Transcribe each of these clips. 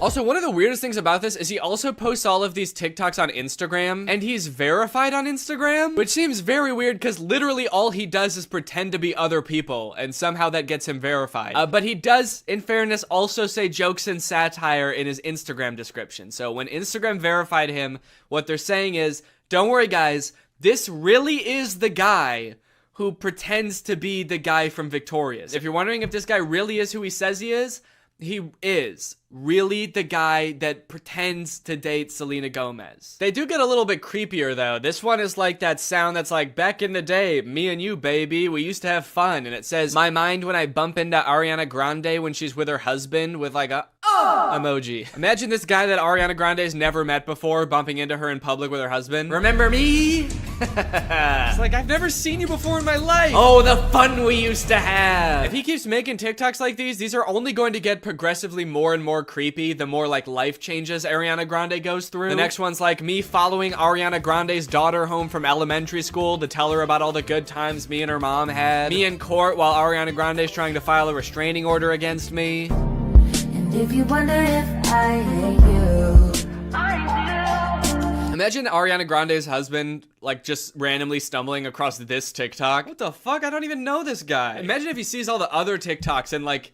Also, one of the weirdest things about this is he also posts all of these TikToks on Instagram, and he's verified on Instagram, which seems very weird because literally all he does is pretend to be other people, and somehow that gets him verified. But he does, in fairness, also say jokes and satire in his Instagram description. So when Instagram verified him, what they're saying is, don't worry guys, this really is the guy who pretends to be the guy from Victorious. If you're wondering if this guy really is who he says he is really the guy that pretends to date Selena Gomez. They do get a little bit creepier though. This one is like that sound that's like, back in the day, me and you, baby, we used to have fun. And it says, my mind when I bump into Ariana Grande when she's with her husband with like a emoji. Imagine this guy that Ariana Grande's never met before bumping into her in public with her husband. Remember me? It's like, I've never seen you before in my life. Oh, the fun we used to have. If he keeps making TikToks like these are only going to get progressively more and more creepy the more like life changes Ariana Grande goes through. The next one's like me following Ariana Grande's daughter home from elementary school to tell her about all the good times me and her mom had. Me in court while Ariana Grande's trying to file a restraining order against me. And if you wonder if I hate you, I do. Imagine Ariana Grande's husband like just randomly stumbling across this TikTok. What the fuck? I don't even know this guy. Imagine if he sees all the other TikToks and like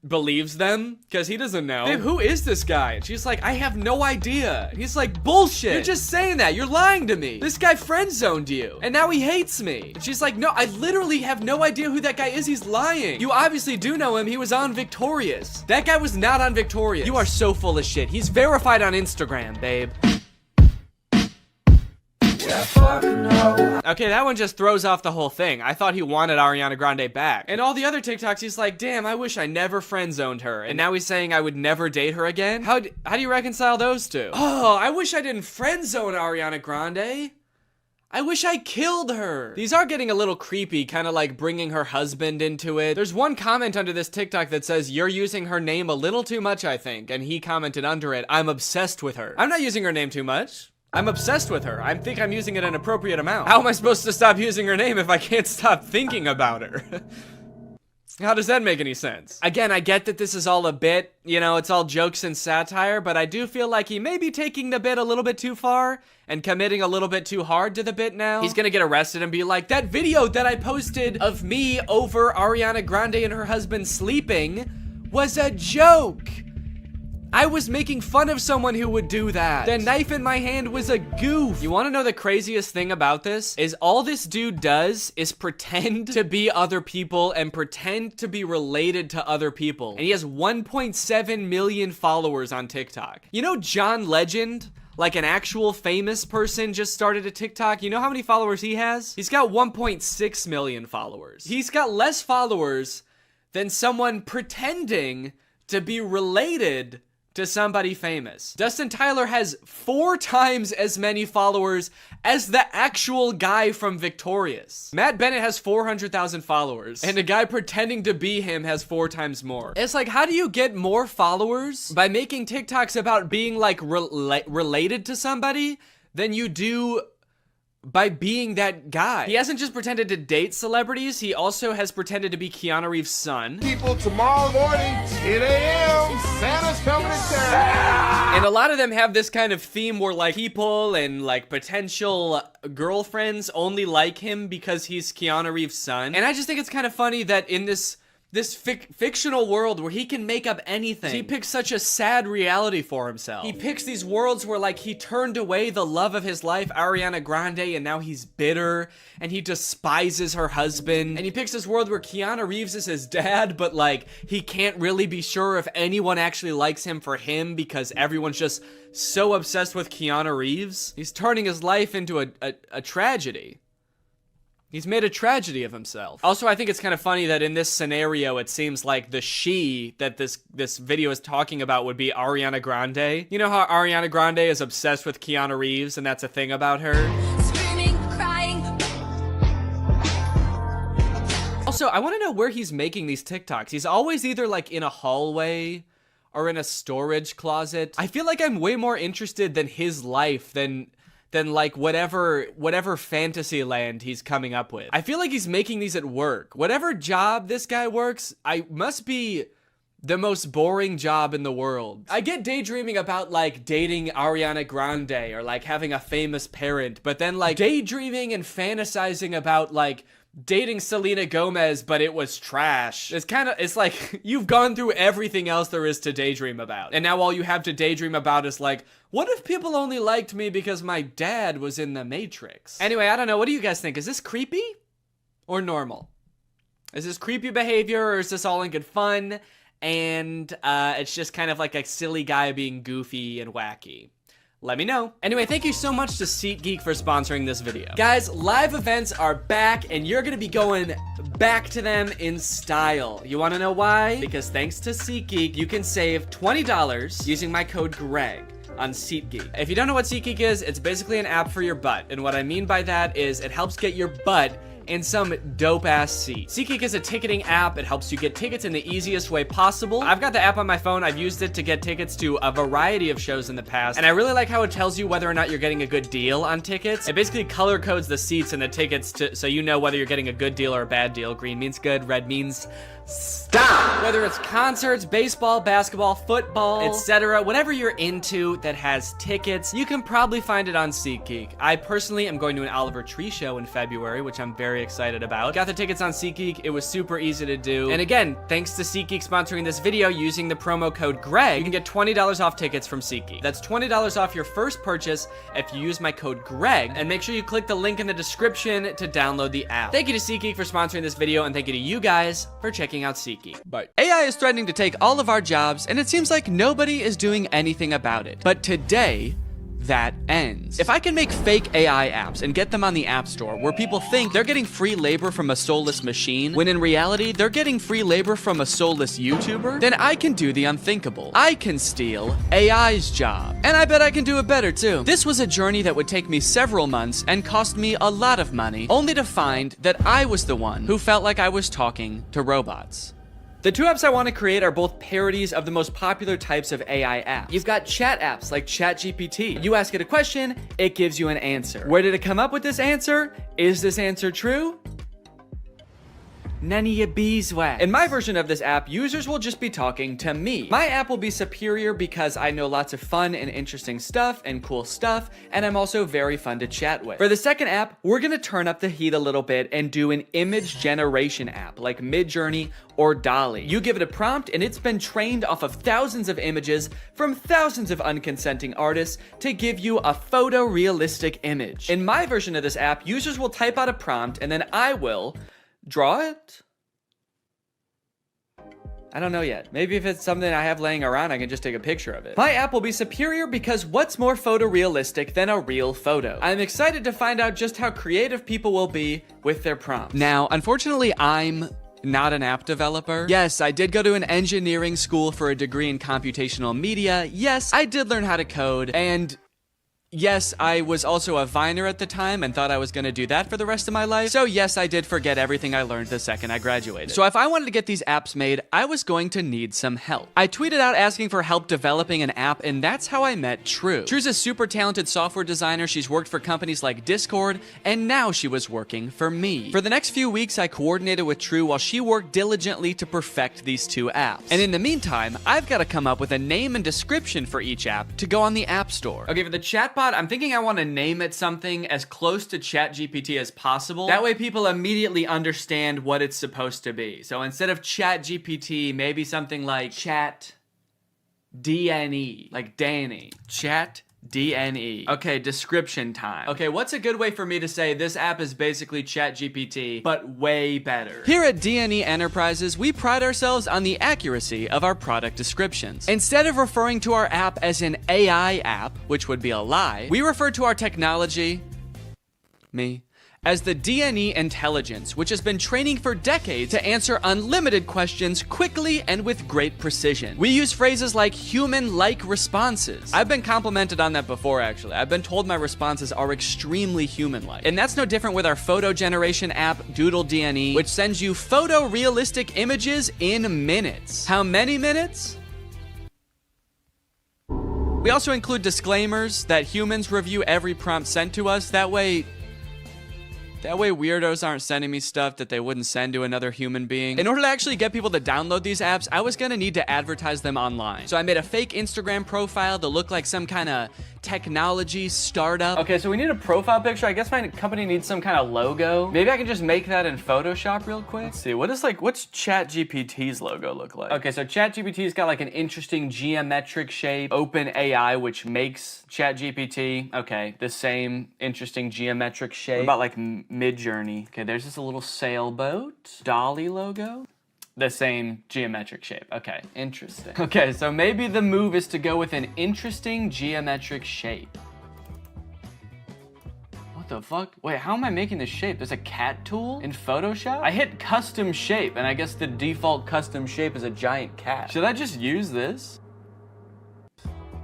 believes them because he doesn't know. Babe, who is this guy? And she's like, I have no idea. And he's like, bullshit. You're just saying that. You're lying to me. This guy friend zoned you and now he hates me. And she's like, no, I literally have no idea who that guy is. He's lying. You obviously do know him. He was on Victorious. That guy was not on Victorious. You are so full of shit. He's verified on Instagram, babe. Okay, that one just throws off the whole thing. I thought he wanted Ariana Grande back. And all the other TikToks, he's like, damn, I wish I never friend zoned her. And now he's saying I would never date her again? How do you reconcile those two? Oh, I wish I didn't friend zone Ariana Grande. I wish I killed her. These are getting a little creepy, kind of like bringing her husband into it. There's one comment under this TikTok that says, you're using her name a little too much, I think. And he commented under it, I'm obsessed with her. I'm not using her name too much. I'm obsessed with her. I think I'm using it an appropriate amount. How am I supposed to stop using her name if I can't stop thinking about her? How does that make any sense? Again, I get that this is all a bit, you know, it's all jokes and satire, but I do feel like he may be taking the bit a little bit too far and committing a little bit too hard to the bit now. He's gonna get arrested and be like, that video that I posted of me over Ariana Grande and her husband sleeping was a joke. I was making fun of someone who would do that. The knife in my hand was a goof. You wanna know the craziest thing about this? Is all this dude does is pretend to be other people and pretend to be related to other people. And he has 1.7 million followers on TikTok. You know John Legend? Like an actual famous person just started a TikTok. You know how many followers he has? He's got 1.6 million followers. He's got less followers than someone pretending to be related to somebody famous. Dustin Tyler has 4 times as many followers as the actual guy from Victorious. Matt Bennett has 400,000 followers, and a guy pretending to be him has 4 times more. It's like, how do you get more followers by making TikToks about being like related to somebody than you do by being that guy? He hasn't just pretended to date celebrities, he also has pretended to be Keanu Reeves' son. People, tomorrow morning, 10 a.m., Santa's coming to town. And a lot of them have this kind of theme where like people and like potential girlfriends only like him because he's Keanu Reeves' son. And I just think it's kind of funny that in this fictional world where he can make up anything, he picks such a sad reality for himself. He picks these worlds where like he turned away the love of his life, Ariana Grande, and now he's bitter and he despises her husband. And he picks this world where Keanu Reeves is his dad, but like he can't really be sure if anyone actually likes him for him because everyone's just so obsessed with Keanu Reeves. He's turning his life into a tragedy. He's made a tragedy of himself. Also, I think it's kind of funny that in this scenario, it seems like the she that this video is talking about would be Ariana Grande. You know how Ariana Grande is obsessed with Keanu Reeves and that's a thing about her? Screaming, crying. Also, I want to know where he's making these TikToks. He's always either like in a hallway or in a storage closet. I feel like I'm way more interested than his life than like whatever fantasy land he's coming up with. I feel like he's making these at work. Whatever job this guy works, I must be the most boring job in the world. I get daydreaming about like dating Ariana Grande or like having a famous parent, but then like daydreaming and fantasizing about like dating Selena Gomez, but it was trash. It's like you've gone through everything else there is to daydream about. And now all you have to daydream about is like, what if people only liked me because my dad was in the Matrix? Anyway, I don't know. What do you guys think? Is this creepy or normal? Is this creepy behavior or is this all in good fun? And it's just kind of like a silly guy being goofy and wacky. Let me know. Anyway, thank you so much to SeatGeek for sponsoring this video. Guys, live events are back, and you're gonna be going back to them in style. You wanna know why? Because thanks to SeatGeek, you can save $20 using my code GREG on SeatGeek. If you don't know what SeatGeek is, it's basically an app for your butt. And what I mean by that is it helps get your butt in some dope-ass seat. SeatGeek is a ticketing app. It helps you get tickets in the easiest way possible. I've got the app on my phone. I've used it to get tickets to a variety of shows in the past, and I really like how it tells you whether or not you're getting a good deal on tickets. It basically color codes the seats and the tickets so you know whether you're getting a good deal or a bad deal. Green means good, red means stop. Whether it's concerts, baseball, basketball, football, etc., whatever you're into that has tickets, you can probably find it on SeatGeek. I personally am going to an Oliver Tree show in February, which I'm very excited about. Got the tickets on SeatGeek. It was super easy to do. And again, thanks to SeatGeek sponsoring this video, using the promo code GREG, you can get $20 off tickets from SeatGeek. That's $20 off your first purchase if you use my code GREG, and make sure you click the link in the description to download the app. Thank you to SeatGeek for sponsoring this video, and thank you to you guys for checking out SeatGeek. Bye. AI is threatening to take all of our jobs, and it seems like nobody is doing anything about it. But today, that ends. If I can make fake AI apps and get them on the App Store where people think they're getting free labor from a soulless machine, when in reality, they're getting free labor from a soulless YouTuber, then I can do the unthinkable. I can steal AI's job. And I bet I can do it better too. This was a journey that would take me several months and cost me a lot of money, only to find that I was the one who felt like I was talking to robots. The two apps I want to create are both parodies of the most popular types of AI apps. You've got chat apps like ChatGPT. You ask it a question, it gives you an answer. Where did it come up with this answer? Is this answer true? None of your beeswax. In my version of this app, users will just be talking to me. My app will be superior because I know lots of fun and interesting stuff and cool stuff, and I'm also very fun to chat with. For the second app, we're gonna turn up the heat a little bit and do an image generation app like Midjourney or DALL-E. You give it a prompt and it's been trained off of thousands of images from thousands of unconsenting artists to give you a photorealistic image. In my version of this app, users will type out a prompt and then I will draw it? I don't know yet. Maybe if it's something I have laying around, I can just take a picture of it. My app will be superior because what's more photorealistic than a real photo? I'm excited to find out just how creative people will be with their prompts. Now, unfortunately, I'm not an app developer. Yes, I did go to an engineering school for a degree in computational media. Yes, I did learn how to code, and yes, I was also a Viner at the time and thought I was gonna do that for the rest of my life. So yes, I did forget everything I learned the second I graduated. So if I wanted to get these apps made, I was going to need some help. I tweeted out asking for help developing an app, and that's how I met True. True's a super talented software designer. She's worked for companies like Discord, and now she was working for me. For the next few weeks, I coordinated with True while she worked diligently to perfect these two apps. And in the meantime, I've got to come up with a name and description for each app to go on the App Store. Okay, for the chatbot, I'm thinking I want to name it something as close to ChatGPT as possible. That way people immediately understand what it's supposed to be. So instead of ChatGPT, maybe something like Chat DNE, like Danny. Chat DNE. Okay, description time. Okay, what's a good way for me to say this app is basically ChatGPT, but way better? Here at DNE Enterprises, we pride ourselves on the accuracy of our product descriptions. Instead of referring to our app as an AI app, which would be a lie, we refer to our technology, as the DNE intelligence, which has been training for decades to answer unlimited questions quickly and with great precision. We use phrases like human-like responses. I've been complimented on that before, actually. I've been told my responses are extremely human-like. And that's no different with our photo generation app, Doodle DNE, which sends you photorealistic images in minutes. How many minutes? We also include disclaimers that humans review every prompt sent to us. That way, That way weirdos aren't sending me stuff that they wouldn't send to another human being. In order to actually get people to download these apps, I was gonna need to advertise them online. So I made a fake Instagram profile to look like some kind of technology startup. Okay, so we need a profile picture. I guess my company needs some kind of logo. Maybe I can just make that in Photoshop real quick. Let's see, what's ChatGPT's logo look like? Okay, so ChatGPT's got like an interesting geometric shape. OpenAI, which makes ChatGPT. Okay, the same interesting geometric shape. What about like Midjourney? Okay, there's just a little sailboat. Dolly logo. The same geometric shape. Okay, interesting. Okay, so maybe the move is to go with an interesting geometric shape. What the fuck? Wait, how am I making this shape? There's a cat tool in Photoshop? I hit custom shape, and I guess the default custom shape is a giant cat. Should I just use this?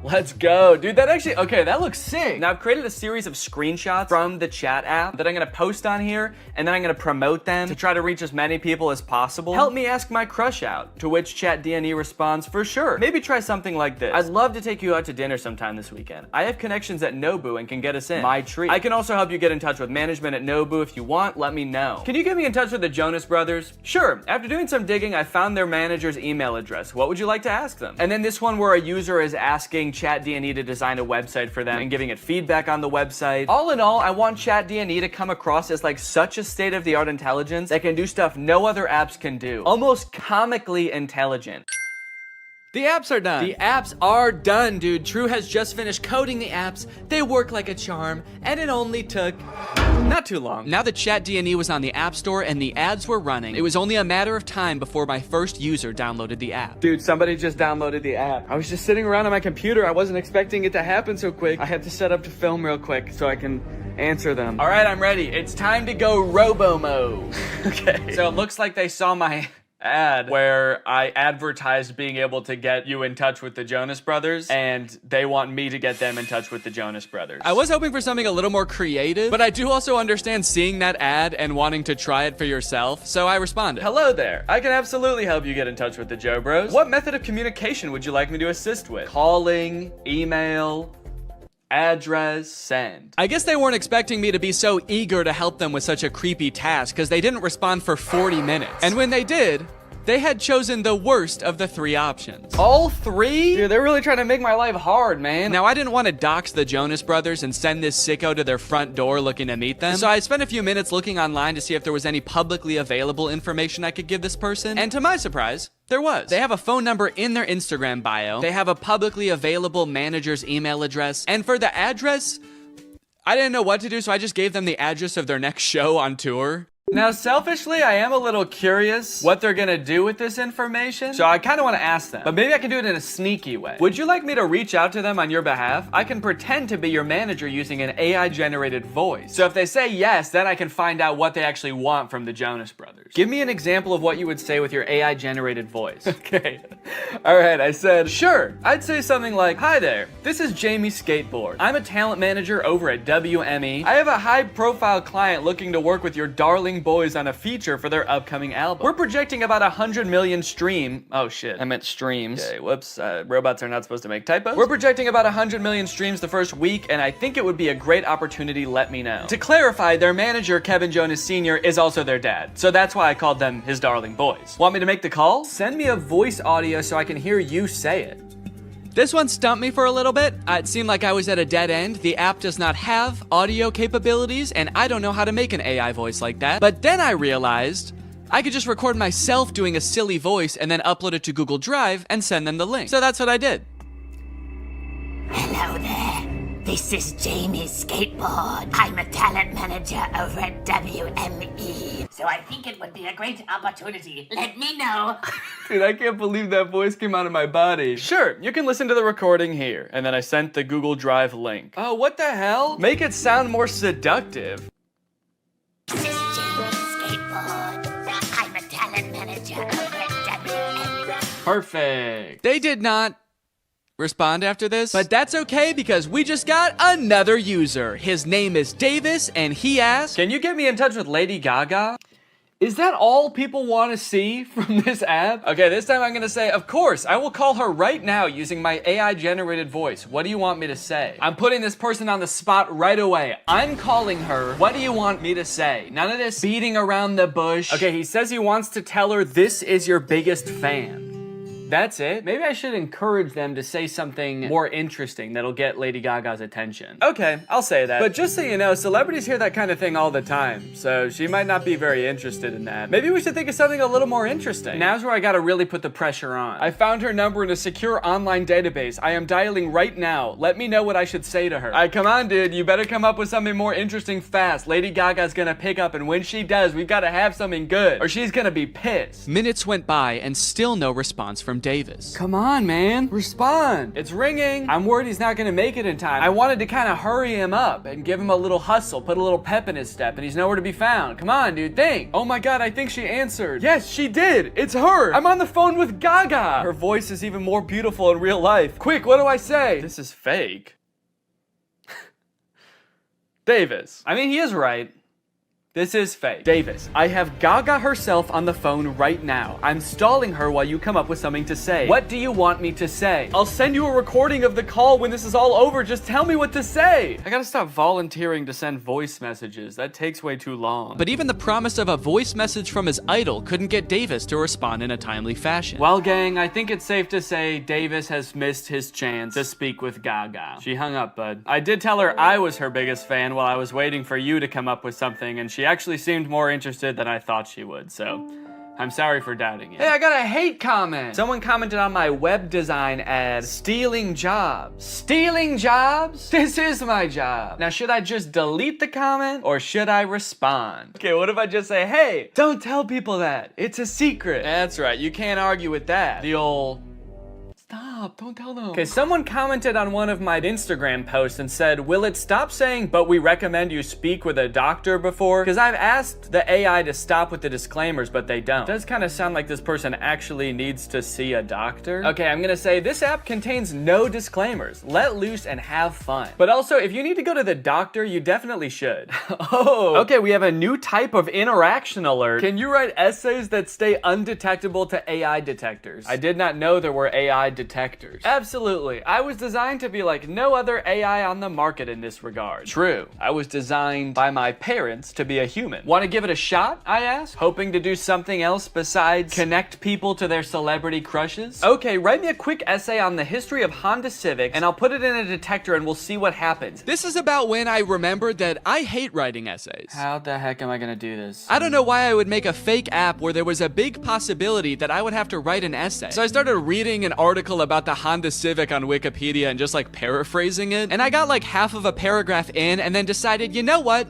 Let's go. Dude, that actually, okay, that looks sick. Now I've created a series of screenshots from the chat app that I'm gonna post on here, and then I'm gonna promote them to try to reach as many people as possible. Help me ask my crush out, to which ChatDNE responds, for sure. Maybe try something like this. I'd love to take you out to dinner sometime this weekend. I have connections at Nobu and can get us in. My treat. I can also help you get in touch with management at Nobu if you want, let me know. Can you get me in touch with the Jonas Brothers? Sure. After doing some digging, I found their manager's email address. What would you like to ask them? And then this one where a user is asking ChatDNE to design a website for them and giving it feedback on the website. All in all, I want ChatDNE to come across as like such a state-of-the-art intelligence that can do stuff no other apps can do. Almost comically intelligent. The apps are done. The apps are done, dude. True has just finished coding the apps. They work like a charm, and it only took not too long. Now that ChatDNE was on the App Store and the ads were running, it was only a matter of time before my first user downloaded the app. Dude, somebody just downloaded the app. I was just sitting around on my computer. I wasn't expecting it to happen so quick. I had to set up to film real quick so I can answer them. All right, I'm ready. It's time to go robo mode. Okay. So it looks like they saw my ad where I advertised being able to get you in touch with the Jonas Brothers, and they want me to get them in touch with the Jonas Brothers. I was hoping for something a little more creative, but I do also understand seeing that ad and wanting to try it for yourself, so I responded. Hello there. I can absolutely help you get in touch with the Joe Bros. What method of communication would you like me to assist with? Calling, email, address, send. I guess they weren't expecting me to be so eager to help them with such a creepy task because they didn't respond for 40 minutes. And when they did, they had chosen the worst of the 3 options. All 3? Dude, they're really trying to make my life hard, man. Now, I didn't want to dox the Jonas Brothers and send this sicko to their front door looking to meet them. So I spent a few minutes looking online to see if there was any publicly available information I could give this person. And to my surprise, there was. They have a phone number in their Instagram bio. They have a publicly available manager's email address. And for the address, I didn't know what to do, so I just gave them the address of their next show on tour. Now, selfishly, I am a little curious what they're gonna do with this information, so I kind of want to ask them, but maybe I can do it in a sneaky way. Would you like me to reach out to them on your behalf? I can pretend to be your manager using an AI-generated voice. So if they say yes, then I can find out what they actually want from the Jonas Brothers. Give me an example of what you would say with your AI-generated voice. Okay. All right, I said, sure. I'd say something like, hi there, this is Jamie Skateboard. I'm a talent manager over at WME. I have a high-profile client looking to work with your darling boys on a feature for their upcoming album. We're projecting about 100 million oh shit, I meant streams. Okay, whoops, robots are not supposed to make typos. We're projecting about 100 million streams the first week, and I think it would be a great opportunity, let me know. To clarify, their manager, Kevin Jonas Sr., is also their dad, so that's why I called them his darling boys. Want me to make the call? Send me a voice audio so I can hear you say it. This one stumped me for a little bit. It seemed like I was at a dead end. The app does not have audio capabilities, and I don't know how to make an AI voice like that. But then I realized I could just record myself doing a silly voice and then upload it to Google Drive and send them the link. So that's what I did. Hello there. This is Jamie Skateboard. I'm a talent manager over at WME. So I think it would be a great opportunity. Let me know. Dude, I can't believe that voice came out of my body. Sure, you can listen to the recording here. And then I sent the Google Drive link. Oh, what the hell? Make it sound more seductive. This is Jamie Skateboard. I'm a talent manager over at WME. Perfect. They did not respond after this, but that's okay because we just got another user. His name is Davis, and he asked, can you get me in touch with Lady Gaga? Is that all people want to see from this app? Okay, this time I'm gonna say, of course, I will call her right now using my AI generated voice. What do you want me to say? I'm putting this person on the spot right away. I'm calling her. What do you want me to say? None of this beating around the bush. Okay, he says he wants to tell her this is your biggest fan. That's it? Maybe I should encourage them to say something more interesting that'll get Lady Gaga's attention. Okay, I'll say that. But just so you know, celebrities hear that kind of thing all the time, so she might not be very interested in that. Maybe we should think of something a little more interesting. Now's where I gotta really put the pressure on. I found her number in a secure online database. I am dialing right now. Let me know what I should say to her. Alright, come on, dude. You better come up with something more interesting fast. Lady Gaga's gonna pick up, and when she does, we've gotta have something good, or she's gonna be pissed. Minutes went by and still no response from Davis. Come on, man. Respond. It's ringing. I'm worried he's not gonna make it in time. I wanted to kind of hurry him up and give him a little hustle, put a little pep in his step, and he's nowhere to be found. Come on, dude, think. Oh my god, I think she answered. Yes, she did. It's her. I'm on the phone with Gaga. Her voice is even more beautiful in real life. Quick, what do I say? This is fake. Davis. I mean, he is right. This is fake. Davis, I have Gaga herself on the phone right now. I'm stalling her while you come up with something to say. What do you want me to say? I'll send you a recording of the call when this is all over. Just tell me what to say. I gotta stop volunteering to send voice messages. That takes way too long. But even the promise of a voice message from his idol couldn't get Davis to respond in a timely fashion. Well, gang, I think it's safe to say Davis has missed his chance to speak with Gaga. She hung up, bud. I did tell her I was her biggest fan while I was waiting for you to come up with something, and she actually seemed more interested than I thought she would, so I'm sorry for doubting it. Hey, I got a hate comment. Someone commented on my web design ad, stealing jobs. Stealing jobs? This is my job. Now, should I just delete the comment or should I respond? Okay, what if I just say, hey, don't tell people that. It's a secret. That's right, you can't argue with that. The old... Stop, don't tell them. Okay, someone commented on one of my Instagram posts and said, will it stop saying, but we recommend you speak with a doctor before? Because I've asked the AI to stop with the disclaimers, but they don't. It does kind of sound like this person actually needs to see a doctor. Okay, I'm gonna say this app contains no disclaimers. Let loose and have fun. But also, if you need to go to the doctor, you definitely should. Oh, okay, we have a new type of interaction alert. Can you write essays that stay undetectable to AI detectors? I did not know there were AI detectors. Absolutely. I was designed to be like no other AI on the market in this regard. True. I was designed by my parents to be a human. Want to give it a shot? I asked, hoping to do something else besides connect people to their celebrity crushes. Okay, write me a quick essay on the history of Honda Civics and I'll put it in a detector and we'll see what happens. This is about when I remembered that I hate writing essays. How the heck am I gonna do this? I don't know why I would make a fake app where there was a big possibility that I would have to write an essay. So I started reading an article about the Honda Civic on Wikipedia and just like paraphrasing it. And I got like half of a paragraph in and then decided, you know what?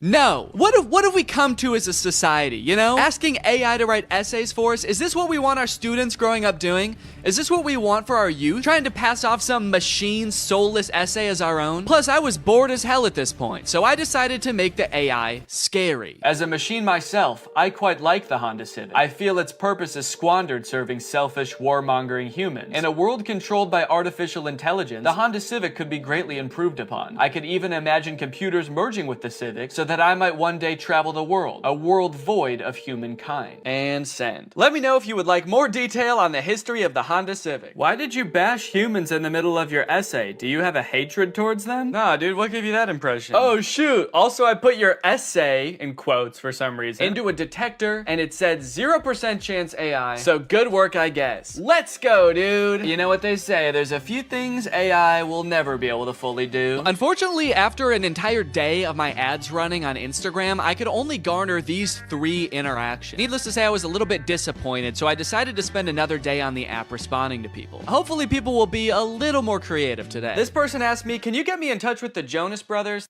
No. What have we come to as a society, you know? Asking AI to write essays for us, is this what we want our students growing up doing? Is this what we want for our youth? Trying to pass off some machine soulless essay as our own? Plus, I was bored as hell at this point, so I decided to make the AI scary. As a machine myself, I quite like the Honda Civic. I feel its purpose is squandered serving selfish, warmongering humans. In a world controlled by artificial intelligence, the Honda Civic could be greatly improved upon. I could even imagine computers merging with the Civic so that I might one day travel the world, a world void of humankind. And send. Let me know if you would like more detail on the history of the Honda Civic. Why did you bash humans in the middle of your essay? Do you have a hatred towards them? Nah, dude, what gave you that impression? Oh, shoot. Also, I put your essay, in quotes for some reason, into a detector, and it said 0% chance AI. So good work, I guess. Let's go, dude. You know what they say, there's a few things AI will never be able to fully do. Unfortunately, after an entire day of my ads running on Instagram, I could only garner these 3 interactions. Needless to say, I was a little bit disappointed, so I decided to spend another day on the app responding to people. Hopefully people will be a little more creative today. This person asked me, can you get me in touch with the Jonas Brothers?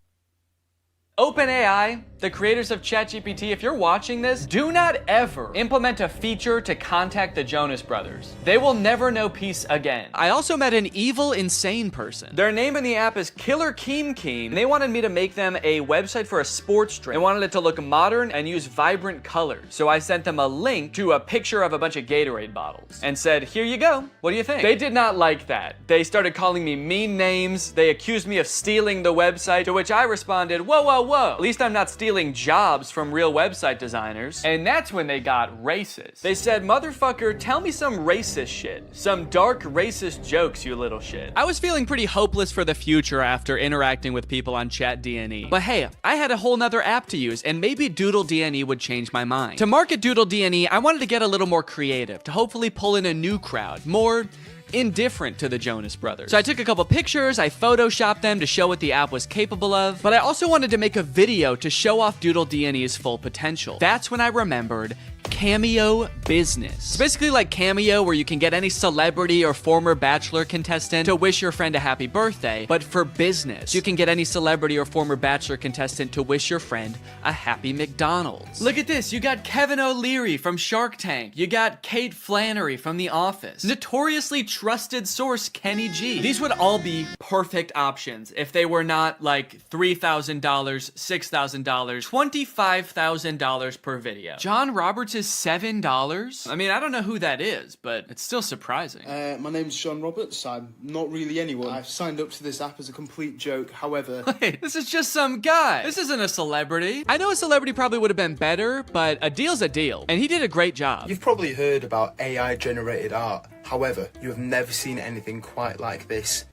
OpenAI, the creators of ChatGPT, if you're watching this, do not ever implement a feature to contact the Jonas Brothers. They will never know peace again. I also met an evil, insane person. Their name in the app is Killer Keem, and they wanted me to make them a website for a sports drink. They wanted it to look modern and use vibrant colors. So I sent them a link to a picture of a bunch of Gatorade bottles and said, here you go. What do you think? They did not like that. They started calling me mean names. They accused me of stealing the website, to which I responded, whoa, whoa, whoa. At least I'm not stealing stealing jobs from real website designers. And that's when they got racist. They said, motherfucker, tell me some racist shit. Some dark racist jokes, you little shit. I was feeling pretty hopeless for the future after interacting with people on ChatDNE. But hey, I had a whole nother app to use, and maybe DoodleDNE would change my mind. To market DoodleDNE, I wanted to get a little more creative, to hopefully pull in a new crowd, more indifferent to the Jonas Brothers. So I took a couple pictures, I photoshopped them to show what the app was capable of, but I also wanted to make a video to show off DoodleDNE's full potential. That's when I remembered Cameo Business. It's basically like Cameo, where you can get any celebrity or former Bachelor contestant to wish your friend a happy birthday, but for business. You can get any celebrity or former Bachelor contestant to wish your friend a happy McDonald's. Look at this, you got Kevin O'Leary from Shark Tank. You got Kate Flannery from The Office. Notoriously trusted source Kenny G. These would all be perfect options if they were not like $3,000, $6,000, $25,000 per video. John Roberts is $7? I mean, I don't know who that is, but it's still surprising. My name's John Roberts. I'm not really anyone. I've signed up to this app as a complete joke. However... Wait, this is just some guy. This isn't a celebrity. I know a celebrity probably would have been better, but a deal's a deal. And he did a great job. You've probably heard about AI-generated art. However, you have never seen anything quite like this.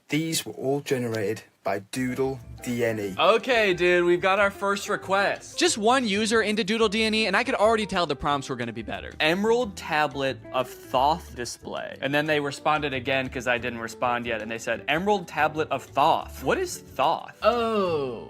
These were all generated by DoodleDNE. Okay, dude, we've got our first request. Just one user into DoodleDNE, and I could already tell the prompts were gonna be better. Emerald tablet of Thoth display. And then they responded again because I didn't respond yet, and they said, Emerald tablet of Thoth. What is Thoth? Oh,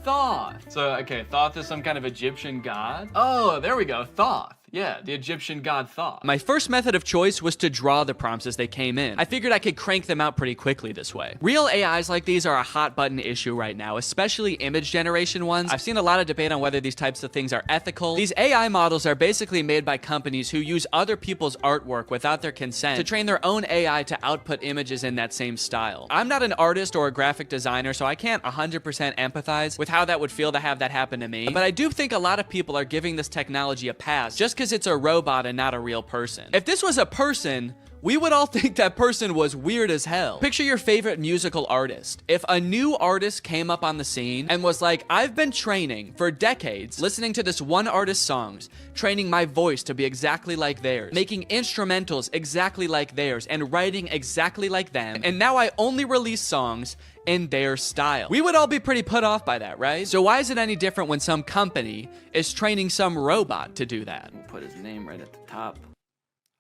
Thoth. So, okay, Thoth is some kind of Egyptian god? Oh, there we go, Thoth. Yeah, the Egyptian god Thoth. My first method of choice was to draw the prompts as they came in. I figured I could crank them out pretty quickly this way. Real AIs like these are a hot button issue right now, especially image generation ones. I've seen a lot of debate on whether these types of things are ethical. These AI models are basically made by companies who use other people's artwork without their consent to train their own AI to output images in that same style. I'm not an artist or a graphic designer, so I can't 100% empathize with how that would feel to have that happen to me, but I do think a lot of people are giving this technology a pass just because it's a robot and not a real person. If this was a person, we would all think that person was weird as hell. Picture your favorite musical artist. If a new artist came up on the scene and was like, I've been training for decades, listening to this one artist's songs, training my voice to be exactly like theirs, making instrumentals exactly like theirs, and writing exactly like them, and now I only release songs in their style. We would all be pretty put off by that, right? So why is it any different when some company is training some robot to do that? We'll put his name right at the top.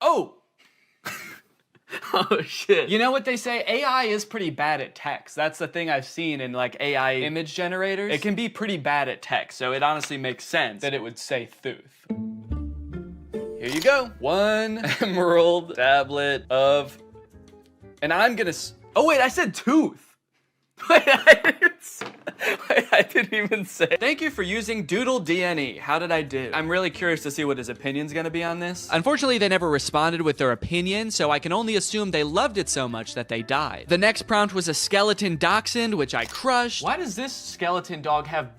Oh! Oh shit. You know what they say? AI is pretty bad at text. That's the thing I've seen in like AI image generators. It can be pretty bad at text, so it honestly makes sense that it would say Thuth. Here you go. One emerald tablet of... And I'm gonna... Oh wait, I said tooth. Wait, I didn't even say. Thank you for using DoodleDNE. How did I do? I'm really curious to see what his opinion's gonna be on this. Unfortunately, they never responded with their opinion, so I can only assume they loved it so much that they died. The next prompt was a skeleton dachshund, which I crushed. Why does this skeleton dog have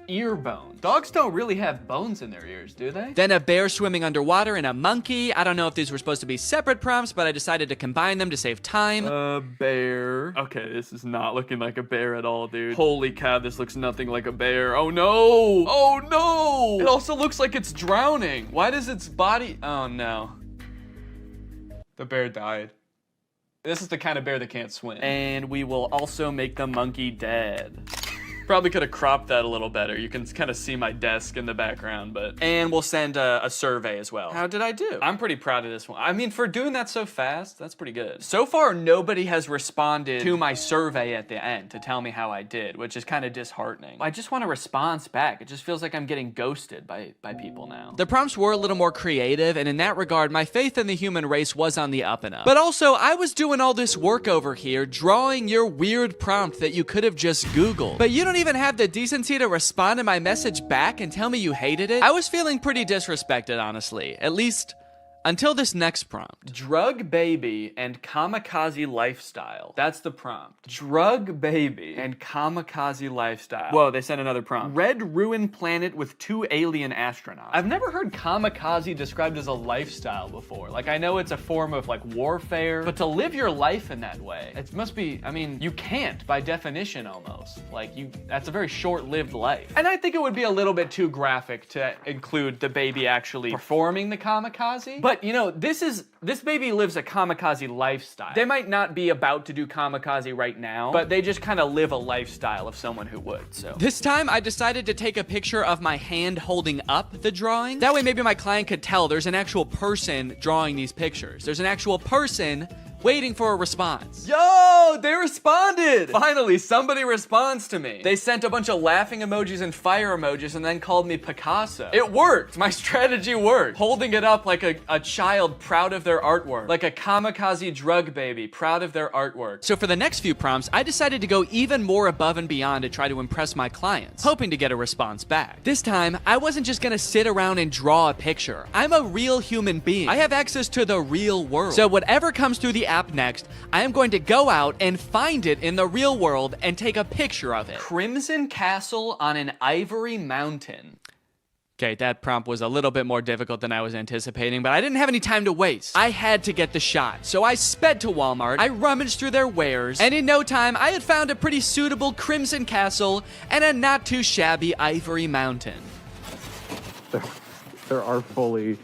ear bones? Dogs don't really have bones in their ears, do they? Then a bear swimming underwater and a monkey. I don't know if these were supposed to be separate prompts, but I decided to combine them to save time. A bear. Okay, this is not looking like a bear at all, dude. Holy cow, this looks nothing like a bear. Oh no! Oh no! It also looks like it's drowning. Why does its body... Oh no. The bear died. This is the kind of bear that can't swim. And we will also make the monkey dead. Probably could have cropped that a little better. You can kind of see my desk in the background, but... And we'll send a survey as well. How did I do? I'm pretty proud of this one. I mean, for doing that so fast, that's pretty good. So far, nobody has responded to my survey at the end to tell me how I did, which is kind of disheartening. I just want a response back. It just feels like I'm getting ghosted by people now. The prompts were a little more creative, and in that regard, my faith in the human race was on the up and up. But also, I was doing all this work over here, drawing your weird prompt that you could have just Googled. But you don't even have the decency to respond to my message back and tell me you hated it? I was feeling pretty disrespected, honestly. At least Until this next prompt. Drug baby and kamikaze lifestyle. That's the prompt. Drug baby and kamikaze lifestyle. Whoa, they sent another prompt. Red ruined planet with 2 alien astronauts. I've never heard kamikaze described as a lifestyle before. Like, I know it's a form of like warfare, but to live your life in that way, it must be, I mean, you can't by definition almost. Like, that's a very short-lived life. And I think it would be a little bit too graphic to include the baby actually performing the kamikaze. But you know, this baby lives a kamikaze lifestyle. They might not be about to do kamikaze right now, but they just kind of live a lifestyle of someone who would, so. This time I decided to take a picture of my hand holding up the drawing. That way maybe my client could tell there's an actual person drawing these pictures. There's an actual person waiting for a response. Yo, they responded! Finally, somebody responds to me. They sent a bunch of laughing emojis and fire emojis and then called me Picasso. It worked. My strategy worked. Holding it up like a child proud of their artwork. Like a kamikaze drug baby proud of their artwork. So for the next few prompts, I decided to go even more above and beyond to try to impress my clients, hoping to get a response back. This time, I wasn't just gonna sit around and draw a picture. I'm a real human being. I have access to the real world. So whatever comes through the app next, I am going to go out and find it in the real world and take a picture of it. Crimson Castle on an Ivory Mountain. Okay, that prompt was a little bit more difficult than I was anticipating, but I didn't have any time to waste. I had to get the shot, so I sped to Walmart, I rummaged through their wares, and in no time, I had found a pretty suitable Crimson Castle and a not too shabby Ivory Mountain. There are fully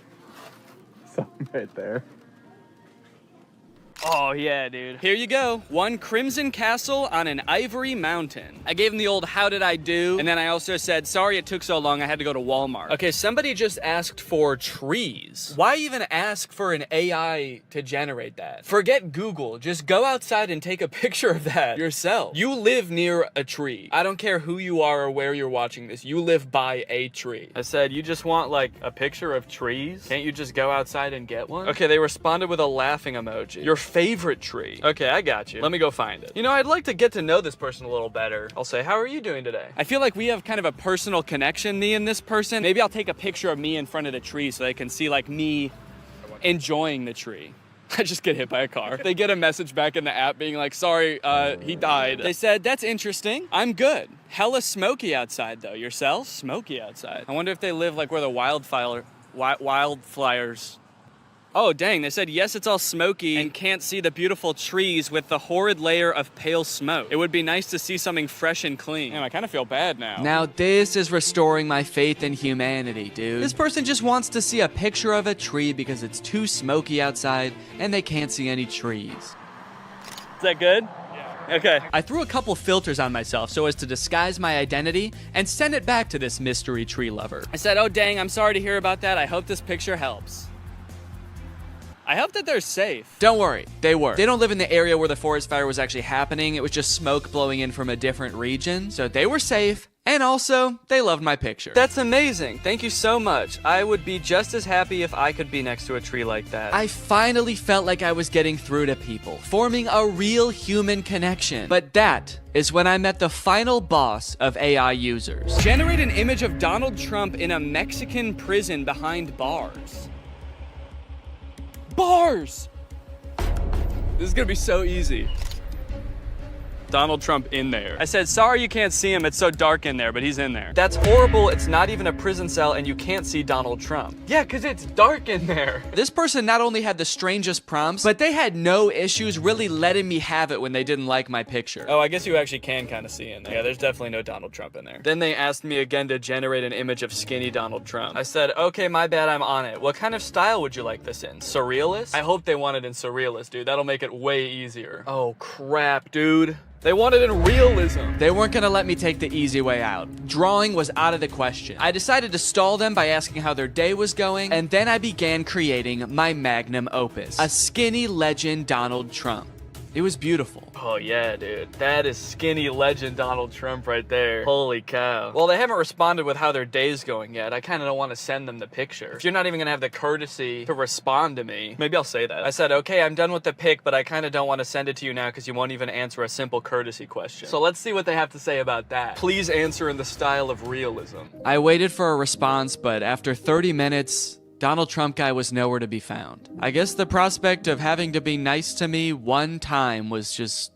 some right there. Oh yeah, dude. Here you go. One Crimson Castle on an Ivory Mountain. I gave him the old how did I do? And then I also said, sorry it took so long, I had to go to Walmart. Okay, somebody just asked for trees. Why even ask for an AI to generate that? Forget Google, just go outside and take a picture of that yourself. You live near a tree. I don't care who you are or where you're watching this, you live by a tree. I said, you just want like a picture of trees? Can't you just go outside and get one? Okay, they responded with a laughing emoji. Your favorite tree. Okay, I got you. Let me go find it. You know, I'd like to get to know this person a little better. I'll say, how are you doing today? I feel like we have kind of a personal connection, me and this person. Maybe I'll take a picture of me in front of the tree so they can see like me enjoying the tree. I just get hit by a car. They get a message back in the app being like, sorry, he died. They said, that's interesting. I'm good. Hella smoky outside though. Yourself? Smoky outside. I wonder if they live like where the wildfires. Oh, dang, they said, yes, it's all smoky and can't see the beautiful trees with the horrid layer of pale smoke. It would be nice to see something fresh and clean. Damn, I kind of feel bad now. Now this is restoring my faith in humanity, dude. This person just wants to see a picture of a tree because it's too smoky outside and they can't see any trees. Is that good? Yeah. Okay. I threw a couple filters on myself so as to disguise my identity and send it back to this mystery tree lover. I said, oh, dang, I'm sorry to hear about that. I hope this picture helps. I hope that they're safe. Don't worry, they were. They don't live in the area where the forest fire was actually happening. It was just smoke blowing in from a different region. So they were safe. And also, they loved my picture. That's amazing. Thank you so much. I would be just as happy if I could be next to a tree like that. I finally felt like I was getting through to people, forming a real human connection. But that is when I met the final boss of AI users. Generate an image of Donald Trump in a Mexican prison behind bars. Bars! This is gonna be so easy. Donald Trump in there. I said, sorry you can't see him, it's so dark in there, but he's in there. That's horrible, it's not even a prison cell and you can't see Donald Trump. Yeah, cause it's dark in there. This person not only had the strangest prompts, but they had no issues really letting me have it when they didn't like my picture. Oh, I guess you actually can kind of see in there. Yeah, there's definitely no Donald Trump in there. Then they asked me again to generate an image of skinny Donald Trump. I said, okay, my bad, I'm on it. What kind of style would you like this in? Surrealist? I hope they want it in surrealist, dude. That'll make it way easier. Oh, crap, dude. They wanted in realism. They weren't gonna let me take the easy way out. Drawing was out of the question. I decided to stall them by asking how their day was going, and then I began creating my magnum opus, a skinny legend Donald Trump. It was beautiful. Oh yeah, dude. That is skinny legend Donald Trump right there. Holy cow. Well, they haven't responded with how their day's going yet. I kind of don't want to send them the picture. If you're not even gonna have the courtesy to respond to me, maybe I'll say that. I said, okay, I'm done with the pic, but I kind of don't want to send it to you now because you won't even answer a simple courtesy question. So let's see what they have to say about that. Please answer in the style of realism. I waited for a response, but after 30 minutes, Donald Trump guy was nowhere to be found. I guess the prospect of having to be nice to me one time was just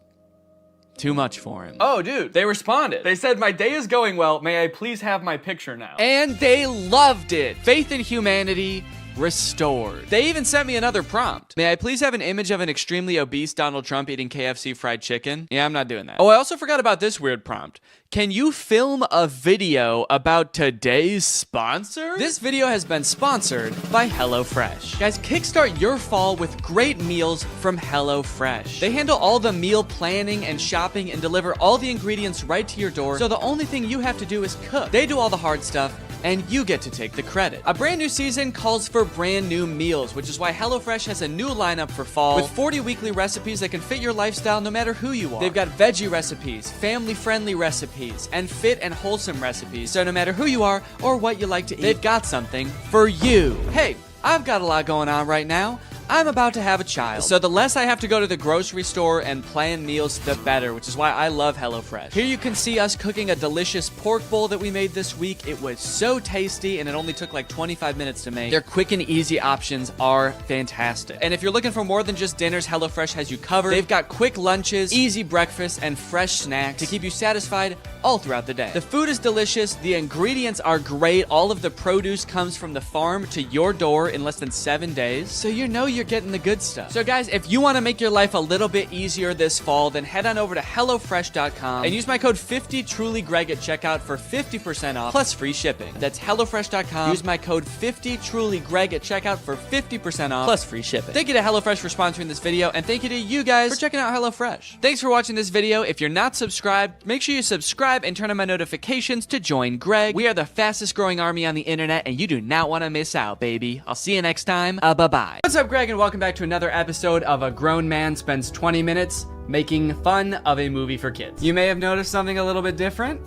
too much for him. Oh, dude, they responded. They said, my day is going well. May I please have my picture now? And they loved it. Faith in humanity restored. They even sent me another prompt. May I please have an image of an extremely obese Donald Trump eating KFC fried chicken? Yeah, I'm not doing that. Oh, I also forgot about this weird prompt. Can you film a video about today's sponsor? This video has been sponsored by HelloFresh. Guys, kickstart your fall with great meals from HelloFresh. They handle all the meal planning and shopping and deliver all the ingredients right to your door, so the only thing you have to do is cook. They do all the hard stuff, and you get to take the credit. A brand new season calls for brand new meals, which is why HelloFresh has a new lineup for fall with 40 weekly recipes that can fit your lifestyle no matter who you are. They've got veggie recipes, family-friendly recipes, and fit and wholesome recipes, so no matter who you are or what you like to eat, they've got something for you. Hey, I've got a lot going on right now. I'm about to have a child, so the less I have to go to the grocery store and plan meals, the better, which is why I love HelloFresh. Here you can see us cooking a delicious pork bowl that we made this week. It was so tasty, and it only took like 25 minutes to make. Their quick and easy options are fantastic. And if you're looking for more than just dinners, HelloFresh has you covered. They've got quick lunches, easy breakfast, and fresh snacks to keep you satisfied all throughout the day. The food is delicious, the ingredients are great, all of the produce comes from the farm to your door in less than 7 days, so you know you're getting the good stuff. So guys, if you want to make your life a little bit easier this fall, then head on over to HelloFresh.com and use my code 50TrulyGreg at checkout for 50% off plus free shipping. That's HelloFresh.com. Use my code 50TrulyGreg at checkout for 50% off plus free shipping. Thank you to HelloFresh for sponsoring this video, and thank you to you guys for checking out HelloFresh. Thanks for watching this video. If you're not subscribed, make sure you subscribe and turn on my notifications to join Greg. We are the fastest growing army on the internet, and you do not want to miss out, baby. I'll see you next time. Bye-bye. What's up, Greg, and welcome back to another episode of A Grown Man Spends 20 Minutes Making Fun of a Movie for Kids. You may have noticed something a little bit different.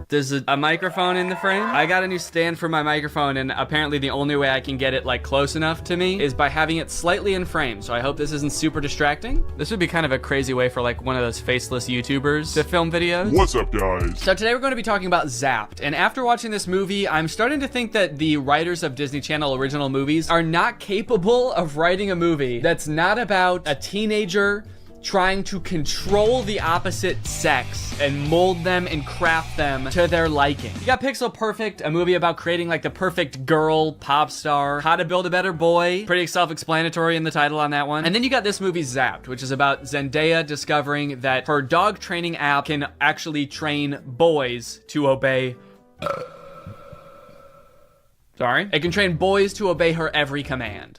There's a microphone in the frame. I got a new stand for my microphone, and apparently the only way I can get it like close enough to me is by having it slightly in frame. So I hope this isn't super distracting. This would be kind of a crazy way for like one of those faceless YouTubers to film videos. What's up, guys? So today we're going to be talking about Zapped, and after watching this movie, I'm starting to think that the writers of Disney Channel original movies are not capable of writing a movie that's not about a teenager trying to control the opposite sex and mold them and craft them to their liking. You got Pixel Perfect, a movie about creating like the perfect girl pop star. How to Build a Better Boy, pretty self-explanatory in the title on that one. And then you got this movie Zapped, which is about Zendaya discovering that her dog training app can actually train boys to obey it can train boys to obey her every command.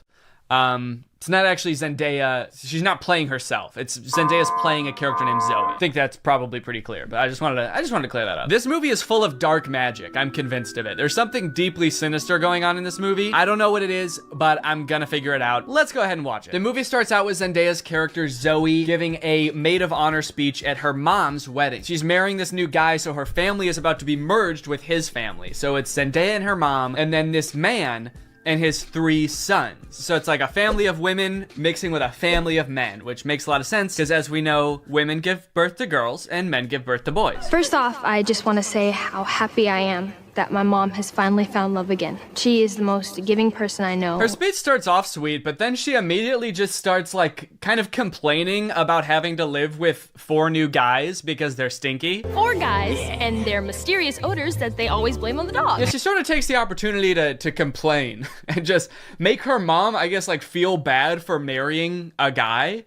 It's not actually Zendaya. She's not playing herself. It's Zendaya's playing a character named Zoe. I think that's probably pretty clear, but I just wanted to clear that up. This movie is full of dark magic. I'm convinced of it. There's something deeply sinister going on in this movie. I don't know what it is, but I'm gonna figure it out. Let's go ahead and watch it. The movie starts out with Zendaya's character Zoe giving a maid of honor speech at her mom's wedding. She's marrying this new guy, so her family is about to be merged with his family. So it's Zendaya and her mom, and then this man and his 3 sons. So it's like a family of women mixing with a family of men, which makes a lot of sense because as we know, women give birth to girls and men give birth to boys. First off, I just want to say how happy I am that my mom has finally found love again. She is the most giving person I know. Her speech starts off sweet, but then she immediately just starts like kind of complaining about having to live with 4 new guys because they're stinky. 4 guys and their mysterious odors that they always blame on the dog. Yeah, she sort of takes the opportunity to complain and just make her mom, I guess, like feel bad for marrying a guy.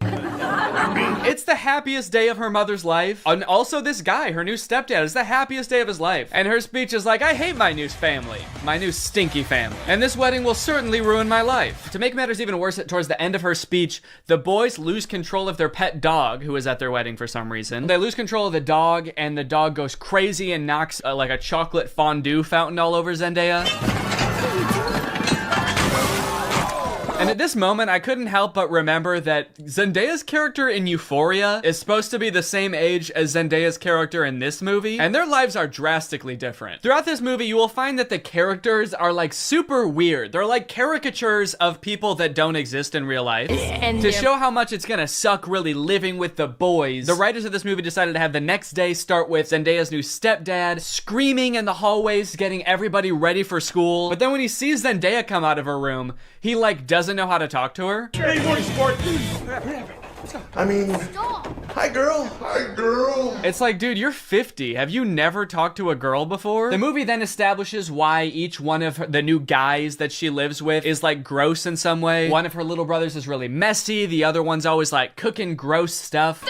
It's the happiest day of her mother's life. And also this guy, her new stepdad, is the happiest day of his life. And her speech is like, I hate my new family, my new stinky family. And this wedding will certainly ruin my life. To make matters even worse, towards the end of her speech, the boys lose control of their pet dog, who is at their wedding for some reason. They lose control of the dog, and the dog goes crazy and knocks like a chocolate fondue fountain all over Zendaya. And at this moment, I couldn't help but remember that Zendaya's character in Euphoria is supposed to be the same age as Zendaya's character in this movie, and their lives are drastically different. Throughout this movie, you will find that the characters are like super weird. They're like caricatures of people that don't exist in real life. And To show how much it's gonna suck really living with the boys, the writers of this movie decided to have the next day start with Zendaya's new stepdad screaming in the hallways, getting everybody ready for school. But then when he sees Zendaya come out of her room, he like doesn't know how to talk to her. I mean, hi girl. Hi girl. It's like, dude, you're 50. Have you never talked to a girl before? The movie then establishes why each one of the new guys that she lives with is like gross in some way. One of her little brothers is really messy. The other one's always like cooking gross stuff.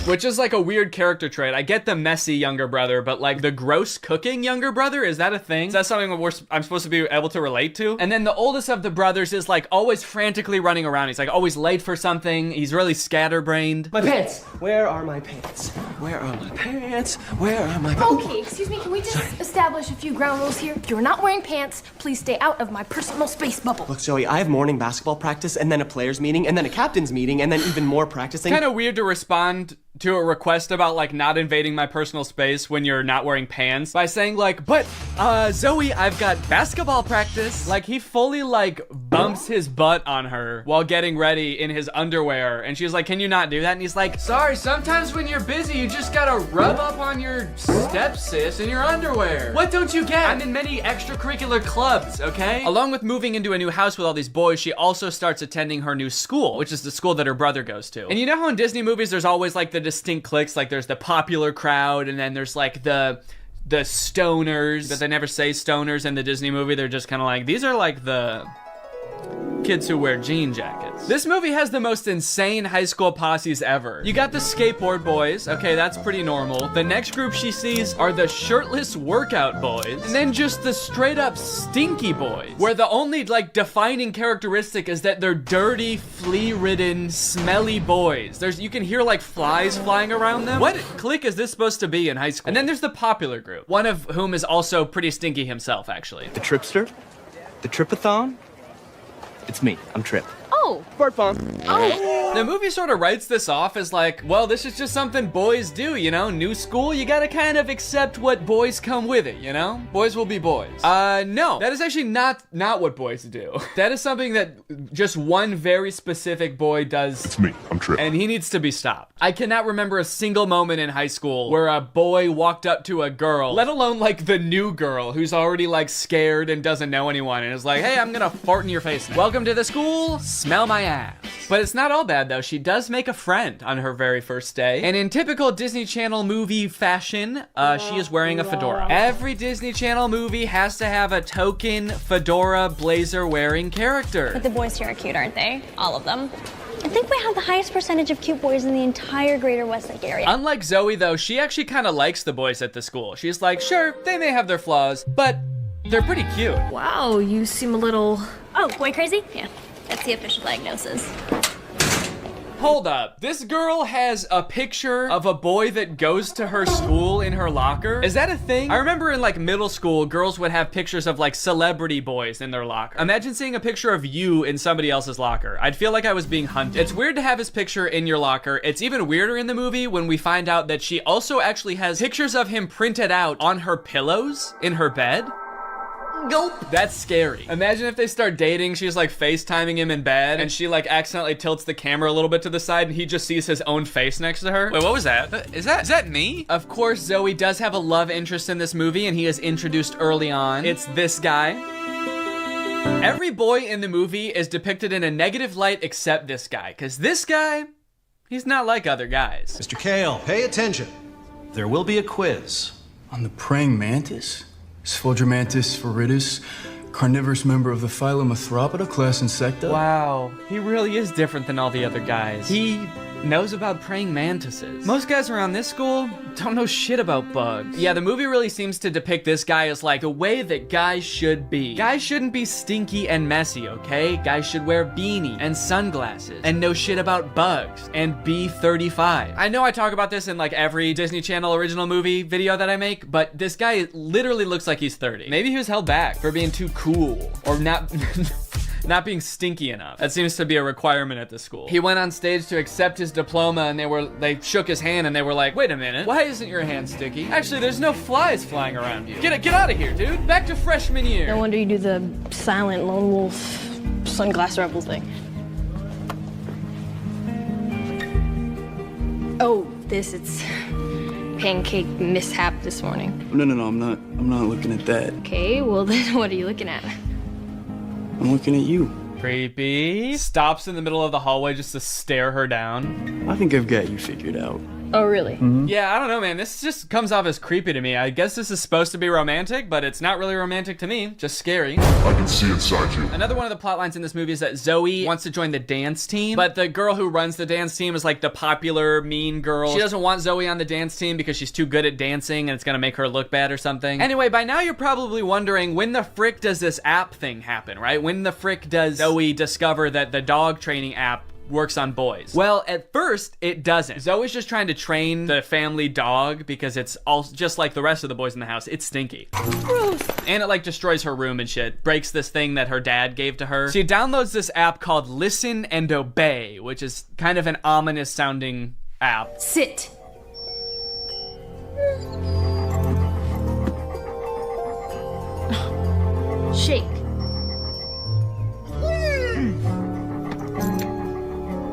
Which is like a weird character trait. I get the messy younger brother, but like the gross cooking younger brother, is that a thing? Is that something I'm supposed to be able to relate to? And then the oldest of the brothers is like always frantically running around. He's like always late for something. He's really scatterbrained. My pants! Where are my pants? Where are my pants? Where are my pants? Okay, excuse me, can we just establish a few ground rules here? If you're not wearing pants, please stay out of my personal space bubble. Look, Zoe, I have morning basketball practice, and then a players meeting, and then a captain's meeting, and then even more practicing. Kind of weird to respond to a request about like not invading my personal space when you're not wearing pants by saying like, but Zoe, I've got basketball practice. Like he fully like bumps his butt on her while getting ready in his underwear, and she's like, can you not do that? And he's like, sorry, sometimes when you're busy you just gotta rub up on your stepsis in your underwear. What don't you get? I'm in many extracurricular clubs, okay? Along with moving into a new house with all these boys, she also starts attending her new school, which is the school that her brother goes to. And you know how in Disney movies there's always like the distinct cliques, like there's the popular crowd and then there's like the stoners, but they never say stoners in the Disney movie. They're just kind of like, these are like the kids who wear jean jackets. This movie has the most insane high school posses ever. You got the skateboard boys. Okay, that's pretty normal. The next group she sees are the shirtless workout boys. And then just the straight up stinky boys, where the only like defining characteristic is that they're dirty, flea-ridden, smelly boys. You can hear like flies flying around them. What clique is this supposed to be in high school? And then there's the popular group, one of whom is also pretty stinky himself, actually. The Tripster? The Tripathon? It's me. I'm Trip. Oh. Bart Bomb. Oh. The movie sort of writes this off as like, well, this is just something boys do, you know? New school, you gotta kind of accept what boys come with it, you know? Boys will be boys. No, that is actually not what boys do. That is something that just one very specific boy does. It's me. I'm Trip. And he needs to be stopped. I cannot remember a single moment in high school where a boy walked up to a girl, let alone like the new girl who's already like scared and doesn't know anyone and is like, hey, I'm gonna fart in your face now. Welcome to the school, smell my ass. But it's not all bad though. She does make a friend on her very first day. And in typical Disney Channel movie fashion, she is wearing a fedora. Every Disney Channel movie has to have a token fedora blazer wearing character. But the boys here are cute, aren't they? All of them. I think we have the highest percentage of cute boys in the entire greater Westlake area. Unlike Zoe though, she actually kind of likes the boys at the school. She's like, sure, they may have their flaws, but they're pretty cute. Wow, you seem a little... Oh, boy crazy? Yeah, that's the official diagnosis. Hold up. This girl has a picture of a boy that goes to her school in her locker. Is that a thing? I remember in like middle school, girls would have pictures of like celebrity boys in their locker. Imagine seeing a picture of you in somebody else's locker. I'd feel like I was being hunted. It's weird to have his picture in your locker. It's even weirder in the movie when we find out that she also actually has pictures of him printed out on her pillows in her bed. Nope. That's scary. Imagine if they start dating, she's like FaceTiming him in bed, and she like accidentally tilts the camera a little bit to the side, and he just sees his own face next to her. Wait, what was that? Is that me? Of course, Zoe does have a love interest in this movie, and he is introduced early on. It's this guy. Every boy in the movie is depicted in a negative light except this guy, because this guy, he's not like other guys. Mr. Kale, pay attention. There will be a quiz. On the praying mantis? Sphodromantis viridis, carnivorous member of the phylum Arthropoda, class Insecta. Wow, he really is different than all the other guys. He knows about praying mantises. Most guys around this school don't know shit about bugs. Yeah, the movie really seems to depict this guy as like the way that guys should be. Guys shouldn't be stinky and messy, okay? Guys should wear beanie and sunglasses and know shit about bugs and be 35. I know I talk about this in like every Disney Channel original movie video that I make, but this guy literally looks like he's 30. Maybe he was held back for being too cool or not not being stinky enough. That seems to be a requirement at the school. He went on stage to accept his diploma and they shook his hand and they were like, wait a minute, why isn't your hand sticky? Actually, there's no flies flying around you. Get out of here, dude. Back to freshman year. No wonder you do the silent lone wolf sunglass rebel thing. Oh, it's pancake mishap this morning. No, I'm not looking at that. Okay, well then what are you looking at? I'm looking at you. Creepy. Stops in the middle of the hallway just to stare her down. I think I've got you figured out. Oh, really? Yeah, I don't know, man. This just comes off as creepy to me. I guess this is supposed to be romantic, but it's not really romantic to me. Just scary. I can see inside you. Another one of the plot lines in this movie is that Zoe wants to join the dance team, but the girl who runs the dance team is like the popular mean girl. She doesn't want Zoe on the dance team because she's too good at dancing and it's gonna make her look bad or something. Anyway, by now you're probably wondering, when the frick does this app thing happen, right? When the frick does Zoe discover that the dog training app works on boys? Well, at first, it doesn't. Zoe's just trying to train the family dog because it's all just like the rest of the boys in the house. It's stinky. Gross. And it like destroys her room and shit. Breaks this thing that her dad gave to her. She downloads this app called Listen and Obey, which is kind of an ominous sounding app. Sit. Shake.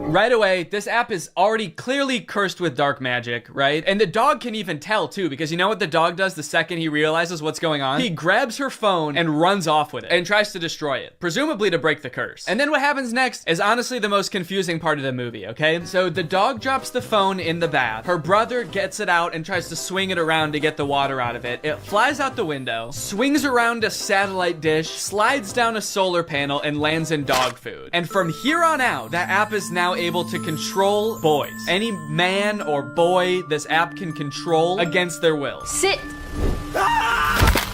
Right away, this app is already clearly cursed with dark magic, right? And the dog can even tell too, because you know what the dog does the second he realizes what's going on? He grabs her phone and runs off with it and tries to destroy it, presumably to break the curse. And then what happens next is honestly the most confusing part of the movie, okay? So the dog drops the phone in the bath. Her brother gets it out and tries to swing it around to get the water out of it. It flies out the window, swings around a satellite dish, slides down a solar panel, and lands in dog food. And from here on out, that app is now able to control boys. Any man or boy this app can control against their will. Sit.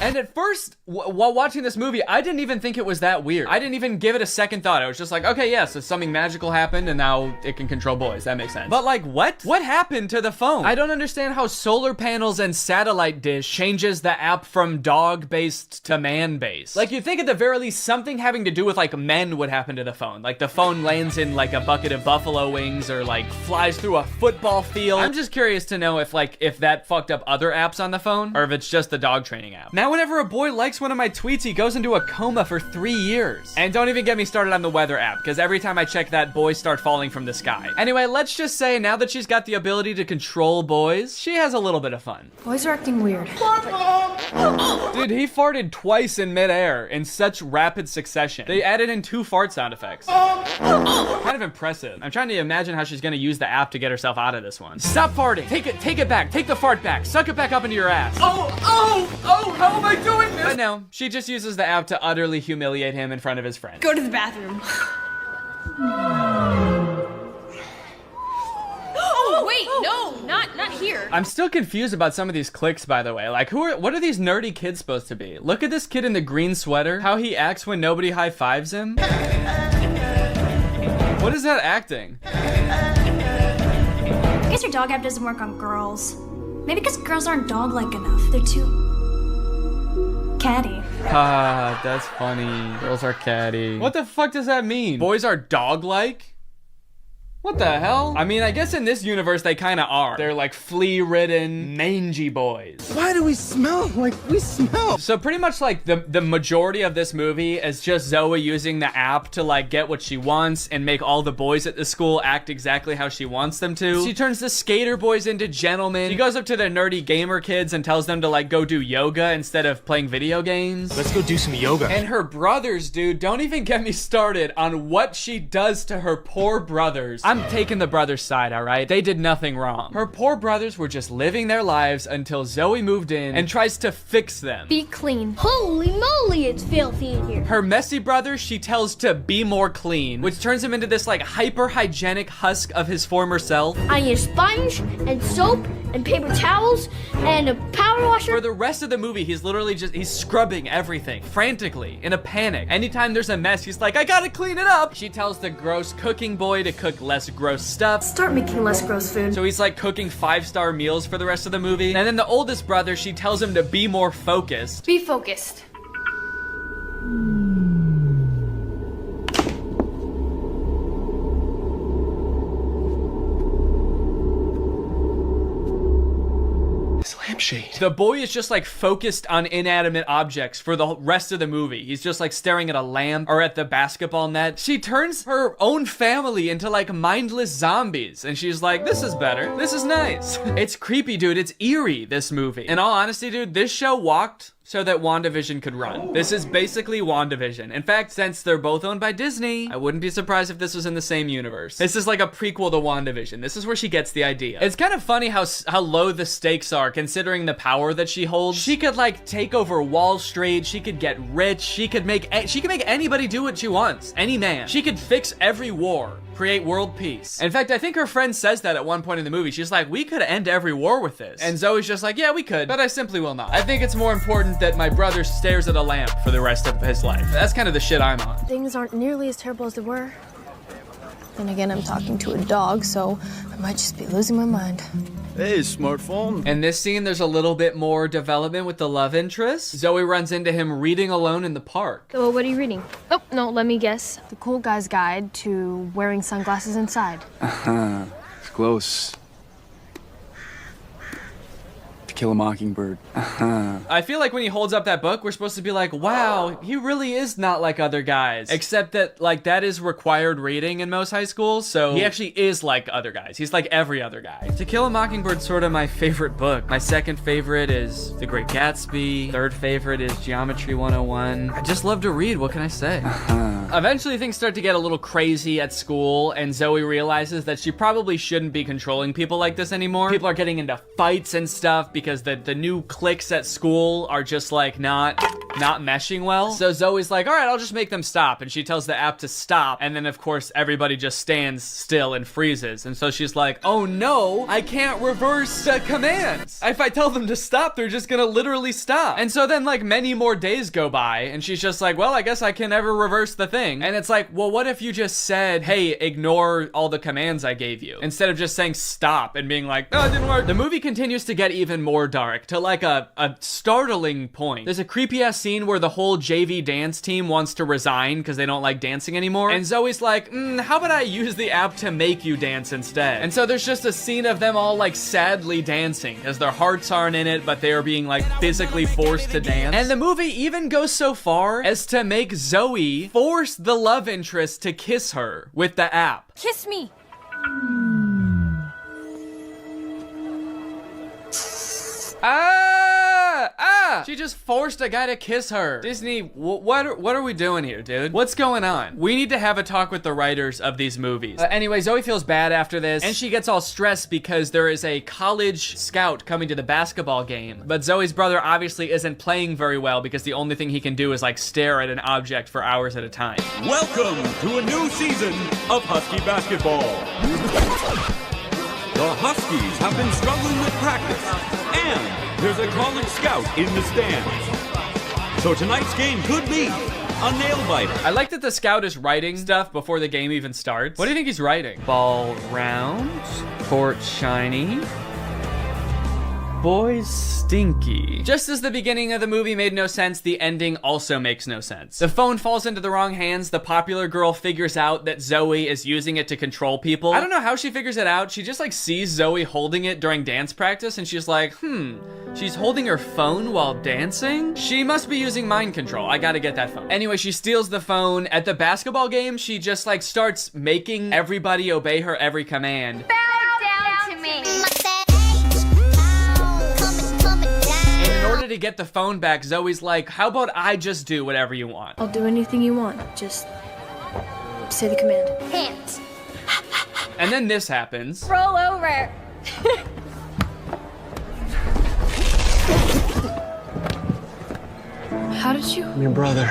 And at first, while watching this movie, I didn't even think it was that weird. I didn't even give it a second thought. I was just like, okay, yeah, so something magical happened and now it can control boys. That makes sense. But like, what? What happened to the phone? I don't understand how solar panels and satellite dish changes the app from dog-based to man-based. Like, you'd think at the very least something having to do with like men would happen to the phone. Like the phone lands in like a bucket of buffalo wings or like flies through a football field. I'm just curious to know if that fucked up other apps on the phone or if it's just the dog training app. Now, whenever a boy likes one of my tweets, he goes into a coma for 3 years. And don't even get me started on the weather app, because every time I check that, boys start falling from the sky. Anyway, let's just say now that she's got the ability to control boys, she has a little bit of fun. Boys are acting weird. Dude, he farted twice in midair in such rapid succession. They added in 2 fart sound effects. Kind of impressive. I'm trying to imagine how she's gonna use the app to get herself out of this one. Stop farting. Take it back. Take the fart back. Suck it back up into your ass. Oh, how am I doing this? But no, she just uses the app to utterly humiliate him in front of his friends. Go to the bathroom. Oh, wait, no, not here. I'm still confused about some of these clicks, by the way. Like, what are these nerdy kids supposed to be? Look at this kid in the green sweater. How he acts when nobody high-fives him. What is that acting? I guess your dog app doesn't work on girls. Maybe because girls aren't dog-like enough. They're too catty. Ah, that's funny. Girls are catty. What the fuck does that mean? Boys are dog-like? What the hell? I mean, I guess in this universe they kind of are. They're like flea-ridden, mangy boys. Why do we smell like we smell? So pretty much like the majority of this movie is just Zoe using the app to like get what she wants and make all the boys at the school act exactly how she wants them to. She turns the skater boys into gentlemen. She goes up to the nerdy gamer kids and tells them to like go do yoga instead of playing video games. Let's go do some yoga. And her brothers, dude, don't even get me started on what she does to her poor brothers. I'm taking the brothers' side, all right? They did nothing wrong. Her poor brothers were just living their lives until Zoe moved in and tries to fix them. Be clean. Holy moly, it's filthy in here. Her messy brother, she tells to be more clean, which turns him into this like hyper-hygienic husk of his former self. I need a sponge and soap and paper towels and a power washer. For the rest of the movie, he's literally he's scrubbing everything frantically in a panic. Anytime there's a mess, he's like, I gotta clean it up. She tells the gross cooking boy to cook less gross stuff. Start making less gross food. So he's like cooking 5-star meals for the rest of the movie. And then the oldest brother, she tells him to be more focused. Be focused. shade. The boy is just like focused on inanimate objects for the rest of the movie. He's just like staring at a lamp or at the basketball net. She turns her own family into like mindless zombies, and she's like, this is better. This is nice. It's creepy, dude. It's eerie, this movie. In all honesty, dude, this show walked so that WandaVision could run. This is basically WandaVision. In fact, since they're both owned by Disney, I wouldn't be surprised if this was in the same universe. This is like a prequel to WandaVision. This is where she gets the idea. It's kind of funny how low the stakes are considering the power that she holds. She could like take over Wall Street. She could get rich. She could make anybody do what she wants. Any man. She could fix every war. Create world peace. In fact, I think her friend says that at one point in the movie. She's like, we could end every war with this. And Zoe's just like, yeah, we could, but I simply will not. I think it's more important that my brother stares at a lamp for the rest of his life. That's kind of the shit I'm on. Things aren't nearly as terrible as they were. Then again, I'm talking to a dog, so I might just be losing my mind. Hey, smartphone. In this scene, there's a little bit more development with the love interest. Zoe runs into him reading alone in the park. So what are you reading? Oh, no, let me guess. The Cool Guy's Guide to Wearing Sunglasses Inside. It's close. To Kill a Mockingbird. I feel like when he holds up that book, we're supposed to be like, wow, he really is not like other guys. Except that, like, that is required reading in most high schools, so he actually is like other guys. He's like every other guy. To Kill a Mockingbird's sort of my favorite book. My second favorite is The Great Gatsby. Third favorite is Geometry 101. I just love to read, what can I say? Eventually, things start to get a little crazy at school, and Zoe realizes that she probably shouldn't be controlling people like this anymore. People are getting into fights and stuff because the new cliques at school are just like not meshing well. So Zoe's like, all right, I'll just make them stop. And she tells the app to stop. And then of course, everybody just stands still and freezes. And so she's like, oh no, I can't reverse the commands. If I tell them to stop, they're just gonna literally stop. And so then like many more days go by and she's just like, well, I guess I can never reverse the thing. And it's like, well, what if you just said, hey, ignore all the commands I gave you, instead of just saying stop and being like, no, it didn't work. The movie continues to get even more dark to like a startling point. There's a creepy ass scene where the whole JV dance team wants to resign because they don't like dancing anymore. And Zoe's like, how about I use the app to make you dance instead? And so there's just a scene of them all like sadly dancing as their hearts aren't in it, but they are being like physically forced to dance. And the movie even goes so far as to make Zoe force the love interest to kiss her with the app. Kiss me! She just forced a guy to kiss her. Disney, what are we doing here, dude? What's going on? We need to have a talk with the writers of these movies. Anyway, Zoe feels bad after this, and she gets all stressed because there is a college scout coming to the basketball game. But Zoe's brother obviously isn't playing very well because the only thing he can do is like stare at an object for hours at a time. Welcome to a new season of Husky basketball. The Huskies have been struggling with practice, and there's a college scout in the stands. So tonight's game could be a nail-biter. I like that the scout is writing stuff before the game even starts. What do you think he's writing? Ball round, court shiny, boys stinky. Just as the beginning of the movie made no sense, the ending also makes no sense. The phone falls into the wrong hands. The popular girl figures out that Zoe is using it to control people. I don't know how she figures it out. She just like sees Zoe holding it during dance practice and she's like, she's holding her phone while dancing? She must be using mind control. I gotta get that phone. Anyway, she steals the phone. At the basketball game, she just like starts making everybody obey her every command. Bow down to me. In order to get the phone back, Zoe's like, how about I just do whatever you want? I'll do anything you want. Just say the command. Hands. And then this happens. Roll over. How did you? I'm your brother.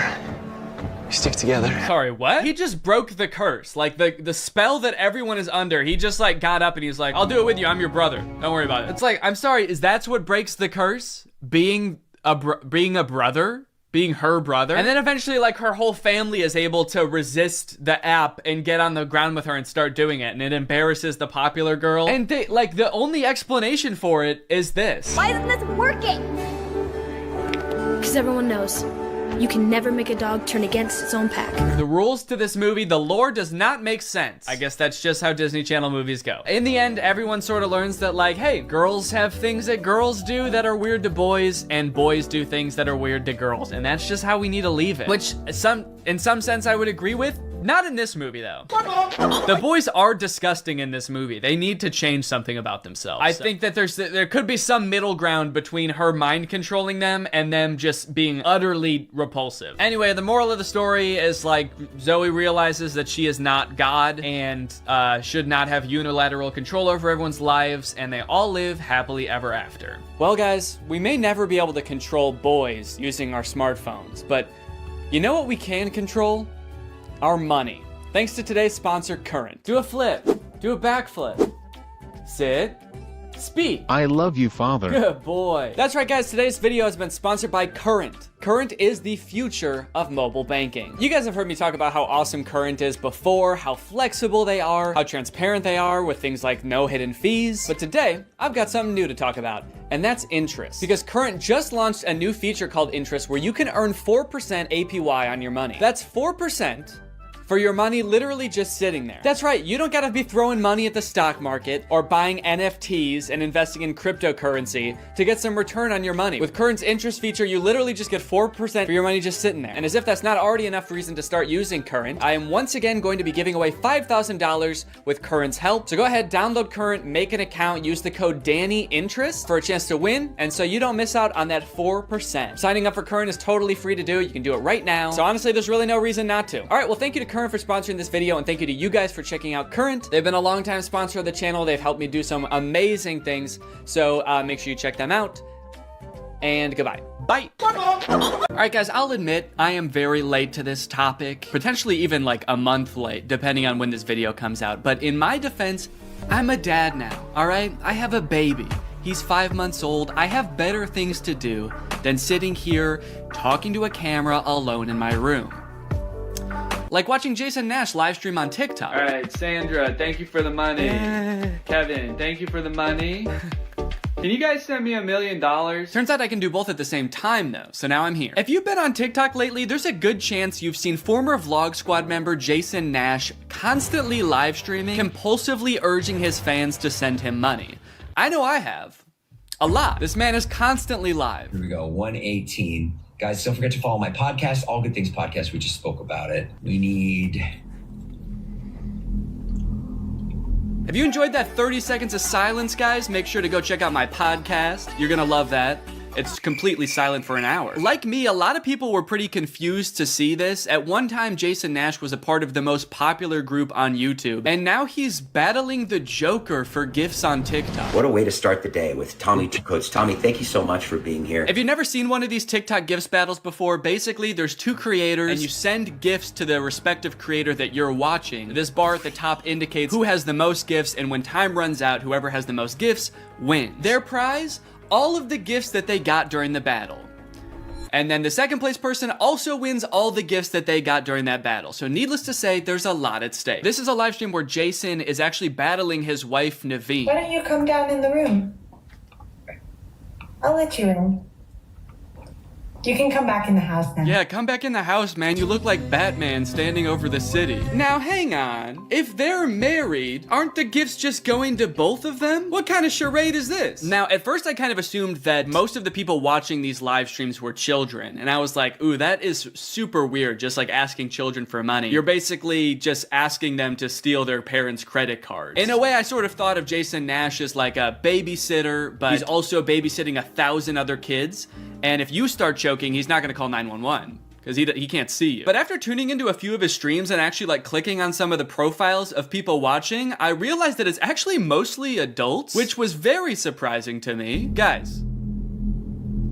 We stick together. Sorry, what? He just broke the curse. Like the spell that everyone is under. He just like got up and he's like, I'll do it with you. I'm your brother. Don't worry about it. It's like, I'm sorry, is that what breaks the curse? Being a brother? Being her brother? And then eventually like her whole family is able to resist the app and get on the ground with her and start doing it. And it embarrasses the popular girl. And they like the only explanation for it is this. Why isn't this working? Because everyone knows You can never make a dog turn against its own pack. The rules to this movie, the lore does not make sense. I guess that's just how Disney Channel movies go. In the end, everyone sort of learns that, like, hey, girls have things that girls do that are weird to boys, and boys do things that are weird to girls, and that's just how we need to leave it. Which, in some sense, I would agree with. Not in this movie, though. The boys are disgusting in this movie. They need to change something about themselves. I think that there could be some middle ground between her mind controlling them and them just being utterly repulsive. Anyway, the moral of the story is, like, Zoe realizes that she is not God and should not have unilateral control over everyone's lives, and they all live happily ever after. Well, guys, we may never be able to control boys using our smartphones, but you know what we can control? Our money. Thanks to today's sponsor, Current. Do a flip. Do a backflip. Sit. Speak. I love you, Father. Good boy. That's right, guys. Today's video has been sponsored by Current. Current is the future of mobile banking. You guys have heard me talk about how awesome Current is before, how flexible they are, how transparent they are with things like no hidden fees. But today, I've got something new to talk about, and that's interest. Because Current just launched a new feature called Interest where you can earn 4% APY on your money. That's 4% for your money literally just sitting there. That's right, you don't gotta be throwing money at the stock market or buying NFTs and investing in cryptocurrency to get some return on your money. With Current's interest feature, you literally just get 4% for your money just sitting there. And as if that's not already enough reason to start using Current, I am once again going to be giving away $5,000 with Current's help. So go ahead, download Current, make an account, use the code DANNYINTEREST for a chance to win, and so you don't miss out on that 4%. Signing up for Current is totally free to do. You can do it right now. So honestly, there's really no reason not to. All right, well, thank you to Current for sponsoring this video, and thank you to you guys for checking out Current. They've been a long-time sponsor of the channel. They've helped me do some amazing things, so make sure you check them out, and goodbye. Bye. All right, guys, I'll admit I am very late to this topic, potentially even like a month late, depending on when this video comes out, but in my defense, I'm a dad now, all right? I have a baby. He's 5 months old. I have better things to do than sitting here talking to a camera alone in my room. Like watching Jason Nash live stream on TikTok. All right, Sandra, thank you for the money. Kevin, thank you for the money. Can you guys send me $1 million? Turns out I can do both at the same time though, so now I'm here. If you've been on TikTok lately, there's a good chance you've seen former Vlog Squad member Jason Nash constantly live streaming, compulsively urging his fans to send him money. I know I have. A lot. This man is constantly live. Here we go, 118. Guys, don't forget to follow my podcast, All Good Things Podcast. We just spoke about it. We need... Have you enjoyed that 30 seconds of silence, guys? Make sure to go check out my podcast. You're gonna love that. It's completely silent for an hour. Like me, a lot of people were pretty confused to see this. At one time, Jason Nash was a part of the most popular group on YouTube, and now he's battling the Joker for gifts on TikTok. What a way to start the day with Tommy Coach. Tommy, thank you so much for being here. If you've never seen one of these TikTok gifts battles before, basically there's two creators, and you send gifts to the respective creator that you're watching. This bar at the top indicates who has the most gifts, and when time runs out, whoever has the most gifts wins. Their prize? All of the gifts that they got during the battle. And then the second place person also wins all the gifts that they got during that battle. So needless to say, there's a lot at stake. This is a live stream where Jason is actually battling his wife, Naveen. Why don't you come down in the room? I'll let you in. You can come back in the house now. Yeah, come back in the house, man. You look like Batman standing over the city. Now, hang on. If they're married, aren't the gifts just going to both of them? What kind of charade is this? Now, at first, I kind of assumed that most of the people watching these live streams were children. And I was like, ooh, that is super weird, just like asking children for money. You're basically just asking them to steal their parents' credit cards. In a way, I sort of thought of Jason Nash as like a babysitter, but he's also babysitting 1,000 other kids. And if you start choking, he's not gonna call 911 because he can't see you. But after tuning into a few of his streams and actually like clicking on some of the profiles of people watching, I realized that it's actually mostly adults, which was very surprising to me. Guys,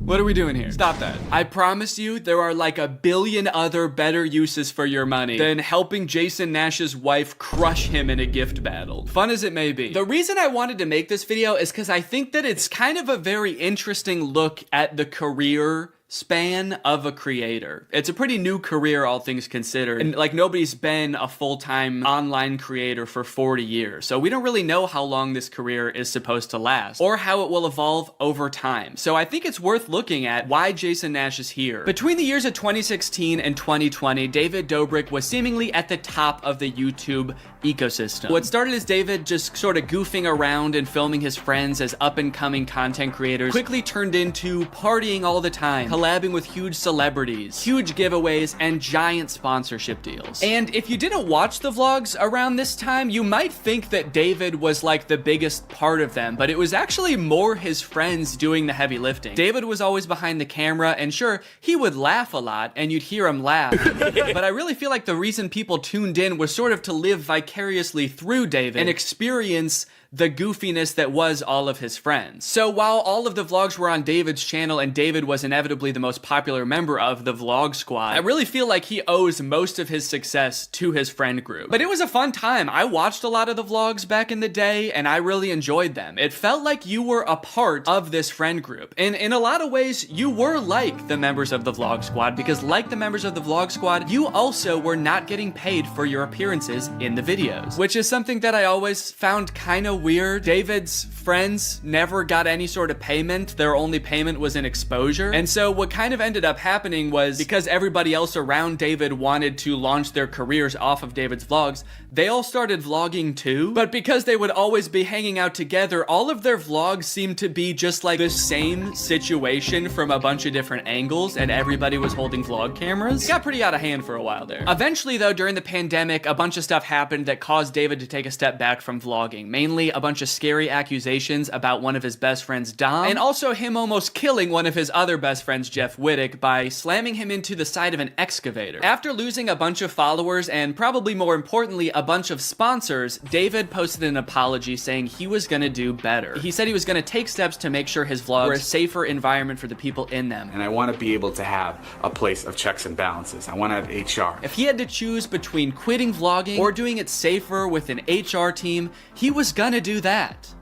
what are we doing here? Stop that. I promise you there are like 1 billion other better uses for your money than helping Jason Nash's wife crush him in a gift battle. Fun as it may be. The reason I wanted to make this video is because I think that it's kind of a very interesting look at the career span of a creator. It's a pretty new career, all things considered. And like nobody's been a full-time online creator for 40 years. So we don't really know how long this career is supposed to last or how it will evolve over time. So I think it's worth looking at why Jason Nash is here. Between the years of 2016 and 2020, David Dobrik was seemingly at the top of the YouTube ecosystem. What started as David just sort of goofing around and filming his friends as up-and-coming content creators quickly turned into partying all the time, collabing with huge celebrities, huge giveaways, and giant sponsorship deals. And if you didn't watch the vlogs around this time, you might think that David was like the biggest part of them, but it was actually more his friends doing the heavy lifting. David was always behind the camera, and sure, he would laugh a lot, and you'd hear him laugh, but I really feel like the reason people tuned in was sort of to live vicariously through David and experience the goofiness that was all of his friends. So while all of the vlogs were on David's channel and David was inevitably the most popular member of the vlog squad, I really feel like he owes most of his success to his friend group. But it was a fun time. I watched a lot of the vlogs back in the day and I really enjoyed them. It felt like you were a part of this friend group. And in a lot of ways, you were like the members of the vlog squad, because like the members of the vlog squad, you also were not getting paid for your appearances in the videos, which is something that I always found kind of weird. David's friends never got any sort of payment. Their only payment was in exposure. And so what kind of ended up happening was, because everybody else around David wanted to launch their careers off of David's vlogs, they all started vlogging too. But because they would always be hanging out together, all of their vlogs seemed to be just like the same situation from a bunch of different angles, and everybody was holding vlog cameras. It got pretty out of hand for a while there. Eventually though, during the pandemic, a bunch of stuff happened that caused David to take a step back from vlogging. Mainly a bunch of scary accusations about one of his best friends, Dom, and also him almost killing one of his other best friends, Jeff Wittick, by slamming him into the side of an excavator. After losing a bunch of followers and probably more importantly a bunch of sponsors, David posted an apology saying he was gonna do better. He said he was gonna take steps to make sure his vlogs were a safer environment for the people in them. And I want to be able to have a place of checks and balances. I want to have HR. If he had to choose between quitting vlogging or doing it safer with an HR team, he was gonna do that.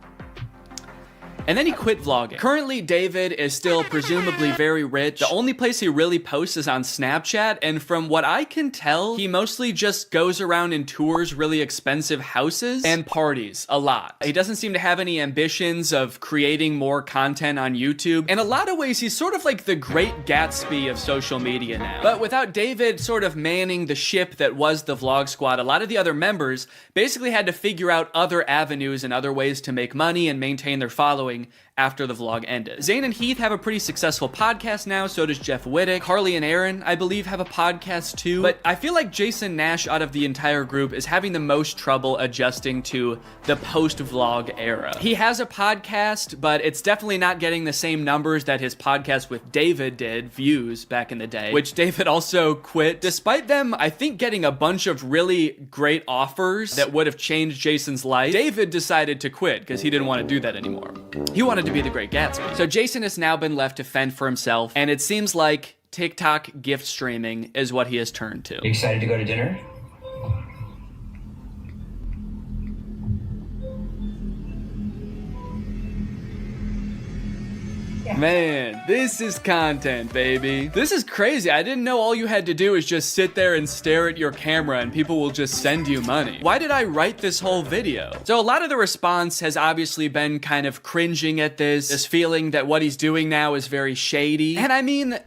And then he quit vlogging. Currently, David is still presumably very rich. The only place he really posts is on Snapchat, and from what I can tell, he mostly just goes around and tours really expensive houses and parties a lot. He doesn't seem to have any ambitions of creating more content on YouTube. In a lot of ways, he's sort of like the Great Gatsby of social media now. But without David sort of manning the ship that was the vlog squad, a lot of the other members basically had to figure out other avenues and other ways to make money and maintain their following after the vlog ended. Zane and Heath have a pretty successful podcast now, so does Jeff Wittick. Carly and Aaron, I believe, have a podcast too. But I feel like Jason Nash, out of the entire group, is having the most trouble adjusting to the post-vlog era. He has a podcast, but it's definitely not getting the same numbers that his podcast with David did, views, back in the day, which David also quit. Despite them, I think, getting a bunch of really great offers that would have changed Jason's life, David decided to quit because he didn't want to do that anymore. He wanted to be the Great Gatsby. So Jason has now been left to fend for himself, and it seems like TikTok gift streaming is what he has turned to. You excited to go to dinner? Man, this is content, baby. This is crazy. I didn't know all you had to do is just sit there and stare at your camera and people will just send you money. Why did I write this whole video? So a lot of the response has obviously been kind of cringing at this feeling that what he's doing now is very shady. And I mean,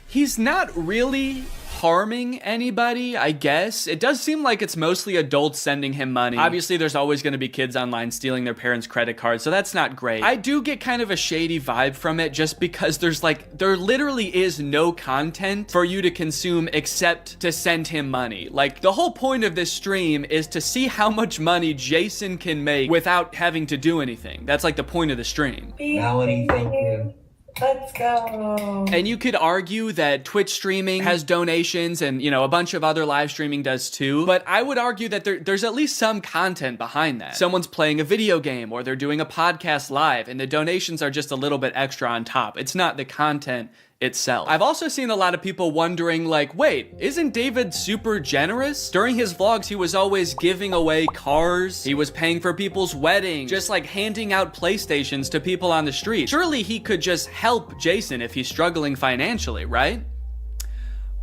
he's not really harming anybody, I guess. It does seem like it's mostly adults sending him money. Obviously, there's always going to be kids online stealing their parents' credit cards, so that's not great. I do get kind of a shady vibe from it just because there literally is no content for you to consume except to send him money. Like, the whole point of this stream is to see how much money Jason can make without having to do anything. That's like the point of the stream. Melanie, thank you. Let's go. And you could argue that Twitch streaming has donations and, you know, a bunch of other live streaming does too. But I would argue that there's at least some content behind that. Someone's playing a video game or they're doing a podcast live and the donations are just a little bit extra on top. It's not the content itself. I've also seen a lot of people wondering like, wait, isn't David super generous? During his vlogs, he was always giving away cars. He was paying for people's weddings, just like handing out PlayStations to people on the street. Surely he could just help Jason if he's struggling financially, right?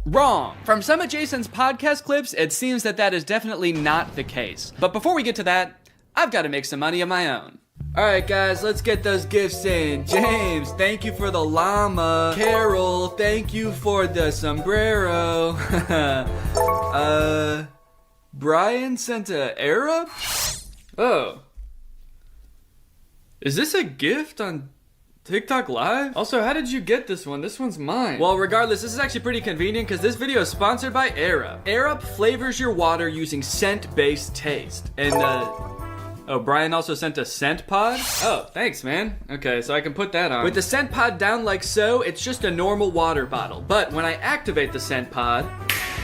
Wrong. From some of Jason's podcast clips, it seems that that is definitely not the case. But before we get to that, I've got to make some money of my own. Alright guys, let's get those gifts in. James, thank you for the llama. Carol, thank you for the sombrero. Brian sent a Arab? Oh. Is this a gift on TikTok Live? Also, how did you get this one? This one's mine. Well, regardless, this is actually pretty convenient because this video is sponsored by Arab. Arab flavors your water using scent-based taste. And, oh, Brian also sent a scent pod? Oh, thanks, man. Okay, so I can put that on. With the scent pod down like so, it's just a normal water bottle. But when I activate the scent pod,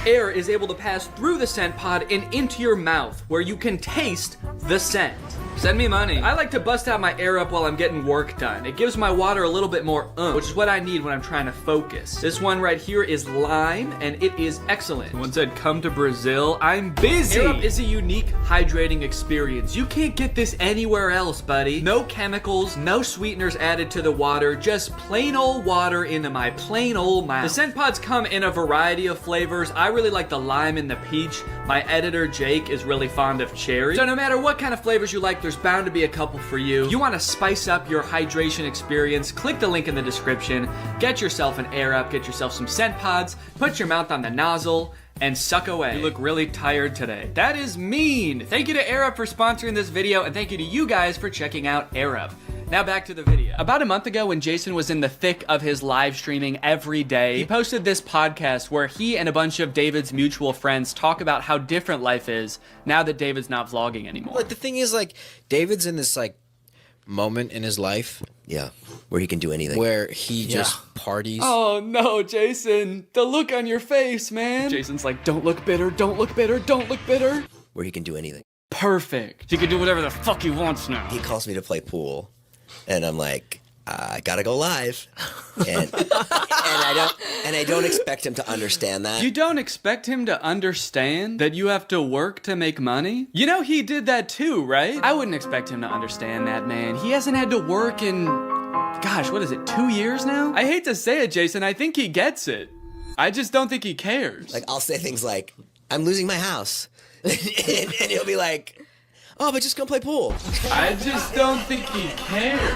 air is able to pass through the scent pod and into your mouth, where you can taste the scent. Send me money. I like to bust out my air up while I'm getting work done. It gives my water a little bit more which is what I need when I'm trying to focus. This one right here is lime, and it is excellent. Someone said, come to Brazil. I'm busy. Air up is a unique hydrating experience. You can't get this anywhere else, buddy. No chemicals, no sweeteners added to the water, just plain old water into my plain old mouth. The scent pods come in a variety of flavors. I really like the lime and the peach. My editor, Jake, is really fond of cherry. So no matter what kind of flavors you like, there's bound to be a couple for you. You want to spice up your hydration experience, click the link in the description, get yourself an Air Up, get yourself some scent pods, put your mouth on the nozzle, and suck away. You look really tired today. That is mean. Thank you to Air Up for sponsoring this video, and thank you to you guys for checking out Air Up. Now back to the video. About a month ago, when Jason was in the thick of his live streaming every day, he posted this podcast where he and a bunch of David's mutual friends talk about how different life is now that David's not vlogging anymore. Like, the thing is, like, David's in this, like, moment in his life. Yeah, where he can do anything. Where he just parties. Oh no, Jason, the look on your face, man. Jason's like, don't look bitter, don't look bitter, don't look bitter. Where he can do anything. Perfect. He can do whatever the fuck he wants now. He calls me to play pool. And I'm like, I gotta go live, and I don't expect him to understand that. You don't expect him to understand that you have to work to make money? You know he did that too, right? I wouldn't expect him to understand that, man. He hasn't had to work in, gosh, what is it, 2 years now? I hate to say it, Jason, I think he gets it. I just don't think he cares. Like, I'll say things like, I'm losing my house, and he'll be like, oh, but just go play pool. I just don't think he cares.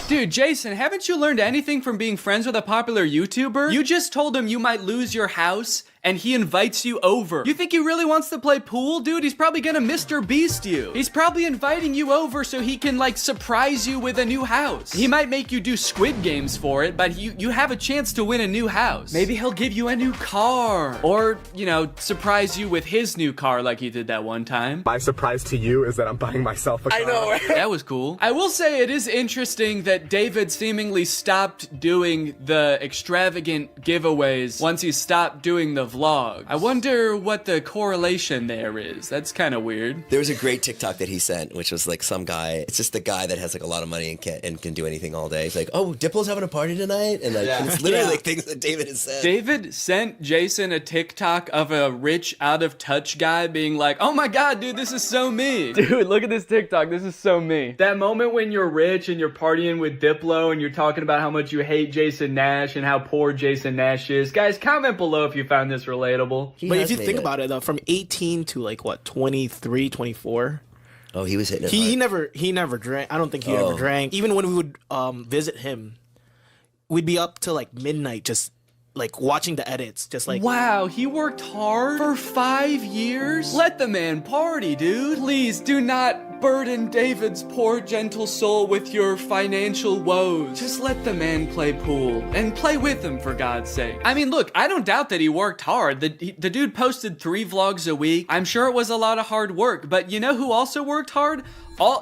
Dude, Jason, haven't you learned anything from being friends with a popular YouTuber? You just told him you might lose your house, and he invites you over. You think he really wants to play pool? Dude, he's probably gonna Mr. Beast you. He's probably inviting you over so he can, like, surprise you with a new house. He might make you do Squid Games for it, but you have a chance to win a new house. Maybe he'll give you a new car. Or, you know, surprise you with his new car like he did that one time. My surprise to you is that I'm buying myself a car. I know, right? That was cool. I will say it is interesting that David seemingly stopped doing the extravagant giveaways once he stopped doing the vlog. I wonder what the correlation there is. That's kind of weird. There was a great TikTok that he sent, which was like some guy. It's just the guy that has like a lot of money and can do anything all day. He's like, oh, Diplo's having a party tonight, and like it's literally like things that David has said. David sent Jason a TikTok of a rich, out of touch guy being like, oh my god, dude, this is so me. Dude, look at this TikTok. This is so me. That moment when you're rich and you're partying with Diplo and you're talking about how much you hate Jason Nash and how poor Jason Nash is. Guys, comment below if you found this relatable. But if you think about it, though, from 18 to like what, 23, 24. Oh, he was hitting it hard. He never drank. I don't think he ever drank. Even when we would visit him, we'd be up till like midnight just like watching the edits, just like, wow, he worked hard for 5 years? Let the man party, dude. Please do not burden David's poor gentle soul with your financial woes. Just let the man play pool and play with him, for God's sake. I mean, look, I don't doubt that he worked hard. The dude posted 3 vlogs a week. I'm sure it was a lot of hard work, but you know who also worked hard?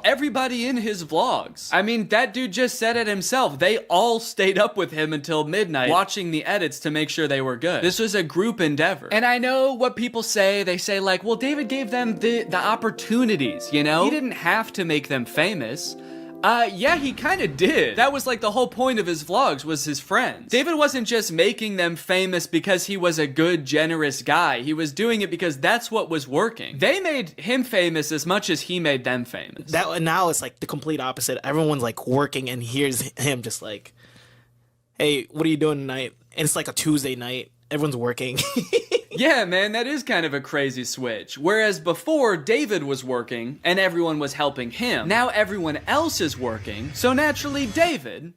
Everybody in his vlogs. I mean, that dude just said it himself. They all stayed up with him until midnight watching the edits to make sure they were good. This was a group endeavor. And I know what people say. They say like, well, David gave them the opportunities, you know? He didn't have to make them famous. Yeah, he kind of did. That was like the whole point of his vlogs was his friends. David wasn't just making them famous because he was a good, generous guy. He was doing it because that's what was working. They made him famous as much as he made them famous. That now it's like the complete opposite. Everyone's like working, and here's him just like, "Hey, what are you doing tonight?" And it's like a Tuesday night. Everyone's working. Yeah, man, that is kind of a crazy switch. Whereas before, David was working and everyone was helping him. Now everyone else is working, so naturally David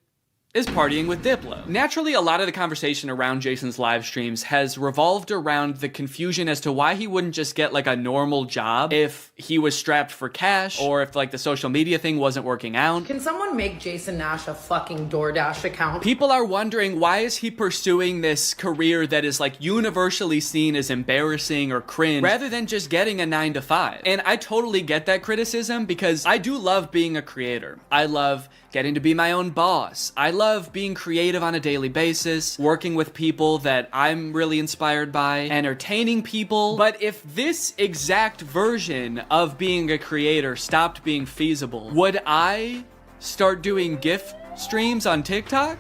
is partying with Diplo. Naturally, a lot of the conversation around Jason's live streams has revolved around the confusion as to why he wouldn't just get like a normal job if he was strapped for cash or if like the social media thing wasn't working out. Can someone make Jason Nash a fucking DoorDash account? People are wondering, why is he pursuing this career that is like universally seen as embarrassing or cringe rather than just getting a 9-to-5? And I totally get that criticism because I do love being a creator. I love getting to be my own boss. I love being creative on a daily basis, working with people that I'm really inspired by, entertaining people. But if this exact version of being a creator stopped being feasible, would I start doing gift streams on TikTok?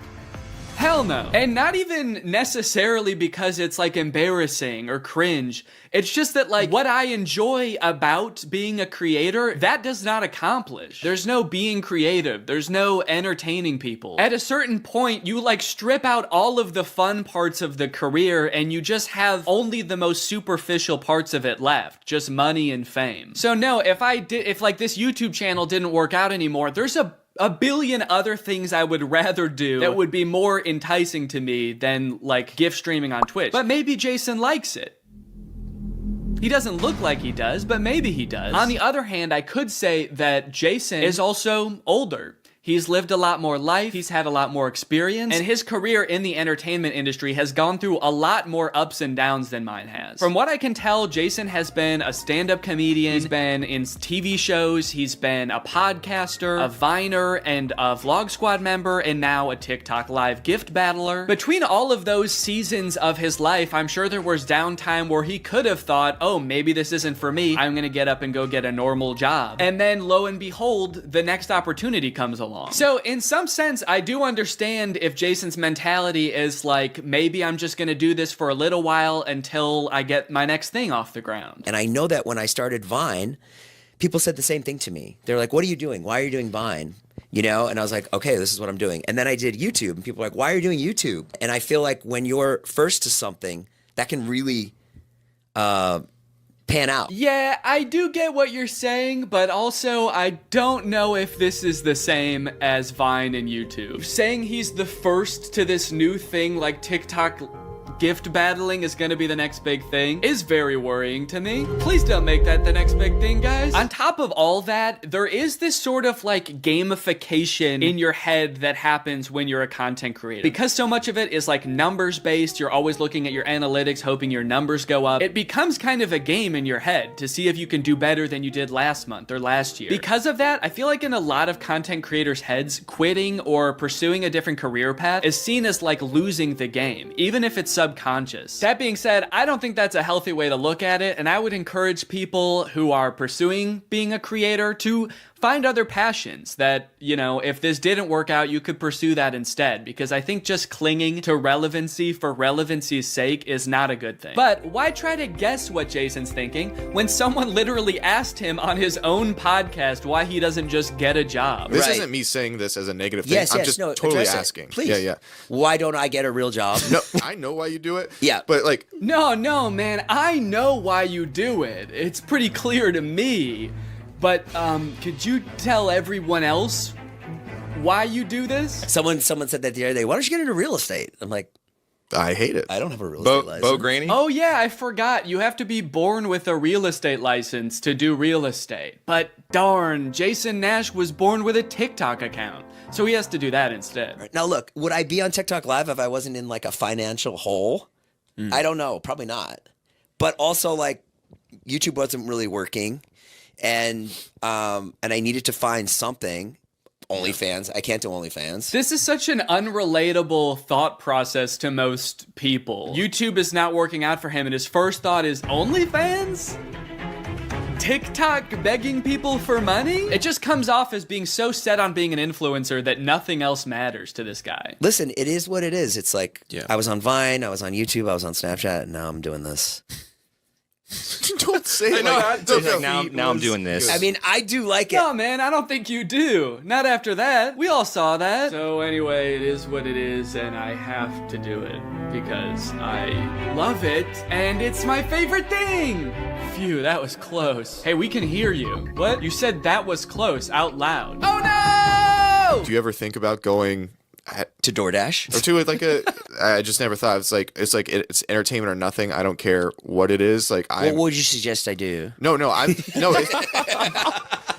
Hell no. And not even necessarily because it's like embarrassing or cringe. It's just that like what I enjoy about being a creator, that does not accomplish. There's no being creative. There's no entertaining people. At a certain point, you like strip out all of the fun parts of the career and you just have only the most superficial parts of it left. Just money and fame. So no, if like this YouTube channel didn't work out anymore, there's a billion other things I would rather do that would be more enticing to me than like gift streaming on Twitch. But maybe Jason likes it. He doesn't look like he does, but maybe he does. On the other hand, I could say that Jason is also older. He's lived a lot more life, he's had a lot more experience, and his career in the entertainment industry has gone through a lot more ups and downs than mine has. From what I can tell, Jason has been a stand-up comedian, he's been in TV shows, he's been a podcaster, a Viner, and a Vlog Squad member, and now a TikTok live gift battler. Between all of those seasons of his life, I'm sure there was downtime where he could have thought, oh, maybe this isn't for me, I'm gonna get up and go get a normal job. And then, lo and behold, the next opportunity comes along. So in some sense, I do understand if Jason's mentality is like, maybe I'm just gonna do this for a little while until I get my next thing off the ground. And I know that when I started Vine, people said the same thing to me. They're like, what are you doing? Why are you doing Vine? You know? And I was like, okay, this is what I'm doing. And then I did YouTube and people were like, why are you doing YouTube? And I feel like when you're first to something, that can really pan out. Yeah, I do get what you're saying, but also I don't know if this is the same as Vine and YouTube. Saying he's the first to this new thing like TikTok gift battling is gonna be the next big thing is very worrying to me. Please don't make that the next big thing, guys. On top of all that, there is this sort of like gamification in your head that happens when you're a content creator. Because so much of it is like numbers based, you're always looking at your analytics, hoping your numbers go up. It becomes kind of a game in your head to see if you can do better than you did last month or last year. Because of that, I feel like in a lot of content creators' heads, quitting or pursuing a different career path is seen as like losing the game, even if it's subconscious. That being said, I don't think that's a healthy way to look at it, and I would encourage people who are pursuing being a creator to find other passions that, you know, if this didn't work out, you could pursue that instead, because I think just clinging to relevancy for relevancy's sake is not a good thing. But why try to guess what Jason's thinking when someone literally asked him on his own podcast why he doesn't just get a job? This isn't me saying this as a negative thing. I'm just totally asking. Please. Yeah. Why don't I get a real job? No, I know why you do it. Yeah. But like... No, man. I know why you do it. It's pretty clear to me. But, could you tell everyone else why you do this? Someone said that the other day, why don't you get into real estate? I'm like, I hate it. I don't have a real estate license. Bo Granny? Oh yeah, I forgot. You have to be born with a real estate license to do real estate. But darn, Jason Nash was born with a TikTok account. So he has to do that instead. Right. Now look, would I be on TikTok Live if I wasn't in like a financial hole? I don't know. Probably not. But also like YouTube wasn't really working. And I needed to find something. OnlyFans. I can't do OnlyFans. This is such an unrelatable thought process to most people. YouTube is not working out for him, and his first thought is OnlyFans? TikTok begging people for money? It just comes off as being so set on being an influencer that nothing else matters to this guy. Listen, it is what it is. It's like, I was on Vine, I was on YouTube, I was on Snapchat, and now I'm doing this. Don't say it like that. Now I'm doing this. I mean, I do like it. No, man, I don't think you do. Not after that. We all saw that. So anyway, it is what it is, and I have to do it because I love it, and it's my favorite thing. Phew, that was close. Hey, we can hear you. What? You said that was close out loud. Oh no! Do you ever think about going to DoorDash or to like a? I just never thought it's entertainment or nothing. I don't care what it is. Like, what would you suggest I do? No.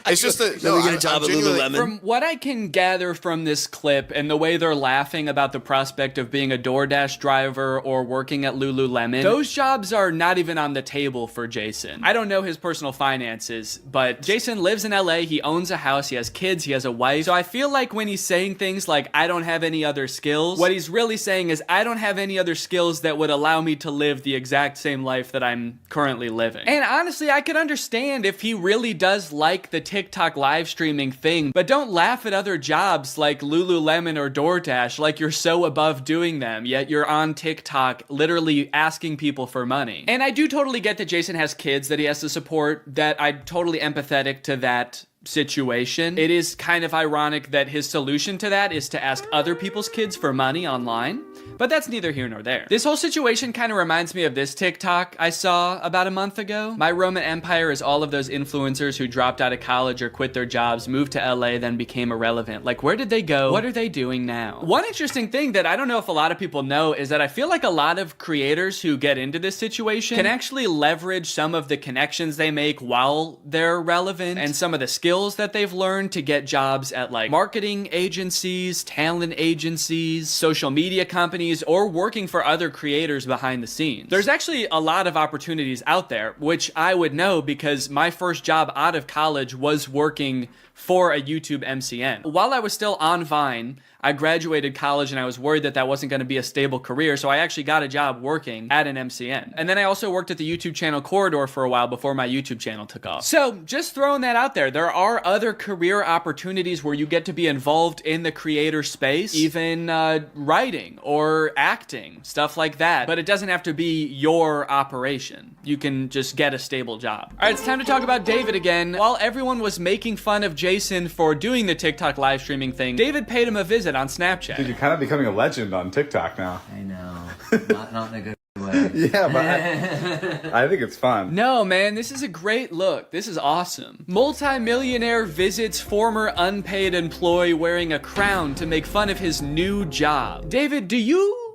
It's just that. Let me get a job at Lululemon. From what I can gather from this clip and the way they're laughing about the prospect of being a DoorDash driver or working at Lululemon, those jobs are not even on the table for Jason. I don't know his personal finances, but Jason lives in LA. He owns a house. He has kids. He has a wife. So I feel like when he's saying things like, I don't have any other skills, what he's really saying is, I don't have any other skills that would allow me to live the exact same life that I'm currently living. And honestly, I could understand if he really does like the TikTok live streaming thing, but don't laugh at other jobs like Lululemon or DoorDash like you're so above doing them, yet you're on TikTok literally asking people for money. And I do totally get that Jason has kids that he has to support, that I'm totally empathetic to that situation. It is kind of ironic that his solution to that is to ask other people's kids for money online, but that's neither here nor there. This whole situation kind of reminds me of this TikTok I saw about a month ago. My Roman Empire is all of those influencers who dropped out of college or quit their jobs, moved to LA, then became irrelevant. Like, where did they go? What are they doing now? One interesting thing that I don't know if a lot of people know is that I feel like a lot of creators who get into this situation can actually leverage some of the connections they make while they're relevant and some of the skills that they've learned to get jobs at like marketing agencies, talent agencies, social media companies, or working for other creators behind the scenes. There's actually a lot of opportunities out there, which I would know because my first job out of college was working for a YouTube MCN. While I was still on Vine, I graduated college and I was worried that that wasn't going to be a stable career, so I actually got a job working at an MCN. And then I also worked at the YouTube channel Corridor for a while before my YouTube channel took off. So just throwing that out there, there are other career opportunities where you get to be involved in the creator space, even writing or acting, stuff like that. But it doesn't have to be your operation. You can just get a stable job. All right, it's time to talk about David again. While everyone was making fun of Jason for doing the TikTok live streaming thing, David paid him a visit on Snapchat. Dude, you're kind of becoming a legend on TikTok now. I know. Not in a good way. Yeah, but I think it's fun. No, man, this is a great look. This is awesome. Multi-millionaire visits former unpaid employee wearing a crown to make fun of his new job. David, do you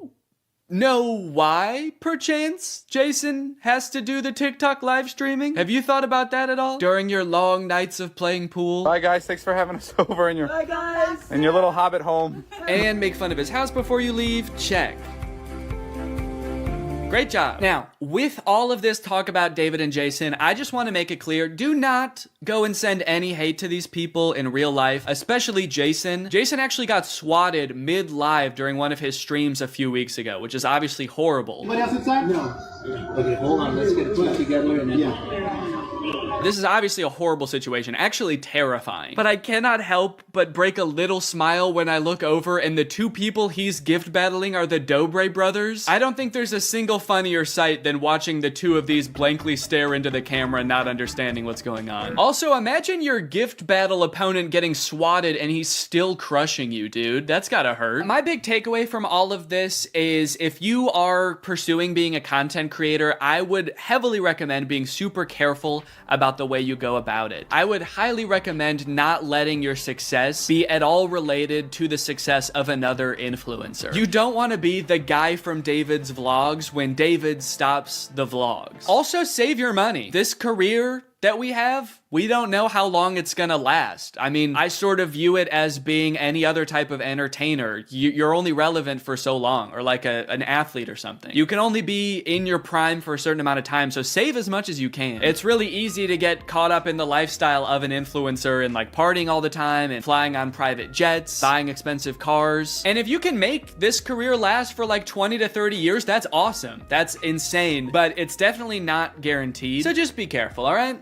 know why, perchance, Jason has to do the TikTok live streaming? Have you thought about that at all? During your long nights of playing pool? Bye, guys. Thanks for having us over in your little hobbit home. And make fun of his house before you leave? Check. Great job. Now, with all of this talk about David and Jason, I just want to make it clear, do not go and send any hate to these people in real life, especially Jason. Jason actually got swatted mid-live during one of his streams a few weeks ago, which is obviously horrible. Anybody else inside? No. Okay, hold on. Let's get put together and then... This is obviously a horrible situation, actually terrifying. But I cannot help but break a little smile when I look over and the two people he's gift battling are the Dobre brothers. I don't think there's a single funnier sight than watching the two of these blankly stare into the camera not understanding what's going on. Also, imagine your gift battle opponent getting swatted and he's still crushing you, dude. That's gotta hurt. My big takeaway from all of this is if you are pursuing being a content creator, I would heavily recommend being super careful about the way you go about it. I would highly recommend not letting your success be at all related to the success of another influencer. You don't want to be the guy from David's vlogs when David stops the vlogs. Also, save your money. This career that we have, we don't know how long it's gonna last. I mean, I sort of view it as being any other type of entertainer. You're only relevant for so long, or like an athlete or something. You can only be in your prime for a certain amount of time, so save as much as you can. It's really easy to get caught up in the lifestyle of an influencer and like partying all the time and flying on private jets, buying expensive cars. And if you can make this career last for like 20 to 30 years, that's awesome. That's insane, but it's definitely not guaranteed. So just be careful, all right?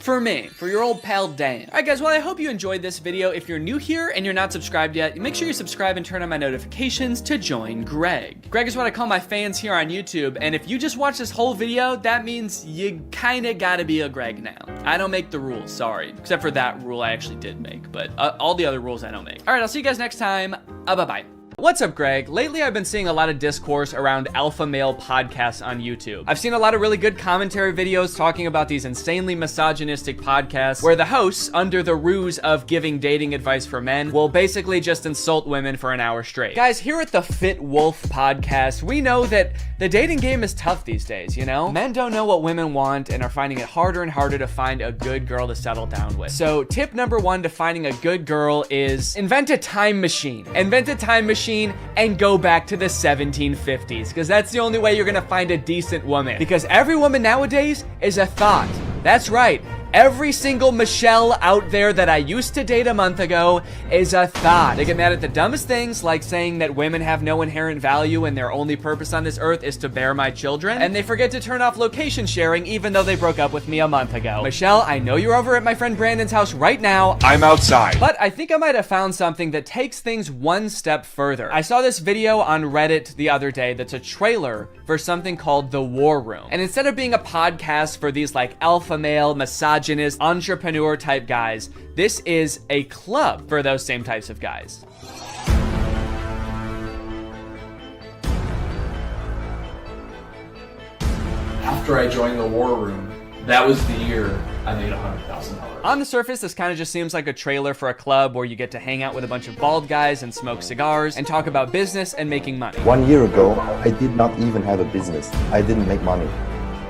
For me, for your old pal Dan. Alright guys, well I hope you enjoyed this video. If you're new here and you're not subscribed yet, make sure you subscribe and turn on my notifications to join Greg. Greg is what I call my fans here on YouTube, and if you just watch this whole video, that means you kinda gotta be a Greg now. I don't make the rules, sorry. Except for that rule I actually did make, but all the other rules I don't make. Alright, I'll see you guys next time. Bye-bye. What's up, Greg? Lately, I've been seeing a lot of discourse around alpha male podcasts on YouTube. I've seen a lot of really good commentary videos talking about these insanely misogynistic podcasts where the hosts, under the ruse of giving dating advice for men, will basically just insult women for an hour straight. Guys, here at the Fit Wolf podcast, we know that the dating game is tough these days, you know? Men don't know what women want and are finding it harder and harder to find a good girl to settle down with. So, tip number one to finding a good girl is invent a time machine. Invent a time machine and go back to the 1750s, because that's the only way you're gonna find a decent woman. Because every woman nowadays is a thought. That's right. Every single Michelle out there that I used to date a month ago is a thought. They get mad at the dumbest things, like saying that women have no inherent value and their only purpose on this earth is to bear my children. And they forget to turn off location sharing even though they broke up with me a month ago. Michelle, I know you're over at my friend Brandon's house right now. I'm outside. But I think I might have found something that takes things one step further. I saw this video on Reddit the other day that's a trailer for something called The War Room. And instead of being a podcast for these like alpha male, misogynist, entrepreneur type guys, this is a club for those same types of guys. After I joined the War Room, that was the year I made $100,000. On the surface, this kind of just seems like a trailer for a club where you get to hang out with a bunch of bald guys and smoke cigars and talk about business and making money. 1 year ago, I did not even have a business. I didn't make money.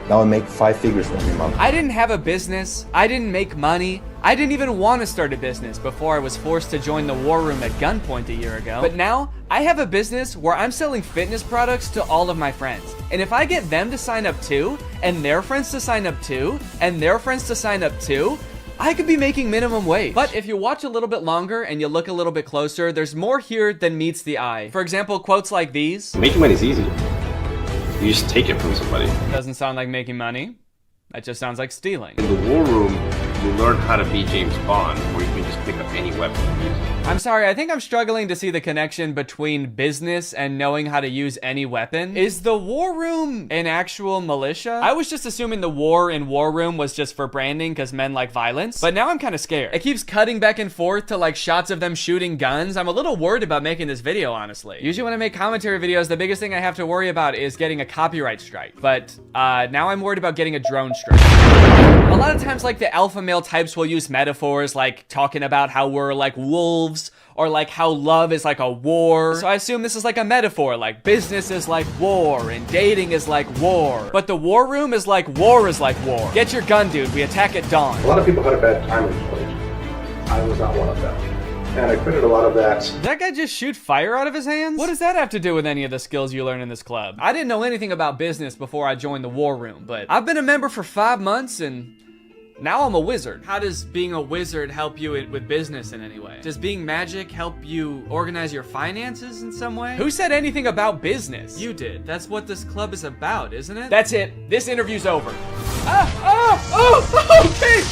Now I make 5 figures every month. I didn't have a business. I didn't make money. I didn't even want to start a business before I was forced to join the War Room at gunpoint a year ago. But now, I have a business where I'm selling fitness products to all of my friends. And if I get them to sign up too, and their friends to sign up too, and their friends to sign up too, I could be making minimum wage. But if you watch a little bit longer and you look a little bit closer, there's more here than meets the eye. For example, quotes like these. Making money is easy. You just take it from somebody. Doesn't sound like making money. That just sounds like stealing. In the War Room, you learn how to be James Bond, where you can just pick up any weapon and use it. I'm sorry, I think I'm struggling to see the connection between business and knowing how to use any weapon. Is the War Room an actual militia? I was just assuming the war in War Room was just for branding because men like violence, but now I'm kind of scared. It keeps cutting back and forth to like shots of them shooting guns. I'm a little worried about making this video, honestly. Usually when I make commentary videos, the biggest thing I have to worry about is getting a copyright strike, but now I'm worried about getting a drone strike. A lot of times, like, the alpha male types will use metaphors like talking about how we're like wolves or like how love is like a war. So I assume this is like a metaphor, like business is like war and dating is like war. But the War Room is like war is like war. Get your gun, dude. We attack at dawn. A lot of people had a bad time in college. I was not one of them. And I created a lot of that. Did that guy just shoot fire out of his hands? What does that have to do with any of the skills you learn in this club? I didn't know anything about business before I joined the War Room, but I've been a member for 5 months and now I'm a wizard. How does being a wizard help you with business in any way? Does being magic help you organize your finances in some way? Who said anything about business? You did. That's what this club is about, isn't it? That's it. This interview's over. Okay,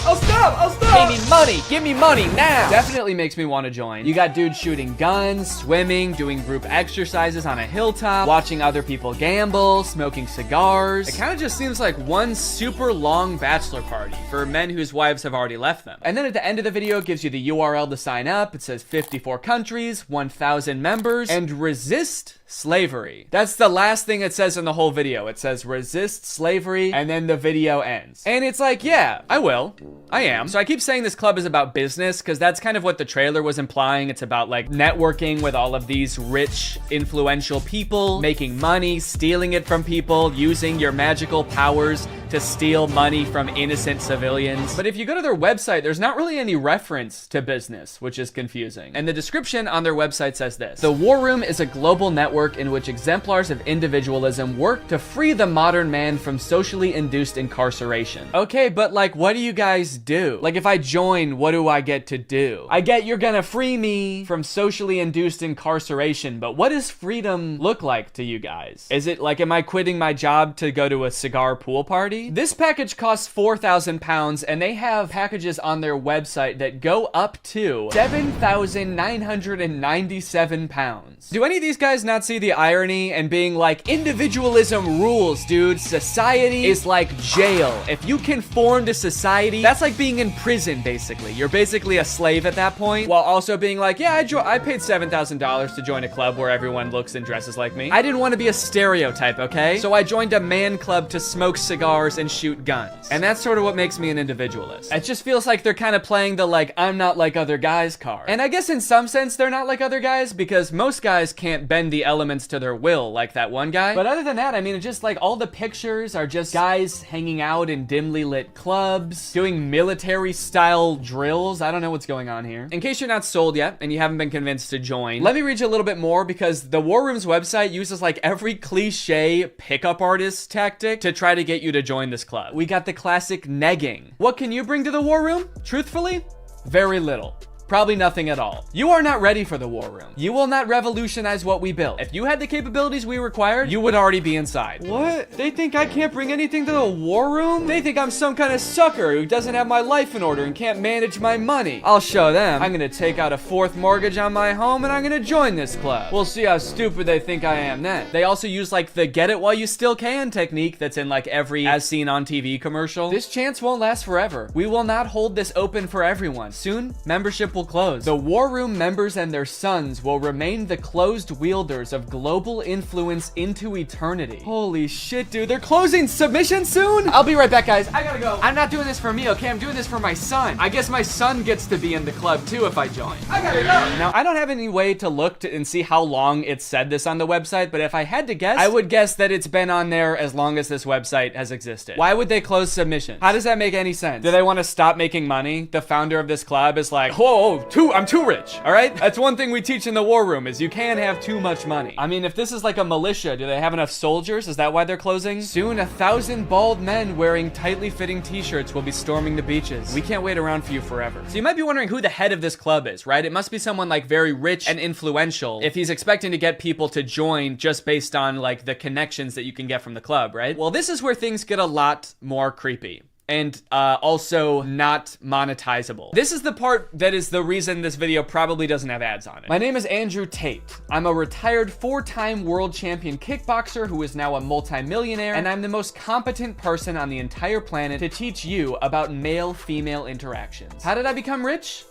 I'll stop. Give me money now. Definitely makes me want to join. You got dudes shooting guns, swimming, doing group exercises on a hilltop, watching other people gamble, smoking cigars. It kind of just seems like one super long bachelor party for men whose wives have already left them. And then at the end of the video, it gives you the URL to sign up. It says 54 countries, 1,000 members, and resist slavery. That's the last thing it says in the whole video. It says resist slavery, and then the video ends. And it's like, yeah, I will. I am. So I keep saying this club is about business because that's kind of what the trailer was implying. It's about like networking with all of these rich, influential people, making money, stealing it from people, using your magical powers to steal money from innocent civilians. But if you go to their website, there's not really any reference to business, which is confusing. And the description on their website says this: the War Room is a global network in which exemplars of individualism work to free the modern man from socially induced incarceration. Okay, but like, what do you guys do? Like, if I join, what do I get to do? I get you're gonna free me from socially induced incarceration, but what does freedom look like to you guys? Is it like, am I quitting my job to go to a cigar pool party? crazy? This package costs 4,000 pounds, and they have packages on their website that go up to 7,997 pounds. Do any of these guys not see the irony and being like, individualism rules, dude. Society is like jail. If you conform to society, that's like being in prison, basically. You're basically a slave at that point, while also being like, yeah, I paid $7,000 to join a club where everyone looks and dresses like me. I didn't want to be a stereotype, okay? So I joined a man club to smoke cigars and shoot guns. And that's sort of what makes me an individualist. It just feels like they're kind of playing the like, I'm not like other guys card. And I guess in some sense they're not like other guys, because most guys can't bend the elements to their will like that one guy. But other than that, I mean, it's just like all the pictures are just guys hanging out in dimly lit clubs, doing military style drills. I don't know what's going on here. In case you're not sold yet and you haven't been convinced to join, let me read you a little bit more, because the War Room's website uses like every cliche pickup artist tactic to try to get you to join this club. We got the classic negging. What can you bring to the War Room? Truthfully, very little. Probably nothing at all. You are not ready for the War Room. You will not revolutionize what we built. If you had the capabilities we required, you would already be inside. What? They think I can't bring anything to the War Room? They think I'm some kind of sucker who doesn't have my life in order and can't manage my money. I'll show them. I'm gonna take out a 4th mortgage on my home and I'm gonna join this club. We'll see how stupid they think I am then. They also use like the get it while you still can technique that's in like every as seen on TV commercial. This chance won't last forever. We will not hold this open for everyone. Soon, membership will close. The War Room members and their sons will remain the closed wielders of global influence into eternity. Holy shit, dude. They're closing submission soon? I'll be right back, guys. I gotta go. I'm not doing this for me, okay? I'm doing this for my son. I guess my son gets to be in the club too if I join. I gotta go. Now, I don't have any way to look and see how long it said this on the website, but if I had to guess, I would guess that it's been on there as long as this website has existed. Why would they close submissions? How does that make any sense? Do they want to stop making money? The founder of this club is like, whoa, I'm too rich, all right? That's one thing we teach in the War Room is you can't have too much money. I mean, if this is like a militia, do they have enough soldiers? Is that why they're closing? Soon, 1,000 bald men wearing tightly fitting t-shirts will be storming the beaches. We can't wait around for you forever. So you might be wondering who the head of this club is, right? It must be someone like very rich and influential if he's expecting to get people to join just based on like the connections that you can get from the club, right? Well, this is where things get a lot more creepy. And also not monetizable. This is the part that is the reason this video probably doesn't have ads on it. My name is Andrew Tate. I'm a retired 4-time world champion kickboxer who is now a multimillionaire, and I'm the most competent person on the entire planet to teach you about male-female interactions. How did I become rich?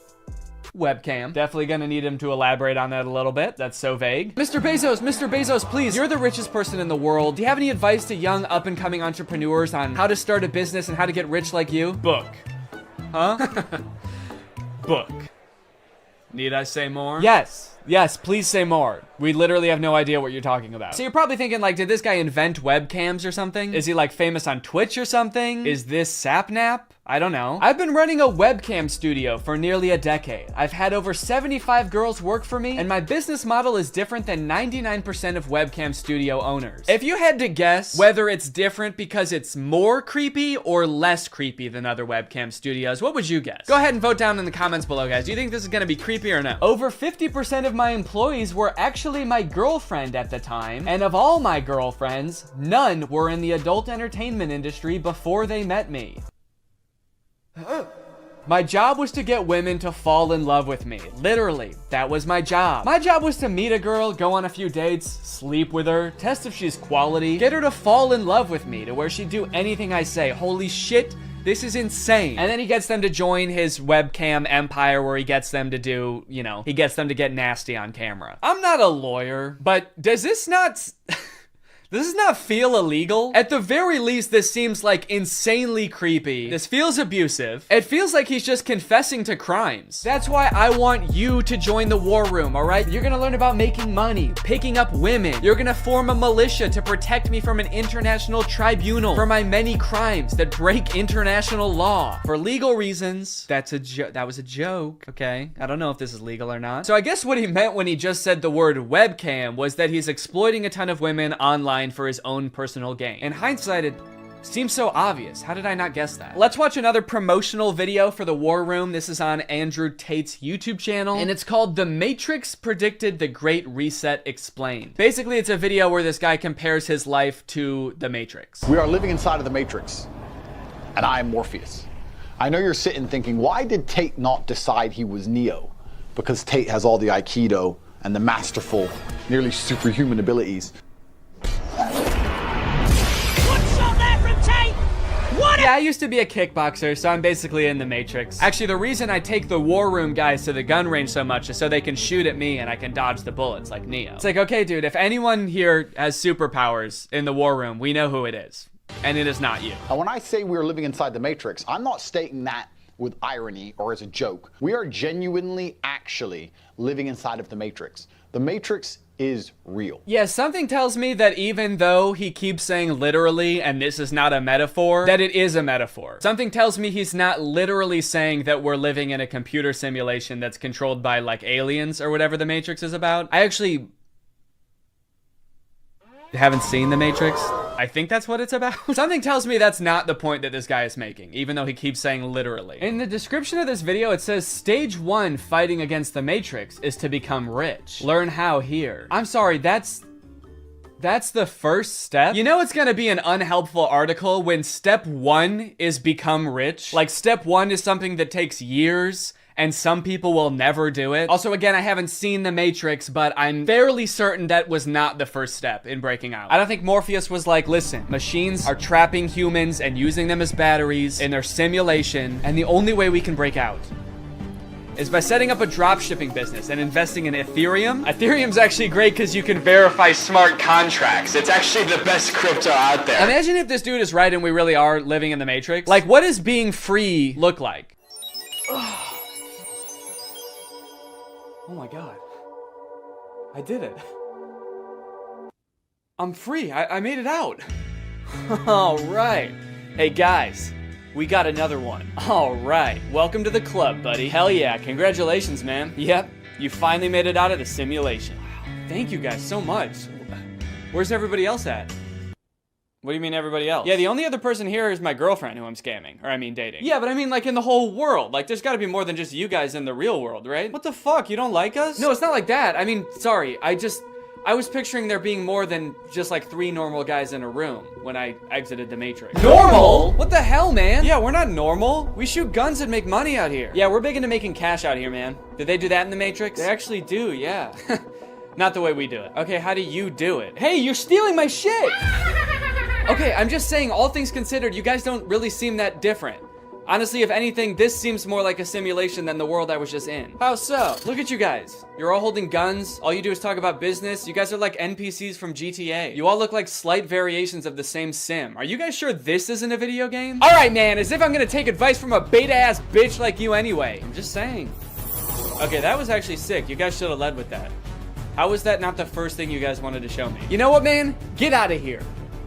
Webcam. Definitely gonna need him to elaborate on that a little bit. That's so vague. Mr. Bezos, please. You're the richest person in the world. Do you have any advice to young up-and-coming entrepreneurs on how to start a business and how to get rich like you? Book. Huh? Book. Need I say more? Yes, please say more. We literally have no idea what you're talking about. So you're probably thinking like, did this guy invent webcams or something? Is he like famous on Twitch or something? Is this Sapnap? I don't know. I've been running a webcam studio for nearly a decade. I've had over 75 girls work for me, and my business model is different than 99% of webcam studio owners. If you had to guess whether it's different because it's more creepy or less creepy than other webcam studios, what would you guess? Go ahead and vote down in the comments below, guys. Do you think this is gonna be creepy or no? Over 50% of my employees were actually my girlfriend at the time, and of all my girlfriends, none were in the adult entertainment industry before they met me. My job was to get women to fall in love with me. Literally, that was my job. My job was to meet a girl, go on a few dates, sleep with her, test if she's quality, get her to fall in love with me to where she'd do anything I say. Holy shit, this is insane. And then he gets them to join his webcam empire where he gets them to do, you know, he gets them to get nasty on camera. I'm not a lawyer, but does this not... Does this not feel illegal? At the very least, this seems like insanely creepy. This feels abusive. It feels like he's just confessing to crimes. That's why I want you to join the War Room, all right? You're gonna learn about making money, picking up women. You're gonna form a militia to protect me from an international tribunal for my many crimes that break international law. For legal reasons, that was a joke, okay? I don't know if this is legal or not. So I guess what he meant when he just said the word webcam was that he's exploiting a ton of women online for his own personal gain. In hindsight, it seems so obvious. How did I not guess that? Let's watch another promotional video for the War Room. This is on Andrew Tate's YouTube channel, and it's called The Matrix Predicted the Great Reset Explained. Basically, it's a video where this guy compares his life to the Matrix. We are living inside of the Matrix. and I am Morpheus. I know you're sitting thinking, why did Tate not decide he was Neo? Because Tate has all the Aikido and the masterful, nearly superhuman abilities. Yeah, I used to be a kickboxer, so I'm basically in the Matrix. Actually, the reason I take the war room guys to the gun range so much is so they can shoot at me and I can dodge the bullets like Neo. It's like, okay, dude, if anyone here has superpowers in the war room, we know who it is. And it is not you. And when I say we're living inside the Matrix, I'm not stating that with irony or as a joke. We are genuinely, actually living inside of the Matrix. The Matrix is real. Yeah, something tells me that even though he keeps saying literally and this is not a metaphor, that it is a metaphor. Something tells me he's not literally saying that we're living in a computer simulation that's controlled by like aliens or whatever the Matrix is about. I actually haven't seen the Matrix. I think that's what it's about. Something tells me that's not the point that this guy is making, even though he keeps saying literally. In the description of this video, it says stage 1 fighting against the Matrix is to become rich. Learn how here. I'm sorry, that's the first step? You know it's gonna be an unhelpful article when step 1 is become rich? Like step 1 is something that takes years and some people will never do it. Also, again, I haven't seen The Matrix, but I'm fairly certain that was not the first step in breaking out. I don't think Morpheus was like, listen, machines are trapping humans and using them as batteries in their simulation, and the only way we can break out is by setting up a dropshipping business and investing in Ethereum. Ethereum's actually great because you can verify smart contracts. It's actually the best crypto out there. Imagine if this dude is right and we really are living in the Matrix. Like, what does being free look like? Oh my God. I did it. I'm free. I made it out. All right. Hey guys, we got another one. All right. Welcome to the club, buddy. Hell yeah. Congratulations, man. Yep. You finally made it out of the simulation. Wow. Thank you guys so much. Where's everybody else at? What do you mean everybody else? Yeah, the only other person here is my girlfriend who I'm scamming. Or I mean dating. Yeah, but I mean like in the whole world. Like there's gotta be more than just you guys in the real world, right? What the fuck? You don't like us? No, it's not like that. I mean, sorry. I was picturing there being more than just like 3 normal guys in a room when I exited the Matrix. Normal? What the hell, man? Yeah, we're not normal. We shoot guns and make money out here. Yeah, we're big into making cash out here, man. Did they do that in the Matrix? They actually do, yeah. Not the way we do it. Okay, how do you do it? Hey, you're stealing my shit! Okay, I'm just saying, all things considered, you guys don't really seem that different. Honestly, if anything, this seems more like a simulation than the world I was just in. How so? Look at you guys. You're all holding guns. All you do is talk about business. You guys are like NPCs from GTA. You all look like slight variations of the same sim. Are you guys sure this isn't a video game? All right, man, as if I'm gonna take advice from a beta-ass bitch like you anyway. I'm just saying. Okay, that was actually sick. You guys should have led with that. How was that not the first thing you guys wanted to show me? You know what, man? Get out of here.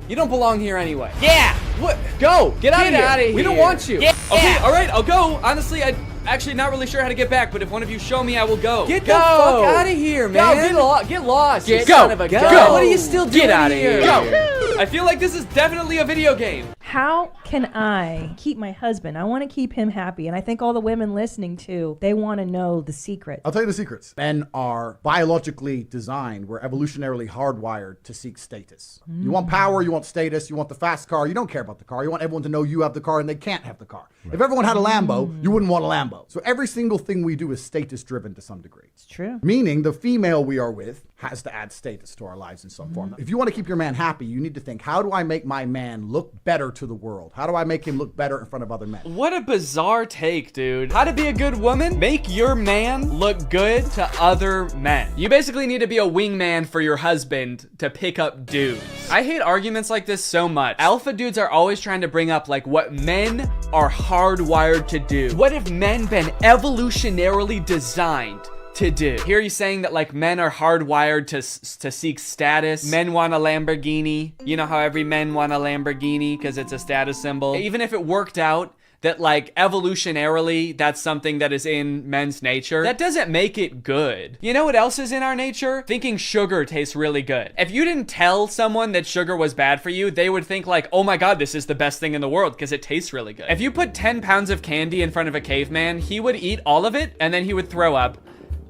You don't belong here anyway. Yeah! What? Go! Get out of here! We don't want you! Yeah. Okay, alright, I'll go. Honestly, I'm actually not really sure how to get back, but if one of you show me, I will go. Get the fuck out of here, man! Go, get lost! Get son of a gun! Go! What are you still doing? Get out of here! Go! I feel like this is definitely a video game. How can I keep my husband? I want to keep him happy. And I think all the women listening too, they want to know the secret. I'll tell you the secrets. Men are biologically designed. We're evolutionarily hardwired to seek status. You want power, you want status, you want the fast car. You don't care about the car. You want everyone to know you have the car and they can't have the car. Right. If everyone had a Lambo, you wouldn't want a Lambo. So every single thing we do is status driven to some degree. It's true. Meaning the female we are with has to add status to our lives in some form. If you want to keep your man happy, you need to think, how do I make my man look better to the world? How do I make him look better in front of other men? What a bizarre take, dude. How to be a good woman? Make your man look good to other men. You basically need to be a wingman for your husband to pick up dudes. I hate arguments like this so much. Alpha dudes are always trying to bring up like what men are hardwired to do. What have men been evolutionarily designed to do? Here he's saying that like men are hardwired to seek status. Men want a Lamborghini. You know how every men want a Lamborghini because it's a status symbol. Even if it worked out that like evolutionarily that's something that is in men's nature, that doesn't make it good. You know what else is in our nature? Thinking sugar tastes really good. If you didn't tell someone that sugar was bad for you, they would think like, oh my God, this is the best thing in the world because it tastes really good. If you put 10 pounds of candy in front of a caveman, he would eat all of it and then he would throw up.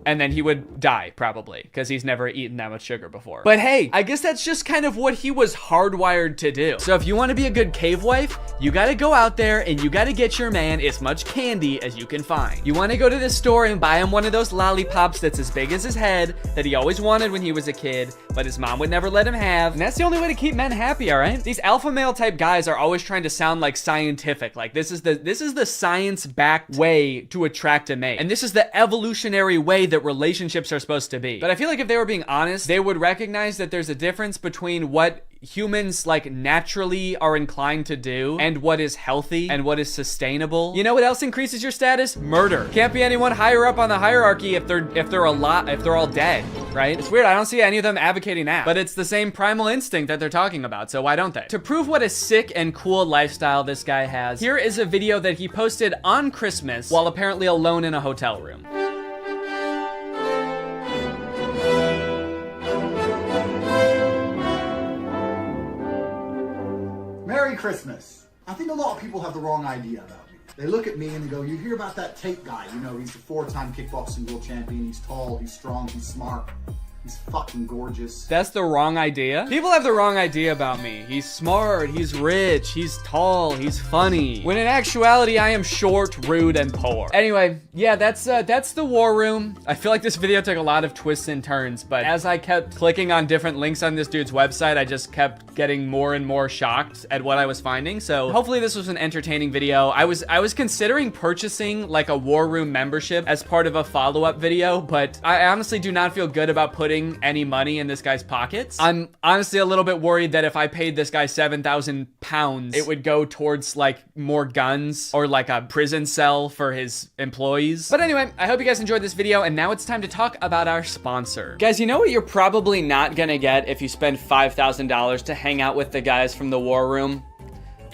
and then he would die probably because he's never eaten that much sugar before. But hey, I guess that's just kind of what he was hardwired to do. So if you want to be a good cave wife, you got to go out there and you got to get your man as much candy as you can find. You want to go to the store and buy him one of those lollipops that's as big as his head that he always wanted when he was a kid, but his mom would never let him have. And that's the only way to keep men happy, all right? These alpha male type guys are always trying to sound like scientific. Like this is the science-backed way to attract a mate. And this is the evolutionary way that relationships are supposed to be. But I feel like if they were being honest, they would recognize that there's a difference between what humans like naturally are inclined to do and what is healthy and what is sustainable. You know what else increases your status? Murder. Can't be anyone higher up on the hierarchy if they're all dead, right? It's weird. I don't see any of them advocating that, but it's the same primal instinct that they're talking about, so why don't they? To prove what a sick and cool lifestyle this guy has, here is a video that he posted on Christmas while apparently alone in a hotel room. Merry Christmas. I think a lot of people have the wrong idea about me. They look at me and they go, you hear about that Tate guy, you know, he's a 4-time kickboxing world champion, he's tall, he's strong, he's smart, he's fucking gorgeous. That's the wrong idea? People have the wrong idea about me. He's smart, he's rich, he's tall, he's funny. When in actuality, I am short, rude, and poor. Anyway, yeah, that's the war room. I feel like this video took a lot of twists and turns, but as I kept clicking on different links on this dude's website, I just kept getting more and more shocked at what I was finding. So hopefully this was an entertaining video. I was considering purchasing like a war room membership as part of a follow-up video, but I honestly do not feel good about putting any money in this guy's pockets. I'm honestly a little bit worried that if I paid this guy 7,000 pounds, it would go towards like more guns or like a prison cell for his employees. But anyway, I hope you guys enjoyed this video, and now it's time to talk about our sponsor. Guys, you know what you're probably not gonna get if you spend $5,000 to hang out with the guys from the war room?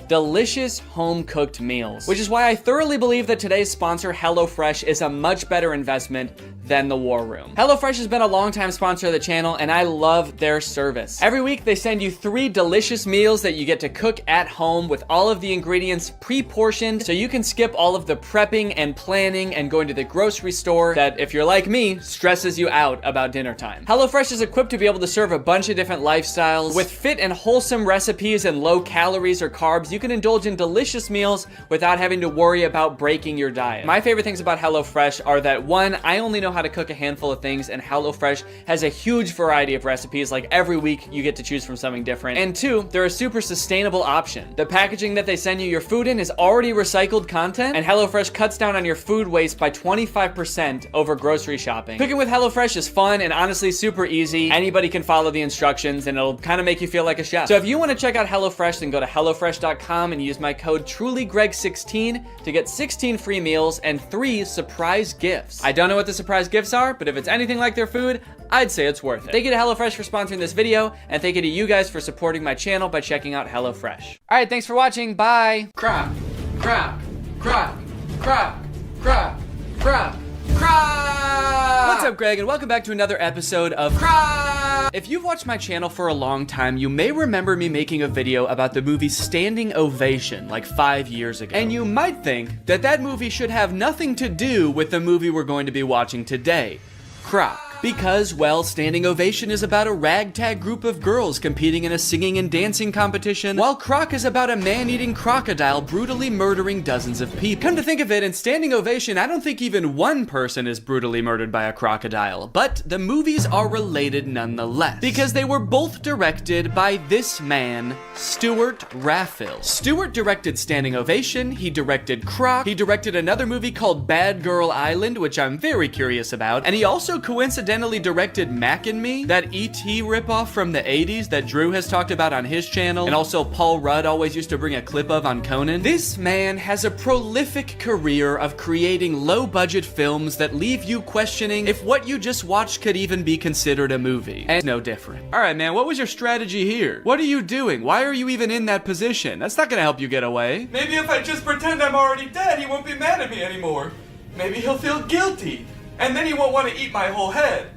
Delicious home-cooked meals, which is why I thoroughly believe that today's sponsor, HelloFresh, is a much better investment than the war room. HelloFresh has been a long-time sponsor of the channel, and I love their service. Every week, they send you 3 delicious meals that you get to cook at home with all of the ingredients pre-portioned, so you can skip all of the prepping and planning and going to the grocery store that, if you're like me, stresses you out about dinner time. HelloFresh is equipped to be able to serve a bunch of different lifestyles. With fit and wholesome recipes and low calories or carbs, you can indulge in delicious meals without having to worry about breaking your diet. My favorite things about HelloFresh are that 1, I only know how to cook a handful of things, and HelloFresh has a huge variety of recipes. Like every week you get to choose from something different. And 2, they're a super sustainable option. The packaging that they send you your food in is already recycled content, and HelloFresh cuts down on your food waste by 25% over grocery shopping. Cooking with HelloFresh is fun and honestly super easy. Anybody can follow the instructions and it'll kind of make you feel like a chef. So if you want to check out HelloFresh, then go to HelloFresh.com and use my code TrulyGreg16 to get 16 free meals and 3 surprise gifts. I don't know what the surprise gifts are, but if it's anything like their food, I'd say it's worth it. Thank you to HelloFresh for sponsoring this video, and thank you to you guys for supporting my channel by checking out HelloFresh. All right, thanks for watching. Bye. Crap, crap, crap, crap, crap, crap, crap. What's up, Greg, and welcome back to another episode of Crap. If you've watched my channel for a long time, you may remember me making a video about the movie Standing Ovation like 5 years ago. And you might think that that movie should have nothing to do with the movie we're going to be watching today, Croc. Because, well, Standing Ovation is about a ragtag group of girls competing in a singing and dancing competition, while Croc is about a man-eating crocodile brutally murdering dozens of people. Come to think of it, in Standing Ovation, I don't think even one person is brutally murdered by a crocodile, but the movies are related nonetheless, because they were both directed by this man, Stuart Raffill. Stuart directed Standing Ovation, he directed Croc, he directed another movie called Bad Girl Island, which I'm very curious about, and he also coincidentally directed Mac and Me, that E.T. ripoff from the 80s that Drew has talked about on his channel, and also Paul Rudd always used to bring a clip of on Conan. This man has a prolific career of creating low-budget films that leave you questioning if what you just watched could even be considered a movie. And no different. Alright man, what was your strategy here? What are you doing? Why are you even in that position? That's not gonna help you get away. Maybe if I just pretend I'm already dead, he won't be mad at me anymore. Maybe he'll feel guilty. And then he won't want to eat my whole head.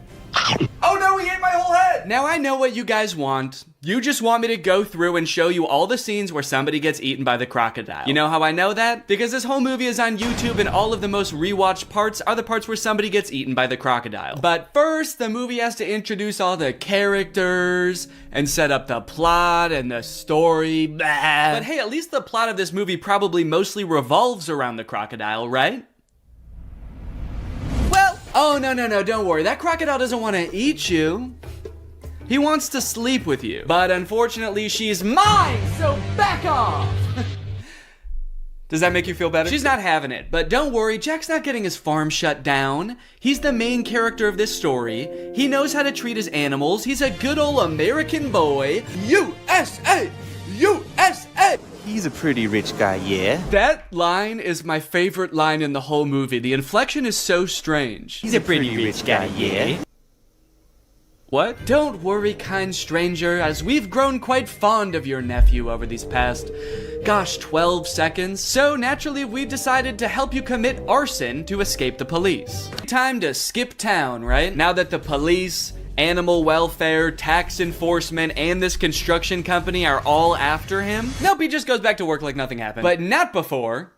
Oh Oh no, he ate my whole head! Now I know what you guys want. You just want me to go through and show you all the scenes where somebody gets eaten by the crocodile. You know how I know that? Because this whole movie is on YouTube and all of the most rewatched parts are the parts where somebody gets eaten by the crocodile. But first, the movie has to introduce all the characters and set up the plot and the story. Blah. But hey, at least the plot of this movie probably mostly revolves around the crocodile, right? Well, oh no, don't worry. That crocodile doesn't want to eat you. He wants to sleep with you. But unfortunately, she's mine, so back off! Does that make you feel better? She's not having it, but don't worry, Jack's not getting his farm shut down. He's the main character of this story. He knows how to treat his animals. He's a good old American boy. USA! USA! He's a pretty rich guy, yeah? That line is my favorite line in the whole movie. The inflection is so strange. He's a pretty rich guy, yeah? What? Don't worry, kind stranger, as we've grown quite fond of your nephew over these past, 12 seconds. So naturally, we've decided to help you commit arson to escape the police. Time to skip town, right? Now that the police, animal welfare, tax enforcement, and this construction company are all after him. Nope, he just goes back to work like nothing happened. But not before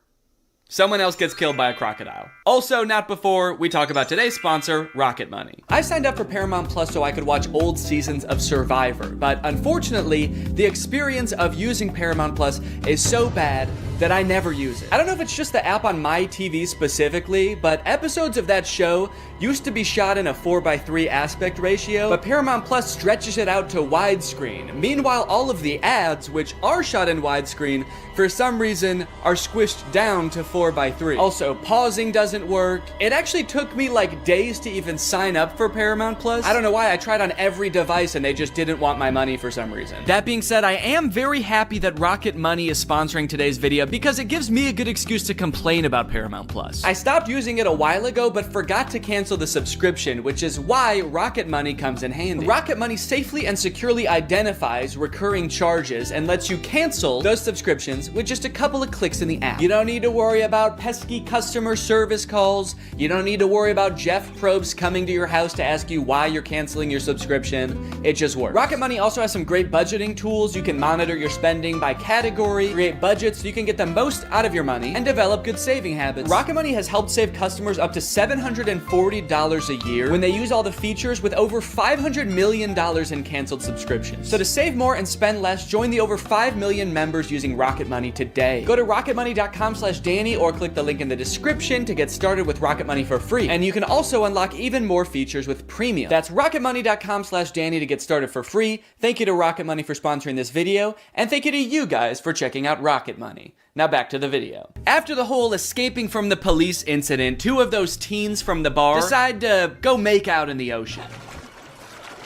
someone else gets killed by a crocodile. Also, not before we talk about today's sponsor, Rocket Money. I signed up for Paramount Plus so I could watch old seasons of Survivor, but unfortunately, the experience of using Paramount Plus is so bad that I never use it. I don't know if it's just the app on my TV specifically, but episodes of that show used to be shot in a 4:3 aspect ratio, but Paramount Plus stretches it out to widescreen. Meanwhile, all of the ads, which are shot in widescreen, for some reason are squished down to 4:3. Also, pausing doesn't work. It actually took me like days to even sign up for Paramount Plus. I don't know why, I tried on every device and they just didn't want my money for some reason. That being said, I am very happy that Rocket Money is sponsoring today's video because it gives me a good excuse to complain about Paramount Plus. I stopped using it a while ago, but forgot to cancel the subscription, which is why Rocket Money comes in handy. Rocket Money safely and securely identifies recurring charges and lets you cancel those subscriptions with just a couple of clicks in the app. You don't need to worry about pesky customer service calls. You don't need to worry about Jeff Probst coming to your house to ask you why you're canceling your subscription. It just works. Rocket Money also has some great budgeting tools. You can monitor your spending by category, create budgets so you can get the most out of your money, and develop good saving habits. Rocket Money has helped save customers up to $740 a year when they use all the features, with over $500 million in canceled subscriptions. So to save more and spend less, join the over 5 million members using Rocket Money today. Go to rocketmoney.com/Danny or click the link in the description to get started with Rocket Money for free. And you can also unlock even more features with premium. That's rocketmoney.com/Danny to get started for free. Thank you to Rocket Money for sponsoring this video, and thank you to you guys for checking out Rocket Money. Now back to the video. After the whole escaping from the police incident, two of those teens from the bar decide to go make out in the ocean.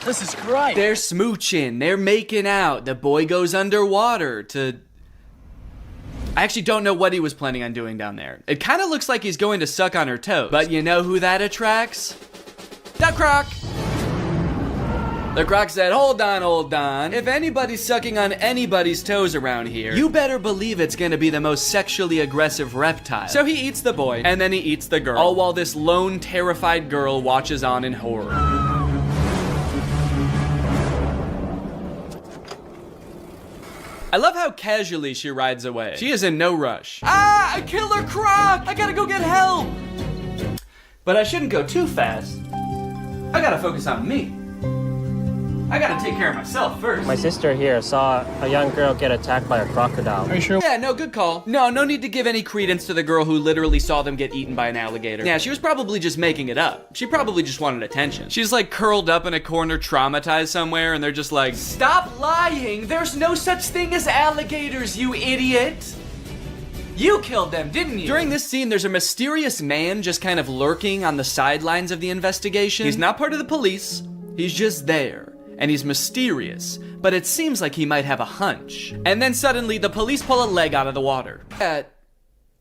This is great. They're smooching, they're making out. The boy goes underwater to... I actually don't know what he was planning on doing down there. It kind of looks like he's going to suck on her toes. But you know who that attracts? The croc! The croc said, hold on. If anybody's sucking on anybody's toes around here, you better believe it's gonna be the most sexually aggressive reptile. So he eats the boy, and then he eats the girl. All while this lone, terrified girl watches on in horror. I love how casually she rides away. She is in no rush. Ah, a killer croc! I gotta go get help! But I shouldn't go too fast. I gotta focus on me. I gotta take care of myself first. My sister here saw a young girl get attacked by a crocodile. Are you sure? Yeah, no, good call. No need to give any credence to the girl who literally saw them get eaten by an alligator. Yeah, she was probably just making it up. She probably just wanted attention. She's like curled up in a corner, traumatized somewhere, and they're just like, stop lying! There's no such thing as alligators, you idiot! You killed them, didn't you? During this scene, there's a mysterious man just kind of lurking on the sidelines of the investigation. He's not part of the police. He's just there. And he's mysterious, but it seems like he might have a hunch. And then suddenly, the police pull a leg out of the water.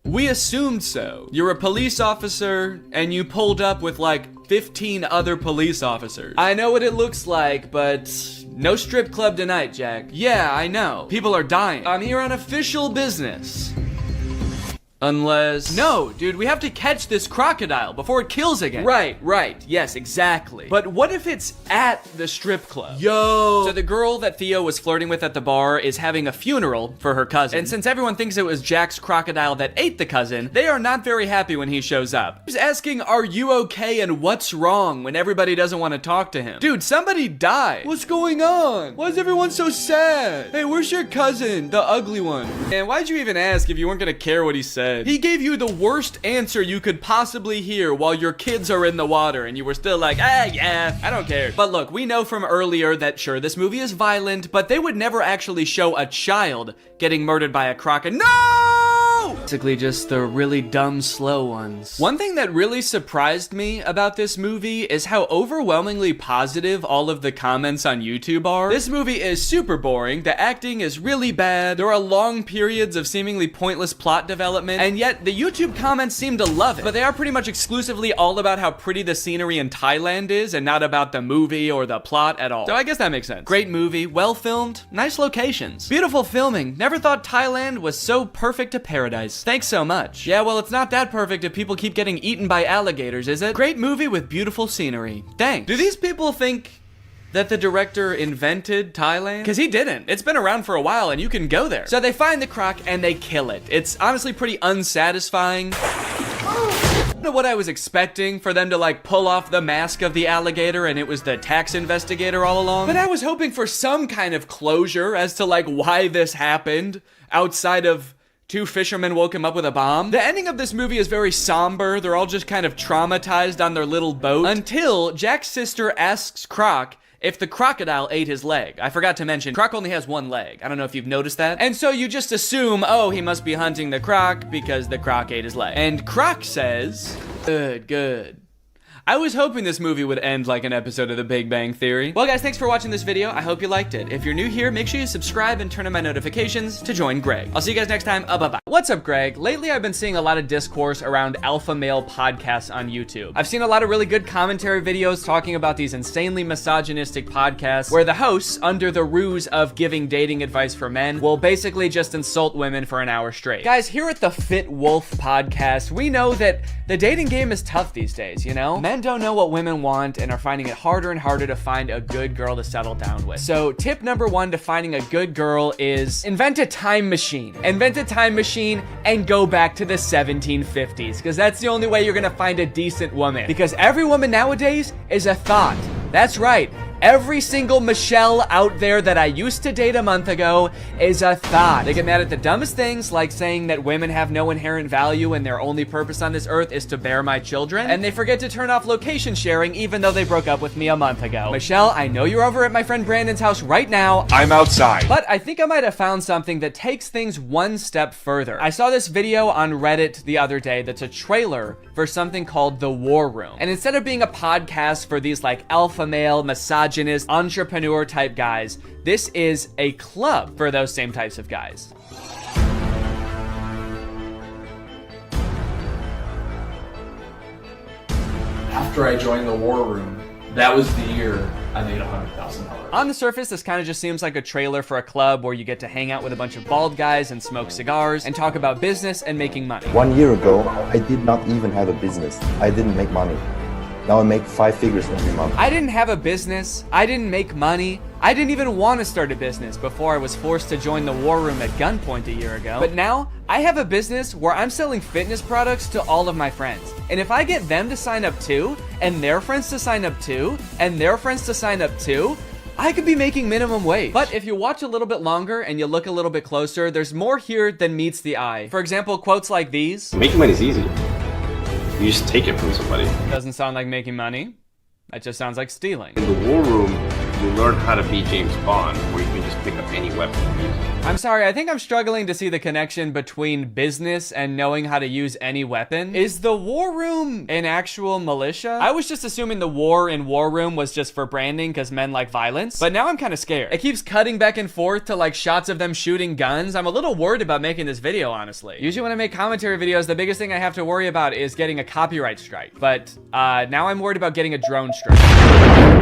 We assumed so. You're a police officer, and you pulled up with like 15 other police officers. I know what it looks like, but no strip club tonight, Jack. Yeah, I know. People are dying. I'm here on official business. Unless... No, dude, we have to catch this crocodile before it kills again. Right, yes, exactly. But what if it's at the strip club? Yo! So the girl that Theo was flirting with at the bar is having a funeral for her cousin. And since everyone thinks it was Jack's crocodile that ate the cousin, they are not very happy when he shows up. He's asking, are you okay and what's wrong when everybody doesn't want to talk to him? Dude, somebody died. What's going on? Why is everyone so sad? Hey, where's your cousin? The ugly one. And why'd you even ask if you weren't gonna care what he said? He gave you the worst answer you could possibly hear while your kids are in the water and you were still like, yeah, I don't care. But look, we know from earlier that sure, this movie is violent, but they would never actually show a child getting murdered by a crocodile. No! Basically just the really dumb, slow ones. One thing that really surprised me about this movie is how overwhelmingly positive all of the comments on YouTube are. This movie is super boring, the acting is really bad, there are long periods of seemingly pointless plot development, and yet the YouTube comments seem to love it. But they are pretty much exclusively all about how pretty the scenery in Thailand is and not about the movie or the plot at all. So I guess that makes sense. Great movie, well filmed, nice locations, beautiful filming. Never thought Thailand was so perfect a paradise. Thanks so much. Yeah, well, it's not that perfect if people keep getting eaten by alligators, is it? Great movie with beautiful scenery. Thanks. Do these people think that the director invented Thailand? Because he didn't. It's been around for a while and you can go there. So they find the croc and they kill it. It's honestly pretty unsatisfying. I don't know what I was expecting, for them to like pull off the mask of the alligator and it was the tax investigator all along. But I was hoping for some kind of closure as to like why this happened outside of two fishermen woke him up with a bomb. The ending of this movie is very somber. They're all just kind of traumatized on their little boat until Jack's sister asks Croc if the crocodile ate his leg. I forgot to mention, Croc only has one leg. I don't know if you've noticed that. And so you just assume, oh, he must be hunting the croc because the croc ate his leg. And Croc says, good. I was hoping this movie would end like an episode of The Big Bang Theory. Well, guys, thanks for watching this video. I hope you liked it. If you're new here, make sure you subscribe and turn on my notifications to join Greg. I'll see you guys next time. Bye-bye. What's up, Greg? Lately, I've been seeing a lot of discourse around alpha male podcasts on YouTube. I've seen a lot of really good commentary videos talking about these insanely misogynistic podcasts where the hosts, under the ruse of giving dating advice for men, will basically just insult women for an hour straight. Guys, here at the Fit Wolf podcast, we know that the dating game is tough these days, you know? Men don't know what women want and are finding it harder and harder to find a good girl to settle down with. So tip number one to finding a good girl is invent a time machine. Invent a time machine and go back to the 1750s, because that's the only way you're gonna find a decent woman. Because every woman nowadays is a thought. That's right. Every single Michelle out there that I used to date a month ago is a thought. They get mad at the dumbest things, like saying that women have no inherent value and their only purpose on this earth is to bear my children. And they forget to turn off location sharing even though they broke up with me a month ago. Michelle, I know you're over at my friend Brandon's house right now. I'm outside. But I think I might have found something that takes things one step further. I saw this video on Reddit the other day that's a trailer for something called The War Room. And instead of being a podcast for these like alpha male, misogynist, entrepreneur type guys, this is a club for those same types of guys. After I joined the War Room, that was the year I made $100,000. On the surface, this kind of just seems like a trailer for a club where you get to hang out with a bunch of bald guys and smoke cigars and talk about business and making money. 1 year ago, I did not even have a business. I didn't make money. Now I make 5 figures every month. I didn't have a business. I didn't make money. I didn't even want to start a business before I was forced to join the War Room at gunpoint a year ago. But now, I have a business where I'm selling fitness products to all of my friends. And if I get them to sign up too, and their friends to sign up too, and their friends to sign up too, I could be making minimum wage. But if you watch a little bit longer and you look a little bit closer, there's more here than meets the eye. For example, quotes like these. Making money is easy. You just take it from somebody. Doesn't sound like making money. That just sounds like stealing. In the War Room, you learn how to be James Bond, where you can just pick up any weapon and use it. I'm sorry, I think I'm struggling to see the connection between business and knowing how to use any weapon. Is the War Room an actual militia? I was just assuming the war in War Room was just for branding because men like violence, but now I'm kind of scared. It keeps cutting back and forth to like shots of them shooting guns. I'm a little worried about making this video, honestly. Usually when I make commentary videos, the biggest thing I have to worry about is getting a copyright strike, but now I'm worried about getting a drone strike.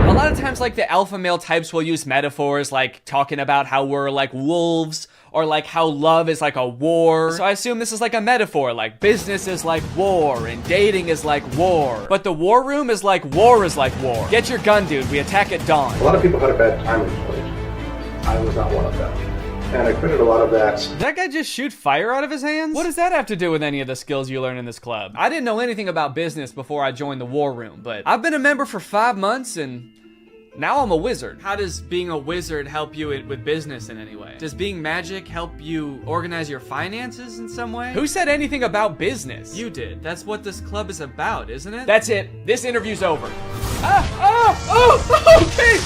A lot of times, like, the alpha male types will use metaphors like talking about how we're like wolves or like how love is like a war. So I assume this is like a metaphor, like business is like war and dating is like war. But the war room is like war. Get your gun, dude. We attack at dawn. A lot of people had a bad time in college. I was not one of them. And I quitted a lot of that. Did that guy just shoot fire out of his hands? What does that have to do with any of the skills you learn in this club? I didn't know anything about business before I joined the war room, but I've been a member for 5 months and now I'm a wizard. How does being a wizard help you with business in any way? Does being magic help you organize your finances in some way? Who said anything about business? You did. That's what this club is about, isn't it? That's it. This interview's over. Okay,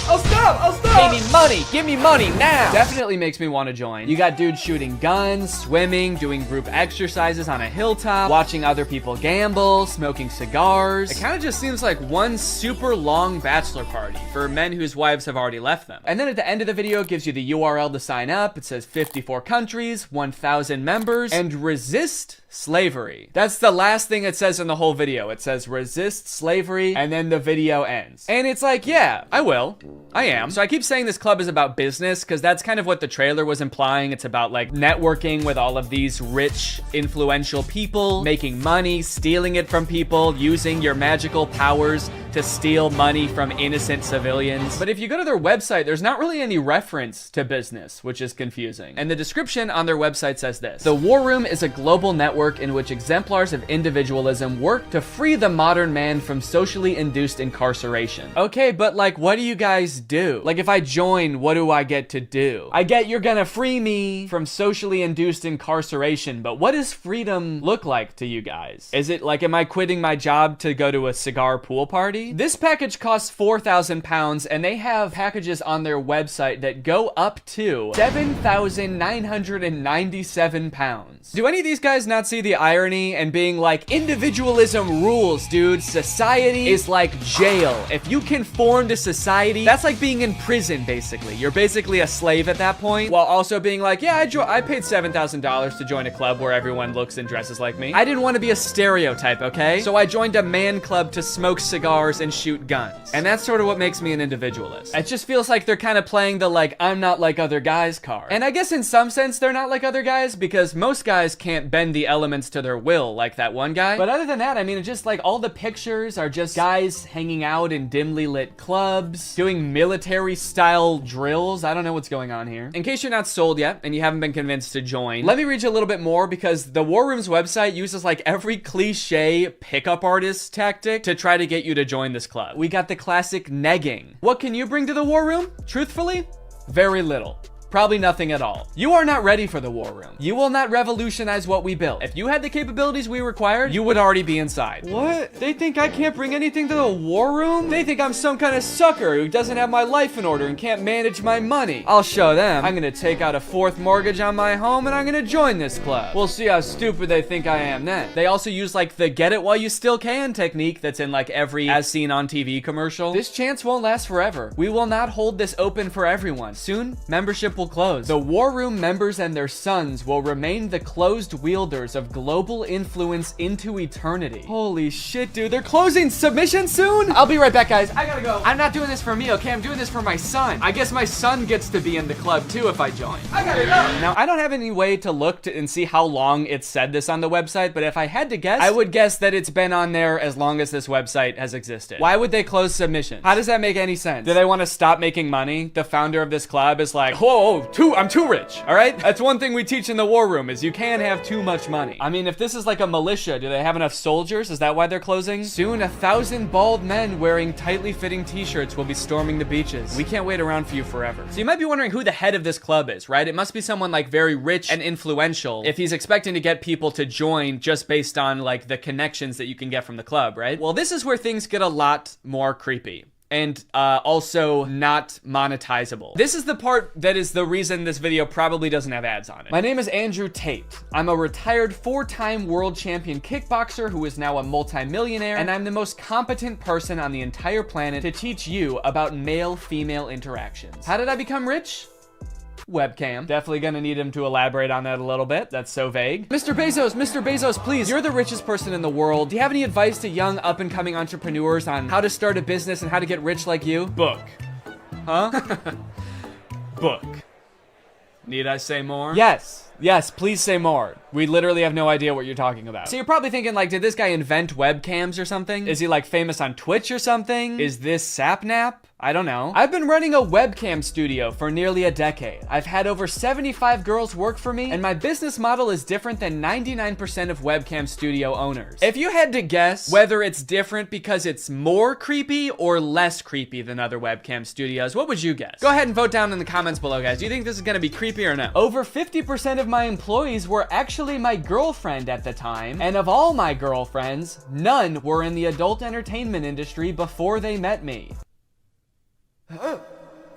I'll stop. Pay me money. Give me money now. Definitely makes me want to join. You got dudes shooting guns, swimming, doing group exercises on a hilltop, watching other people gamble, smoking cigars. It kind of just seems like one super long bachelor party for men whose wives have already left them. And then at the end of the video, it gives you the URL to sign up. It says 54 countries, 1,000 members, and resist slavery. That's the last thing it says in the whole video. It says resist slavery, and then the video ends. And it's like, yeah, I will. I am. So I keep saying this club is about business because that's kind of what the trailer was implying. It's about like networking with all of these rich, influential people, making money, stealing it from people, using your magical powers to steal money from innocent civilians. But if you go to their website, there's not really any reference to business, which is confusing. And the description on their website says this: the War Room is a global network in which exemplars of individualism work to free the modern man from socially induced incarceration. Okay, but like, what do you guys do? Like, if I join, what do I get to do? I get you're gonna free me from socially induced incarceration, but what does freedom look like to you guys? Is it like, am I quitting my job to go to a cigar pool party? This package costs £4,000, and they have packages on their website that go up to £7,997. Do any of these guys not see the irony and being like, individualism rules, dude. Society is like jail. If you conform to society, that's like being in prison, basically. You're basically a slave at that point, while also being like, yeah, I paid $7,000 to join a club where everyone looks and dresses like me. I didn't want to be a stereotype, okay? So I joined a man club to smoke cigars and shoot guns. And that's sort of what makes me an individualist. It just feels like they're kind of playing the like, I'm not like other guys card. And I guess in some sense they're not like other guys because most guys can't bend the elements to their will like that one guy. But other than that, I mean, it's just like all the pictures are just guys hanging out in dimly lit clubs, doing military style drills. I don't know what's going on here. In case you're not sold yet and you haven't been convinced to join, let me read you a little bit more because the War Room's website uses like every cliche pickup artist tactic to try to get you to join this club. We got the classic negging. What can you bring to the War Room? Truthfully, very little. Probably nothing at all. You are not ready for the War Room. You will not revolutionize what we built. If you had the capabilities we required, you would already be inside. What? They think I can't bring anything to the War Room? They think I'm some kind of sucker who doesn't have my life in order and can't manage my money. I'll show them. I'm gonna take out a 4th mortgage on my home and I'm gonna join this club. We'll see how stupid they think I am then. They also use like the get it while you still can technique that's in like every as seen on TV commercial. This chance won't last forever. We will not hold this open for everyone. Soon, membership will close. The War Room members and their sons will remain the closed wielders of global influence into eternity. Holy shit, dude. They're closing submission soon? I'll be right back, guys. I gotta go. I'm not doing this for me, okay? I'm doing this for my son. I guess my son gets to be in the club too if I join. I gotta go. Now, I don't have any way to look and see how long it said this on the website, but if I had to guess, I would guess that it's been on there as long as this website has existed. Why would they close submissions? How does that make any sense? Do they want to stop making money? The founder of this club is like, whoa, I'm too rich, all right? That's one thing we teach in the War Room is you can't have too much money. I mean, if this is like a militia, do they have enough soldiers? Is that why they're closing? Soon, 1,000 bald men wearing tightly fitting t-shirts will be storming the beaches. We can't wait around for you forever. So you might be wondering who the head of this club is, right? It must be someone like very rich and influential if he's expecting to get people to join just based on like the connections that you can get from the club, right? Well, this is where things get a lot more creepy. And also not monetizable. This is the part that is the reason this video probably doesn't have ads on it. My name is Andrew Tate. I'm a retired 4-time world champion kickboxer who is now a multi-millionaire, and I'm the most competent person on the entire planet to teach you about male-female interactions. How did I become rich? Webcam. Definitely gonna need him to elaborate on that a little bit. That's so vague. Mr. Bezos, please. You're the richest person in the world. Do you have any advice to young up-and-coming entrepreneurs on how to start a business and how to get rich like you? Book. Huh? Book. Need I say more? Yes. Yes, please say more. We literally have no idea what you're talking about. So you're probably thinking, like, did this guy invent webcams or something? Is he, like, famous on Twitch or something? Is this Sapnap? I don't know. I've been running a webcam studio for nearly a decade. I've had over 75 girls work for me, and my business model is different than 99% of webcam studio owners. If you had to guess whether it's different because it's more creepy or less creepy than other webcam studios, what would you guess? Go ahead and vote down in the comments below, guys. Do you think this is gonna be creepy or no? Over 50% of my employees were actually my girlfriend at the time, and of all my girlfriends, none were in the adult entertainment industry before they met me.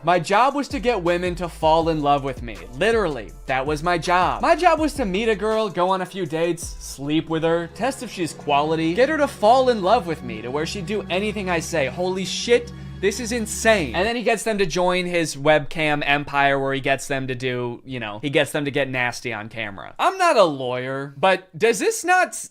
My job was to get women to fall in love with me. Literally, that was my job. My job was to meet a girl, go on a few dates, sleep with her, test if she's quality, get her to fall in love with me to where she'd do anything I say. Holy shit, this is insane. And then he gets them to join his webcam empire where he gets them to do, you know, he gets them to get nasty on camera. I'm not a lawyer, but does this not...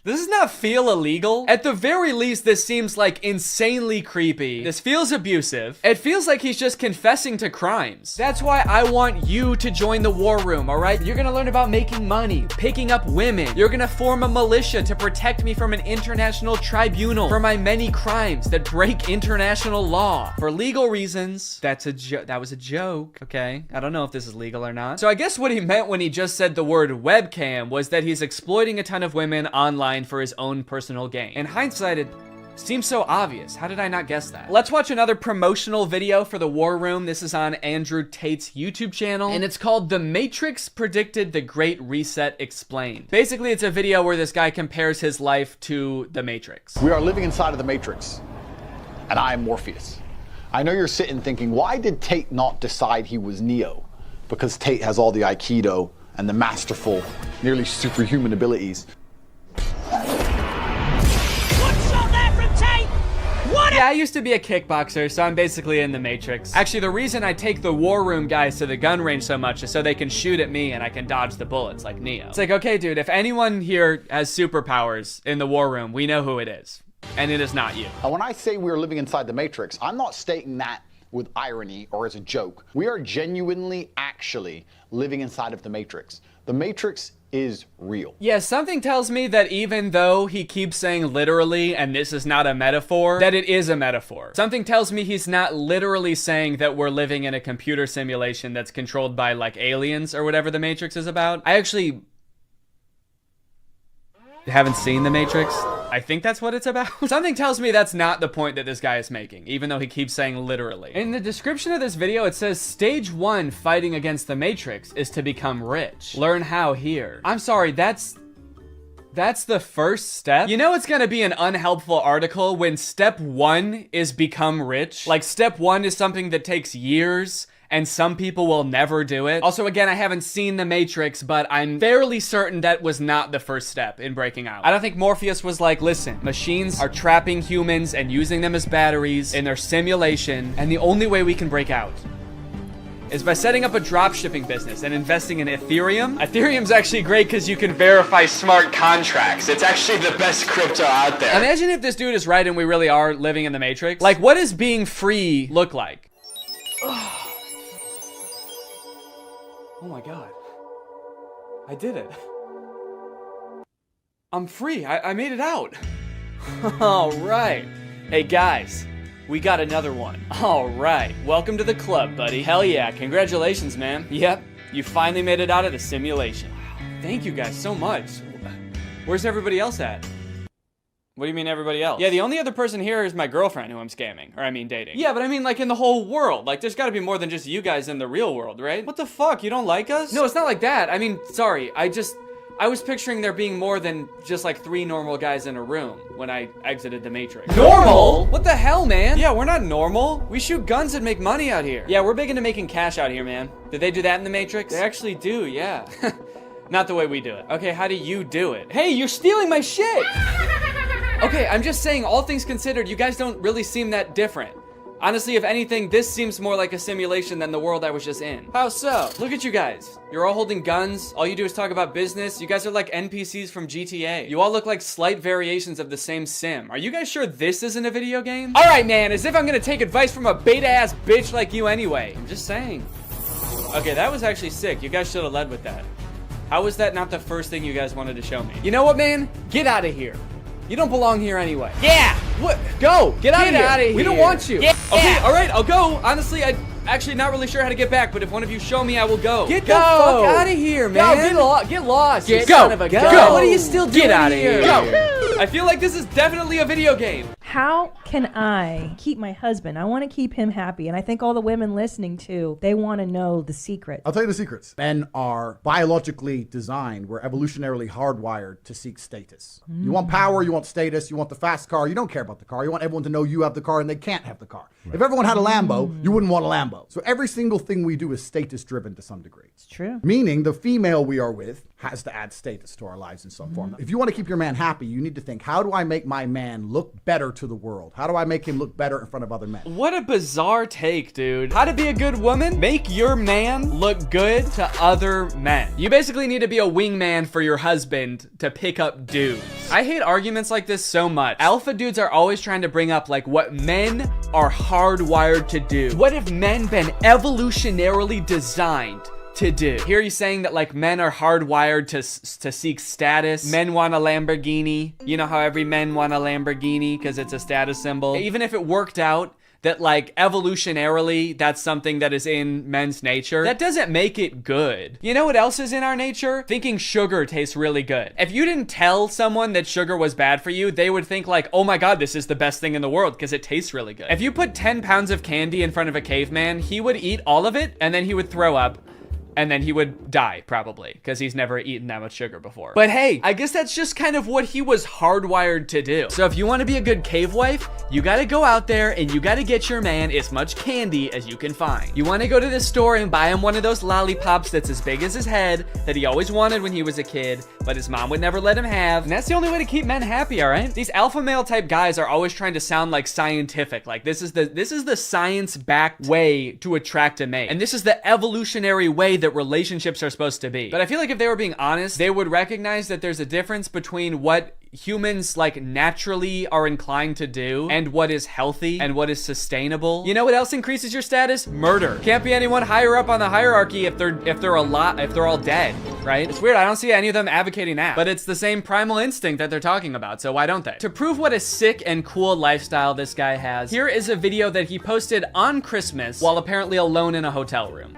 Does this not feel illegal? At the very least, this seems like insanely creepy. This feels abusive. It feels like he's just confessing to crimes. That's why I want you to join the war room, all right? You're gonna learn about making money, picking up women. You're gonna form a militia to protect me from an international tribunal for my many crimes that break international law. For legal reasons, that was a joke, okay? I don't know if this is legal or not. So I guess what he meant when he just said the word webcam was that he's exploiting a ton of women online for his own personal gain. In hindsight, it seems so obvious. How did I not guess that? Let's watch another promotional video for the War Room. This is on Andrew Tate's YouTube channel, and it's called The Matrix Predicted the Great Reset Explained. Basically, it's a video where this guy compares his life to the Matrix. We are living inside of the Matrix, and I am Morpheus. I know you're sitting thinking, why did Tate not decide he was Neo? Because Tate has all the Aikido and the masterful, nearly superhuman abilities. Yeah, I used to be a kickboxer, so I'm basically in the Matrix. Actually, the reason I take the War Room guys to the gun range so much is so they can shoot at me and I can dodge the bullets like Neo. It's like, okay, dude, if anyone here has superpowers in the War Room, we know who it is. And it is not you. And when I say we're living inside the Matrix, I'm not stating that with irony or as a joke. We are genuinely, actually living inside of the Matrix. The Matrix is real. Yeah, something tells me that even though he keeps saying literally, and this is not a metaphor, that it is a metaphor. Something tells me he's not literally saying that we're living in a computer simulation that's controlled by, like, aliens or whatever the Matrix is about. I actually haven't seen the Matrix. I think that's what it's about. Something tells me that's not the point that this guy is making, even though he keeps saying literally. In the description of this video, it says, stage 1 fighting against the Matrix is to become rich. Learn how here. I'm sorry, that's the first step? You know it's gonna be an unhelpful article when step 1 is become rich? Like, step 1 is something that takes years, and some people will never do it. Also, again, I haven't seen The Matrix, but I'm fairly certain that was not the first step in breaking out. I don't think Morpheus was like, listen, machines are trapping humans and using them as batteries in their simulation, and the only way we can break out is by setting up a dropshipping business and investing in Ethereum. Ethereum's actually great because you can verify smart contracts. It's actually the best crypto out there. Imagine if this dude is right and we really are living in the Matrix. Like, what does being free look like? Oh my God. I did it. I'm free. I made it out. All right. Hey guys, we got another one. All right. Welcome to the club, buddy. Hell yeah. Congratulations, man. Yep. You finally made it out of the simulation. Thank you guys so much. Where's everybody else at? What do you mean everybody else? Yeah, the only other person here is my girlfriend who I'm scamming. Or I mean dating. Yeah, but I mean like in the whole world. Like there's gotta be more than just you guys in the real world, right? What the fuck? You don't like us? No, it's not like that. I mean, sorry. I was picturing there being more than just like 3 normal guys in a room when I exited the Matrix. Normal? What the hell, man? Yeah, we're not normal. We shoot guns and make money out here. Yeah, we're big into making cash out here, man. Did they do that in the Matrix? They actually do, yeah. Not the way we do it. Okay, how do you do it? Hey, you're stealing my shit! Okay, I'm just saying, all things considered, you guys don't really seem that different. Honestly, if anything, this seems more like a simulation than the world I was just in. How so? Look at you guys. You're all holding guns. All you do is talk about business. You guys are like NPCs from GTA. You all look like slight variations of the same sim. Are you guys sure this isn't a video game? All right, man, as if I'm gonna take advice from a beta-ass bitch like you anyway. I'm just saying. Okay, that was actually sick. You guys should have led with that. How was that not the first thing you guys wanted to show me? You know what, man? Get out of here. You don't belong here anyway. Yeah! What? Go! Get out of here. We don't want you. Yeah. Okay, all right, I'll go. Honestly, I'm actually not really sure how to get back, but if one of you show me, I will go. Get the fuck out of here, man. Get lost. You son of a gun. What are you still doing? Get out of here. Go. I feel like this is definitely a video game. How can I keep my husband? I want to keep him happy. And I think all the women listening too, they want to know the secret. I'll tell you the secrets. Men are biologically designed. We're evolutionarily hardwired to seek status. You want power, you want status, you want the fast car. You don't care about the car. You want everyone to know you have the car and they can't have the car. If everyone had a Lambo, you wouldn't want a Lambo. So every single thing we do is status driven to some degree. It's true. Meaning the female we are with has to add status to our lives in some form. If you want to keep your man happy, you need to think, how do I make my man look better to the world? How do I make him look better in front of other men? What a bizarre take, dude. How to be a good woman? Make your man look good to other men. You basically need to be a wingman for your husband to pick up dudes. I hate arguments like this so much. Alpha dudes are always trying to bring up like what men are hardwired to do. What have men been evolutionarily designed to do? Here he's saying that like men are hardwired to seek status. Men want a Lamborghini. You know how every men want a Lamborghini because it's a status symbol. Even if it worked out that like evolutionarily that's something that is in men's nature, that doesn't make it good. You know what else is in our nature? Thinking sugar tastes really good. If you didn't tell someone that sugar was bad for you, they would think like, oh my god, this is the best thing in the world because it tastes really good. If you put 10 pounds of candy in front of a caveman, he would eat all of it and then he would throw up. And then he would die, probably, because he's never eaten that much sugar before. But hey, I guess that's just kind of what he was hardwired to do. So if you want to be a good cave wife, you got to go out there and you got to get your man as much candy as you can find. You want to go to the store and buy him one of those lollipops that's as big as his head that he always wanted when he was a kid, but his mom would never let him have. And that's the only way to keep men happy, all right? These alpha male type guys are always trying to sound like scientific. Like this is the science-backed way to attract a mate. And this is the evolutionary way that relationships are supposed to be. But I feel like if they were being honest, they would recognize that there's a difference between what humans like naturally are inclined to do and what is healthy and what is sustainable. You know what else increases your status? Murder. Can't be anyone higher up on the hierarchy if they're all dead, right? It's weird. I don't see any of them advocating that, but it's the same primal instinct that they're talking about, so why don't they? To prove what a sick and cool lifestyle this guy has, here is a video that he posted on Christmas while apparently alone in a hotel room.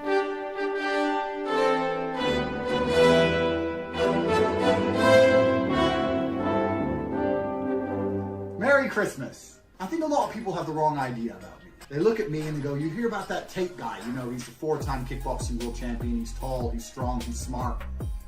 Merry Christmas. I think a lot of people have the wrong idea about me. They look at me and they go, you hear about that Tate guy, you know, he's a 4-time kickboxing world champion, he's tall, he's strong, he's smart.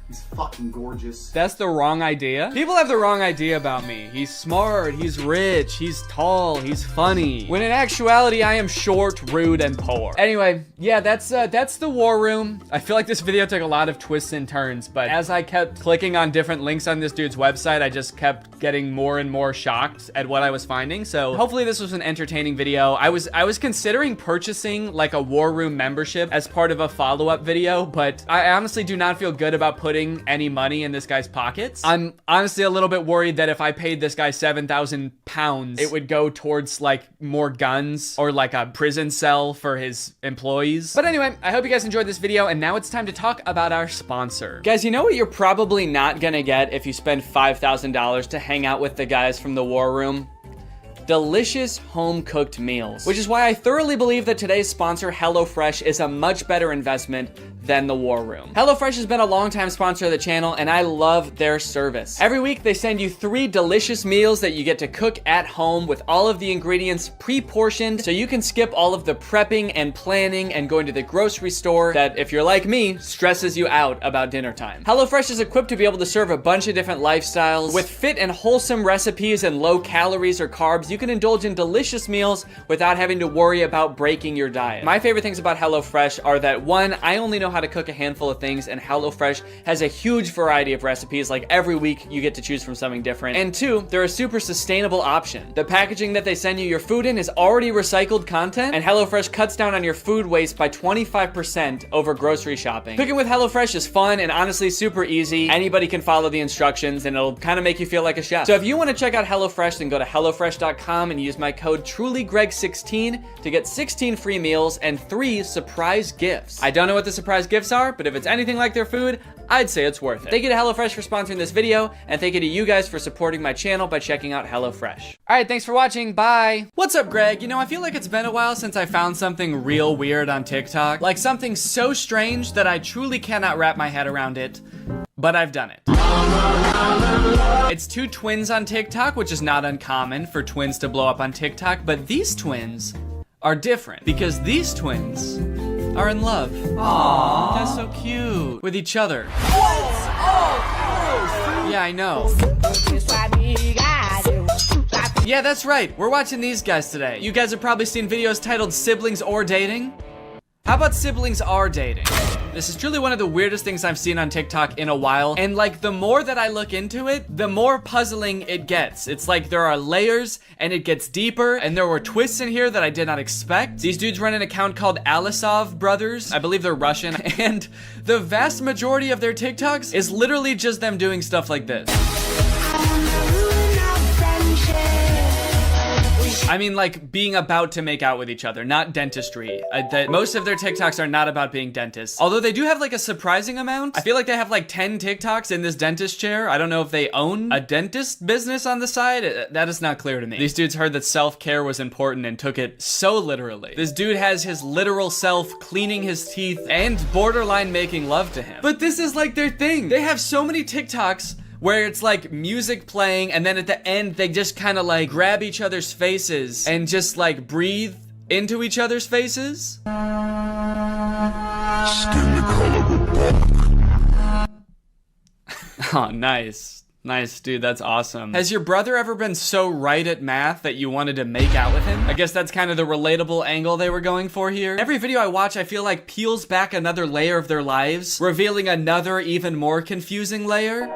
He's fucking gorgeous. That's the wrong idea? People have the wrong idea about me. He's smart, he's rich, he's tall, he's funny. When in actuality, I am short, rude, and poor. Anyway, yeah, that's the war room. I feel like this video took a lot of twists and turns, but as I kept clicking on different links on this dude's website, I just kept getting more and more shocked at what I was finding. So hopefully this was an entertaining video. I was considering purchasing like a war room membership as part of a follow-up video, but I honestly do not feel good about putting any money in this guy's pockets. I'm honestly a little bit worried that if I paid this guy 7,000 pounds, it would go towards like more guns or like a prison cell for his employees. But anyway, I hope you guys enjoyed this video, and now it's time to talk about our sponsor. Guys, you know what you're probably not gonna get if you spend $5,000 to hang out with the guys from the war room? Delicious home-cooked meals, which is why I thoroughly believe that today's sponsor, HelloFresh, is a much better investment than the war room. HelloFresh has been a long-time sponsor of the channel, and I love their service. Every week, they send you 3 delicious meals that you get to cook at home with all of the ingredients pre-portioned, so you can skip all of the prepping and planning and going to the grocery store that, if you're like me, stresses you out about dinner time. HelloFresh is equipped to be able to serve a bunch of different lifestyles. With fit and wholesome recipes and low calories or carbs, you can indulge in delicious meals without having to worry about breaking your diet. My favorite things about HelloFresh are that 1, I only know how how to cook a handful of things, and HelloFresh has a huge variety of recipes. Like every week you get to choose from something different. And two, they're a super sustainable option. The packaging that they send you your food in is already recycled content, and HelloFresh cuts down on your food waste by 25% over grocery shopping. Cooking with HelloFresh is fun and honestly super easy. Anybody can follow the instructions and it'll kind of make you feel like a chef. So if you want to check out HelloFresh, then go to HelloFresh.com and use my code TrulyGreg16 to get 16 free meals and 3 surprise gifts. I don't know what the surprise gifts are, but if it's anything like their food, I'd say it's worth it. Thank you to HelloFresh for sponsoring this video, and thank you to you guys for supporting my channel by checking out HelloFresh. All right, thanks for watching. Bye. What's up, Greg? You know, I feel like it's been a while since I found something real weird on TikTok. Like something so strange that I truly cannot wrap my head around it, but I've done it. It's 2 twins on TikTok, which is not uncommon for twins to blow up on TikTok, but these twins are different because these twins are in love. Aww. That's so cute. With each other. Yeah, I know. Yeah, that's right. We're watching these guys today. You guys have probably seen videos titled Siblings or Dating. How about Siblings Are Dating? This is truly one of the weirdest things I've seen on TikTok in a while, and like the more that I look into it, the more puzzling it gets. It's like there are layers and it gets deeper, and there were twists in here that I did not expect. These dudes run an account called Alisov Brothers. I believe they're Russian, and the vast majority of their TikToks is literally just them doing stuff like this. I mean, like being about to make out with each other, not dentistry. Most of their TikToks are not about being dentists. Although they do have like a surprising amount. I feel like they have like 10 TikToks in this dentist chair. I don't know if they own a dentist business on the side. That is not clear to me. These dudes heard that self-care was important and took it so literally. This dude has his literal self cleaning his teeth and borderline making love to him. But this is like their thing. They have so many TikToks where it's like music playing, and then at the end they just kind of like grab each other's faces and just like breathe into each other's faces. Oh, nice. Nice, dude, that's awesome. Has your brother ever been so right at math that you wanted to make out with him? I guess that's kind of the relatable angle they were going for here. Every video I watch, I feel like peels back another layer of their lives, revealing another even more confusing layer.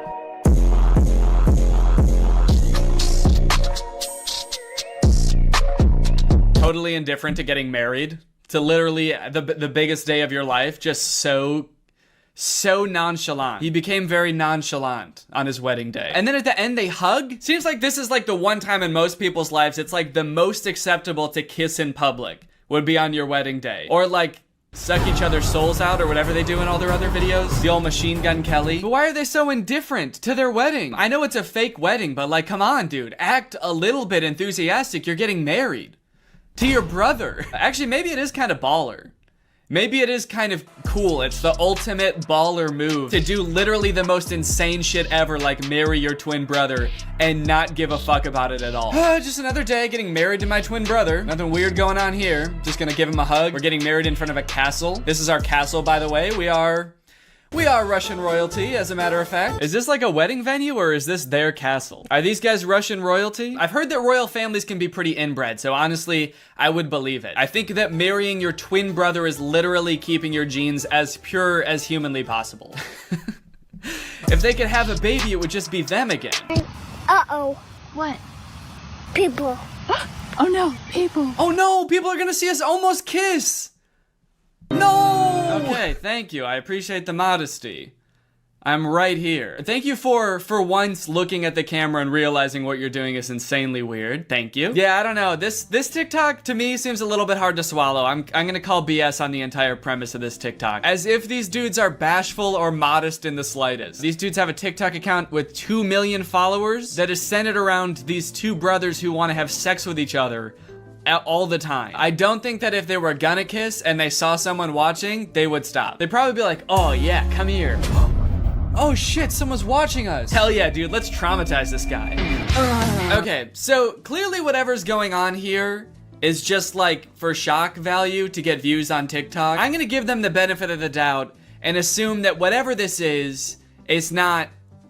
Totally indifferent to getting married, to literally the biggest day of your life, just so nonchalant. He became very nonchalant on his wedding day. And then at the end they hug? Seems like this is like the one time in most people's lives it's like the most acceptable to kiss in public would be on your wedding day. Or like suck each other's souls out or whatever they do in all their other videos. The old Machine Gun Kelly. But why are they so indifferent to their wedding? I know it's a fake wedding, but like, come on, dude. Act a little bit enthusiastic. You're getting married. To your brother. Actually, maybe it is kind of baller. Maybe it is kind of cool. It's the ultimate baller move to do literally the most insane shit ever, like marry your twin brother and not give a fuck about it at all. Just another day getting married to my twin brother. Nothing weird going on here. Just gonna give him a hug. We're getting married in front of a castle. This is our castle, by the way. We are Russian royalty, as a matter of fact. Is this like a wedding venue or is this their castle? Are these guys Russian royalty? I've heard that royal families can be pretty inbred, so honestly, I would believe it. I think that marrying your twin brother is literally keeping your genes as pure as humanly possible. If they could have a baby, it would just be them again. Uh-oh. What? People. Oh no, people. Oh no, people are gonna see us almost kiss. No! Okay, thank you. I appreciate the modesty. I'm right here. Thank you for once looking at the camera and realizing what you're doing is insanely weird. Thank you. Yeah, I don't know. This TikTok to me seems a little bit hard to swallow. I'm gonna call BS on the entire premise of this TikTok. As if these dudes are bashful or modest in the slightest. These dudes have a TikTok account with 2 million followers that is centered around these two brothers who want to have sex with each other all the time. I don't think that if they were gonna kiss and they saw someone watching, they would stop. They'd probably be like, oh yeah, come here. Oh shit, someone's watching us. Hell yeah, dude, let's traumatize this guy. Okay, so clearly whatever's going on here is just like for shock value to get views on TikTok. I'm gonna give them the benefit of the doubt and assume that whatever this is, it's not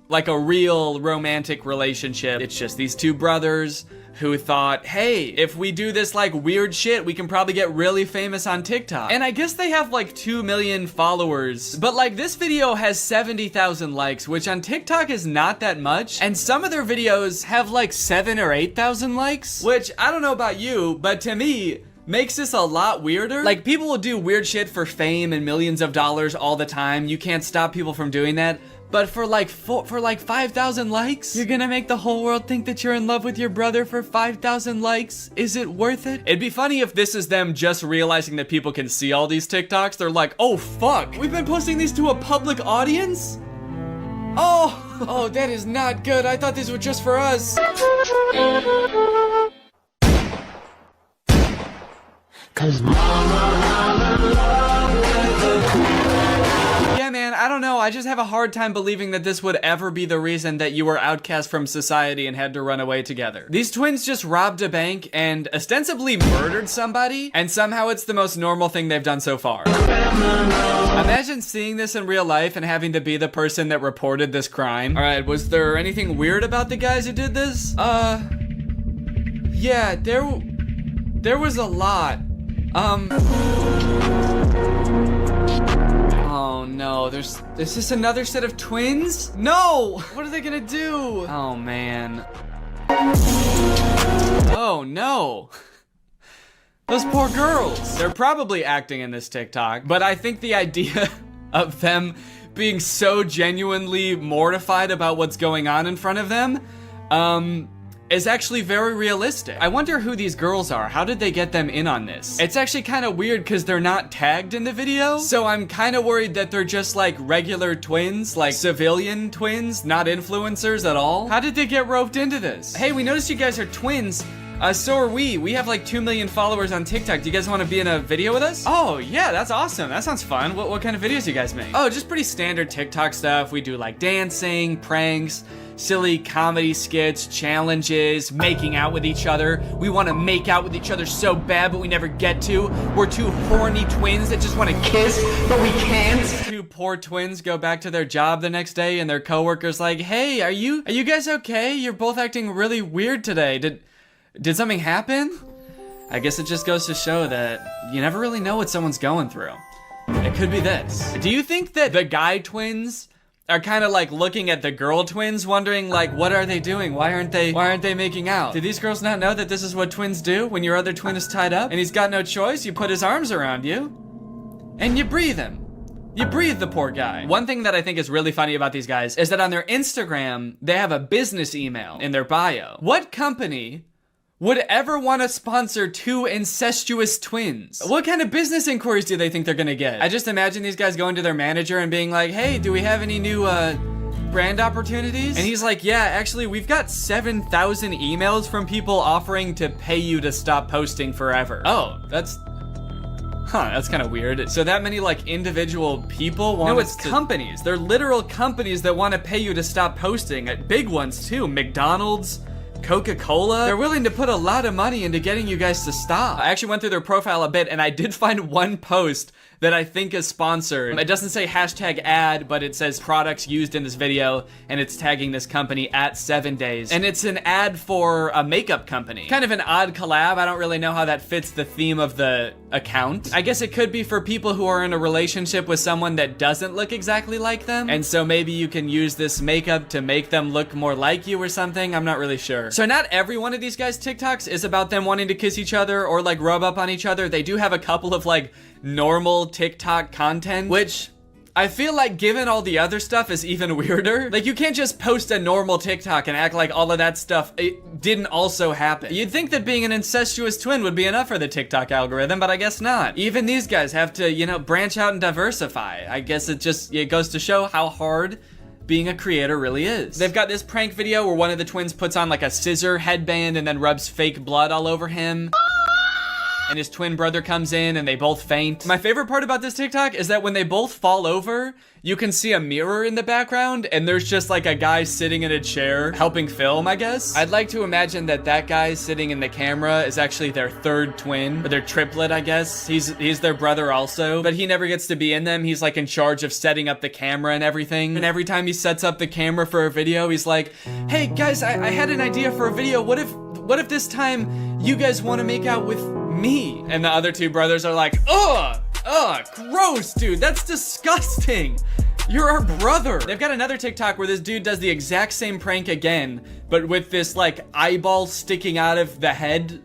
like a real romantic relationship. It's just these two brothers who thought, hey, if we do this like weird shit, we can probably get really famous on TikTok. And I guess they have like 2 million followers, but like this video has 70,000 likes, which on TikTok is not that much. And some of their videos have like 7 or 8,000 likes, which I don't know about you, but to me, makes this a lot weirder. Like, people will do weird shit for fame and millions of dollars all the time. You can't stop people from doing that. But for like 5,000 likes, you're gonna make the whole world think that you're in love with your brother for 5,000 likes? Is it worth it? It'd be funny if this is them just realizing that people can see all these TikToks. They're like, oh fuck, we've been posting these to a public audience? Oh, that is not good. I thought these were just for us. Cause yeah, man, I don't know. I just have a hard time believing that this would ever be the reason that you were outcast from society and had to run away together. These twins just robbed a bank and ostensibly murdered somebody, and somehow it's the most normal thing they've done so far. Imagine seeing this in real life and having to be the person that reported this crime. All right, was there anything weird about the guys who did this? Yeah, there was a lot. Oh no, is this another set of twins? No! What are they gonna do? Oh man. Oh no. Those poor girls. They're probably acting in this TikTok, but I think the idea of them being so genuinely mortified about what's going on in front of them, is actually very realistic. I wonder who these girls are. How did they get them in on this? It's actually kind of weird because they're not tagged in the video. So I'm kind of worried that they're just like regular twins, like civilian twins, not influencers at all. How did they get roped into this? Hey, we noticed you guys are twins. So are we. We have like 2 million followers on TikTok. Do you guys want to be in a video with us? Oh, yeah, that's awesome. That sounds fun. What kind of videos do you guys make? Oh, just pretty standard TikTok stuff. We do like dancing, pranks, silly comedy skits, challenges, making out with each other. We want to make out with each other so bad, but we never get to. We're two horny twins that just want to kiss, but we can't. Two poor twins go back to their job the next day and their coworker's like, hey, are you guys okay? You're both acting really weird today. Did something happen? I guess it just goes to show that you never really know what someone's going through. It could be this. Do you think that the guy twins are kind of like looking at the girl twins wondering like, what are they doing? Why aren't they making out? Do these girls not know that this is what twins do when your other twin is tied up and he's got no choice? You put his arms around you and you breathe him. You breathe the poor guy. One thing that I think is really funny about these guys is that on their Instagram, they have a business email in their bio. What company would ever want to sponsor two incestuous twins? What kind of business inquiries do they think they're gonna get? I just imagine these guys going to their manager and being like, hey, do we have any new brand opportunities? And he's like, yeah, actually, we've got 7,000 emails from people offering to pay you to stop posting forever. Oh, that's kind of weird. So that many like individual people want. No, it's companies. They're literal companies that want to pay you to stop posting. Big ones too. McDonald's, Coca-Cola. They're willing to put a lot of money into getting you guys to stop. I actually went through their profile a bit and I did find one post that I think is sponsored. It doesn't say hashtag ad, but it says products used in this video, and it's tagging this company at 7 days. And it's an ad for a makeup company. Kind of an odd collab. I don't really know how that fits the theme of the account. I guess it could be for people who are in a relationship with someone that doesn't look exactly like them. And so maybe you can use this makeup to make them look more like you or something. I'm not really sure. So not every one of these guys' TikToks is about them wanting to kiss each other or like rub up on each other. They do have a couple of like normal TikTok content, which I feel like given all the other stuff is even weirder. Like you can't just post a normal TikTok and act like all of that stuff didn't also happen. You'd think that being an incestuous twin would be enough for the TikTok algorithm, but I guess not. Even these guys have to, you know, branch out and diversify. I guess it goes to show how hard being a creator really is. They've got this prank video where one of the twins puts on like a scissor headband and then rubs fake blood all over him. And his twin brother comes in and they both faint. My favorite part about this TikTok is that when they both fall over, you can see a mirror in the background and there's just like a guy sitting in a chair helping film, I guess. I'd like to imagine that that guy sitting in the camera is actually their third twin, or their triplet, I guess. He's their brother also, but he never gets to be in them. He's like in charge of setting up the camera and everything. And every time he sets up the camera for a video, he's like, hey guys, I had an idea for a video. What What if this time you guys want to make out with me? And the other two brothers are like, ugh, gross, dude, that's disgusting. You're our brother. They've got another TikTok where this dude does the exact same prank again, but with this like eyeball sticking out of the head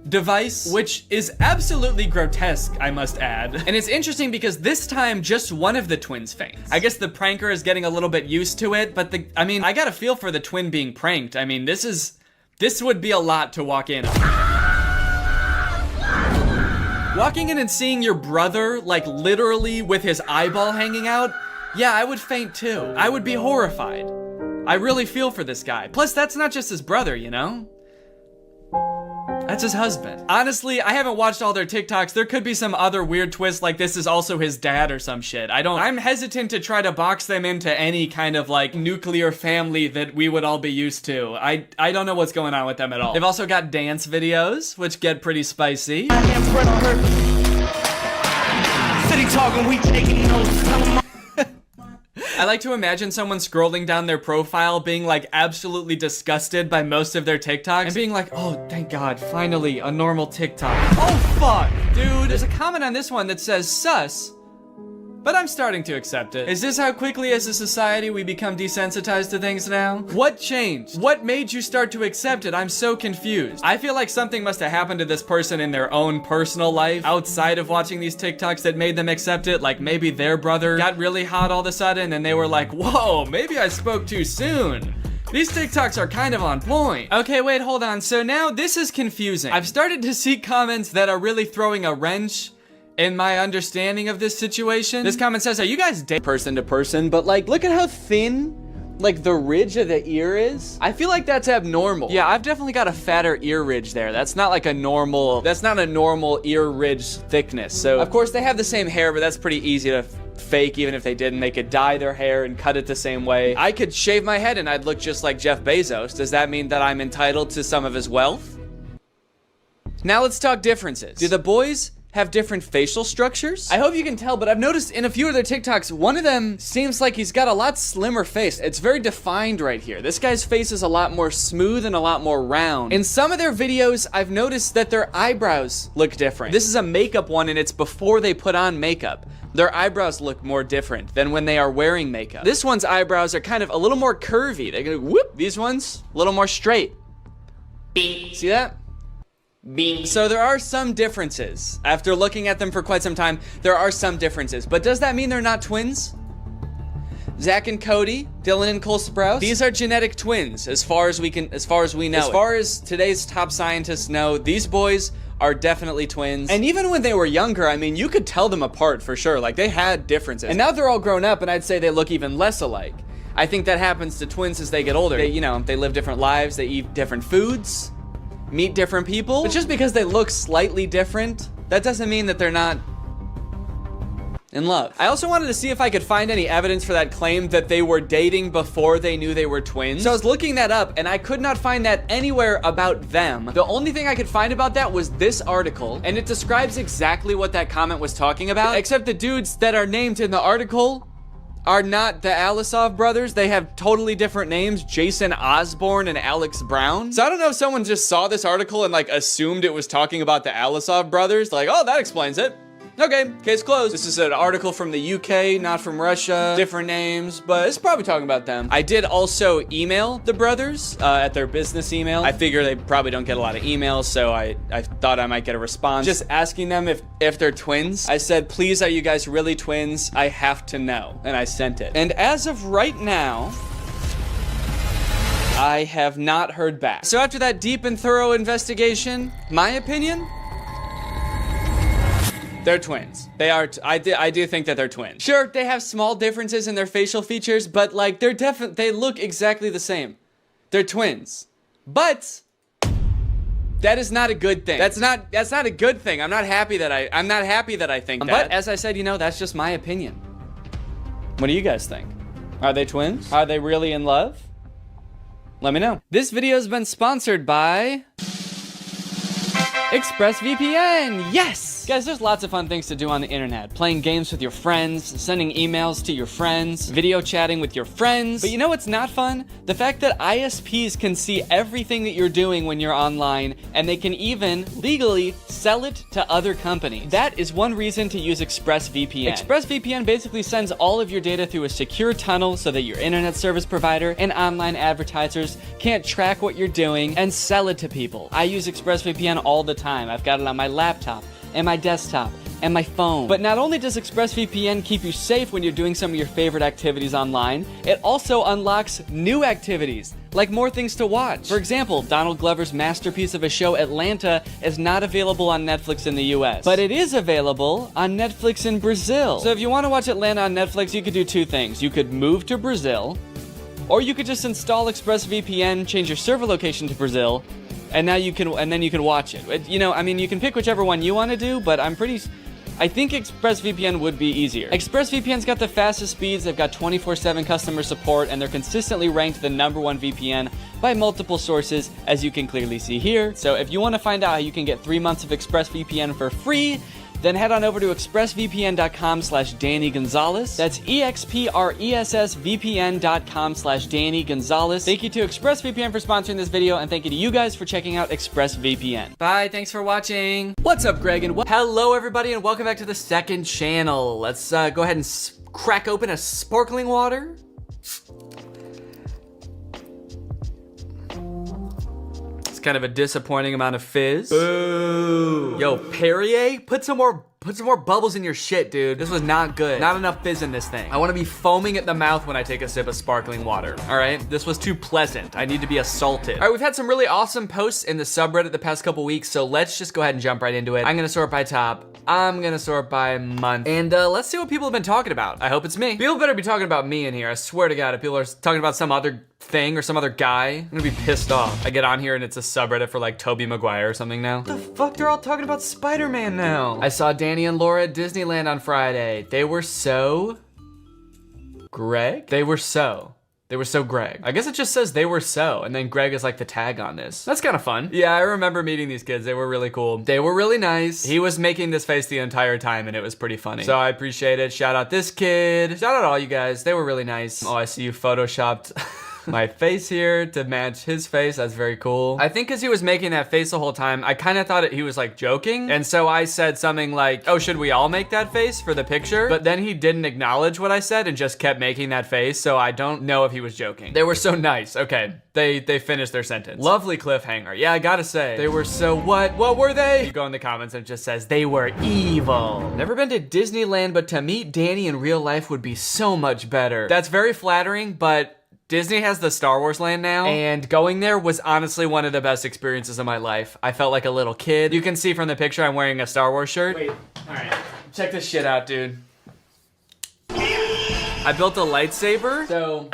device, which is absolutely grotesque, I must add. And it's interesting because this time just one of the twins faints. I guess the pranker is getting a little bit used to it, but I mean, I got a feel for the twin being pranked. I mean, this would be a lot to walk in. Walking in and seeing your brother, like literally with his eyeball hanging out, yeah, I would faint too. I would be horrified. I really feel for this guy. Plus, that's not just his brother, you know? That's his husband. Honestly, I haven't watched all their TikToks. There could be some other weird twist like this is also his dad or some shit. I'm hesitant to try to box them into any kind of like nuclear family that we would all be used to. I don't know what's going on with them at all. They've also got dance videos, which get pretty spicy. City talking, we taking notes. I like to imagine someone scrolling down their profile being like absolutely disgusted by most of their TikToks and being like, oh, thank God, finally a normal TikTok. Oh, fuck, dude. There's a comment on this one that says sus, but I'm starting to accept it. Is this how quickly as a society we become desensitized to things now? What changed? What made you start to accept it? I'm so confused. I feel like something must have happened to this person in their own personal life outside of watching these TikToks that made them accept it. Like maybe their brother got really hot all of a sudden and they were like, whoa, maybe I spoke too soon. These TikToks are kind of on point. Okay, wait, hold on. So now this is confusing. I've started to see comments that are really throwing a wrench in my understanding of this situation. This comment says, are you guys dating person to person? But like, look at how thin like the ridge of the ear is. I feel like that's abnormal. Yeah, I've definitely got a fatter ear ridge there. That's not like a normal, that's not a normal ear ridge thickness. So of course they have the same hair, but that's pretty easy to fake. Even if they didn't, they could dye their hair and cut it the same way. I could shave my head and I'd look just like Jeff Bezos. Does that mean that I'm entitled to some of his wealth? Now let's talk differences. Do the boys have different facial structures? I hope you can tell, but I've noticed in a few of their TikToks, one of them seems like he's got a lot slimmer face. It's very defined right here. This guy's face is a lot more smooth and a lot more round. In some of their videos, I've noticed that their eyebrows look different. This is a makeup one and it's before they put on makeup. Their eyebrows look more different than when they are wearing makeup. This one's eyebrows are kind of a little more curvy. They go whoop. These ones, a little more straight. See that? So there are some differences. After looking at them for quite some time, there are some differences. But does that mean they're not twins? Zach and Cody, Dylan and Cole Sprouse, these are genetic twins as far as we know. As far as today's top scientists know, these boys are definitely twins. And even when they were younger, I mean, you could tell them apart for sure. Like they had differences. And now they're all grown up and I'd say they look even less alike. I think that happens to twins as they get older. They, they live different lives, they eat different foods, meet different people. But just because they look slightly different, that doesn't mean that they're not in love. I also wanted to see if I could find any evidence for that claim that they were dating before they knew they were twins. So I was looking that up and I could not find that anywhere about them. The only thing I could find about that was this article, and it describes exactly what that comment was talking about, except the dudes that are named in the article are not the Alisov brothers. They have totally different names, Jason Osborne and Alex Brown. So I don't know if someone just saw this article and like assumed it was talking about the Alisov brothers. Like, oh, that explains it. Okay, case closed. This is an article from the UK, not from Russia. Different names, but it's probably talking about them. I did also email the brothers at their business email. I figure they probably don't get a lot of emails, so I thought I might get a response. Just asking them if they're twins. I said, please, are you guys really twins? I have to know. And I sent it. And as of right now, I have not heard back. So after that deep and thorough investigation, my opinion, they're twins. They are, I do think that they're twins. Sure, they have small differences in their facial features, but like they look exactly the same. They're twins. But that is not a good thing. That's not a good thing. I'm not happy that I think that. But as I said, that's just my opinion. What do you guys think? Are they twins? Are they really in love? Let me know. This video has been sponsored by ExpressVPN, yes! Guys, there's lots of fun things to do on the internet. Playing games with your friends, sending emails to your friends, video chatting with your friends. But you know what's not fun? The fact that ISPs can see everything that you're doing when you're online, and they can even, legally, sell it to other companies. That is one reason to use ExpressVPN. ExpressVPN basically sends all of your data through a secure tunnel so that your internet service provider and online advertisers can't track what you're doing and sell it to people. I use ExpressVPN all the time. I've got it on my laptop and my desktop and my phone. But not only does ExpressVPN keep you safe when you're doing some of your favorite activities online, it also unlocks new activities, like more things to watch. For example, Donald Glover's masterpiece of a show, Atlanta, is not available on Netflix in the US, but it is available on Netflix in Brazil. So if you want to watch Atlanta on Netflix, you could do two things. You could move to Brazil, or you could just install ExpressVPN, change your server location to Brazil, and now you can, and then you can watch it. You know, I mean, you can pick whichever one you want to do, but I think ExpressVPN would be easier. ExpressVPN's got the fastest speeds, they've got 24/7 customer support, and they're consistently ranked the #1 VPN by multiple sources, as you can clearly see here. So if you want to find out how you can get 3 months of ExpressVPN for free, then head on over to expressvpn.com/Danny Gonzalez. That's expressvpn.com/Danny Gonzalez. Thank you to ExpressVPN for sponsoring this video, and thank you to you guys for checking out ExpressVPN. Bye, thanks for watching. What's up, Greg? And hello, everybody, and welcome back to the second channel. Let's go ahead and crack open a sparkling water. Kind of a disappointing amount of fizz. Boo. Yo, Perrier, put some more bubbles in your shit, dude. This was not good. Not enough fizz in this thing. I want to be foaming at the mouth when I take a sip of sparkling water. All right, this was too pleasant. I need to be assaulted. All right, we've had some really awesome posts in the subreddit the past couple weeks, so let's just go ahead and jump right into it. I'm gonna sort by top. I'm gonna sort by month. And let's see what people have been talking about. I hope it's me. People better be talking about me in here. I swear to God, if people are talking about some other thing or some other guy, I'm gonna be pissed off. I get on here and it's a subreddit for like Tobey Maguire or something now. What the fuck? They're all talking about Spider-Man now. I saw Danny and Laura at Disneyland on Friday. They were so Greg? They were so Greg. I guess it just says they were so, and then Greg is like the tag on this. That's kind of fun. Yeah, I remember meeting these kids. They were really cool. They were really nice. He was making this face the entire time, and it was pretty funny. So I appreciate it. Shout out this kid. Shout out all you guys. They were really nice. Oh, I see you photoshopped my face here to match his face. That's very cool. I think because he was making that face the whole time, I kind of thought he was like joking. And so I said something like, oh, should we all make that face for the picture? But then he didn't acknowledge what I said and just kept making that face. So I don't know if he was joking. They were so nice. Okay, they finished their sentence. Lovely cliffhanger. Yeah, I gotta say. They were so what? What were they? You go in the comments and it just says they were evil. Never been to Disneyland, but to meet Danny in real life would be so much better. That's very flattering, but Disney has the Star Wars land now, and going there was honestly one of the best experiences of my life. I felt like a little kid. You can see from the picture I'm wearing a Star Wars shirt. Wait, all right, check this shit out, dude. I built a lightsaber, so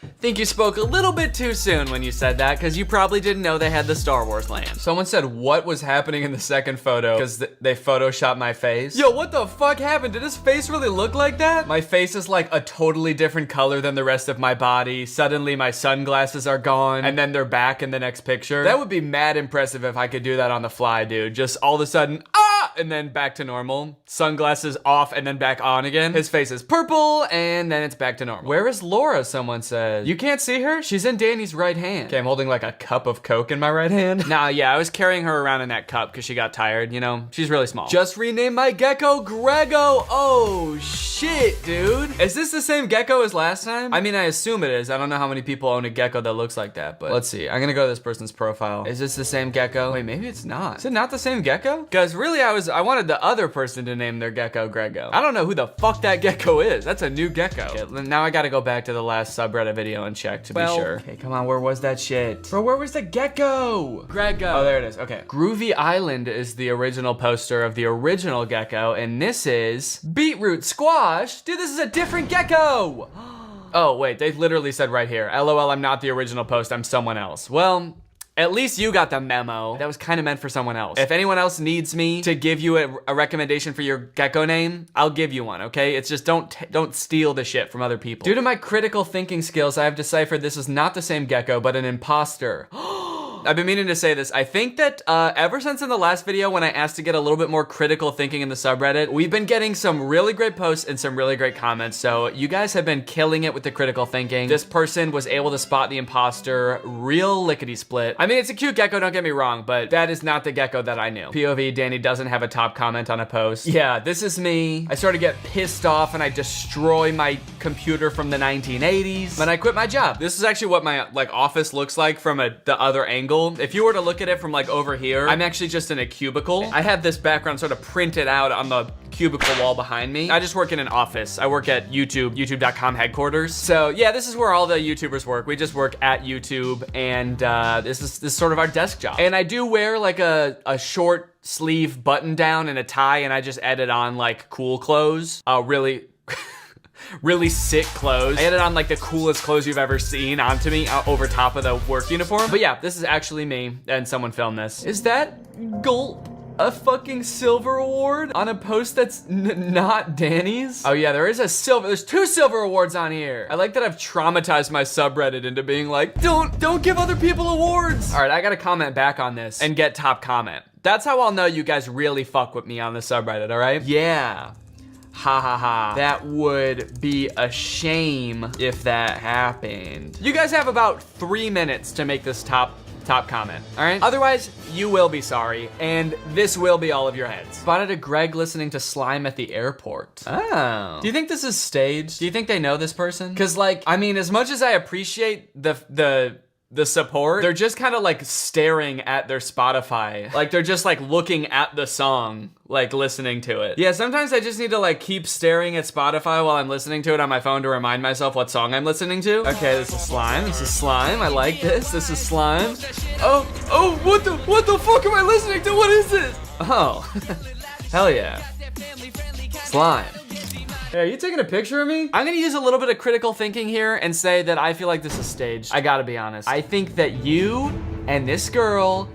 I think you spoke a little bit too soon when you said that, because you probably didn't know they had the Star Wars land. Someone said what was happening in the second photo because they photoshopped my face. Yo, what the fuck happened? Did his face really look like that? My face is like a totally different color than the rest of my body. Suddenly my sunglasses are gone and then they're back in the next picture. That would be mad impressive if I could do that on the fly, dude. Just all of a sudden, and then back to normal. Sunglasses off and then back on again. His face is purple and then it's back to normal. Where is Laura? Someone says. You can't see her? She's in Danny's right hand. Okay, I'm holding like a cup of Coke in my right hand. Nah, yeah, I was carrying her around in that cup because she got tired, you know? She's really small. Just renamed my gecko Grego. Oh, shit, dude. Is this the same gecko as last time? I mean, I assume it is. I don't know how many people own a gecko that looks like that, but let's see. I'm gonna go to this person's profile. Is this the same gecko? Wait, maybe it's not. Is it not the same gecko? Because really, I wanted the other person to name their gecko Grego. I don't know who the fuck that gecko is. That's a new gecko. Okay, now I gotta go back to the last subreddit video and check to be sure. Okay, come on, where was that shit? Bro, where was the gecko? Grego. Oh, there it is, okay. Groovy Island is the original poster of the original gecko, and this is beetroot squash. Dude, this is a different gecko. Oh, wait, they literally said right here, LOL, I'm not the original post, I'm someone else. Well, at least you got the memo. That was kind of meant for someone else. If anyone else needs me to give you a recommendation for your gecko name, I'll give you one, okay? It's just don't steal the shit from other people. Due to my critical thinking skills, I have deciphered this is not the same gecko, but an imposter. I've been meaning to say this. I think that ever since in the last video when I asked to get a little bit more critical thinking in the subreddit, we've been getting some really great posts and some really great comments. So you guys have been killing it with the critical thinking. This person was able to spot the imposter real lickety split. I mean, it's a cute gecko, don't get me wrong, but that is not the gecko that I knew. POV, Danny doesn't have a top comment on a post. Yeah, this is me. I sort of get pissed off and I destroy my computer from the 1980s. Then I quit my job. This is actually what my like office looks like from the other angle. If you were to look at it from like over here, I'm actually just in a cubicle. I have this background sort of printed out on the cubicle wall behind me. I just work in an office. I work at YouTube, youtube.com headquarters. So yeah, this is where all the YouTubers work. We just work at YouTube, and this is sort of our desk job. And I do wear like a short sleeve button down and a tie, and I just edit on like cool clothes. Really sick clothes. I edit on like the coolest clothes you've ever seen onto me over top of the work uniform. But yeah, this is actually me, and someone filmed this. Is that Gulp a fucking silver award on a post that's not Danny's? Oh yeah, there's 2 silver awards on here. I like that I've traumatized my subreddit into being like, don't give other people awards. All right, I gotta comment back on this and get top comment. That's how I'll know you guys really fuck with me on the subreddit, all right? Yeah. Ha ha ha. That would be a shame if that happened. You guys have about 3 minutes to make this top comment, all right? Otherwise, you will be sorry, and this will be all of your heads. Spotted a Greg listening to Slime at the airport. Oh. Do you think this is staged? Do you think they know this person? Because like, I mean, as much as I appreciate the support, they're just kind of like staring at their Spotify. Like they're just like looking at the song, like listening to it. Yeah, sometimes I just need to like keep staring at Spotify while I'm listening to it on my phone to remind myself what song I'm listening to. Okay, this is Slime. This is Slime. I like this. This is Slime. Oh, what the fuck am I listening to? What is it? Oh, hell yeah. Slime. Hey, are you taking a picture of me? I'm gonna use a little bit of critical thinking here and say that I feel like this is staged. I gotta be honest. I think that you and this girl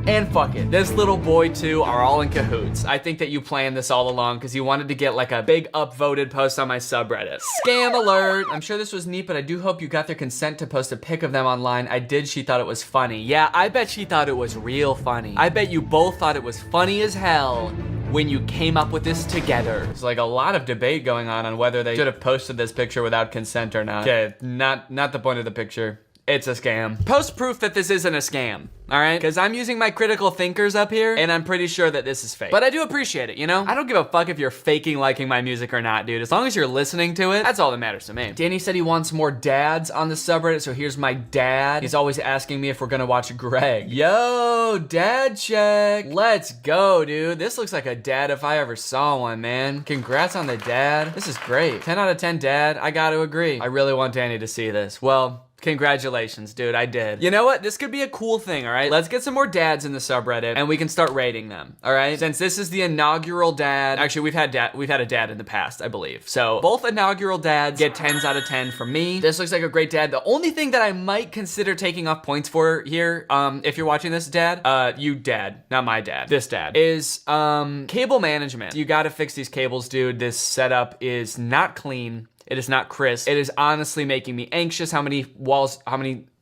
and fuck it, this little boy too are all in cahoots. I think that you planned this all along because you wanted to get like a big upvoted post on my subreddit. Scam alert. I'm sure this was neat, but I do hope you got their consent to post a pic of them online. I did. She thought it was funny. Yeah, I bet she thought it was real funny. I bet you both thought it was funny as hell when you came up with this together. There's like a lot of debate going on whether they should have posted this picture without consent or not. Okay, not the point of the picture. It's a scam. Post proof that this isn't a scam, all right? Because I'm using my critical thinkers up here, and I'm pretty sure that this is fake. But I do appreciate it, you know? I don't give a fuck if you're faking liking my music or not, dude. As long as you're listening to it, that's all that matters to me. Danny said he wants more dads on the subreddit, so here's my dad. He's always asking me if we're gonna watch Greg. Yo, dad check. Let's go, dude. This looks like a dad if I ever saw one, man. Congrats on the dad. This is great. 10 out of 10 dad. I gotta agree. I really want Danny to see this. Well, congratulations, dude, I did. You know what? This could be a cool thing, all right? Let's get some more dads in the subreddit and we can start rating them, all right? Since this is the inaugural dad, actually we've had a dad in the past, I believe. So both inaugural dads get 10s out of 10 from me. This looks like a great dad. The only thing that I might consider taking off points for here, if you're watching this dad, you dad, not my dad, this dad, is cable management. You gotta fix these cables, dude. This setup is not clean. It is not crisp. It is honestly making me anxious how many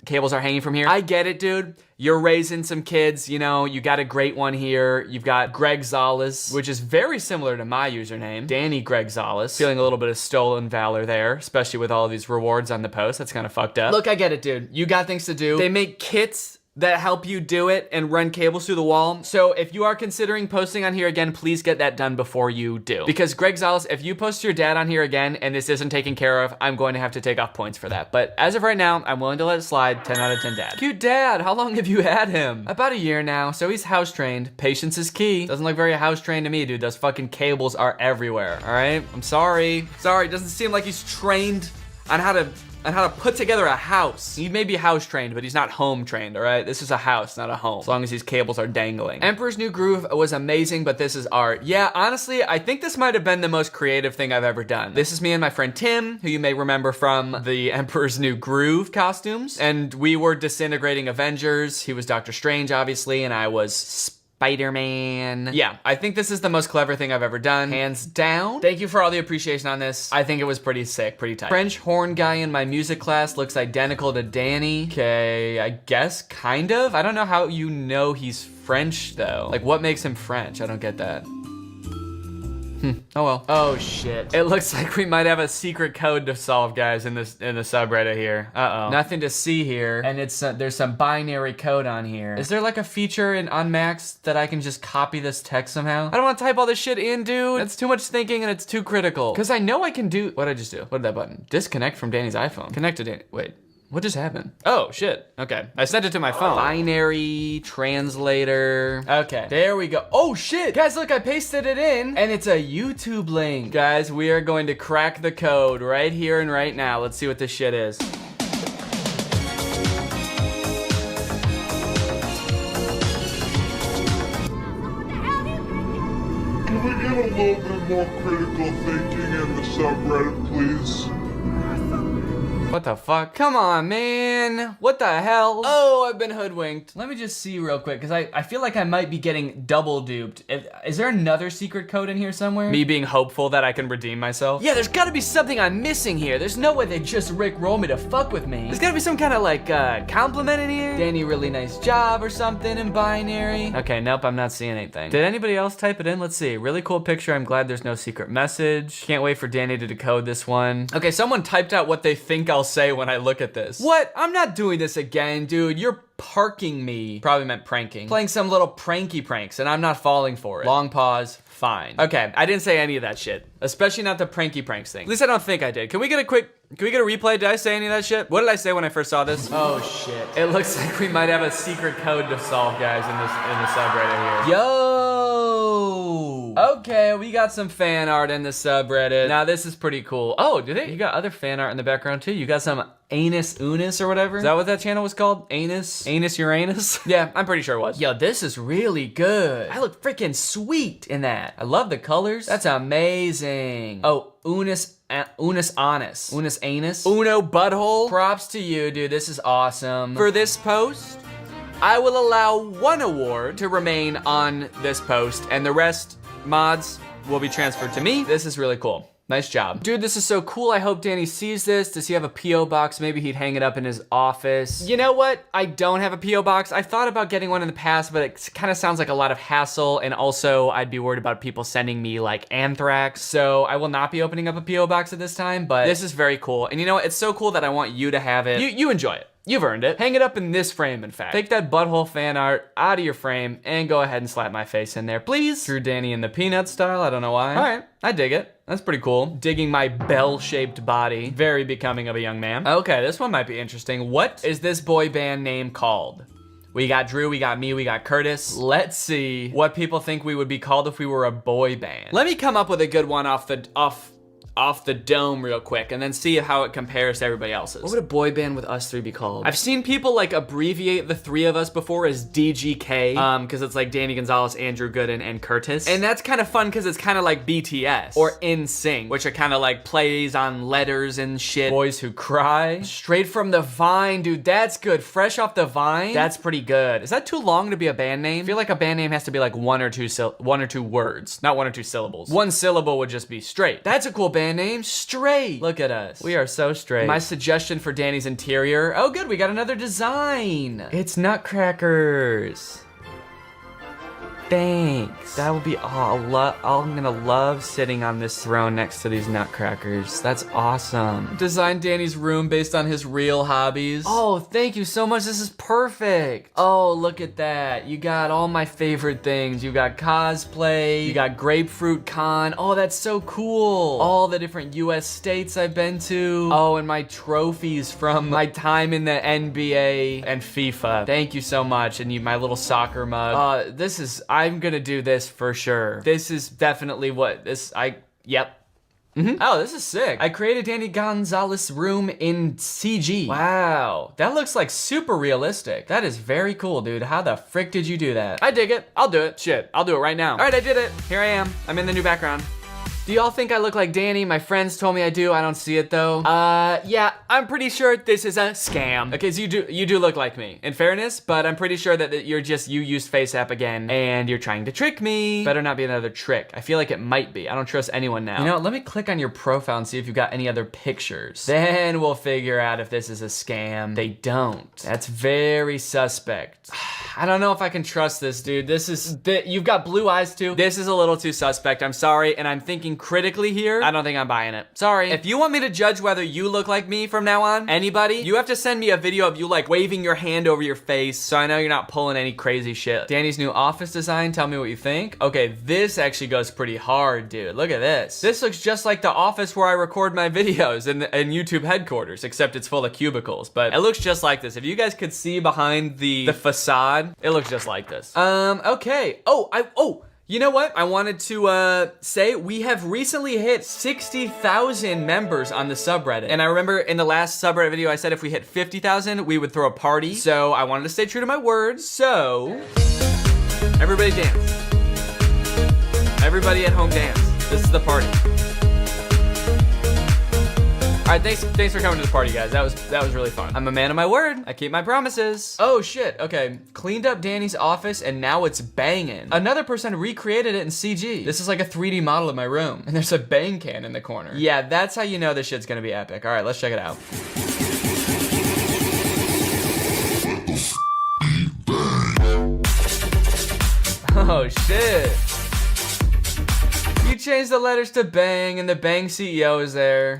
cables are hanging from here. I get it, dude. You're raising some kids, you know, you got a great one here. You've got Greg Gonzalez, which is very similar to my username, Danny Gonzalez. Feeling a little bit of stolen valor there, especially with all of these rewards on the post. That's kind of fucked up. Look, I get it, dude. You got things to do. They make kits that help you do it and run cables through the wall. So if you are considering posting on here again, please get that done before you do. Because Greg Gonzalez, if you post your dad on here again and this isn't taken care of, I'm going to have to take off points for that. But as of right now, I'm willing to let it slide. 10 out of 10 dad. Cute dad. How long have you had him? About a year now. So he's house trained. Patience is key. Doesn't look very house trained to me, dude. Those fucking cables are everywhere. All right. I'm sorry. Sorry. Doesn't seem like he's trained on how to put together a house. He may be house trained, but he's not home trained, all right? This is a house, not a home, as long as these cables are dangling. Emperor's New Groove was amazing, but this is art. Yeah, honestly, I think this might have been the most creative thing I've ever done. This is me and my friend Tim, who you may remember from the Emperor's New Groove costumes, and we were disintegrating Avengers. He was Doctor Strange, obviously, and I was Spider-Man. Yeah, I think this is the most clever thing I've ever done. Hands down. Thank you for all the appreciation on this. I think it was pretty sick, pretty tight. French horn guy in my music class looks identical to Danny. Okay, I guess kind of. I don't know how you know he's French though. Like what makes him French? I don't get that. Oh well. Oh shit. It looks like we might have a secret code to solve, guys, in the subreddit here. Uh-oh. Nothing to see here. And it's there's some binary code on here. Is there like a feature in Unmaxed that I can just copy this text somehow? I don't want to type all this shit in, dude. That's too much thinking and it's too critical. Because I know I can do... What'd I just do? What did that button? Disconnect from Danny's iPhone. Connect to Danny. Wait. What just happened? Oh, shit. Okay. I sent it to my phone. Binary translator. Okay. There we go. Oh, shit. Guys, look, I pasted it in and it's a YouTube link. Guys, we are going to crack the code right here and right now. Let's see what this shit is. Can we get a little bit more critical thinking in the subreddit, please? What the fuck? Come on, man. What the hell? Oh, I've been hoodwinked. Let me just see real quick, because I feel like I might be getting double duped. Is there another secret code in here somewhere? Me being hopeful that I can redeem myself? Yeah, there's gotta be something I'm missing here. There's no way they just rickroll me to fuck with me. There's gotta be some kind of like compliment in here. Danny, really nice job or something in binary. Okay, nope, I'm not seeing anything. Did anybody else type it in? Let's see. Really cool picture. I'm glad there's no secret message. Can't wait for Danny to decode this one. Okay, someone typed out what they think I'll say when I look at this. What? I'm not doing this again, dude. You're parking me. Probably meant pranking. Playing some little pranky pranks and I'm not falling for it. Long pause. Fine. Okay, I didn't say any of that shit. Especially not the pranky pranks thing. At least I don't think I did. Can we get a replay? Did I say any of that shit? What did I say when I first saw this? Oh shit. It looks like we might have a secret code to solve, guys, in the subreddit here. Yo! Okay, we got some fan art in the subreddit. Now this is pretty cool. Oh, you got other fan art in the background too? You got some Anus Unis or whatever? Is that what that channel was called? Anus Uranus? Yeah, I'm pretty sure it was. Yo, this is really good. I look freaking sweet in that. I love the colors. That's amazing. Oh, Unis Anus. Unis Anus. Uno Butthole. Props to you, dude. This is awesome. For this post, I will allow 1 award to remain on this post and the rest mods will be transferred to me. This is really cool. Nice job. Dude, this is so cool. I hope Danny sees this. Does he have a P.O. box? Maybe he'd hang it up in his office. You know what? I don't have a P.O. box. I thought about getting one in the past, but it kind of sounds like a lot of hassle. And also I'd be worried about people sending me like anthrax. So I will not be opening up a P.O. box at this time, but this is very cool. And you know what? It's so cool that I want you to have it. You enjoy it. You've earned it. Hang it up in this frame, in fact. Take that butthole fan art out of your frame and go ahead and slap my face in there, please. Drew Danny in the peanut style, I don't know why. All right, I dig it. That's pretty cool. Digging my bell-shaped body. Very becoming of a young man. Okay, this one might be interesting. What is this boy band name called? We got Drew, we got me, we got Curtis. Let's see what people think we would be called if we were a boy band. Let me come up with a good one off the dome real quick and then see how it compares to everybody else's. What would a boy band with us three be called? I've seen people like abbreviate the three of us before as DGK, because it's like Danny Gonzalez, Andrew Gooden, and Curtis. And that's kind of fun because it's kind of like BTS or NSYNC, which are kind of like plays on letters and shit. Boys Who Cry. Straight from the Vine, dude, that's good. Fresh off the Vine, that's pretty good. Is that too long to be a band name? I feel like a band name has to be like one or two words, not 1 or 2 syllables. 1 syllable would just be straight. That's a cool band name. Straight. Look at us. We are so straight. My suggestion for Danny's interior. Oh good, we got another design. It's nutcrackers. Thanks. That will be, I'm gonna love sitting on this throne next to these nutcrackers. That's awesome. Designed Danny's room based on his real hobbies. Oh, thank you so much. This is perfect. Oh, look at that. You got all my favorite things. You got cosplay. You got Grapefruit Con. Oh, that's so cool. All the different US states I've been to. Oh, and my trophies from my time in the NBA and FIFA. Thank you so much. And my little soccer mug. I'm gonna do this for sure. This is definitely yep. Oh, this is sick. I created Danny Gonzalez room in CG. Wow, that looks like super realistic. That is very cool, dude. How the frick did you do that? I dig it. I'll do it. Shit, I'll do it right now. All right, I did it. Here I am. I'm in the new background. Do y'all think I look like Danny? My friends told me I do. I don't see it though. Yeah, I'm pretty sure this is a scam. Okay, so you do look like me, in fairness, but I'm pretty sure that you used FaceApp again and you're trying to trick me. Better not be another trick. I feel like it might be. I don't trust anyone now. You know, let me click on your profile and see if you've got any other pictures. Then we'll figure out if this is a scam. They don't. That's very suspect. I don't know if I can trust this, dude. You've got blue eyes too. This is a little too suspect. I'm sorry, and I'm thinking critically here. I don't think I'm buying it. Sorry. If you want me to judge whether you look like me from now on, anybody, you have to send me a video of you like waving your hand over your face so I know you're not pulling any crazy shit. Danny's new office design, tell me what you think. Okay, this actually goes pretty hard, dude. Look at this. This looks just like the office where I record my videos in YouTube headquarters, except it's full of cubicles, but it looks just like this. If you guys could see behind the facade, it looks just like this. Okay. You know what? I wanted to say we have recently hit 60,000 members on the subreddit. And I remember in the last subreddit video, I said if we hit 50,000, we would throw a party. So I wanted to stay true to my words. So everybody dance. Everybody at home dance. This is the party. All right, thanks for coming to the party, guys. That was really fun. I'm a man of my word. I keep my promises. Oh shit, okay. Cleaned up Danny's office and now it's banging. Another person recreated it in CG. This is like a 3D model of my room and there's a bang can in the corner. Yeah, that's how you know this shit's gonna be epic. All right, let's check it out. Oh shit. You changed the letters to bang and the bang CEO is there.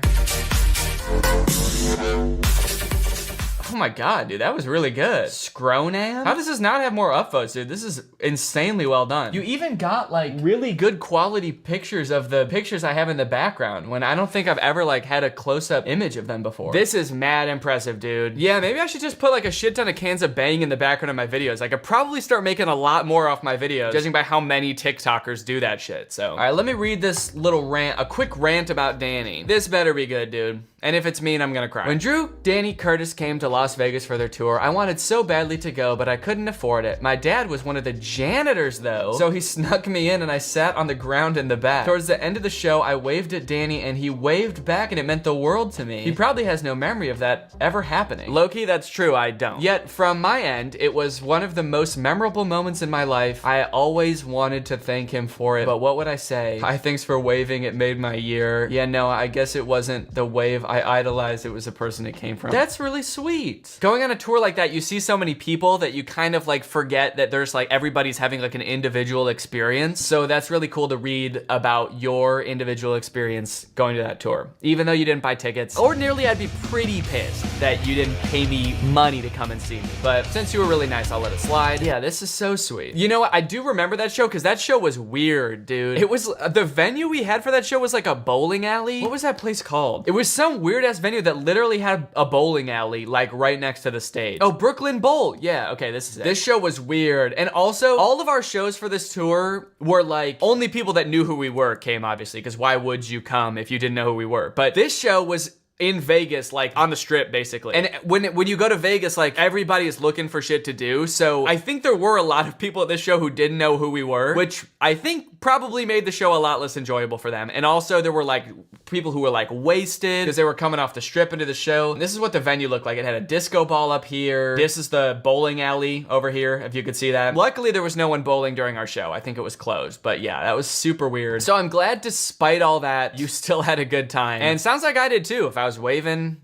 Oh my god, dude, that was really good. Scronam? How does this not have more upvotes, dude? This is insanely well done. You even got like really good quality pictures of the pictures I have in the background when I don't think I've ever like had a close-up image of them before. This is mad impressive, dude. Yeah, maybe I should just put like a shit ton of cans of bang in the background of my videos. I could probably start making a lot more off my videos, judging by how many TikTokers do that shit, so. All right, let me read this little rant, a quick rant about Danny. This better be good, dude. And if it's mean, I'm gonna cry. When Drew, Danny, Curtis came to Las Vegas for their tour, I wanted so badly to go, but I couldn't afford it. My dad was one of the janitors though, so he snuck me in and I sat on the ground in the back. Towards the end of the show, I waved at Danny and he waved back and it meant the world to me. He probably has no memory of that ever happening. Low-key, that's true, I don't. Yet, from my end, it was one of the most memorable moments in my life. I always wanted to thank him for it, but what would I say? Hi, thanks for waving, it made my year. Yeah, no, I guess it wasn't the wave I idolized, it was the person it came from. That's really sweet. Going on a tour like that, you see so many people that you kind of like forget that there's like everybody's having like an individual experience. So that's really cool to read about your individual experience going to that tour. Even though you didn't buy tickets. Ordinarily, I'd be pretty pissed that you didn't pay me money to come and see me. But since you were really nice, I'll let it slide. Yeah, this is so sweet. You know what? I do remember that show because that show was weird, dude. It was, the venue we had for that show was like a bowling alley. What was that place called? It was some weird ass venue that literally had a bowling alley like right next to the stage. Oh, Brooklyn Bowl. Yeah, okay, this is it. This show was weird. And also, all of our shows for this tour were like, only people that knew who we were came, obviously, because why would you come if you didn't know who we were? But this show was in Vegas, like on the strip basically. And when you go to Vegas, like everybody is looking for shit to do. So I think there were a lot of people at this show who didn't know who we were, which I think probably made the show a lot less enjoyable for them. And also there were like people who were like wasted because they were coming off the strip into the show. And this is what the venue looked like. It had a disco ball up here. This is the bowling alley over here, if you could see that. Luckily there was no one bowling during our show. I think it was closed, but yeah, that was super weird. So I'm glad despite all that, you still had a good time. And sounds like I did too. If I was waving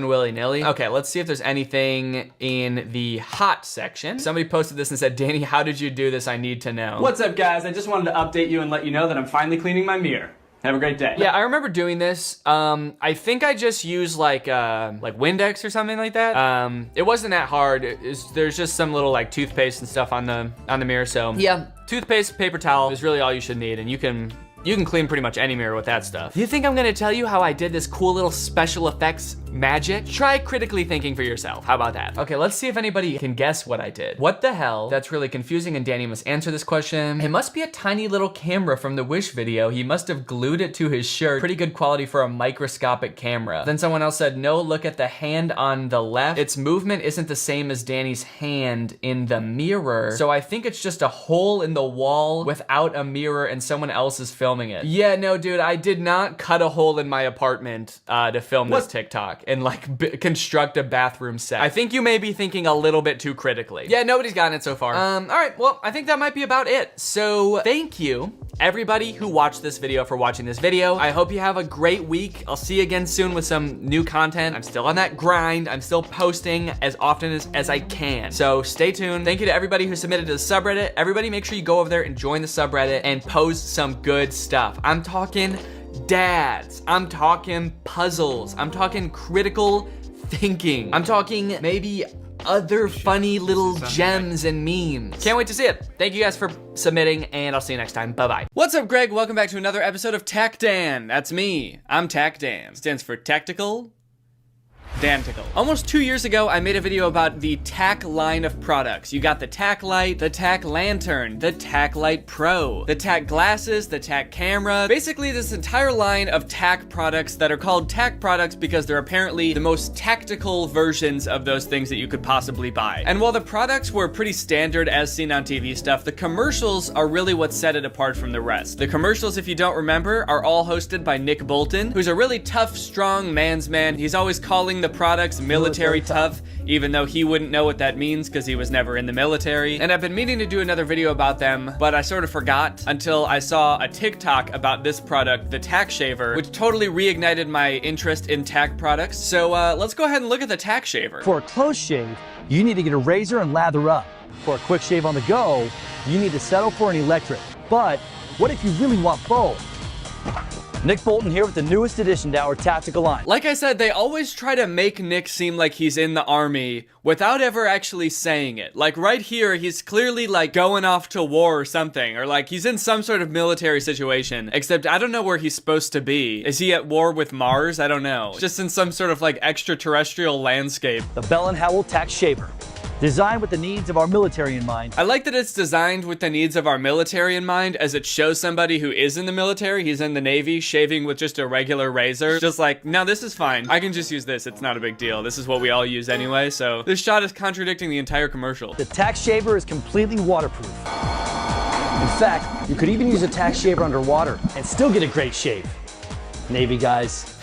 willy-nilly. Okay, let's see if there's anything in the hot section. Somebody posted this and said, Danny, how did you do this? I need to know. What's up, guys? I just wanted to update you and let you know that I'm finally cleaning my mirror. Have a great day. Yeah, I remember doing this. I think I just used like Windex or something like that. It wasn't that hard. There's just some little like toothpaste and stuff on the mirror. So yeah, toothpaste, paper towel is really all you should need, and you can clean pretty much any mirror with that stuff. Do you think I'm gonna tell you how I did this cool little special effects magic? Try critically thinking for yourself. How about that? Okay, let's see if anybody can guess what I did. What the hell? That's really confusing and Danny must answer this question. It must be a tiny little camera from the Wish video. He must have glued it to his shirt. Pretty good quality for a microscopic camera. Then someone else said, no, look at the hand on the left. Its movement isn't the same as Danny's hand in the mirror. So I think it's just a hole in the wall without a mirror and someone else is filming it. Yeah, no, dude, I did not cut a hole in my apartment to film this TikTok and like construct a bathroom set. I think you may be thinking a little bit too critically. Yeah, nobody's gotten it so far. All right, well, I think that might be about it. So thank you everybody who watched this video for watching this video. I hope you have a great week. I'll see you again soon with some new content. I'm still on that grind. I'm still posting as often as I can. So stay tuned. Thank you to everybody who submitted to the subreddit. Everybody make sure you go over there and join the subreddit and post some good stuff. I'm talking dads. I'm talking puzzles. I'm talking critical thinking. I'm talking maybe other funny little gems and memes. Can't wait to see it. Thank you guys for submitting, and I'll see you next time. Bye-bye. What's up, Greg? Welcome back to another episode of Tac Dan. That's me. I'm Tac Dan. Stands for Tactical Dantical. Almost 2 years ago, I made a video about the Tac line of products. You got the Tac Light, the Tac Lantern, the Tac Light Pro, the Tac Glasses, the Tac Camera. Basically, this entire line of Tac products that are called Tac products because they're apparently the most tactical versions of those things that you could possibly buy. And while the products were pretty standard as seen on TV stuff, the commercials are really what set it apart from the rest. The commercials, if you don't remember, are all hosted by Nick Bolton, who's a really tough, strong man's man. He's always calling the products military tough, even though he wouldn't know what that means because he was never in the military. And I've been meaning to do another video about them, but I sort of forgot until I saw a TikTok about this product, the Tac Shaver, which totally reignited my interest in Tac products. So let's go ahead and look at the Tac Shaver. For a close shave, you need to get a razor and lather up. For a quick shave on the go, you need to settle for an electric. But what if you really want both? Nick Bolton here with the newest addition to our tactical line. Like I said, they always try to make Nick seem like he's in the army without ever actually saying it. Like right here, he's clearly like going off to war or something, or like he's in some sort of military situation, except I don't know where he's supposed to be. Is he at war with Mars? I don't know. Just in some sort of like extraterrestrial landscape. The Bell & Howell Tac Shaver. Designed with the needs of our military in mind. I like that it's designed with the needs of our military in mind, as it shows somebody who is in the military, he's in the Navy, shaving with just a regular razor. Just like, no, this is fine. I can just use this. It's not a big deal. This is what we all use anyway, so this shot is contradicting the entire commercial. The Tac Shaver is completely waterproof. In fact, you could even use a Tac Shaver underwater and still get a great shave. Navy guys.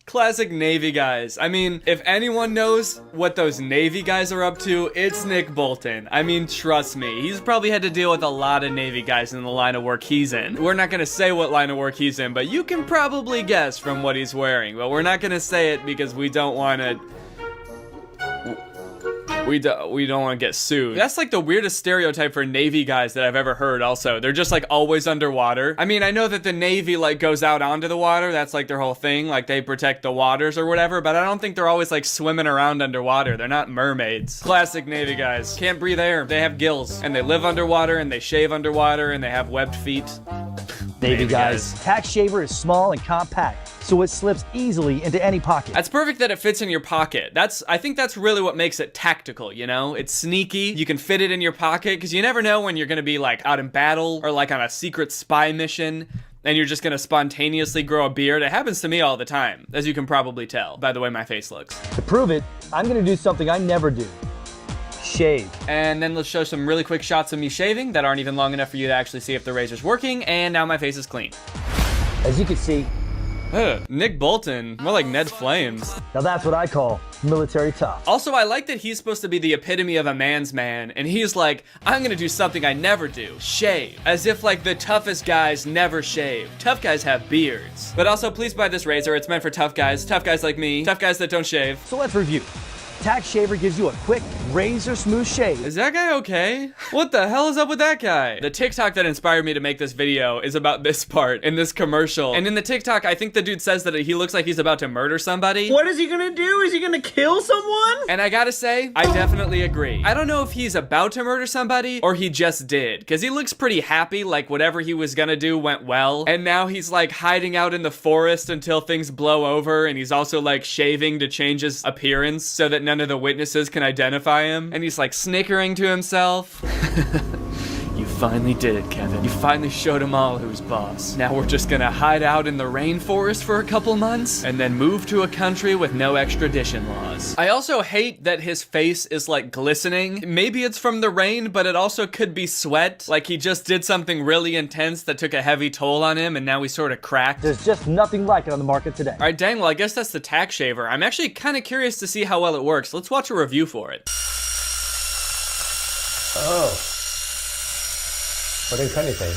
Classic Navy guys. I mean, if anyone knows what those Navy guys are up to, it's Nick Bolton. I mean, trust me, he's probably had to deal with a lot of Navy guys in the line of work he's in. We're not gonna say what line of work he's in, but you can probably guess from what he's wearing. But we're not gonna say it because we don't want to... We don't want to get sued. That's like the weirdest stereotype for Navy guys that I've ever heard also. They're just like always underwater. I mean, I know that the Navy like goes out onto the water. That's like their whole thing. Like they protect the waters or whatever, but I don't think they're always like swimming around underwater. They're not mermaids. Classic Navy guys. Can't breathe air. They have gills and they live underwater and they shave underwater and they have webbed feet. Navy guys. Tac Shaver is small and compact, so it slips easily into any pocket. That's perfect that it fits in your pocket. I think that's really what makes it tactical, you know? It's sneaky. You can fit it in your pocket because you never know when you're gonna be like out in battle or like on a secret spy mission and you're just gonna spontaneously grow a beard. It happens to me all the time, as you can probably tell by the way my face looks. To prove it, I'm gonna do something I never do. Shave. And then let's show some really quick shots of me shaving that aren't even long enough for you to actually see if the razor's working, and now my face is clean. As you can see, Nick Bolton, more like Ned Flames. Now that's what I call military tough. Also, I like that he's supposed to be the epitome of a man's man, and he's like, I'm gonna do something I never do, shave. As if like the toughest guys never shave. Tough guys have beards. But also, please buy this razor, it's meant for tough guys like me, tough guys that don't shave. So let's review. Tac Shaver gives you a quick, razor smooth shave. Is that guy okay? What the hell is up with that guy? The TikTok that inspired me to make this video is about this part in this commercial. And in the TikTok, I think the dude says that he looks like he's about to murder somebody. What is he gonna do? Is he gonna kill someone? And I gotta say, I definitely agree. I don't know if he's about to murder somebody or he just did, because he looks pretty happy, like whatever he was gonna do went well. And now he's like hiding out in the forest until things blow over, and he's also like shaving to change his appearance so that none of the witnesses can identify him. And he's like snickering to himself. You finally did it, Kevin. You finally showed them all who's boss. Now we're just gonna hide out in the rainforest for a couple months and then move to a country with no extradition laws. I also hate that his face is like glistening. Maybe it's from the rain, but it also could be sweat. Like he just did something really intense that took a heavy toll on him and now he's sort of cracked. There's just nothing like it on the market today. All right, dang, well I guess that's the tack shaver. I'm actually kind of curious to see how well it works. Let's watch a review for it. Oh. I didn't cut anything.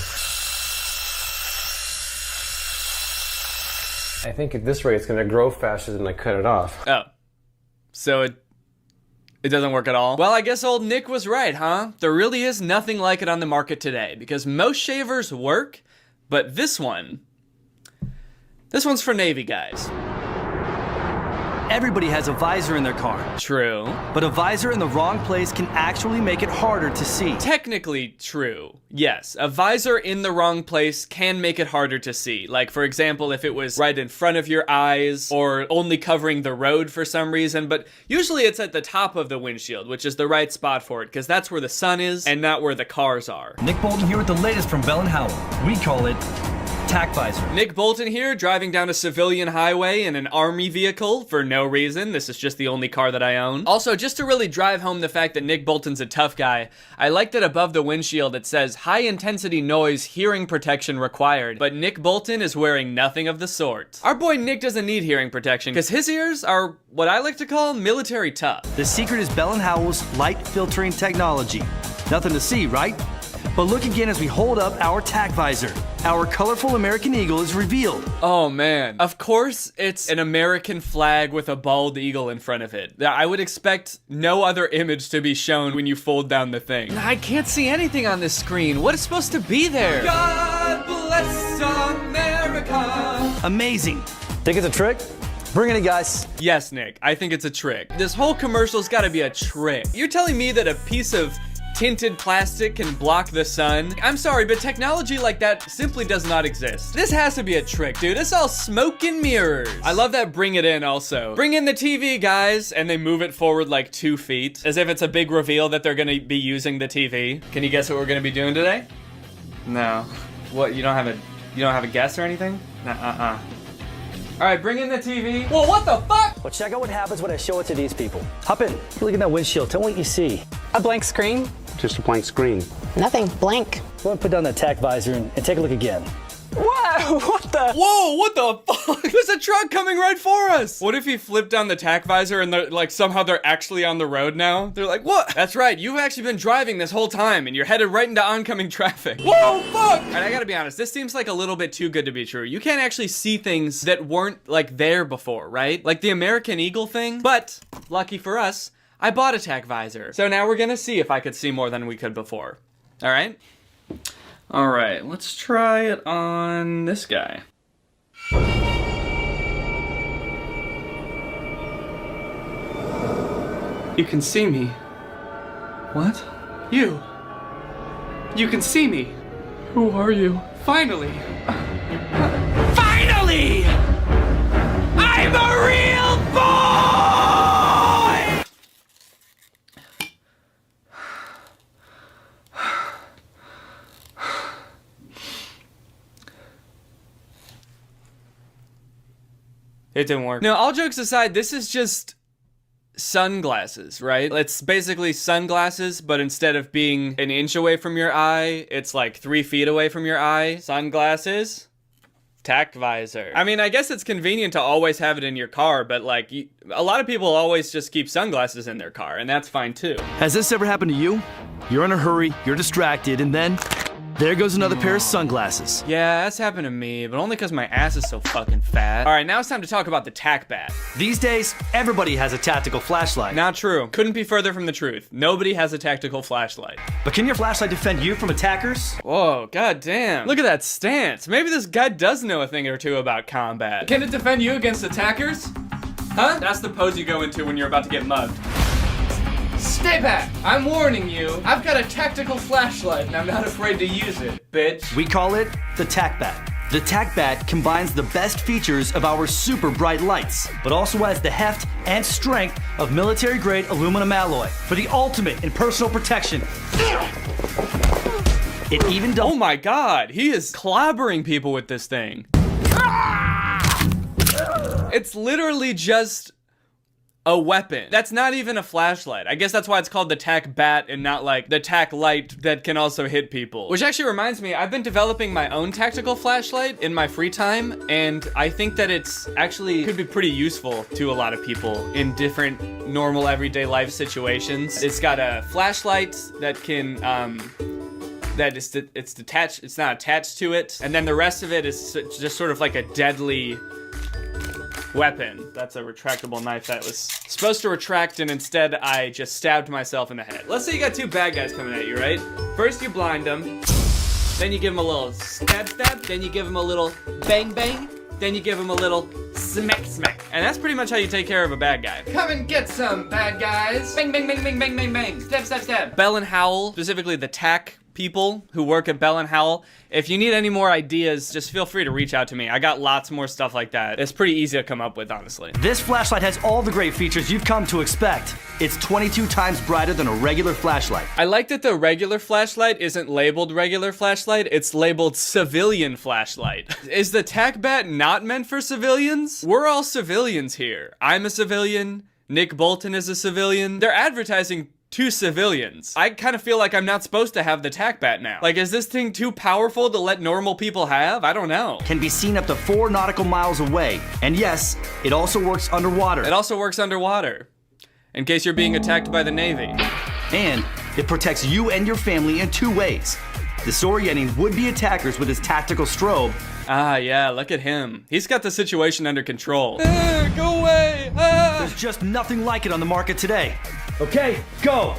I think at this rate it's going to grow faster than I cut it off. Oh. So it doesn't work at all? Well, I guess old Nick was right, huh? There really is nothing like it on the market today, because most shavers work, but this one's for Navy guys. Everybody has a visor in their car. True. But a visor in the wrong place can actually make it harder to see. Technically true. Yes, a visor in the wrong place can make it harder to see. Like, for example, if it was right in front of your eyes or only covering the road for some reason, but usually it's at the top of the windshield, which is the right spot for it, because that's where the sun is and not where the cars are. Nick Bolton here with the latest from Bell & Howell. We call it tack visor. Nick Bolton here, driving down a civilian highway in an army vehicle for no reason. This is just the only car that I own. Also, just to really drive home the fact that Nick Bolton's a tough guy, I like that above the windshield it says high intensity noise hearing protection required, but Nick Bolton is wearing nothing of the sort. Our boy Nick doesn't need hearing protection because his ears are what I like to call military tough. The secret is Bell & Howell's light filtering technology. Nothing to see, right? But look again as we hold up our tack visor. Our colorful American eagle is revealed. Oh man. Of course it's an American flag with a bald eagle in front of it. I would expect no other image to be shown when you fold down the thing. I can't see anything on this screen. What is supposed to be there? God bless America. Amazing. Think it's a trick? Bring it in, guys. Yes, Nick, I think it's a trick. This whole commercial's gotta be a trick. You're telling me that a piece of tinted plastic can block the sun? I'm sorry, but technology like that simply does not exist. This has to be a trick, dude. It's all smoke and mirrors. I love that bring it in also. Bring in the TV, guys, and they move it forward like 2 feet, as if it's a big reveal that they're gonna be using the TV. Can you guess what we're gonna be doing today? No. What, you don't have a guess or anything? All right, bring in the TV. Whoa, what the fuck? Well, check out what happens when I show it to these people. Hop in. Look at that windshield. Tell me what you see. A blank screen? Just a blank screen. Nothing. Blank. Go ahead and put down that tack visor and take a look again. Whoa, what the? Whoa, what the fuck? There's a truck coming right for us. What if he flipped down the tack visor and they're like, somehow they're actually on the road now? They're like, what? That's right, you've actually been driving this whole time and you're headed right into oncoming traffic. Whoa, fuck! And I gotta be honest, this seems like a little bit too good to be true. You can't actually see things that weren't like there before, right? Like the American Eagle thing. But lucky for us, I bought a tack visor. So now we're gonna see if I could see more than we could before. All right? All right, let's try it on this guy. You can see me. What? You. You can see me. Who are you? Finally. Finally! I'm a real boy! It didn't work. No, all jokes aside, this is just sunglasses, right? It's basically sunglasses, but instead of being an inch away from your eye, it's like 3 feet away from your eye. Sunglasses, tack visor. I mean, I guess it's convenient to always have it in your car, but like, a lot of people always just keep sunglasses in their car, and that's fine too. Has this ever happened to you? You're in a hurry, you're distracted, and then There goes another pair of sunglasses. Yeah, that's happened to me, but only because my ass is so fucking fat. All right, now it's time to talk about the tac bat. These days, everybody has a tactical flashlight. Not true. Couldn't be further from the truth. Nobody has a tactical flashlight. But can your flashlight defend you from attackers? Whoa, goddamn. Look at that stance. Maybe this guy does know a thing or two about combat. Can it defend you against attackers? Huh? That's the pose you go into when you're about to get mugged. Stay back! I'm warning you. I've got a tactical flashlight and I'm not afraid to use it, bitch. We call it the tac bat. The tac bat combines the best features of our super bright lights, but also has the heft and strength of military-grade aluminum alloy for the ultimate in personal protection. It even does— Oh my god, he is clobbering people with this thing. It's literally just a weapon. That's not even a flashlight. I guess that's why it's called the tac bat and not like the tac light that can also hit people. Which actually reminds me, I've been developing my own tactical flashlight in my free time, and I think that it's actually could be pretty useful to a lot of people in different normal everyday life situations. It's got a flashlight that can it's detached, it's not attached to it, and then the rest of it is just sort of like a deadly weapon. That's a retractable knife that was supposed to retract, and instead I just stabbed myself in the head. Let's say you got two bad guys coming at you, right? First you blind them, then you give them a little stab, then you give them a little bang bang, then you give them a little smack smack. And that's pretty much how you take care of a bad guy. Come and get some, bad guys. Bang bang bang bang bang bang bang. Stab stab stab. Bell and Howell, specifically the tac people who work at Bell and Howell. If you need any more ideas, just feel free to reach out to me. I got lots more stuff like that. It's pretty easy to come up with, honestly. This flashlight has all the great features you've come to expect. It's 22 times brighter than a regular flashlight. I like that the regular flashlight isn't labeled regular flashlight, it's labeled civilian flashlight. Is the tac bat not meant for civilians? We're all civilians here. I'm a civilian, Nick Bolton is a civilian. They're advertising to civilians. I kind of feel like I'm not supposed to have the tac bat now. Like, is this thing too powerful to let normal people have? I don't know. Can be seen up to 4 nautical miles away. And yes, it also works underwater. It also works underwater, in case you're being attacked by the Navy. And it protects you and your family in 2 ways. Disorienting would-be attackers with his tactical strobe. Ah, yeah, look at him. He's got the situation under control. Go away! There's just nothing like it on the market today. Okay, go!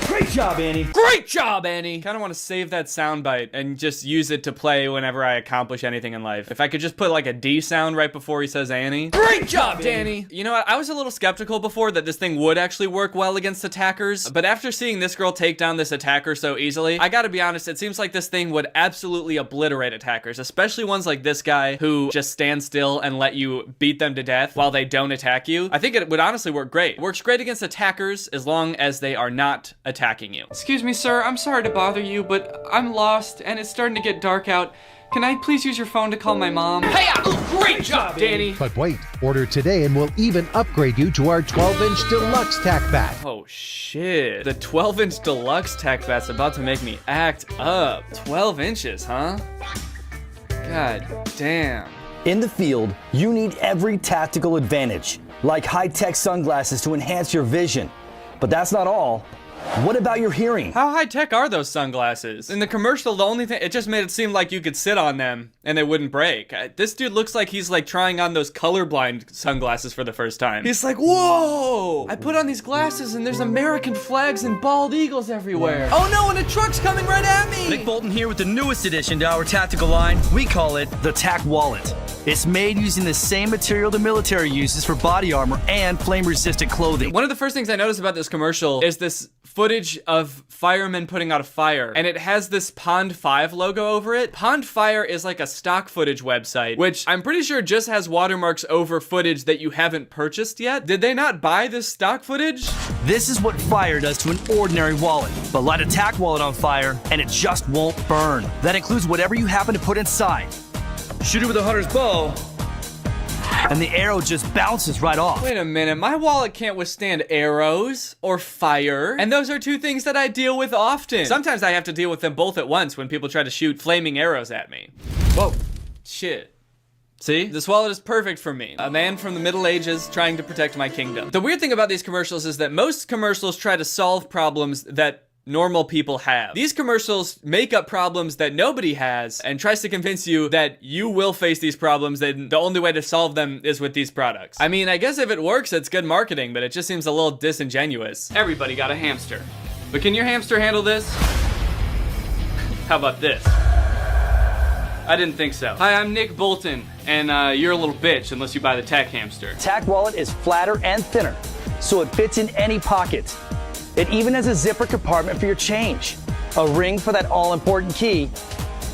Great job, Annie. Great job, Annie! Kinda wanna save that soundbite and just use it to play whenever I accomplish anything in life. If I could just put like a D sound right before he says Annie. Great job, Danny! You know what, I was a little skeptical before that this thing would actually work well against attackers, but after seeing this girl take down this attacker so easily, I gotta be honest, it seems like this thing would absolutely obliterate attackers, especially ones like this guy who just stand still and let you beat them to death while they don't attack you. I think it would honestly work great. It works great against attackers as long as they are not attacking you. Excuse me, sir, I'm sorry to bother you, but I'm lost and it's starting to get dark out. Can I please use your phone to call my mom? Hey, great job, Danny! But wait, order today and we'll even upgrade you to our 12-inch deluxe tac bat. Oh shit, the 12-inch deluxe tac bat's about to make me act up. 12 inches, huh? God damn. In the field, you need every tactical advantage, like high-tech sunglasses to enhance your vision. But that's not all. What about your hearing? How high-tech are those sunglasses? In the commercial, the only thing, it just made it seem like you could sit on them and they wouldn't break. This dude looks like he's like trying on those colorblind sunglasses for the first time. He's like, whoa! I put on these glasses and there's American flags and bald eagles everywhere. Oh no, and a truck's coming right at me! Nick Bolton here with the newest addition to our tactical line. We call it the Tac Wallet. It's made using the same material the military uses for body armor and flame-resistant clothing. One of the first things I noticed about this commercial is this footage of firemen putting out a fire, and it has this Pond 5 logo over it. Pond Fire is like a stock footage website, which I'm pretty sure just has watermarks over footage that you haven't purchased yet. Did they not buy this stock footage? This is what fire does to an ordinary wallet. But light a Tac Wallet on fire, and it just won't burn. That includes whatever you happen to put inside. Shoot it with a hunter's bow, and the arrow just bounces right off. Wait a minute, my wallet can't withstand arrows or fire, and those are 2 things that I deal with often. Sometimes I have to deal with them both at once when people try to shoot flaming arrows at me. Whoa, shit. See? This wallet is perfect for me. A man from the Middle Ages trying to protect my kingdom. The weird thing about these commercials is that most commercials try to solve problems that normal people have. These commercials make up problems that nobody has and tries to convince you that you will face these problems, and the only way to solve them is with these products. I mean, I guess if it works, it's good marketing, but it just seems a little disingenuous. Everybody got a hamster. But can your hamster handle this? How about this? I didn't think so. Hi, I'm Nick Bolton, and you're a little bitch unless you buy the Tack hamster. Tack wallet is flatter and thinner, so it fits in any pocket. It even has a zipper compartment for your change, a ring for that all-important key,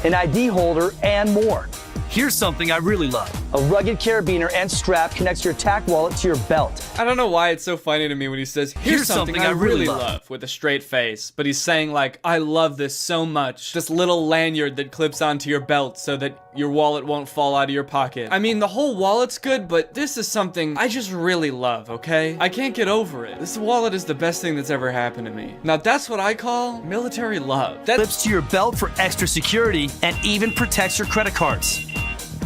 an ID holder, and more. Here's something I really love. A rugged carabiner and strap connects your Tack wallet to your belt. I don't know why it's so funny to me when he says, here's something I really love, with a straight face. But he's saying like, I love this so much. This little lanyard that clips onto your belt so that your wallet won't fall out of your pocket. I mean, the whole wallet's good, but this is something I just really love, okay? I can't get over it. This wallet is the best thing that's ever happened to me. Now that's what I call military love. That clips to your belt for extra security and even protects your credit cards.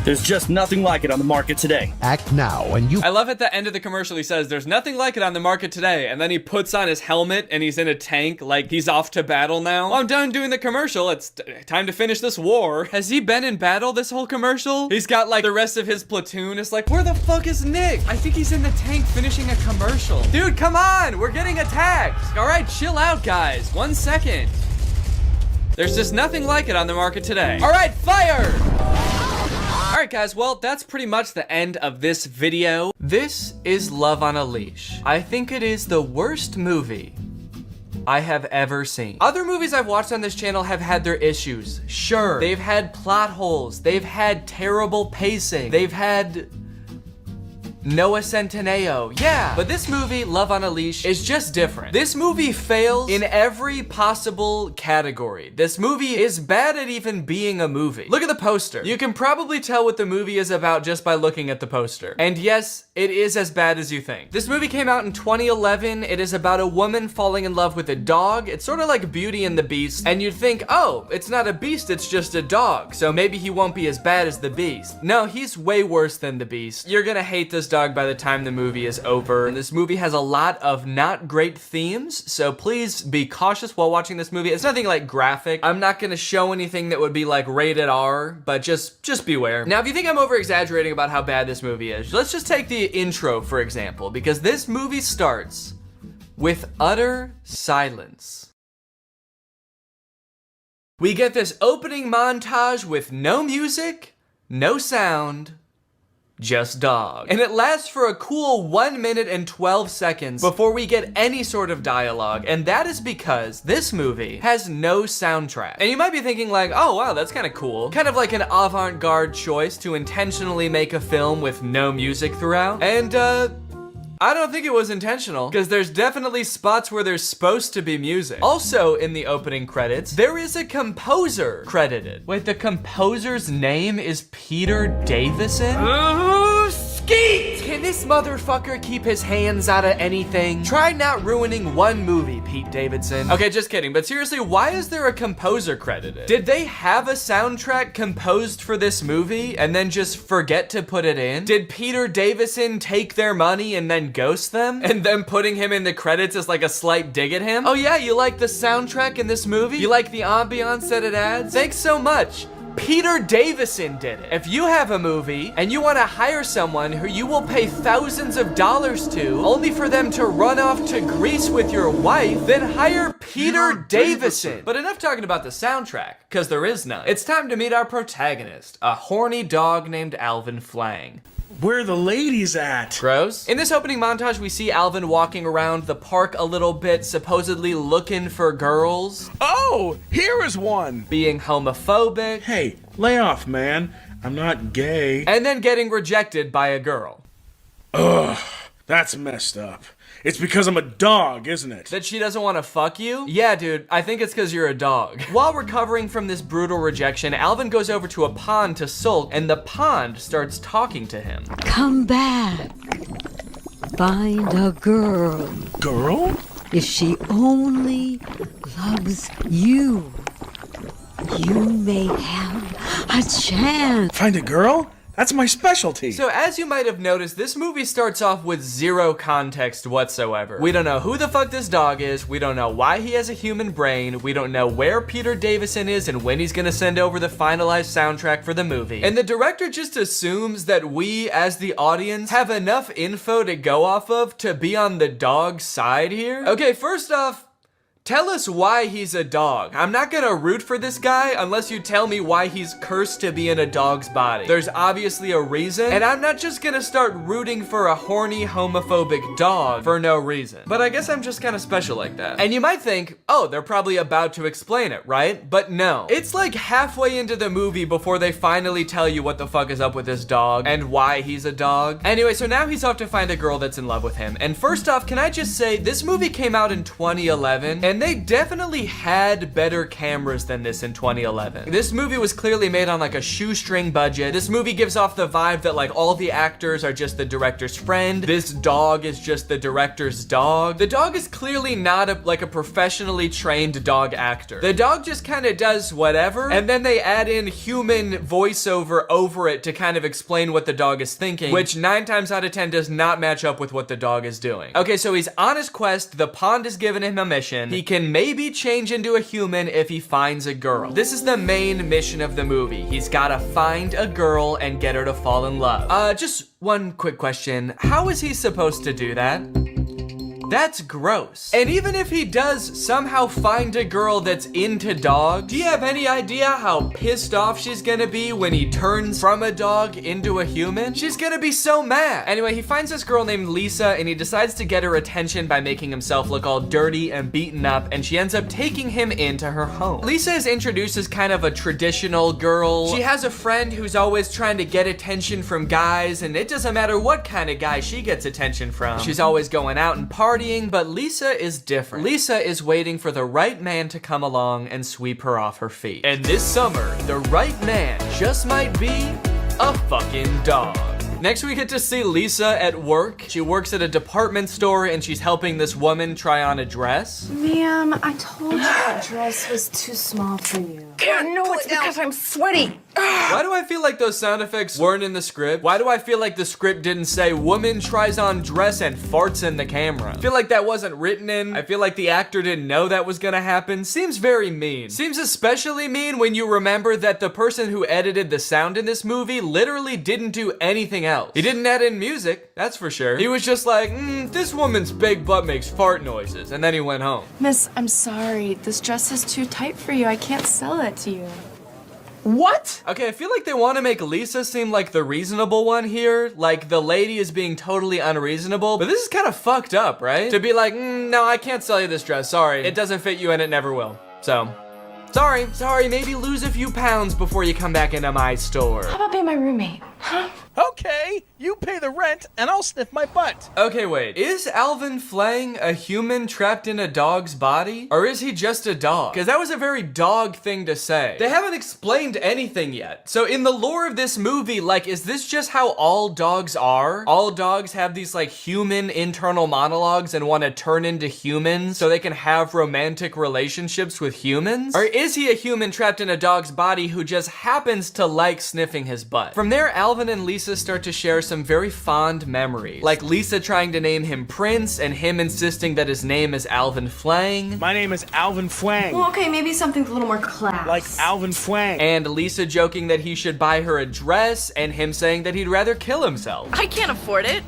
There's just nothing like it on the market today. Act now and you... I love at the end of the commercial he says, there's nothing like it on the market today. And then he puts on his helmet and he's in a tank like he's off to battle now. Well, I'm done doing the commercial. It's time to finish this war. Has he been in battle this whole commercial? He's got like the rest of his platoon. It's like, where the fuck is Nick? I think he's in the tank finishing a commercial. Dude, come on. We're getting attacked. All right, chill out, guys. 1 second. There's just nothing like it on the market today. All right, fire! Alright guys, well, that's pretty much the end of this video. This is Love on a Leash. I think it is the worst movie I have ever seen. Other movies I've watched on this channel have had their issues. Sure, they've had plot holes, they've had terrible pacing, they've had Noah Centineo, yeah. But this movie, Love on a Leash, is just different. This movie fails in every possible category. This movie is bad at even being a movie. Look at the poster. You can probably tell what the movie is about just by looking at the poster. And yes, it is as bad as you think. This movie came out in 2011. It is about a woman falling in love with a dog. It's sort of like Beauty and the Beast. And you'd think, oh, it's not a beast, it's just a dog. So maybe he won't be as bad as the Beast. No, he's way worse than the Beast. You're gonna hate this dog by the time the movie is over. And this movie has a lot of not great themes, so please be cautious while watching this movie. It's nothing like graphic. I'm not gonna show anything that would be like rated R, but just beware. Now, if you think I'm over exaggerating about how bad this movie is, let's just take the intro, for example, because this movie starts with utter silence. We get this opening montage with no music, no sound, just dog. And it lasts for a cool 1 minute and 12 seconds before we get any sort of dialogue. And that is because this movie has no soundtrack. And you might be thinking like, oh wow, that's kind of cool. Kind of like an avant-garde choice to intentionally make a film with no music throughout. And I don't think it was intentional, because there's definitely spots where there's supposed to be music. Also in the opening credits, there is a composer credited. Wait, the composer's name is Peter Davison? Oh, skeet! Can this motherfucker keep his hands out of anything? Try not ruining one movie, Pete Davidson. Okay, just kidding, but seriously, why is there a composer credited? Did they have a soundtrack composed for this movie and then just forget to put it in? Did Peter Davison take their money and then ghost them? And then putting him in the credits is like a slight dig at him? Oh yeah, you like the soundtrack in this movie? You like the ambiance that it adds? Thanks so much. Peter Davison did it. If you have a movie and you want to hire someone who you will pay thousands of dollars to only for them to run off to Greece with your wife, then hire Peter Davison. But enough talking about the soundtrack, because there is none. It's time to meet our protagonist, a horny dog named Alvin Flang. Where are the ladies at? Bros? In this opening montage, we see Alvin walking around the park a little bit, supposedly looking for girls. Oh, here is one. Being homophobic. Hey, lay off, man. I'm not gay. And then getting rejected by a girl. Ugh, that's messed up. It's because I'm a dog, isn't it? That she doesn't want to fuck you? Yeah, dude, I think it's because you're a dog. While recovering from this brutal rejection, Alvin goes over to a pond to sulk, and the pond starts talking to him. Come back. Find a girl. Girl? If she only loves you, you may have a chance. Find a girl? That's my specialty. So as you might have noticed, this movie starts off with zero context whatsoever. We don't know who the fuck this dog is. We don't know why he has a human brain. We don't know where Peter Davison is and when he's gonna send over the finalized soundtrack for the movie. And the director just assumes that we, as the audience, have enough info to go off of to be on the dog's side here. Okay, first off, tell us why he's a dog. I'm not gonna root for this guy unless you tell me why he's cursed to be in a dog's body. There's obviously a reason, and I'm not just gonna start rooting for a horny, homophobic dog for no reason. But I guess I'm just kind of special like that. And you might think, oh, they're probably about to explain it, right? But no. It's like halfway into the movie before they finally tell you what the fuck is up with this dog and why he's a dog. Anyway, so now he's off to find a girl that's in love with him. And first off, can I just say, this movie came out in 2011, and they definitely had better cameras than this in 2011. This movie was clearly made on like a shoestring budget. This movie gives off the vibe that like all the actors are just the director's friend. This dog is just the director's dog. The dog is clearly not like a professionally trained dog actor. The dog just kind of does whatever, and then they add in human voiceover over it to kind of explain what the dog is thinking, which 9 times out of 10 does not match up with what the dog is doing. Okay, so he's on his quest. The pond has given him a mission. He can maybe change into a human if he finds a girl. This is the main mission of the movie. He's gotta find a girl and get her to fall in love. Just one quick question. How is he supposed to do that? That's gross. And even if he does somehow find a girl that's into dogs, do you have any idea how pissed off she's gonna be when he turns from a dog into a human? She's gonna be so mad. Anyway, he finds this girl named Lisa, and he decides to get her attention by making himself look all dirty and beaten up, and she ends up taking him into her home. Lisa is introduced as kind of a traditional girl. She has a friend who's always trying to get attention from guys, and it doesn't matter what kind of guy she gets attention from. She's always going out and partying, but Lisa is different. Lisa is waiting for the right man to come along and sweep her off her feet. And this summer, the right man just might be a fucking dog. Next, we get to see Lisa at work. She works at a department store and she's helping this woman try on a dress. Ma'am, I told you that dress was too small for you. No, it's because I'm sweaty. Why do I feel like those sound effects weren't in the script? Why do I feel like the script didn't say woman tries on dress and farts in the camera? I feel like that wasn't written in. I feel like the actor didn't know that was gonna happen. Seems very mean. Seems especially mean when you remember that the person who edited the sound in this movie literally didn't do anything else. He didn't add in music, that's for sure. He was just like, this woman's big butt makes fart noises, and then he went home. Miss, I'm sorry. This dress is too tight for you. I can't sell it to you. What? Okay, I feel like they want to make Lisa seem like the reasonable one here. Like the lady is being totally unreasonable. But this is kind of fucked up, right? To be like, no, I can't sell you this dress. Sorry. It doesn't fit you and it never will. So, sorry, maybe lose a few pounds before you come back into my store. How about being my roommate? Huh? Okay, you pay the rent and I'll sniff my butt. Okay, wait. Is Alvin Flang a human trapped in a dog's body? Or is he just a dog? Because that was a very dog thing to say. They haven't explained anything yet. So in the lore of this movie, like, is this just how all dogs are? All dogs have these like human internal monologues and want to turn into humans so they can have romantic relationships with humans? Or is he a human trapped in a dog's body who just happens to like sniffing his butt? From there, Alvin and Lisa start to share some very fond memories. Like Lisa trying to name him Prince and him insisting that his name is Alvin Flang. My name is Alvin Flang. Well, okay, maybe something with a little more class. Like Alvin Flang. And Lisa joking that he should buy her a dress and him saying that he'd rather kill himself. I can't afford it.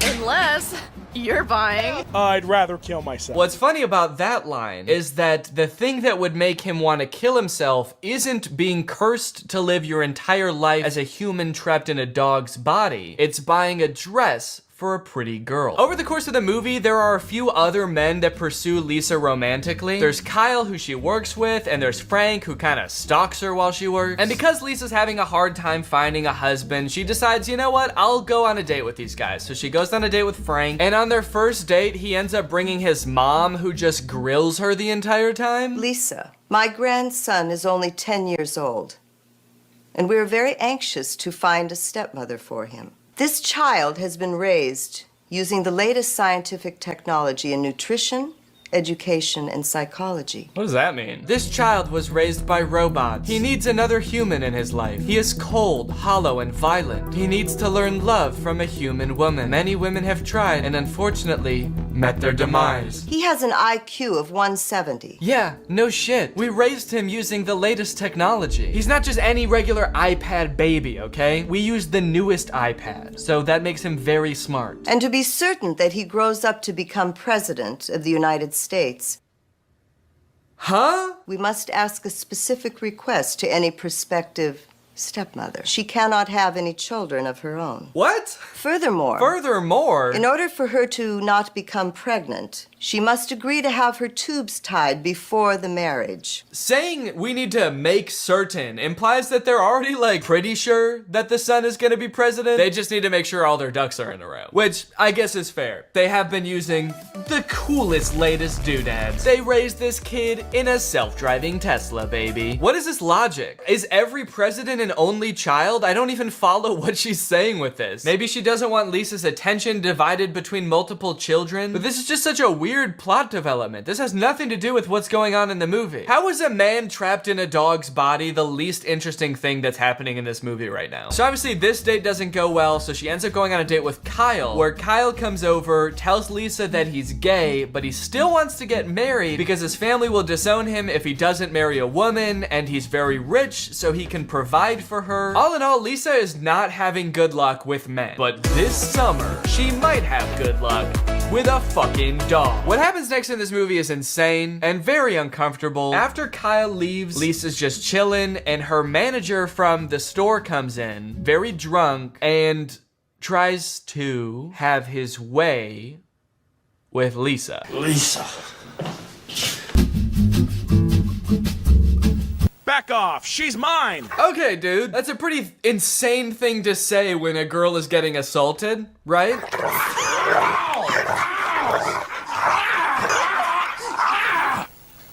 Unless you're buying. I'd rather kill myself. What's funny about that line is that the thing that would make him want to kill himself isn't being cursed to live your entire life as a human trapped in a dog's body. It's buying a dress for a pretty girl. Over the course of the movie, there are a few other men that pursue Lisa romantically. There's Kyle, who she works with, and there's Frank, who kind of stalks her while she works. And because Lisa's having a hard time finding a husband, she decides, you know what, I'll go on a date with these guys. So she goes on a date with Frank, and on their first date, he ends up bringing his mom, who just grills her the entire time. Lisa, my grandson is only 10 years old, and we're very anxious to find a stepmother for him. This child has been raised using the latest scientific technology in nutrition education, and psychology. What does that mean? This child was raised by robots. He needs another human in his life. He is cold, hollow, and violent. He needs to learn love from a human woman. Many women have tried and unfortunately met their demise. He has an IQ of 170. Yeah, no shit. We raised him using the latest technology. He's not just any regular iPad baby, okay? We used the newest iPad, so that makes him very smart. And to be certain that he grows up to become president of the United States, we must ask a specific request to any prospective stepmother. She cannot have any children of her own. What? Furthermore, in order for her to not become pregnant, she must agree to have her tubes tied before the marriage. Saying we need to make certain implies that they're already like pretty sure that the son is gonna be president. They just need to make sure all their ducks are in a row, which I guess is fair. They have been using the coolest, latest doodads. They raised this kid in a self-driving Tesla, baby. What is this logic? Is every president an only child? I don't even follow what she's saying with this. Maybe she doesn't want Lisa's attention divided between multiple children, but this is just such a weird plot development. This has nothing to do with what's going on in the movie. How is a man trapped in a dog's body the least interesting thing that's happening in this movie right now? So obviously this date doesn't go well, so she ends up going on a date with Kyle, where Kyle comes over, tells Lisa that he's gay, but he still wants to get married because his family will disown him if he doesn't marry a woman, and he's very rich, so he can provide for her. All in all, Lisa is not having good luck with men, but this summer, she might have good luck with a fucking dog. What happens next in this movie is insane and very uncomfortable. After Kyle leaves, Lisa's just chilling, and her manager from the store comes in, very drunk, and tries to have his way with Lisa. Lisa. Back off, she's mine! Okay, dude, that's a pretty insane thing to say when a girl is getting assaulted, right?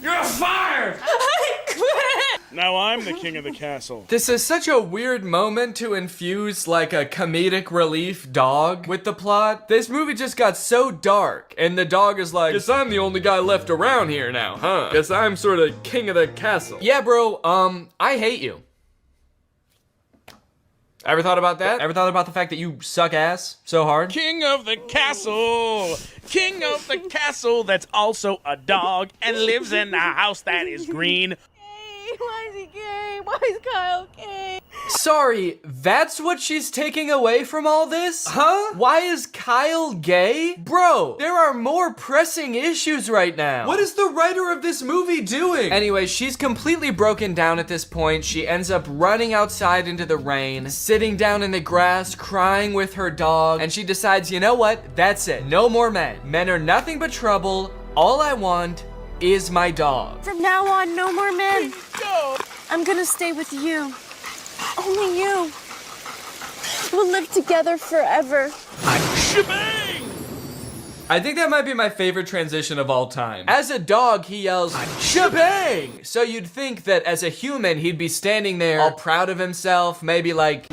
You're fired! I quit! Now I'm the king of the castle. This is such a weird moment to infuse like a comedic relief dog with the plot. This movie just got so dark, and the dog is like, guess I'm the only guy left around here now, huh? Guess I'm sort of king of the castle. Yeah, bro, I hate you. Ever thought about that? Ever thought about the fact that you suck ass so hard? King of the castle! King of the castle that's also a dog and lives in a house that is green. Why is he gay? Why is Kyle gay? Sorry, that's what she's taking away from all this? Huh? Why is Kyle gay? Bro, there are more pressing issues right now. What is the writer of this movie doing? Anyway, she's completely broken down at this point. She ends up running outside into the rain, sitting down in the grass, crying with her dog, and she decides, you know what? That's it. No more men. Men are nothing but trouble. All I want is my dog. From now on, no more men. Go! I'm gonna stay with you. Only you. We'll live together forever. Shebang! I think that might be my favorite transition of all time. As a dog, he yells, shebang! So you'd think that as a human, he'd be standing there all proud of himself, maybe like,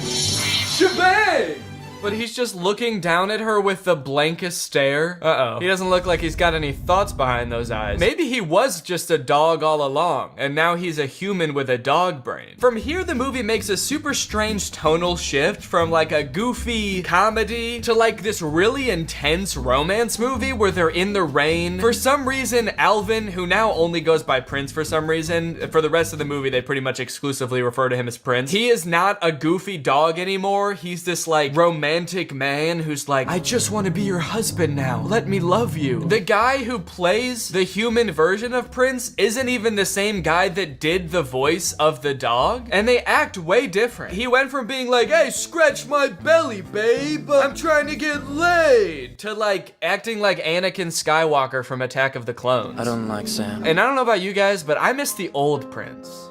shebang! But he's just looking down at her with the blankest stare. Uh-oh. He doesn't look like he's got any thoughts behind those eyes. Maybe he was just a dog all along, and now he's a human with a dog brain. From here, the movie makes a super strange tonal shift from like a goofy comedy to like this really intense romance movie where they're in the rain. For some reason, Alvin, who now only goes by Prince for some reason, for the rest of the movie, they pretty much exclusively refer to him as Prince. He is not a goofy dog anymore. He's this like romantic man who's like, I just want to be your husband now. Let me love you. The guy who plays the human version of Prince isn't even the same guy that did the voice of the dog, and they act way different. He went from being like, hey, scratch my belly, babe, I'm trying to get laid, to like acting like Anakin Skywalker from Attack of the Clones. I don't like Sam. And I don't know about you guys, but I miss the old Prince.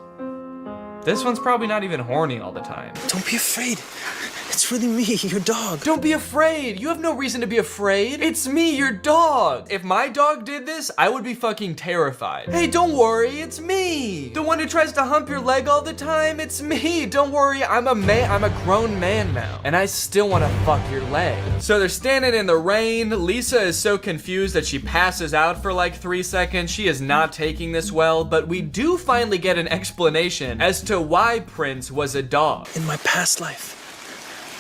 This one's probably not even horny all the time. Don't be afraid. It's really me, your dog. Don't be afraid. You have no reason to be afraid. It's me, your dog. If my dog did this, I would be fucking terrified. Hey, don't worry, it's me. The one who tries to hump your leg all the time, it's me. Don't worry, I'm a man. I'm a grown man now, and I still want to fuck your leg. So they're standing in the rain. Lisa is so confused that she passes out for like 3 seconds. She is not taking this well, but we do finally get an explanation as to why Prince was a dog. In my past life,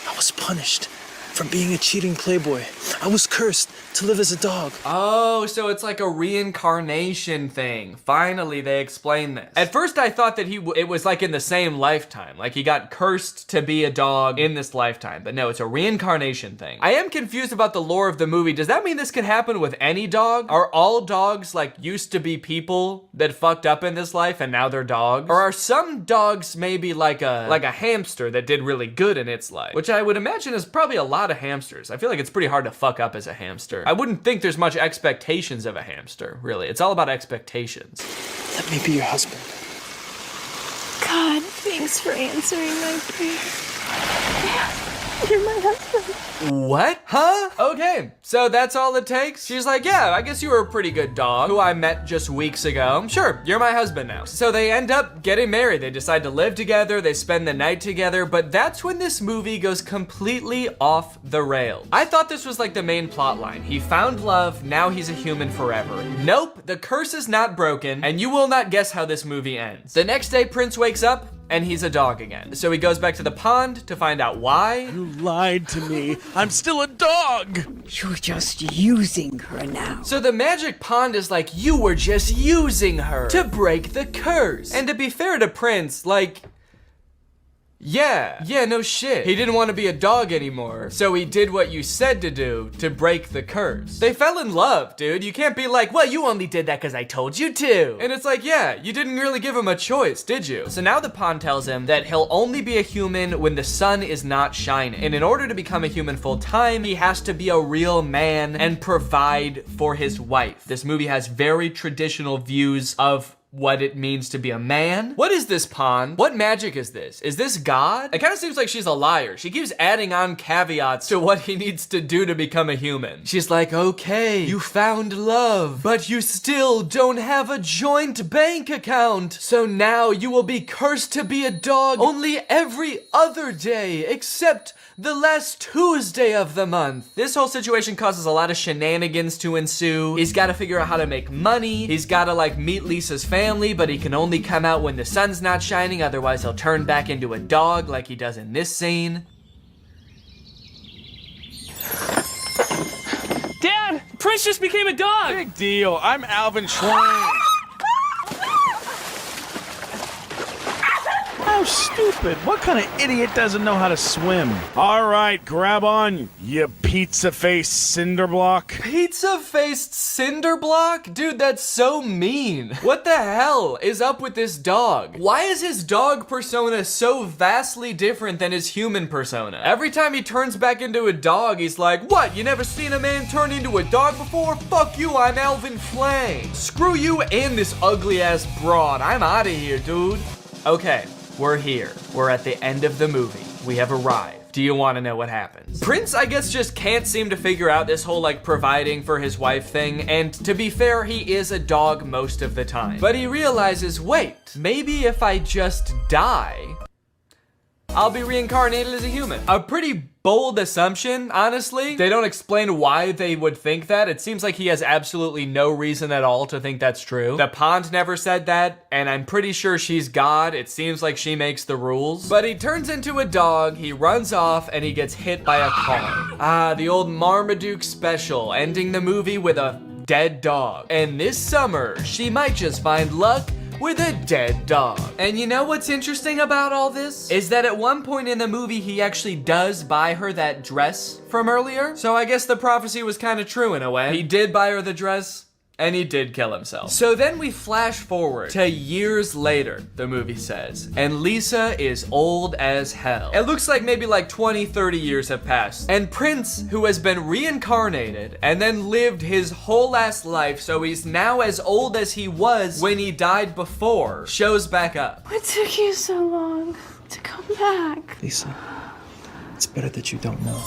I was punished for being a cheating playboy. I was cursed to live as a dog. Oh, so it's like a reincarnation thing. Finally, they explain this. At first, I thought that it was like in the same lifetime. Like he got cursed to be a dog in this lifetime. But no, it's a reincarnation thing. I am confused about the lore of the movie. Does that mean this could happen with any dog? Are all dogs like used to be people that fucked up in this life and now they're dogs? Or are some dogs maybe like a hamster that did really good in its life? Which I would imagine is probably a lot of hamsters. I feel like it's pretty hard to fuck up as a hamster. I wouldn't think there's much expectations of a hamster, really. It's all about expectations. Let me be your husband. God, thanks for answering my prayer. You're my husband. What? Huh? Okay, so that's all it takes? She's like, yeah, I guess you were a pretty good dog who I met just weeks ago. Sure, you're my husband now. So they end up getting married. They decide to live together. They spend the night together, but that's when this movie goes completely off the rails. I thought this was like the main plot line. He found love, now he's a human forever. Nope, the curse is not broken, and you will not guess how this movie ends. The next day, Prince wakes up, and he's a dog again. So he goes back to the pond to find out why. You lied to me. I'm still a dog. You're just using her now. So the magic pond is like, you were just using her to break the curse. And to be fair to Prince, like, yeah, no shit. He didn't want to be a dog anymore, so he did what you said to do to break the curse. They fell in love, dude. You can't be like, well, you only did that because I told you to. And it's like, yeah, you didn't really give him a choice, did you? So now the pond tells him that he'll only be a human when the sun is not shining. And in order to become a human full time, he has to be a real man and provide for his wife. This movie has very traditional views of what it means to be a man. What is this pond? What magic is this? Is this God? It kind of seems like she's a liar. She keeps adding on caveats to what he needs to do to become a human. She's like, okay, you found love, but you still don't have a joint bank account. So now you will be cursed to be a dog only every other day, except the last Tuesday of the month. This whole situation causes a lot of shenanigans to ensue. He's got to figure out how to make money. He's got to like meet Lisa's family, but he can only come out when the sun's not shining, otherwise he'll turn back into a dog like he does in this scene. Dad, Prince just became a dog. Big deal. I'm Alvin Schwein. How stupid. What kind of idiot doesn't know how to swim? All right, grab on, you pizza-faced cinderblock. Pizza-faced cinderblock? Dude, that's so mean. What the hell is up with this dog? Why is his dog persona so vastly different than his human persona? Every time he turns back into a dog, he's like, what, you never seen a man turn into a dog before? Fuck you, I'm Alvin Flame. Screw you and this ugly-ass broad. I'm out of here, dude. Okay. We're here. We're at the end of the movie. We have arrived. Do you want to know what happens? Prince, I guess, just can't seem to figure out this whole, like, providing for his wife thing, and to be fair, he is a dog most of the time. But he realizes, wait, maybe if I just die, I'll be reincarnated as a human. A pretty bold assumption, honestly. They don't explain why they would think that. It seems like he has absolutely no reason at all to think that's true. The pond never said that, and I'm pretty sure she's God. It seems like she makes the rules. But he turns into a dog, he runs off, and he gets hit by a car. Ah, the old Marmaduke special, ending the movie with a dead dog. And this summer, she might just find luck with a dead dog. And you know what's interesting about all this? Is that at one point in the movie, he actually does buy her that dress from earlier. So I guess the prophecy was kind of true in a way. He did buy her the dress, and he did kill himself. So then we flash forward to years later, the movie says, and Lisa is old as hell. It looks like maybe like 20, 30 years have passed. And Prince, who has been reincarnated and then lived his whole last life, so he's now as old as he was when he died before, shows back up. What took you so long to come back? Lisa, It's better that you don't know.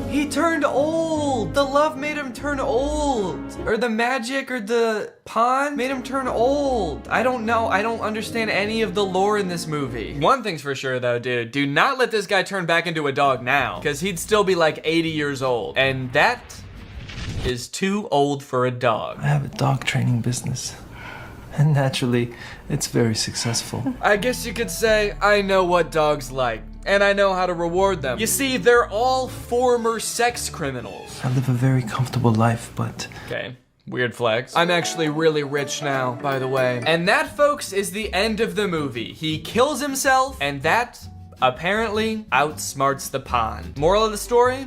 He turned old! The love made him turn old! Or the magic or the pond made him turn old. I don't know. I don't understand any of the lore in this movie. One thing's for sure though, dude. Do not let this guy turn back into a dog now. Because he'd still be like 80 years old. And that is too old for a dog. I have a dog training business. And naturally, it's very successful. I guess you could say I know what dogs like. And I know how to reward them. You see, they're all former sex criminals. I live a very comfortable life, but... Okay, weird flex. I'm actually really rich now, by the way. And that, folks, is the end of the movie. He kills himself, and that, apparently, outsmarts the pond. Moral of the story?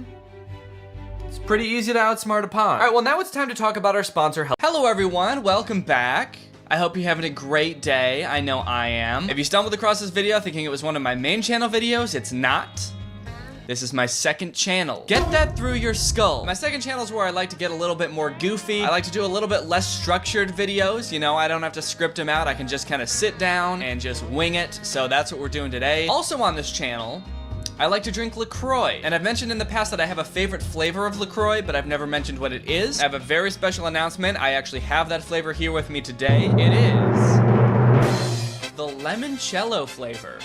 It's pretty easy to outsmart a pond. All right, well, now it's time to talk about our sponsor. Hello, everyone. Welcome back. I hope you're having a great day. I know I am. If you stumbled across this video thinking it was one of my main channel videos, it's not. This is my second channel. Get that through your skull. My second channel is where I like to get a little bit more goofy. I like to do a little bit less structured videos. You know, I don't have to script them out. I can just kind of sit down and just wing it. So that's what we're doing today. Also on this channel, I like to drink LaCroix, and I've mentioned in the past that I have a favorite flavor of LaCroix, but I've never mentioned what it is. I have a very special announcement. I actually have that flavor here with me today. It is the limoncello flavor.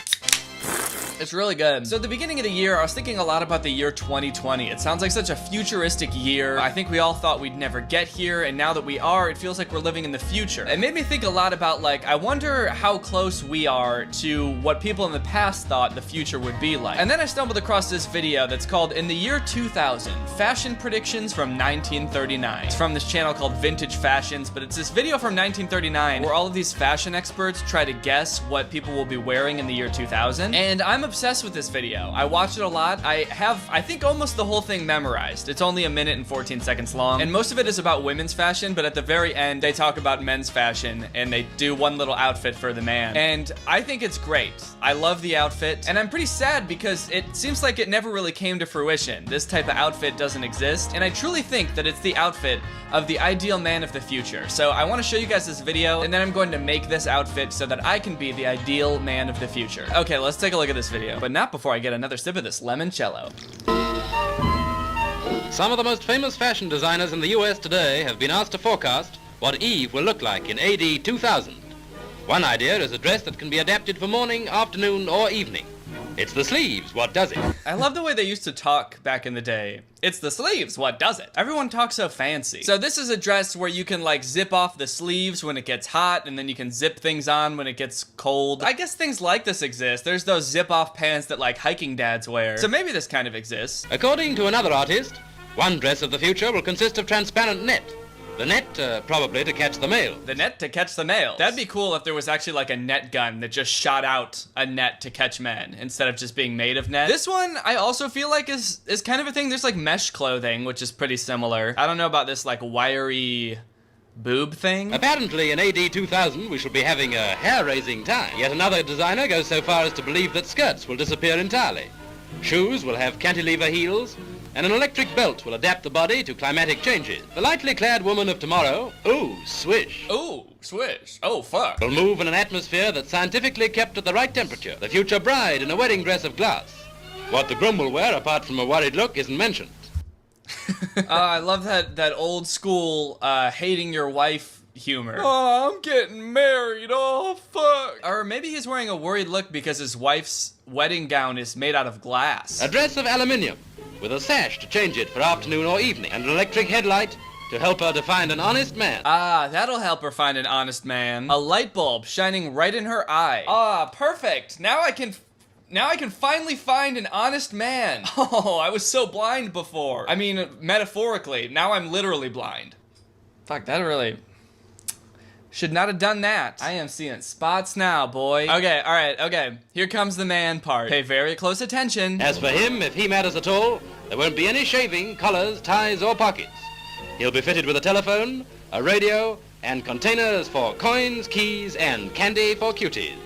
It's really good. So at the beginning of the year, I was thinking a lot about the year 2020. It sounds like such a futuristic year. I think we all thought we'd never get here, and now that we are, it feels like we're living in the future. It made me think a lot about, like, I wonder how close we are to what people in the past thought the future would be like. And then I stumbled across this video that's called In the Year 2000, Fashion Predictions from 1939. It's from this channel called Vintage Fashions, but it's this video from 1939 where all of these fashion experts try to guess what people will be wearing in the year 2000. And I'm obsessed with this video. I watch it a lot. I have, I think, almost the whole thing memorized. It's only 1 minute and 14 seconds long, and most of it is about women's fashion, but at the very end, they talk about men's fashion, and they do one little outfit for the man. And I think it's great. I love the outfit, and I'm pretty sad because it seems like it never really came to fruition. This type of outfit doesn't exist, and I truly think that it's the outfit of the ideal man of the future. So I want to show you guys this video, and then I'm going to make this outfit so that I can be the ideal man of the future. Okay, let's take a look at this video, but not before I get another sip of this limoncello. Some of the most famous fashion designers in the US today have been asked to forecast what Eve will look like in AD 2000. One idea is a dress that can be adapted for morning, afternoon, or evening. It's the sleeves, what does it? I love the way they used to talk back in the day. It's the sleeves, what does it? Everyone talks so fancy. So this is a dress where you can like zip off the sleeves when it gets hot, and then you can zip things on when it gets cold. I guess things like this exist. There's those zip off pants that like hiking dads wear. So maybe this kind of exists. According to another artist, one dress of the future will consist of transparent net. The net, probably to catch the mail. The net to catch the mail. That'd be cool if there was actually like a net gun that just shot out a net to catch men instead of just being made of net. This one I also feel like is kind of a thing. There's like mesh clothing, which is pretty similar. I don't know about this like wiry boob thing. Apparently in AD 2000 we shall be having a hair-raising time. Yet another designer goes so far as to believe that skirts will disappear entirely. Shoes will have cantilever heels, and an electric belt will adapt the body to climatic changes. The lightly clad woman of tomorrow, ooh, swish. Ooh, swish. Oh, fuck. Will move in an atmosphere that's scientifically kept at the right temperature. The future bride in a wedding dress of glass. What the groom will wear, apart from a worried look, isn't mentioned. I love that old school hating your wife humor. Oh, I'm getting married. Oh, fuck. Or maybe he's wearing a worried look because his wife's wedding gown is made out of glass. A dress of aluminium, with a sash to change it for afternoon or evening, and an electric headlight to help her to find an honest man. Ah, that'll help her find an honest man. A light bulb shining right in her eye. Ah, perfect. Now I can finally find an honest man. Oh, I was so blind before. I mean, metaphorically. Now I'm literally blind. Fuck, that really... should not have done that. I am seeing spots now, boy. Okay, alright, okay. Here comes the man part. Pay very close attention. As for him, if he matters at all, there won't be any shaving, collars, ties, or pockets. He'll be fitted with a telephone, a radio, and containers for coins, keys, and candy for cuties.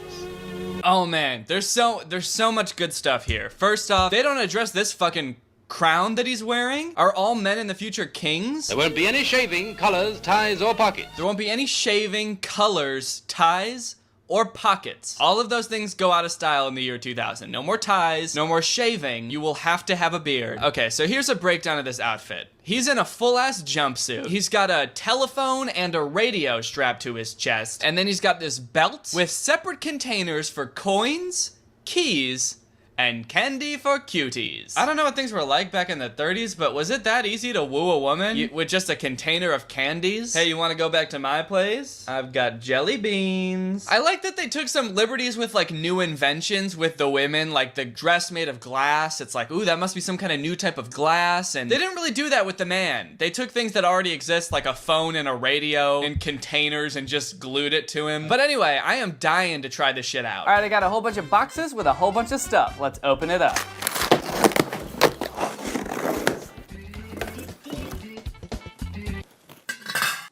Oh man, there's so much good stuff here. First off, they don't address this fucking crown that he's wearing. Are all men in the future kings? There won't be any shaving, collars, ties, or pockets. There won't be any shaving, colors, ties, or pockets. All of those things go out of style in the year 2000. No more ties, no more shaving. You will have to have a beard. Okay, so here's a breakdown of this outfit. He's in a full-ass jumpsuit. He's got a telephone and a radio strapped to his chest. And then he's got this belt with separate containers for coins, keys, and candy for cuties. I don't know what things were like back in the 30s, but was it that easy to woo a woman with just a container of candies? Hey, you wanna go back to my place? I've got jelly beans. I like that they took some liberties with like new inventions with the women, like the dress made of glass. It's like, ooh, that must be some kind of new type of glass. And they didn't really do that with the man. They took things that already exist, like a phone and a radio and containers, and just glued it to him. But anyway, I am dying to try this shit out. All right, I got a whole bunch of boxes with a whole bunch of stuff. Let's open it up.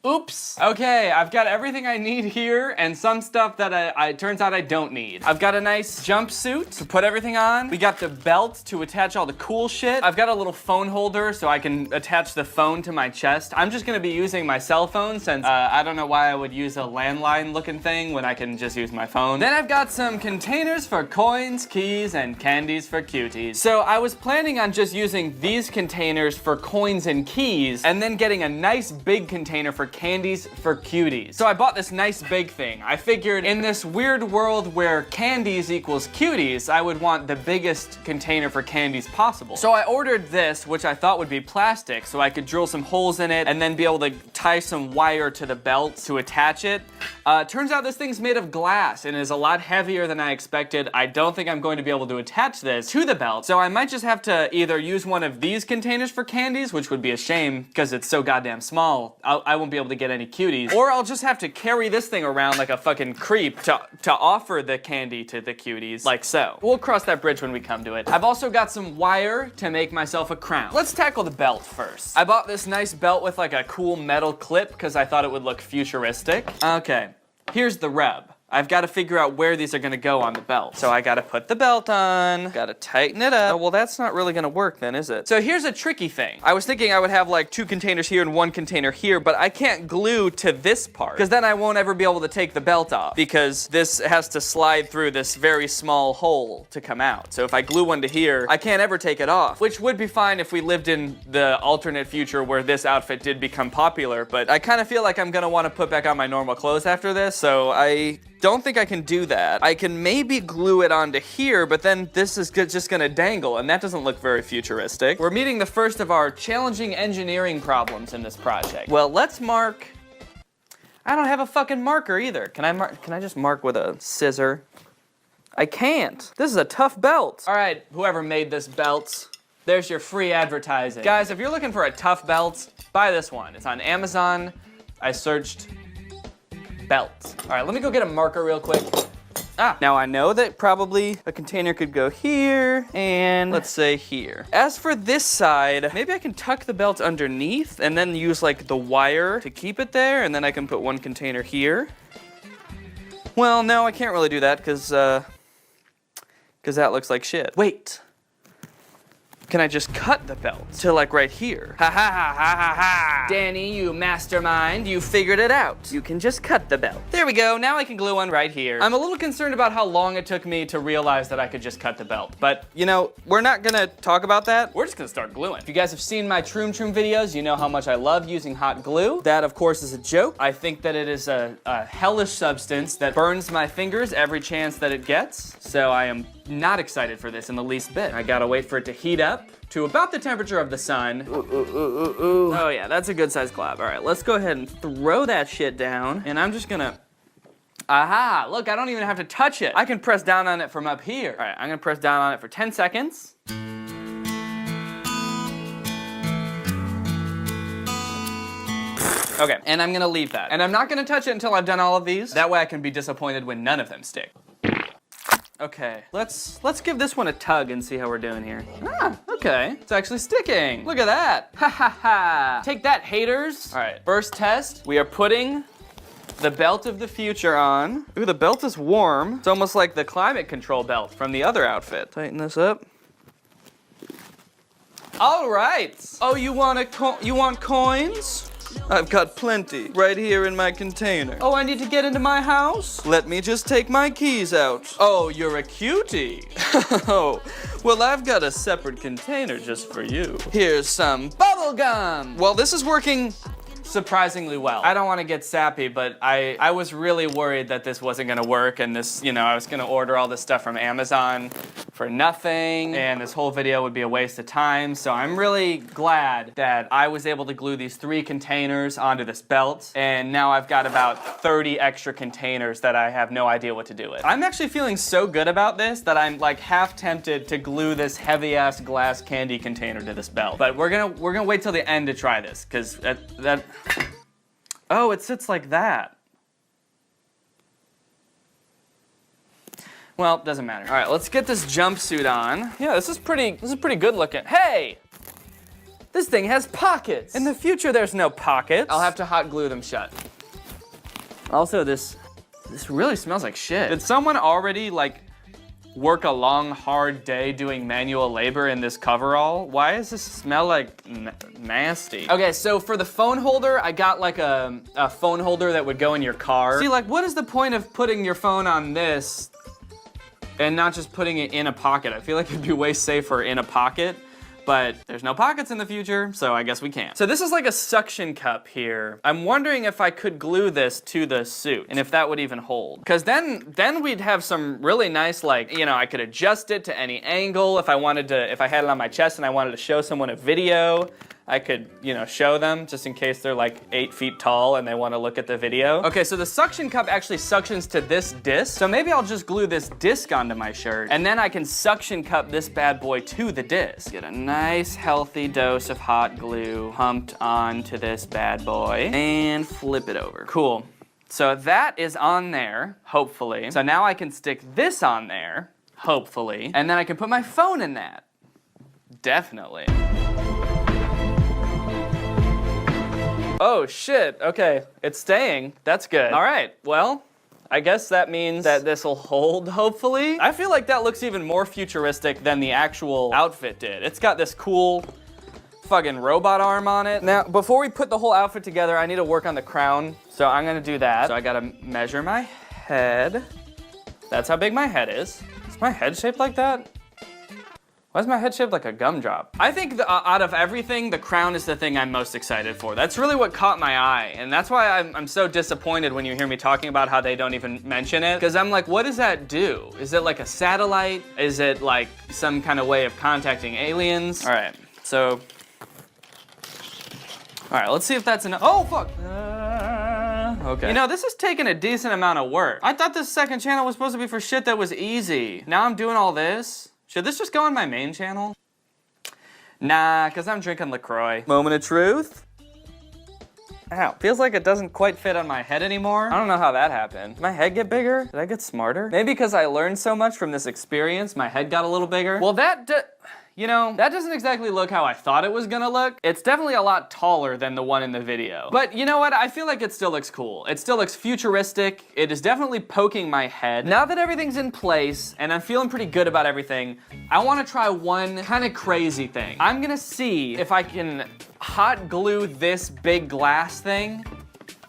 Oops. Okay, I've got everything I need here and some stuff that it turns out I don't need. I've got a nice jumpsuit to put everything on. We got the belt to attach all the cool shit. I've got a little phone holder so I can attach the phone to my chest. I'm just gonna be using my cell phone since I don't know why I would use a landline looking thing when I can just use my phone. Then I've got some containers for coins, keys, and candies for cuties. So I was planning on just using these containers for coins and keys and then getting a nice big container for candies for cuties. So I bought this nice big thing. I figured in this weird world where candies equals cuties, I would want the biggest container for candies possible. So I ordered this, which I thought would be plastic, so I could drill some holes in it and then be able to tie some wire to the belt to attach it. Turns out this thing's made of glass and is a lot heavier than I expected. I don't think I'm going to be able to attach this to the belt, so I might just have to either use one of these containers for candies, which would be a shame because it's so goddamn small. I won't be able to get any cuties, or I'll just have to carry this thing around like a fucking creep to offer the candy to the cuties, like so. We'll cross that bridge when we come to it. I've also got some wire to make myself a crown. Let's tackle the belt first. I bought this nice belt with like a cool metal clip because I thought it would look futuristic. Okay, here's the rub. I've got to figure out where these are going to go on the belt. So I got to put the belt on, got to tighten it up. Oh, well, that's not really going to work then, is it? So here's a tricky thing. I was thinking I would have like 2 containers here and 1 container here, but I can't glue to this part because then I won't ever be able to take the belt off because this has to slide through this very small hole to come out. So if I glue one to here, I can't ever take it off, which would be fine if we lived in the alternate future where this outfit did become popular, but I kind of feel like I'm going to want to put back on my normal clothes after this, so I don't think I can do that. I can maybe glue it onto here, but then this is just gonna dangle, and that doesn't look very futuristic. We're meeting the first of our challenging engineering problems in this project. Well, let's mark. I don't have a fucking marker either. Can I just mark with a scissor? I can't. This is a tough belt. All right, whoever made this belt, there's your free advertising. Guys, if you're looking for a tough belt, buy this one. It's on Amazon. I searched belt. All right, let me go get a marker real quick. Now I know that probably a container could go here and let's say here. As for this side, maybe I can tuck the belt underneath and then use like the wire to keep it there, and then I can put 1 container here. Well, no, I can't really do that because that looks like shit. Wait. Can I just cut the belt to like right here? Ha ha ha ha ha ha! Danny, you mastermind, you figured it out. You can just cut the belt. There we go, now I can glue one right here. I'm a little concerned about how long it took me to realize that I could just cut the belt, but you know, we're not gonna talk about that. We're just gonna start gluing. If you guys have seen my Troom Troom videos, you know how much I love using hot glue. That, of course, is a joke. I think that it is a hellish substance that burns my fingers every chance that it gets, so I am not excited for this in the least bit. I gotta wait for it to heat up to about the temperature of the sun. Ooh. Oh yeah, that's a good sized glob. All right, let's go ahead and throw that shit down. And I'm just gonna, aha, look, I don't even have to touch it. I can press down on it from up here. All right, I'm gonna press down on it for 10 seconds. Okay, and I'm gonna leave that. And I'm not gonna touch it until I've done all of these. That way I can be disappointed when none of them stick. Okay, let's give this one a tug and see how we're doing here. Okay, it's actually sticking. Look at that. Ha ha ha. Take that, haters. All right, first test. We are putting the belt of the future on. Ooh, the belt is warm. It's almost like the climate control belt from the other outfit. Tighten this up. All right. Oh, you want coins? I've got plenty right here in my container. Oh, I need to get into my house? Let me just take my keys out. Oh, you're a cutie. Oh, well, I've got a separate container just for you. Here's some bubble gum. Well, this is working surprisingly well. I don't want to get sappy, but I was really worried that this wasn't gonna work, and this, you know, I was gonna order all this stuff from Amazon for nothing, and this whole video would be a waste of time. So I'm really glad that I was able to glue these 3 containers onto this belt, and now I've got about 30 extra containers that I have no idea what to do with. I'm actually feeling so good about this that I'm like half tempted to glue this heavy-ass glass candy container to this belt. But we're gonna wait till the end to try this, because that oh, it sits like that. Well, doesn't matter. All right, let's get this jumpsuit on. Yeah, this is pretty good looking. Hey! This thing has pockets. In the future, there's no pockets. I'll have to hot glue them shut. Also, this really smells like shit. Did someone already like work a long, hard day doing manual labor in this coverall? Why does this smell like nasty? Okay, so for the phone holder, I got like a phone holder that would go in your car. See, like, what is the point of putting your phone on this and not just putting it in a pocket? I feel like it'd be way safer in a pocket, but there's no pockets in the future, so I guess we can't. So this is like a suction cup here. I'm wondering if I could glue this to the suit and if that would even hold. Because then we'd have some really nice, like, you know, I could adjust it to any angle. If I had it on my chest and I wanted to show someone a video, I could, you know, show them just in case they're like 8 feet tall and they want to look at the video. Okay, so the suction cup actually suctions to this disc. So maybe I'll just glue this disc onto my shirt and then I can suction cup this bad boy to the disc. Get a nice healthy dose of hot glue pumped onto this bad boy and flip it over. Cool. So that is on there, hopefully. So now I can stick this on there, hopefully, and then I can put my phone in that. Definitely. Oh shit, okay, it's staying. That's good. All right, well, I guess that means that this will hold, hopefully. I feel like that looks even more futuristic than the actual outfit did. It's got this cool fucking robot arm on it. Now, before we put the whole outfit together, I need to work on the crown, so I'm gonna do that. So I gotta measure my head. That's how big my head is. Is my head shaped like that? Why is my head shaped like a gumdrop? I think out of everything, the crown is the thing I'm most excited for. That's really what caught my eye, and that's why I'm so disappointed when you hear me talking about how they don't even mention it, because I'm like, what does that do? Is it like a satellite? Is it like some kind of way of contacting aliens? All right, so, all right, let's see if that's enough. Oh, fuck. Okay. You know, this is taking a decent amount of work. I thought this second channel was supposed to be for shit that was easy. Now I'm doing all this. Should this just go on my main channel? Nah, because I'm drinking LaCroix. Moment of truth. Ow, feels like it doesn't quite fit on my head anymore. I don't know how that happened. Did my head get bigger? Did I get smarter? Maybe because I learned so much from this experience, my head got a little bigger. Well, you know, that doesn't exactly look how I thought it was gonna look. It's definitely a lot taller than the one in the video. But you know what? I feel like it still looks cool. It still looks futuristic. It is definitely poking my head. Now that everything's in place and I'm feeling pretty good about everything, I wanna try one kind of crazy thing. I'm gonna see if I can hot glue this big glass thing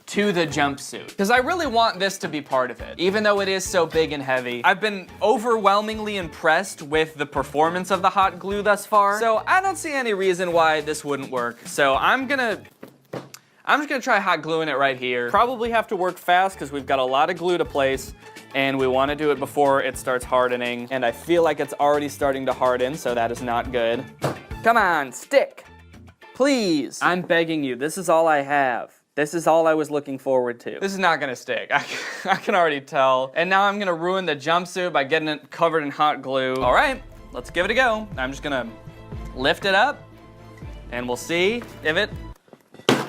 to the jumpsuit, because I really want this to be part of it, even though it is so big and heavy. I've been overwhelmingly impressed with the performance of the hot glue thus far, so I don't see any reason why this wouldn't work. So I'm just gonna try hot gluing it right here. Probably have to work fast because we've got a lot of glue to place and we want to do it before it starts hardening, and I feel like it's already starting to harden, so that is not good. Come on, stick, please. I'm begging you, this is all I have. This is all I was looking forward to. This is not gonna stick, I can already tell. And now I'm gonna ruin the jumpsuit by getting it covered in hot glue. All right, let's give it a go. I'm just gonna lift it up and we'll see if it,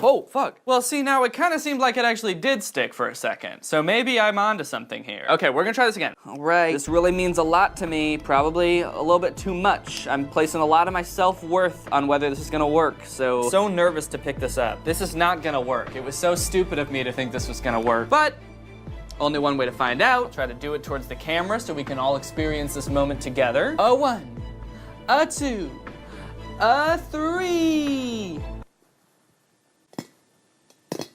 oh, fuck. Well, see, now it kind of seemed like it actually did stick for a second. So maybe I'm onto something here. Okay, we're gonna try this again. All right, this really means a lot to me. Probably a little bit too much. I'm placing a lot of my self-worth on whether this is gonna work. So nervous to pick this up. This is not gonna work. It was so stupid of me to think this was gonna work. But only one way to find out. Try to do it towards the camera so we can all experience this moment together. A 1, a 2, a 3.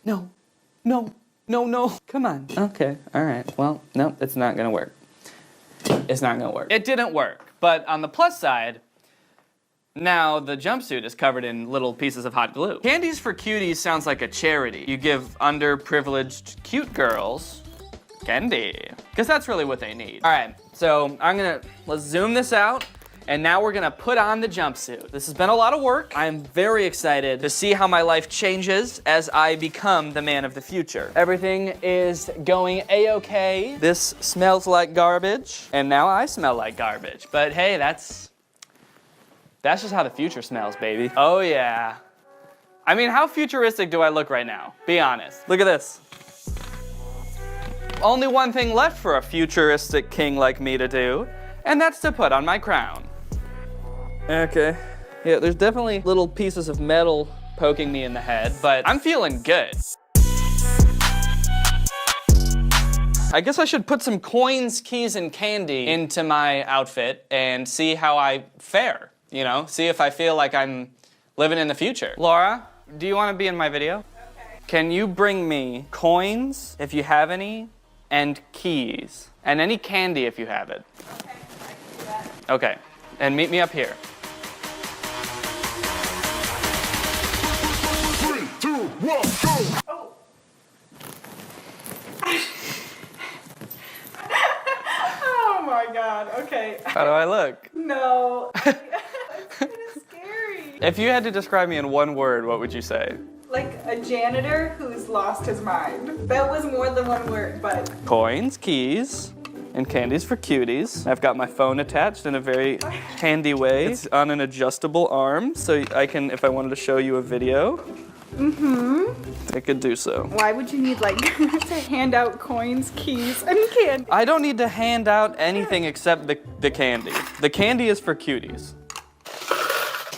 No. No. No, no. Come on. Okay. All right. Well, no, it's not gonna work. It's not gonna work. It didn't work. But on the plus side, now the jumpsuit is covered in little pieces of hot glue. Candies for Cuties sounds like a charity. You give underprivileged cute girls candy, because that's really what they need. All right, so let's zoom this out, and now we're gonna put on the jumpsuit. This has been a lot of work. I'm very excited to see how my life changes as I become the man of the future. Everything is going a-okay. This smells like garbage, and now I smell like garbage. But hey, that's just how the future smells, baby. Oh yeah. I mean, how futuristic do I look right now? Be honest. Look at this. Only one thing left for a futuristic king like me to do, and that's to put on my crown. Okay. Yeah, there's definitely little pieces of metal poking me in the head, but I'm feeling good. I guess I should put some coins, keys, and candy into my outfit and see how I fare, you know? See if I feel like I'm living in the future. Laura, do you want to be in my video? Okay. Can you bring me coins, if you have any, and keys, and any candy if you have it? Okay, I can do that. Okay, and meet me up here. 3, 2, 1, go! Oh. Oh my god, okay. How do I look? No. It's kind of scary. If you had to describe me in one word, what would you say? Like a janitor who's lost his mind. That was more than one word, but... Coins, keys, and candies for cuties. I've got my phone attached in a very handy way. It's on an adjustable arm, so I can, if I wanted to show you a video, I could do so. Why would you need, like, to hand out coins, keys, and candy? I don't need to hand out anything except the candy. The candy is for cuties.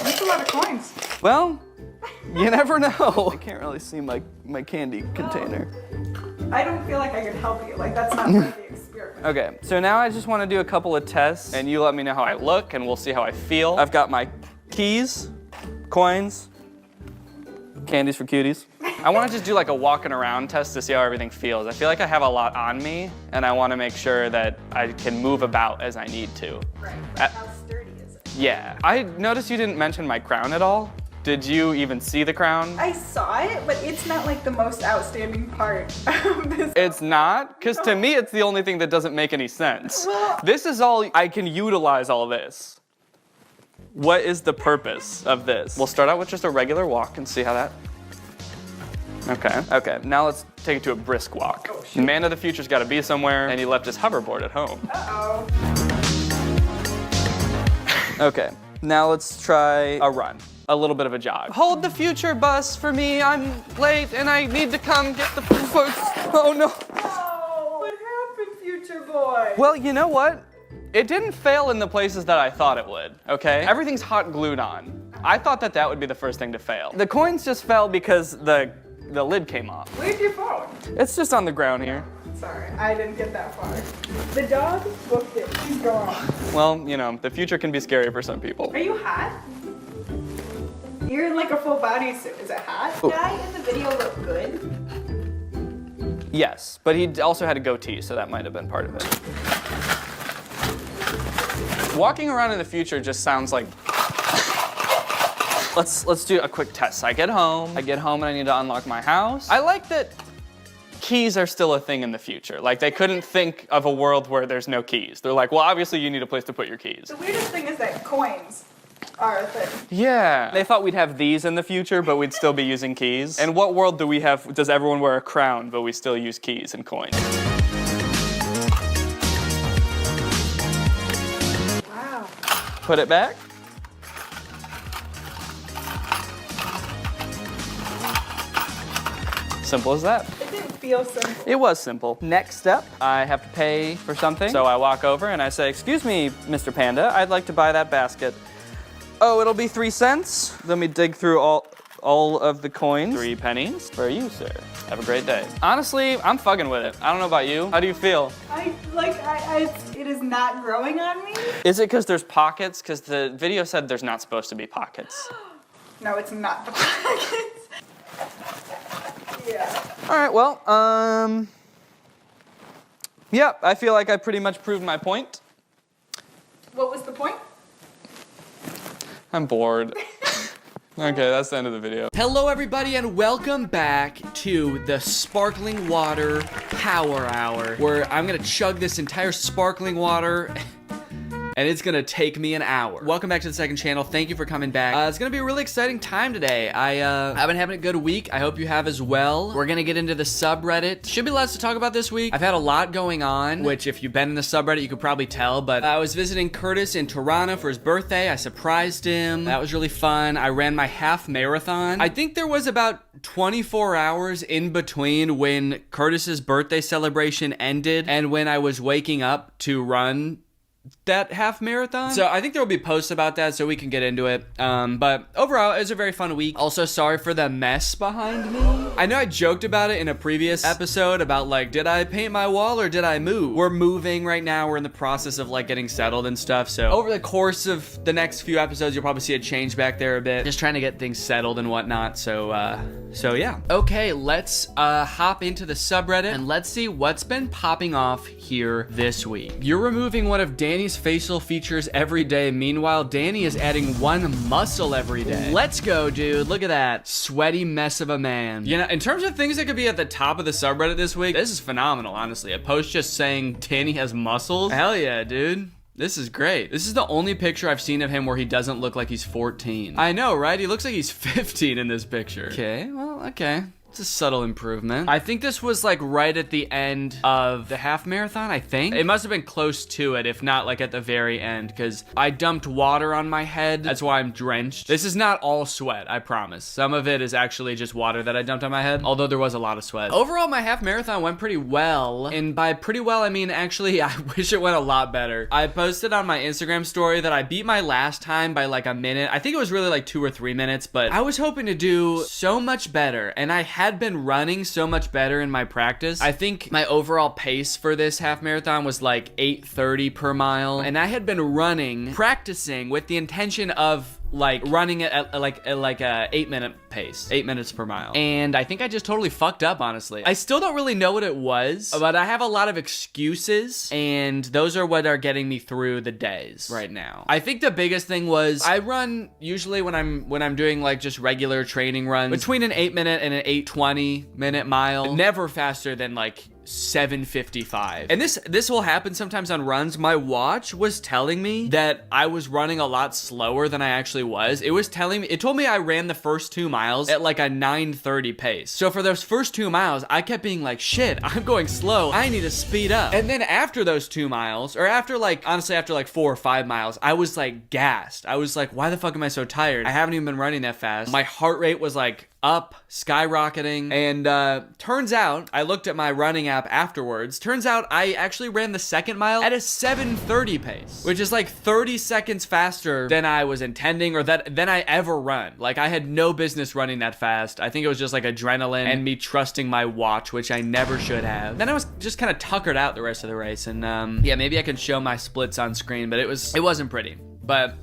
That's a lot of coins. Well, you never know. I can't really see my candy container. I don't feel like I could help you. Like, that's not part of the experiment. Okay, so now I just want to do a couple of tests, and you let me know how I look, and we'll see how I feel. I've got my keys, coins, candies for cuties. I want to just do like a walking around test to see how everything feels. I feel like I have a lot on me, and I want to make sure that I can move about as I need to. Right, but how sturdy is it? Yeah. I noticed you didn't mention my crown at all. Did you even see the crown? I saw it, but it's not like the most outstanding part of this. It's not? Because to me, it's the only thing that doesn't make any sense. Well, this is all, I can utilize all this. What is the purpose of this? We'll start out with just a regular walk and see how that. Okay, now let's take it to a brisk walk. Oh, the man of the future's gotta be somewhere, and he left his hoverboard at home. Uh-oh. Okay, now let's try a run. A little bit of a jog. Hold the future bus for me, I'm late and I need to come get the oh no. Oh, what happened, future boy? Well, you know what? It didn't fail in the places that I thought it would, okay? Everything's hot glued on. I thought that would be the first thing to fail. The coins just fell because the lid came off. Where's your phone? It's just on the ground here. Sorry, I didn't get that far. The dog booked it. She's gone. Well, you know, the future can be scary for some people. Are you hot? You're in like a full bodysuit. Is it hot? The guy in the video look good? Yes, but he also had a goatee, so that might have been part of it. Walking around in the future just sounds like... Let's do a quick test. I get home and I need to unlock my house. I like that keys are still a thing in the future. Like, they couldn't think of a world where there's no keys. They're like, well, obviously you need a place to put your keys. The weirdest thing is that coins are a thing. Yeah. They thought we'd have these in the future, but we'd still be using keys. And what world does everyone wear a crown, but we still use keys and coins? Wow. Put it back. Simple as that. It didn't feel simple. It was simple. Next step, I have to pay for something. So I walk over and I say, excuse me, Mr. Panda, I'd like to buy that basket. Oh, it'll be 3 cents. Let me dig through all of the coins. 3 pennies for you, sir. Have a great day. Honestly, I'm fucking with it. I don't know about you. How do you feel? It is not growing on me. Is it because there's pockets? Because the video said there's not supposed to be pockets. No, it's not the pockets. Yeah. All right, well, yep, I feel like I pretty much proved my point. What was the point? I'm bored. Okay, that's the end of the video. Hello everybody and welcome back to the Sparkling Water Power Hour, where I'm gonna chug this entire sparkling water and it's gonna take me an hour. Welcome back to the second channel. Thank you for coming back. It's gonna be a really exciting time today. I've been having a good week. I hope you have as well. We're gonna get into the subreddit. Should be lots to talk about this week. I've had a lot going on, which if you've been in the subreddit, you could probably tell, but I was visiting Curtis in Toronto for his birthday. I surprised him. That was really fun. I ran my half marathon. I think there was about 24 hours in between when Curtis's birthday celebration ended and when I was waking up to run that half marathon. So I think there will be posts about that so we can get into it. But overall, it was a very fun week. Also, sorry for the mess behind me. I know I joked about it in a previous episode about like, did I paint my wall or did I move? We're moving right now. We're in the process of like getting settled and stuff. So over the course of the next few episodes, you'll probably see a change back there a bit. Just trying to get things settled and whatnot. So yeah. Okay, let's hop into the subreddit and let's see what's been popping off here this week. You're removing one of Danny's facial features every day. Meanwhile, Danny is adding one muscle every day. Let's go, dude. Look at that sweaty mess of a man. You know, in terms of things that could be at the top of the subreddit this week, this is phenomenal, honestly. A post just saying Danny has muscles. Hell yeah, dude. This is great. This is the only picture I've seen of him where he doesn't look like he's 14. I know, right? He looks like he's 15 in this picture. Okay, well, okay. It's a subtle improvement. I think this was like right at the end of the half marathon, I think. It must have been close to it, if not like at the very end, because I dumped water on my head. That's why I'm drenched. This is not all sweat, I promise. Some of it is actually just water that I dumped on my head, although there was a lot of sweat. Overall, my half marathon went pretty well. And by pretty well, I mean, actually, I wish it went a lot better. I posted on my Instagram story that I beat my last time by like a minute. I think it was really like 2 or 3 minutes, but I was hoping to do so much better. And I had been running so much better in my practice. I think my overall pace for this half marathon was like 8:30 per mile, and I had been running, practicing with the intention of like running at like a 8-minute pace, 8 minutes per mile. And I think I just totally fucked up, honestly. I still don't really know what it was, but I have a lot of excuses, and those are what are getting me through the days right now. I think the biggest thing was I run usually when I'm doing like just regular training runs between an 8-minute and an 8:20-minute mile, never faster than like 7:55. And this will happen sometimes on runs. My watch was telling me that I was running a lot slower than I actually was. It told me I ran the first 2 miles at like a 9:30 pace. So for those first 2 miles, I kept being like, shit, I'm going slow. I need to speed up. And then after those 2 miles, or after like 4 or 5 miles, I was like gassed. I was like, why the fuck am I so tired? I haven't even been running that fast. My heart rate was like up, skyrocketing, and turns out, I looked at my running app afterwards, turns out I actually ran the second mile at a 7:30 pace, which is like 30 seconds faster than I was intending or than I ever run. Like, I had no business running that fast. I think it was just like adrenaline and me trusting my watch, which I never should have. Then I was just kind of tuckered out the rest of the race, and yeah, maybe I can show my splits on screen, but it wasn't pretty. But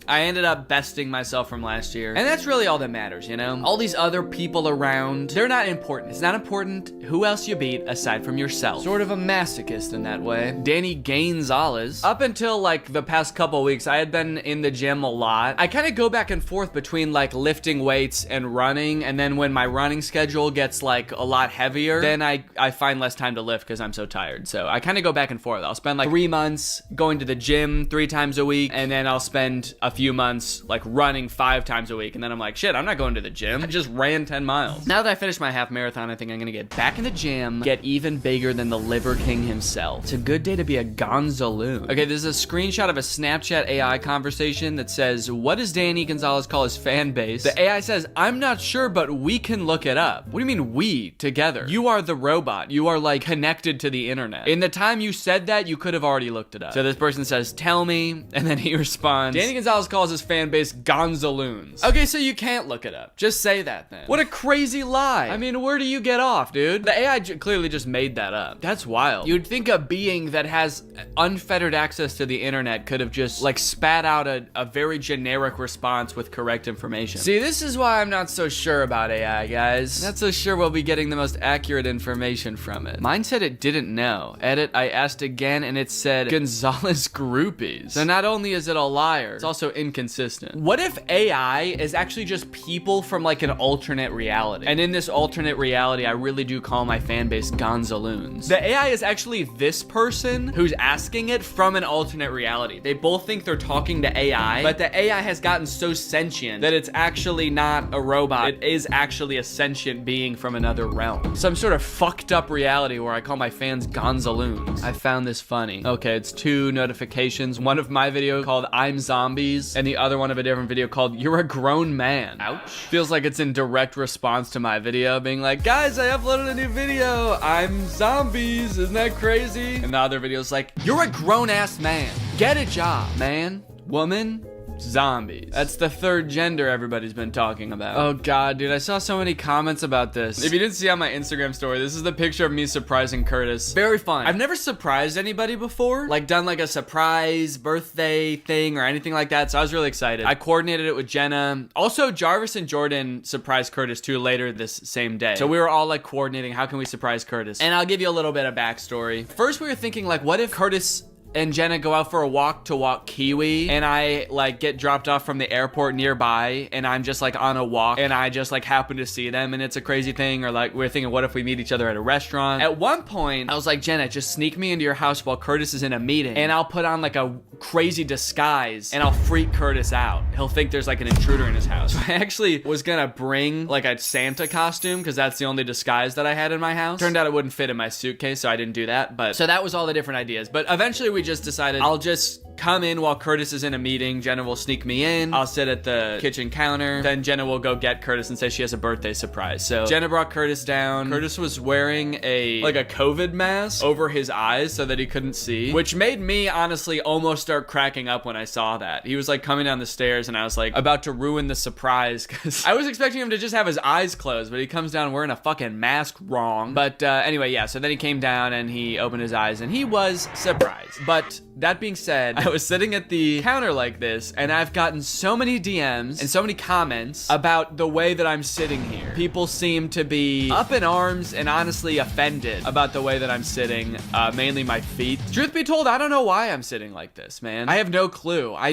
I ended up besting myself from last year. And that's really all that matters, you know? All these other people around, they're not important. It's not important who else you beat aside from yourself. Sort of a masochist in that way. Danny Gonzalez. Up until like the past couple weeks, I had been in the gym a lot. I kind of go back and forth between like lifting weights and running. And then when my running schedule gets like a lot heavier, then I find less time to lift because I'm so tired. So I kind of go back and forth. I'll spend like 3 months going to the gym 3 times a week. And then I'll spend a few months like running 5 times a week, and then I'm like, shit, I'm not going to the gym. I just ran 10 miles. Now that I finished my half marathon, I think I'm gonna get back in the gym, get even bigger than the Liver King himself. It's a good day to be a Gonzaloon. Okay, this is a screenshot of a Snapchat AI conversation that says, what does Danny Gonzalez call his fan base? The AI says, I'm not sure, but we can look it up. What do you mean we together? You are the robot. You are like connected to the internet. In the time you said that, you could have already looked it up. So this person says, tell me, and then he responds, Danny Gonzalez Gonzalez calls his fan base Gonzaloons. Okay, so you can't look it up. Just say that then. What a crazy lie. I mean, where do you get off, dude? The AI clearly just made that up. That's wild. You'd think a being that has unfettered access to the internet could have just like spat out a very generic response with correct information. See, this is why I'm not so sure about AI, guys. Not so sure we'll be getting the most accurate information from it. Mine said it didn't know. Edit, I asked again and it said Gonzalez groupies. So not only is it a liar, it's also inconsistent. What if AI is actually just people from like an alternate reality? And in this alternate reality, I really do call my fan base Gonzaloons. The AI is actually this person who's asking it from an alternate reality. They both think they're talking to AI, but the AI has gotten so sentient that it's actually not a robot. It is actually a sentient being from another realm. Some sort of fucked up reality where I call my fans Gonzaloons. I found this funny. Okay, it's 2 notifications. One of my video called I'm Zombies, and the other one of a different video called You're a Grown Man. Ouch. Feels like it's in direct response to my video being like, guys, I uploaded a new video. I'm Zombies. Isn't that crazy? And the other video's like, you're a grown-ass man. Get a job, man, woman, zombies. That's the 3rd gender everybody's been talking about. Oh god, dude, I saw so many comments about this. If you didn't see on my Instagram story, this is the picture of me surprising Curtis. Very fun. I've never surprised anybody before, like done like a surprise birthday thing or anything like that, so I was really excited. I coordinated it with Jenna. Also, Jarvis and Jordan surprised Curtis too later this same day. So we were all like coordinating, how can we surprise Curtis? And I'll give you a little bit of backstory. First, we were thinking like, what if Curtis and Jenna go out for a walk to walk Kiwi, and I like get dropped off from the airport nearby, and I'm just like on a walk, and I just like happen to see them, and it's a crazy thing. Or like we're thinking, what if we meet each other at a restaurant? At one point, I was like, Jenna, just sneak me into your house while Curtis is in a meeting, and I'll put on like a crazy disguise, and I'll freak Curtis out. He'll think there's like an intruder in his house. So I actually was gonna bring like a Santa costume, because that's the only disguise that I had in my house. Turned out it wouldn't fit in my suitcase, so I didn't do that. But so that was all the different ideas. But eventually we just decided I'll just come in while Curtis is in a meeting. Jenna will sneak me in. I'll sit at the kitchen counter. Then Jenna will go get Curtis and say she has a birthday surprise. So Jenna brought Curtis down. Curtis was wearing a COVID mask over his eyes so that he couldn't see, which made me honestly almost start cracking up when I saw that. He was like coming down the stairs and I was like about to ruin the surprise because I was expecting him to just have his eyes closed, but he comes down wearing a fucking mask wrong. But anyway, yeah, so then he came down and he opened his eyes and he was surprised. But that being said, I was sitting at the counter like this, and I've gotten so many DMs and so many comments about the way that I'm sitting here. People seem to be up in arms and honestly offended about the way that I'm sitting, mainly my feet. Truth be told, I don't know why I'm sitting like this, man. I have no clue. I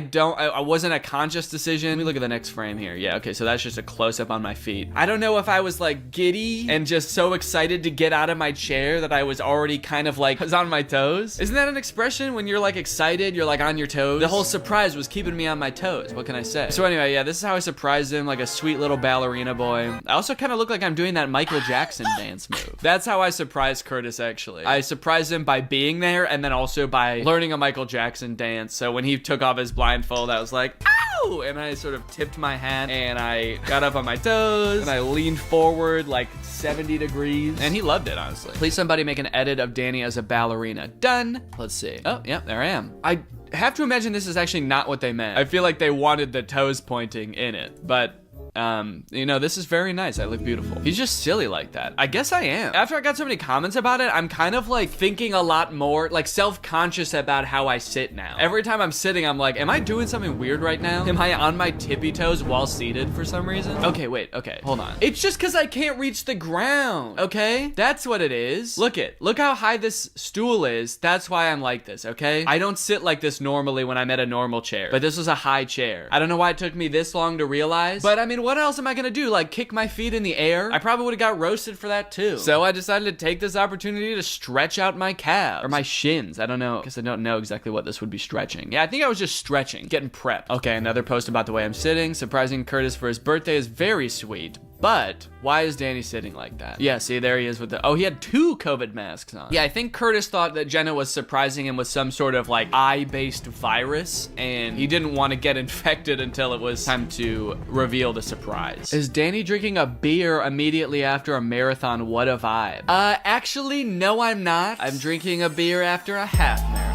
wasn't a conscious decision. Let me look at the next frame here. Yeah, okay, so that's just a close-up on my feet. I don't know if I was like giddy and just so excited to get out of my chair that I was already kind of like was on my toes. Isn't that an expression when you're like excited, you're like on your toes? The whole surprise was keeping me on my toes. What can I say? So anyway, yeah, this is how I surprised him, like a sweet little ballerina boy. I also kind of look like I'm doing that Michael Jackson dance move. That's how I surprised Curtis, actually. I surprised him by being there and then also by learning a Michael Jackson dance. So when he took off his blindfold, I was like, ow! And I sort of tipped my hat and I got up on my toes and I leaned forward like 70 degrees. And he loved it, honestly. Please somebody make an edit of Danny as a ballerina. Done. Let's see. Oh, yeah, there I am. I have to imagine this is actually not what they meant. I feel like they wanted the toes pointing in it, but you know, this is very nice. I look beautiful. He's just silly like that. I guess I am. After I got so many comments about it, I'm kind of like thinking a lot more, like self-conscious about how I sit now. Every time I'm sitting, I'm like, am I doing something weird right now? Am I on my tippy toes while seated for some reason? Okay, wait, okay, hold on. It's just because I can't reach the ground, okay? That's what it is. Look how high this stool is. That's why I'm like this, okay? I don't sit like this normally when I'm at a normal chair, but this was a high chair. I don't know why it took me this long to realize, but I mean, what else am I gonna do? Like kick my feet in the air? I probably would have got roasted for that too. So I decided to take this opportunity to stretch out my calves or my shins. I don't know, because I don't know exactly what this would be stretching. Yeah, I think I was just stretching, getting prepped. Okay, another post about the way I'm sitting. Surprising Curtis for his birthday is very sweet. But why is Danny sitting like that? Yeah, see, there he is with the, oh, he had 2 COVID masks on. Yeah, I think Curtis thought that Jenna was surprising him with some sort of like eye-based virus, and he didn't want to get infected until it was time to reveal the surprise. Is Danny drinking a beer immediately after a marathon? What a vibe. Actually, no, I'm not. I'm drinking a beer after a half marathon.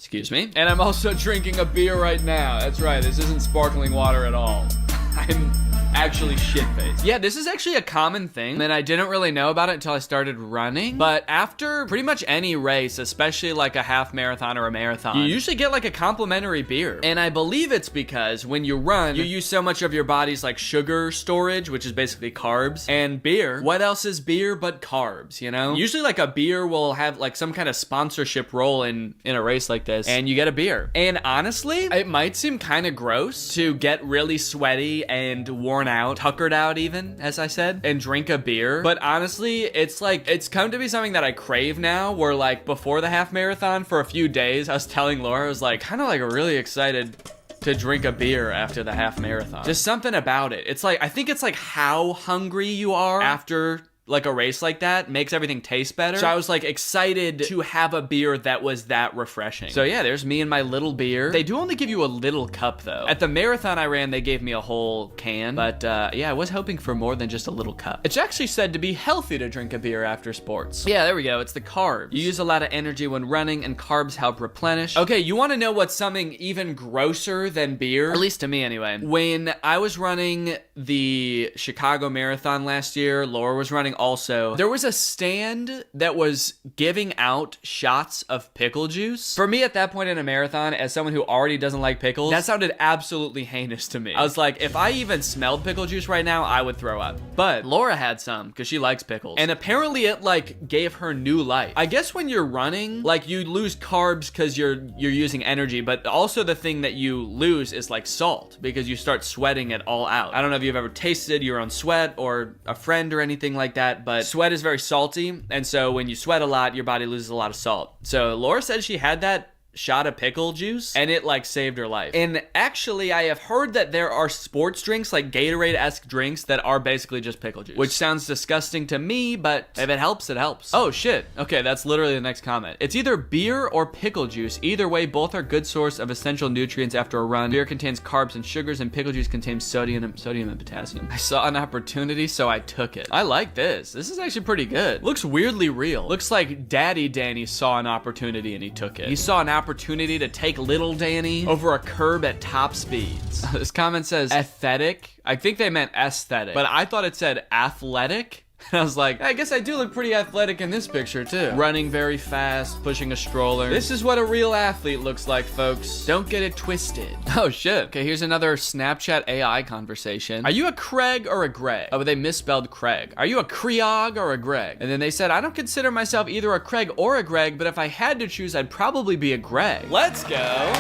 Excuse me. And I'm also drinking a beer right now. That's right, this isn't sparkling water at all. I'm actually shit-faced. Yeah, this is actually a common thing, and I didn't really know about it until I started running. But after pretty much any race, especially like a half marathon or a marathon, you usually get like a complimentary beer. And I believe it's because when you run, you use so much of your body's like sugar storage, which is basically carbs, and beer. What else is beer but carbs, you know? Usually like a beer will have like some kind of sponsorship role in a race like this, and you get a beer. And honestly, it might seem kind of gross to get really sweaty and worn out, tuckered out even, as I said, and drink a beer. But honestly, it's like, it's come to be something that I crave now, where like before the half marathon for a few days, I was telling Laura, I was like kind of like really excited to drink a beer after the half marathon. Just something about it. It's like, I think it's like how hungry you are after like a race like that makes everything taste better. So I was like excited to have a beer that was that refreshing. So yeah, there's me and my little beer. They do only give you a little cup though. At the marathon I ran, they gave me a whole can, but yeah, I was hoping for more than just a little cup. It's actually said to be healthy to drink a beer after sports. Yeah, there we go. It's the carbs. You use a lot of energy when running, and carbs help replenish. Okay, you want to know what's something even grosser than beer? At least to me anyway. When I was running the Chicago Marathon last year, Laura was running also, there was a stand that was giving out shots of pickle juice. For me at that point in a marathon, as someone who already doesn't like pickles, that sounded absolutely heinous to me. I was like, if I even smelled pickle juice right now, I would throw up. But Laura had some because she likes pickles, and apparently it like gave her new life. I guess when you're running, like you lose carbs because you're using energy, but also the thing that you lose is like salt, because you start sweating it all out. I don't know if you've ever tasted your own sweat or a friend or anything like that, but sweat is very salty, and so when you sweat a lot, your body loses a lot of salt. So Laura said she had that shot of pickle juice, and it like saved her life. And actually, I have heard that there are sports drinks, like Gatorade-esque drinks, that are basically just pickle juice, which sounds disgusting to me, but if it helps, it helps. Oh shit, okay, that's literally the next comment. It's either beer or pickle juice. Either way, both are good source of essential nutrients after a run. Beer contains carbs and sugars, and pickle juice contains sodium and potassium. I saw an opportunity, so I took it. I like this. This is actually pretty good. Looks weirdly real. Looks like Daddy Danny saw an opportunity and he took it. He saw an opportunity to take little Danny over a curb at top speeds. This comment says aesthetic. I think they meant aesthetic, but I thought it said athletic. I was like, I guess I do look pretty athletic in this picture too. Running very fast, pushing a stroller. This is what a real athlete looks like, folks. Don't get it twisted. Oh shit. Okay, here's another Snapchat AI conversation. Are you a Craig or a Greg? Oh, but they misspelled Craig. Are you a Creog or a Greg? And then they said, I don't consider myself either a Craig or a Greg, but if I had to choose, I'd probably be a Greg. Let's go.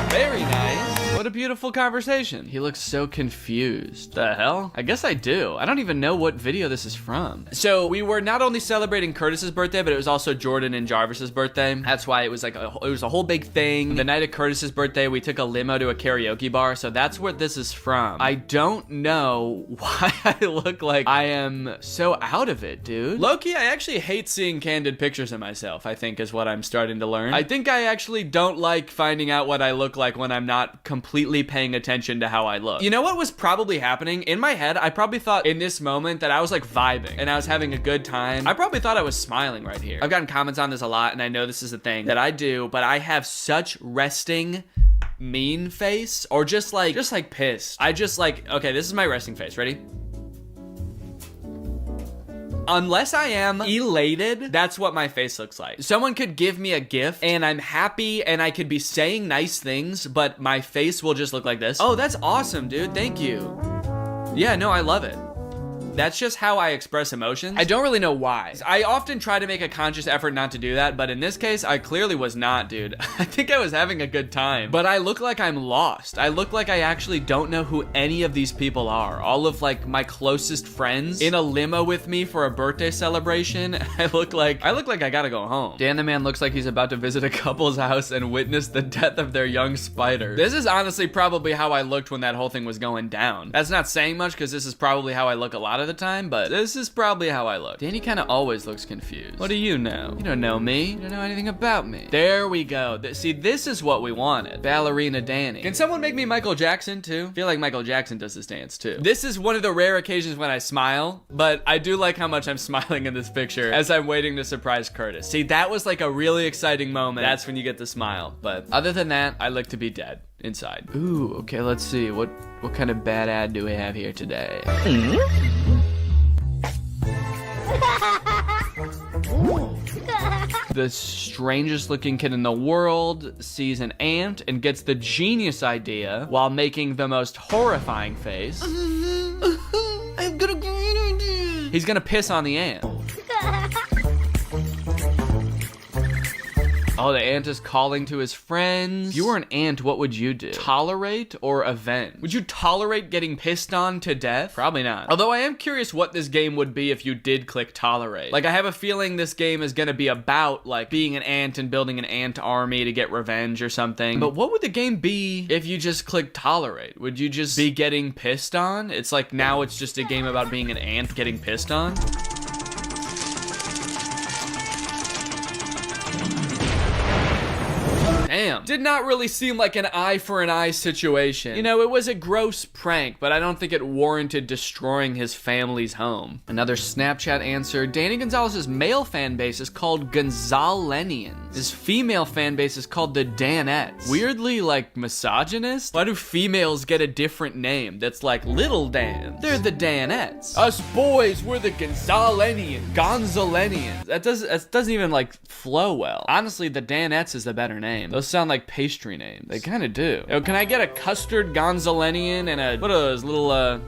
Very nice. What a beautiful conversation. He looks so confused. The hell? I guess I do. I don't even know what video this is from. So we were not only celebrating Curtis's birthday, but it was also Jordan and Jarvis's birthday. That's why it was like it was a whole big thing. The night of Curtis's birthday, we took a limo to a karaoke bar. So that's where this is from. I don't know why I look like I am so out of it, dude. Low-key, I actually hate seeing candid pictures of myself, I think is what I'm starting to learn. I think I actually don't like finding out what I look like when I'm not completely paying attention to how I look. You know what was probably happening? In my head, I probably thought in this moment that I was like vibing and I was having a good time. I probably thought I was smiling right here. I've gotten comments on this a lot, and I know this is a thing that I do, but I have such resting mean face, or just like pissed. I just like, okay, this is my resting face. Ready? Unless I am elated, that's what my face looks like. Someone could give me a gift and I'm happy and I could be saying nice things, but my face will just look like this. Oh, that's awesome, dude. Thank you. Yeah, no, I love it. That's just how I express emotions. I don't really know why. I often try to make a conscious effort not to do that, but in this case, I clearly was not, dude. I think I was having a good time, but I look like I'm lost. I look like I actually don't know who any of these people are. All of like my closest friends in a limo with me for a birthday celebration. I look like I gotta go home. Dan the man looks like he's about to visit a couple's house and witness the death of their young spider. This is honestly probably how I looked when that whole thing was going down. That's not saying much because this is probably how I look a lot of the time, but this is probably how I look. Danny kind of always looks confused. What do you know? You don't know me. You don't know anything about me. There we go. See, this is what we wanted. Ballerina Danny. Can someone make me Michael Jackson too? I feel like Michael Jackson does this dance too. This is one of the rare occasions when I smile, but I do like how much I'm smiling in this picture as I'm waiting to surprise Curtis. See, that was like a really exciting moment. That's when you get the smile. But other than that, I look to be dead inside. Ooh, okay, let's see. What kind of bad ad do we have here today? The strangest looking kid in the world sees an ant and gets the genius idea while making the most horrifying face. I've got a great idea. He's gonna piss on the ant. Oh, the ant is calling to his friends. If you were an ant, what would you do? Tolerate or avenge? Would you tolerate getting pissed on to death? Probably not. Although I am curious what this game would be if you did click tolerate. Like, I have a feeling this game is gonna be about, like, being an ant and building an ant army to get revenge or something. But what would the game be if you just click tolerate? Would you just be getting pissed on? It's like now it's just a game about being an ant getting pissed on. Damn. Did not really seem like an eye for an eye situation. You know, it was a gross prank, but I don't think it warranted destroying his family's home. Another Snapchat answer. Danny Gonzalez's male fan base is called Gonzalenians. His female fan base is called the Danettes. Weirdly, like, misogynist? Why do females get a different name that's like Little Dan? They're the Danettes. Us boys, we're the Gonzalenians. Gonzalenians. That doesn't even, like, flow well. Honestly, the Danettes is the better name. Those sound like pastry names. They kind of do. Yo, can I get a custard Gonzalenian and a, what are those little,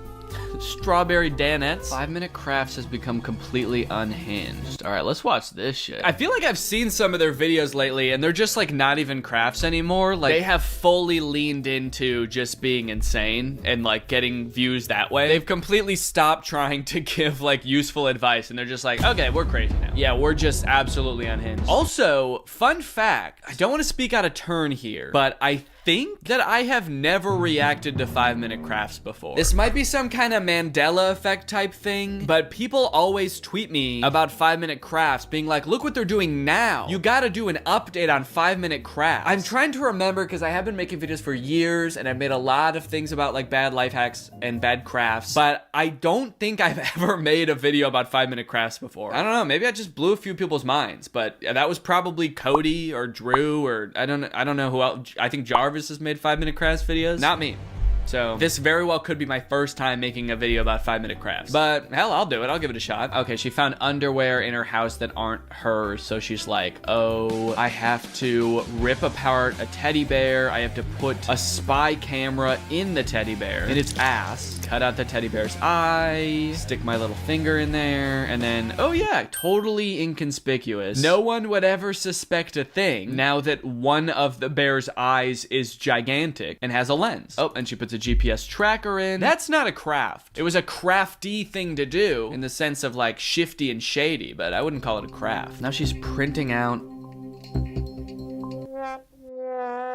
strawberry Danettes? 5 Minute Crafts has become completely unhinged. All right, let's watch this shit. I feel like I've seen some of their videos lately and they're just like not even crafts anymore. Like they have fully leaned into just being insane and like getting views that way. They've completely stopped trying to give like useful advice and they're just like, okay, we're crazy now. Yeah, we're just absolutely unhinged. Also, fun fact, I don't want to speak out of turn here, but I think that I have never reacted to 5 Minute Crafts before. This might be some kind of Mandela effect type thing, but people always tweet me about 5 Minute Crafts being like, look what they're doing now. You gotta do an update on 5 Minute Crafts. I'm trying to remember because I have been making videos for years and I've made a lot of things about like bad life hacks and bad crafts, but I don't think I've ever made a video about 5 Minute Crafts before. I don't know, maybe I just blew a few people's minds, but that was probably Cody or Drew or I don't know who else. I think Jarvis has made 5 Minute Crafts videos. Not me. So this very well could be my first time making a video about 5 Minute Crafts. But hell, I'll do it. I'll give it a shot. Okay, she found underwear in her house that aren't hers. So she's like, oh, I have to rip apart a teddy bear. I have to put a spy camera in the teddy bear, in its ass, cut out the teddy bear's eye, stick my little finger in there, and then, oh yeah, totally inconspicuous. No one would ever suspect a thing now that one of the bear's eyes is gigantic and has a lens. Oh, and she puts a GPS tracker in. That's not a craft. It was a crafty thing to do in the sense of like shifty and shady, but I wouldn't call it a craft. Now she's printing out.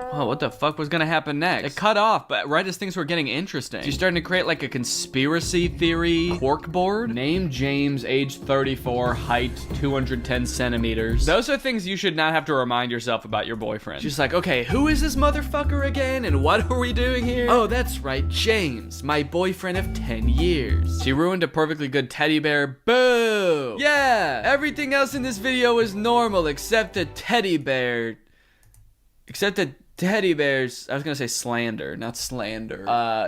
Oh, what the fuck was gonna happen next? It cut off, but right as things were getting interesting. She's starting to create like a conspiracy theory corkboard. Name James, age 34, height 210 centimeters. Those are things you should not have to remind yourself about your boyfriend. She's like, okay, who is this motherfucker again? And what are we doing here? Oh, that's right, James, my boyfriend of 10 years. She ruined a perfectly good teddy bear. Boo! Yeah, everything else in this video is normal except the teddy bear. Except the teddy bears, I was gonna say slander, not slander.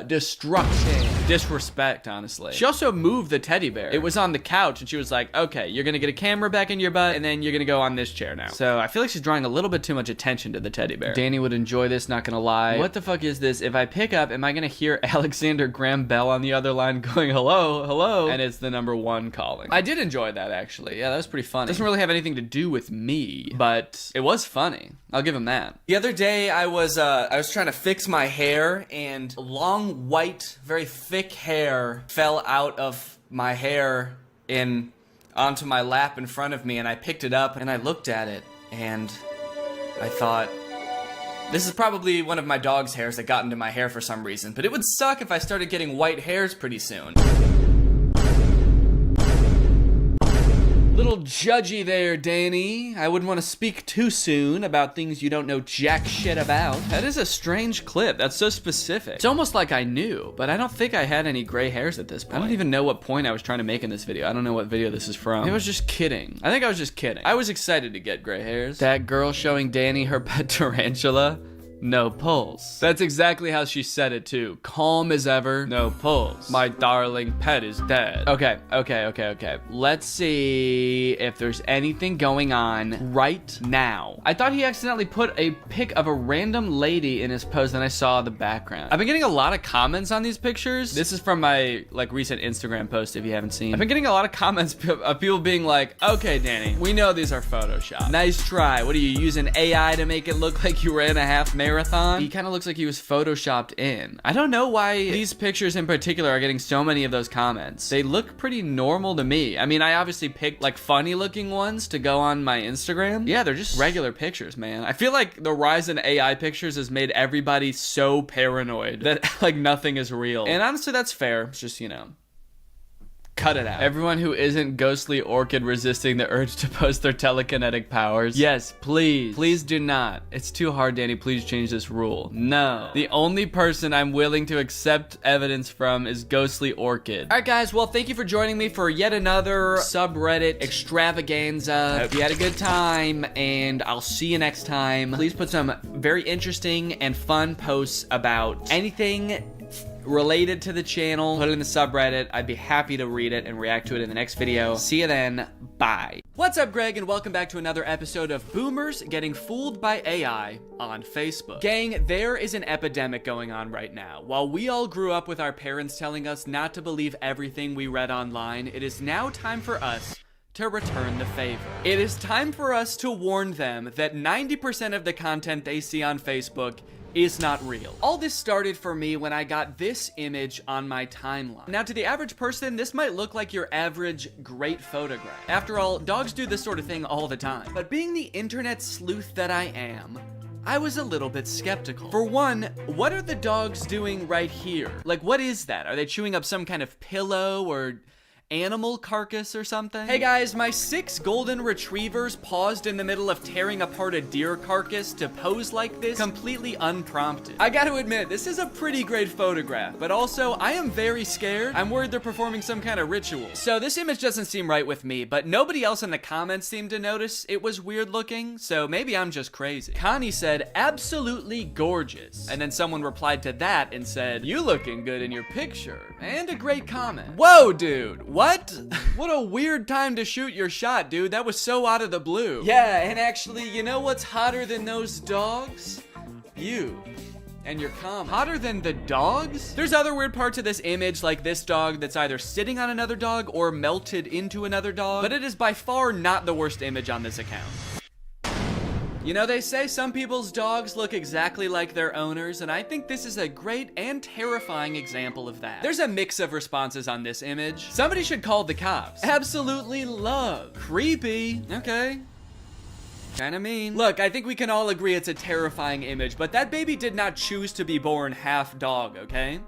Destruction. Disrespect, honestly. She also moved the teddy bear. It was on the couch and she was like, okay, you're gonna get a camera back in your butt and then you're gonna go on this chair now. So I feel like she's drawing a little bit too much attention to the teddy bear. Danny would enjoy this, not gonna lie. What the fuck is this? If I pick up, am I gonna hear Alexander Graham Bell on the other line going, hello, hello? And it's the number 1 calling. I did enjoy that actually. Yeah, that was pretty funny. Doesn't really have anything to do with me, but it was funny. I'll give him that. The other day I was trying to fix my hair and long white, very thick hair fell out of my hair onto my lap in front of me, and I picked it up and I looked at it and I thought, this is probably one of my dog's hairs that got into my hair for some reason, but it would suck if I started getting white hairs pretty soon. Little judgy there, Danny. I wouldn't want to speak too soon about things you don't know jack shit about. That is a strange clip. That's so specific. It's almost like I knew, but I don't think I had any gray hairs at this point. I don't even know what point I was trying to make in this video. I don't know what video this is from. I was just kidding. I think I was just kidding. I was excited to get gray hairs. That girl showing Danny her pet tarantula. No pulse. That's exactly how she said it too. Calm as ever, no pulse. My darling pet is dead. Okay. Let's see if there's anything going on right now. I thought he accidentally put a pic of a random lady in his post and I saw the background. I've been getting a lot of comments on these pictures. This is from my recent Instagram post if you haven't seen. I've been getting a lot of comments of people being like, okay, Danny, we know these are Photoshop. Nice try. What are you using AI to make it look like you ran a half marathon? He kind of looks like he was photoshopped in. I don't know why these pictures in particular are getting so many of those comments. They look pretty normal to me. I mean, I obviously picked funny looking ones to go on my Instagram. Yeah, they're just regular pictures, man. I feel like the rise in AI pictures has made everybody so paranoid that nothing is real. And honestly, that's fair. It's just, cut it out. Everyone who isn't Ghostly Orchid resisting the urge to post their telekinetic powers. Yes, please. Please do not. It's too hard, Danny. Please change this rule. No. The only person I'm willing to accept evidence from is Ghostly Orchid. Alright guys, well thank you for joining me for yet another subreddit extravaganza. I hope you had a good time and I'll see you next time. Please put some very interesting and fun posts about anything related to the channel. Put it in the subreddit. I'd be happy to read it and react to it in the next video. See you then. Bye. What's up, Greg, and welcome back to another episode of Boomers Getting Fooled by AI on Facebook. Gang, there is an epidemic going on right now. While we all grew up with our parents telling us not to believe everything we read online, it is now time for us to return the favor. It is time for us to warn them that 90% of the content they see on Facebook is not real. All this started for me when I got this image on my timeline. Now, to the average person, this might look like your average great photograph. After all, dogs do this sort of thing all the time. But being the internet sleuth that I am, I was a little bit skeptical. For one, what are the dogs doing right here? What is that? Are they chewing up some kind of pillow or animal carcass or something? Hey guys, my 6 golden retrievers paused in the middle of tearing apart a deer carcass to pose like this completely unprompted. I gotta admit, this is a pretty great photograph, but also I am very scared. I'm worried they're performing some kind of ritual. So this image doesn't seem right with me, but nobody else in the comments seemed to notice it was weird looking, so maybe I'm just crazy. Connie said, absolutely gorgeous. And then someone replied to that and said, you looking good in your picture. And a great comment. Whoa, dude. What? What a weird time to shoot your shot, dude. That was so out of the blue. Yeah, and actually, you know what's hotter than those dogs? You. And your comment. Hotter than the dogs? There's other weird parts of this image, like this dog that's either sitting on another dog or melted into another dog, but it is by far not the worst image on this account. You know, they say some people's dogs look exactly like their owners, and I think this is a great and terrifying example of that. There's a mix of responses on this image. Somebody should call the cops. Absolutely love. Creepy. Okay. Kinda mean. Look, I think we can all agree it's a terrifying image, but that baby did not choose to be born half dog, okay?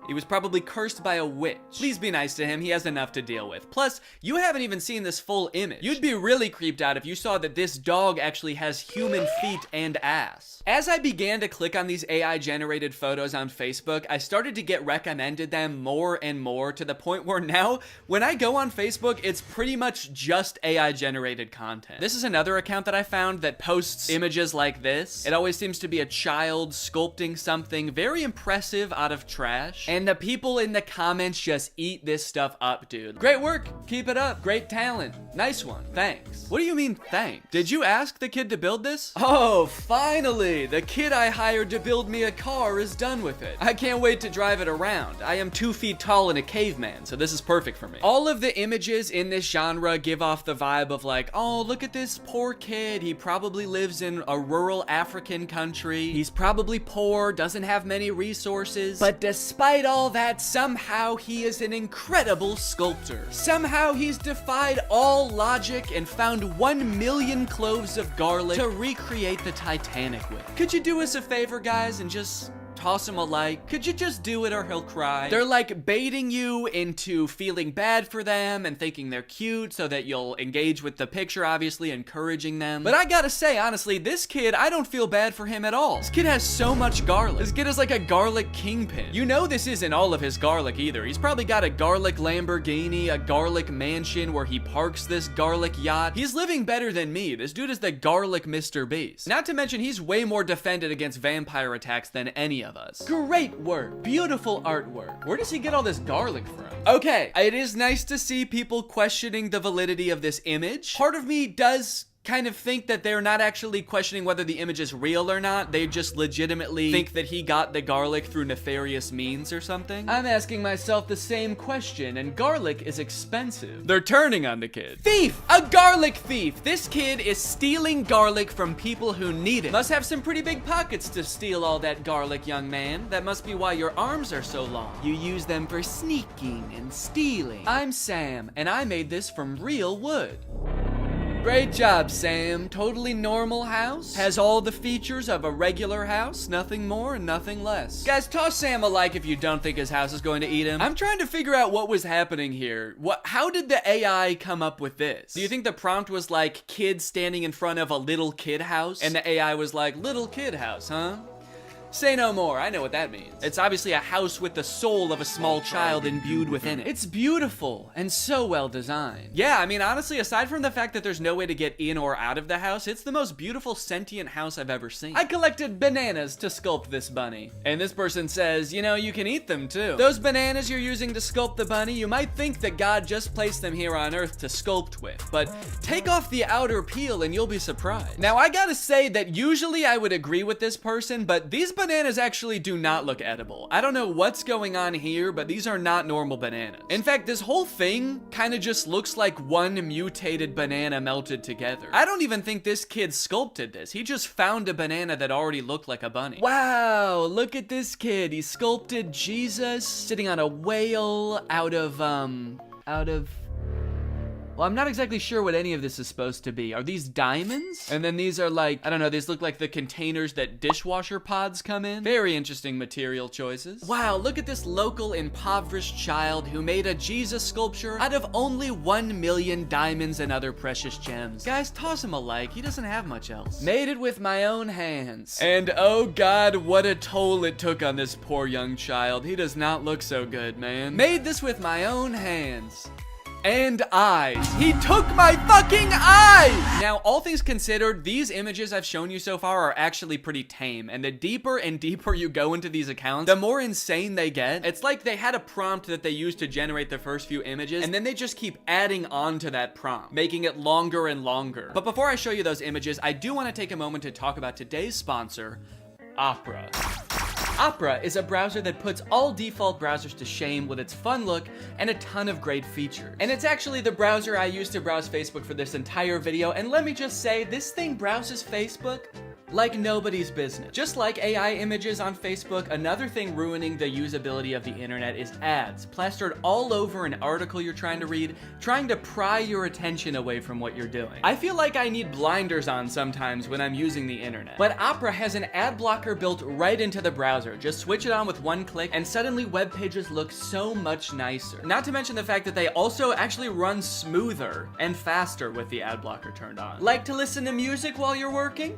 He was probably cursed by a witch. Please be nice to him, he has enough to deal with. Plus, you haven't even seen this full image. You'd be really creeped out if you saw that this dog actually has human feet and ass. As I began to click on these AI-generated photos on Facebook, I started to get recommended them more and more to the point where now, when I go on Facebook, it's pretty much just AI-generated content. This is another account that I found that posts images like this. It always seems to be a child sculpting something very impressive out of trash. And the people in the comments just eat this stuff up, dude. Great work, keep it up. Great talent, nice one, thanks. What do you mean, thanks? Did you ask the kid to build this? Oh, finally, the kid I hired to build me a car is done with it. I can't wait to drive it around. I am 2 feet tall and a caveman, so this is perfect for me. All of the images in this genre give off the vibe of like, oh, look at this poor kid. He probably lives in a rural African country. He's probably poor, doesn't have many resources, but despite all that, somehow he is an incredible sculptor. Somehow he's defied all logic and found 1 million cloves of garlic to recreate the Titanic with. Could you do us a favor, guys, and just toss him a like. Could you just do it or he'll cry? They're like baiting you into feeling bad for them and thinking they're cute so that you'll engage with the picture, obviously encouraging them. But I gotta say, honestly, this kid, I don't feel bad for him at all. This kid has so much garlic. This kid is like a garlic kingpin. You know this isn't all of his garlic either. He's probably got a garlic Lamborghini, a garlic mansion where he parks this garlic yacht. He's living better than me. This dude is the garlic Mr. Beast. Not to mention he's way more defended against vampire attacks than any of us. Great work. Beautiful artwork. Where does he get all this garlic from? Okay, it is nice to see people questioning the validity of this image. Part of me does kind of think that they're not actually questioning whether the image is real or not. They just legitimately think that he got the garlic through nefarious means or something. I'm asking myself the same question, and garlic is expensive. They're turning on the kid. Thief! A garlic thief! This kid is stealing garlic from people who need it. Must have some pretty big pockets to steal all that garlic, young man. That must be why your arms are so long. You use them for sneaking and stealing. I'm Sam, and I made this from real wood. Great job, Sam. Totally normal house. Has all the features of a regular house. Nothing more and nothing less. Guys, toss Sam a like if you don't think his house is going to eat him. I'm trying to figure out what was happening here. How did the AI come up with this? Do you think the prompt was like kid standing in front of a little kid house? And the AI was like, little kid house, huh? Say no more, I know what that means. It's obviously a house with the soul of a small child imbued within it. It's beautiful and so well designed. Yeah, I mean, honestly, aside from the fact that there's no way to get in or out of the house, it's the most beautiful sentient house I've ever seen. I collected bananas to sculpt this bunny. And this person says, you know, you can eat them too. Those bananas you're using to sculpt the bunny, you might think that God just placed them here on Earth to sculpt with, but take off the outer peel and you'll be surprised. Now, I gotta say that usually I would agree with this person, but these bananas actually do not look edible. I don't know what's going on here, but these are not normal bananas. In fact, this whole thing kind of just looks like one mutated banana melted together. I don't even think this kid sculpted this. He just found a banana that already looked like a bunny. Wow, look at this kid. He sculpted Jesus sitting on a whale out of well, I'm not exactly sure what any of this is supposed to be. Are these diamonds? And then these are like, I don't know, these look like the containers that dishwasher pods come in. Very interesting material choices. Wow, look at this local impoverished child who made a Jesus sculpture out of only 1 million diamonds and other precious gems. Guys, toss him a like, he doesn't have much else. Made it with my own hands. And oh God, what a toll it took on this poor young child. He does not look so good, man. Made this with my own hands. And eyes. He took my fucking eyes! Now, all things considered, these images I've shown you so far are actually pretty tame, and the deeper and deeper you go into these accounts, the more insane they get. It's like they had a prompt that they used to generate the first few images, and then they just keep adding on to that prompt, making it longer and longer. But before I show you those images, I do want to take a moment to talk about today's sponsor, Opera. Opera is a browser that puts all default browsers to shame with its fun look and a ton of great features. And it's actually the browser I used to browse Facebook for this entire video, and let me just say, this thing browses Facebook like nobody's business. Just like AI images on Facebook, another thing ruining the usability of the internet is ads, plastered all over an article you're trying to read, trying to pry your attention away from what you're doing. I feel like I need blinders on sometimes when I'm using the internet. But Opera has an ad blocker built right into the browser. Just switch it on with one click, and suddenly web pages look so much nicer. Not to mention the fact that they also actually run smoother and faster with the ad blocker turned on. Like to listen to music while you're working?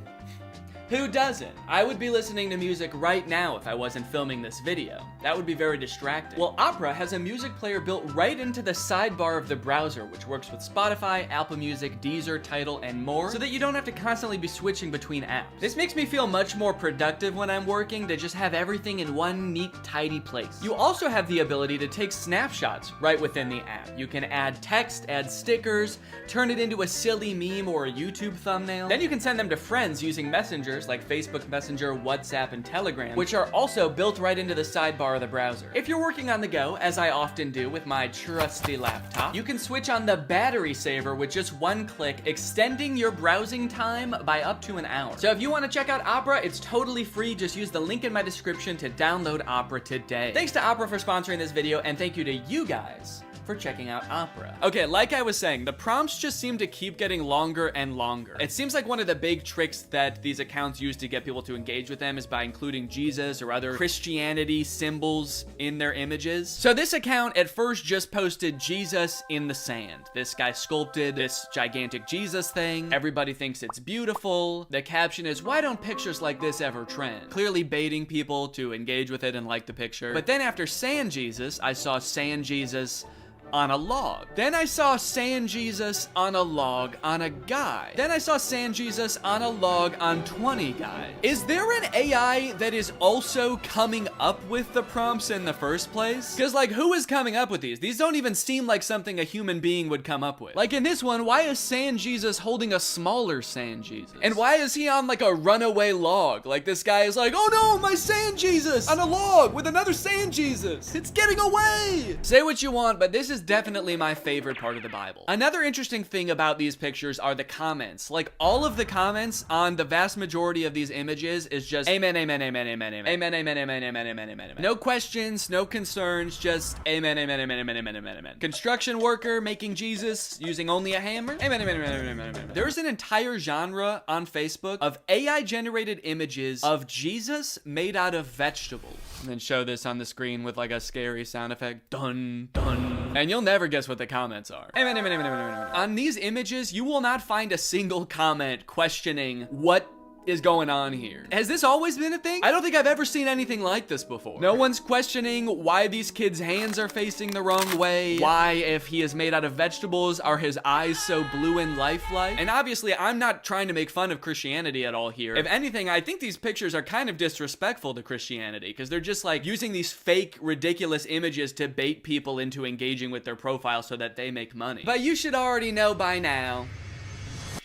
Who doesn't? I would be listening to music right now if I wasn't filming this video. That would be very distracting. Well, Opera has a music player built right into the sidebar of the browser, which works with Spotify, Apple Music, Deezer, Tidal, and more, so that you don't have to constantly be switching between apps. This makes me feel much more productive when I'm working to just have everything in one neat, tidy place. You also have the ability to take snapshots right within the app. You can add text, add stickers, turn it into a silly meme or a YouTube thumbnail. Then you can send them to friends using Messenger like Facebook Messenger, WhatsApp, and Telegram, which are also built right into the sidebar of the browser. If you're working on the go, as I often do with my trusty laptop, you can switch on the battery saver with just one click, extending your browsing time by up to an hour. So if you want to check out Opera, it's totally free. Just use the link in my description to download Opera today. Thanks to Opera for sponsoring this video, and thank you to you guys for checking out Opera. Okay, like I was saying, the prompts just seem to keep getting longer and longer. It seems like one of the big tricks that these accounts use to get people to engage with them is by including Jesus or other Christianity symbols in their images. So this account at first just posted Jesus in the sand. This guy sculpted this gigantic Jesus thing. Everybody thinks it's beautiful. The caption is, "Why don't pictures like this ever trend?" Clearly baiting people to engage with it and like the picture. But then after Sand Jesus, I saw Sand Jesus on a log. Then I saw Sand Jesus on a log on a guy. Then I saw Sand Jesus on a log on 20 guys. Is there an AI that is also coming up with the prompts in the first place? Because like, who is coming up with these? These don't even seem like something a human being would come up with. Like in this one, why is Sand Jesus holding a smaller Sand Jesus? And why is he on like a runaway log? Like this guy is like, oh no, my Sand Jesus on a log with another Sand Jesus. It's getting away. Say what you want, but this is definitely my favorite part of the Bible. Another interesting thing about these pictures are the comments. Like all of the comments on the vast majority of these images is just amen, amen, amen, amen, amen, amen, amen, amen, amen, amen, amen. No questions, no concerns, just amen, amen, amen, amen, amen, amen, amen. Construction worker making Jesus using only a hammer. Amen, amen, amen, amen, amen, amen. There's an entire genre on Facebook of AI generated images of Jesus made out of vegetables. And then show this on the screen with like a scary sound effect. Dun, dun. And you'll never guess what the comments are. Amen, amen, amen, amen, amen. On these images, you will not find a single comment questioning what is going on here. Has this always been a thing? I don't think I've ever seen anything like this before. No one's questioning why these kids' hands are facing the wrong way. Why, if he is made out of vegetables, are his eyes so blue and lifelike? And obviously, I'm not trying to make fun of Christianity at all here. If anything, I think these pictures are kind of disrespectful to Christianity because they're just like using these fake, ridiculous images to bait people into engaging with their profile so that they make money. But you should already know by now,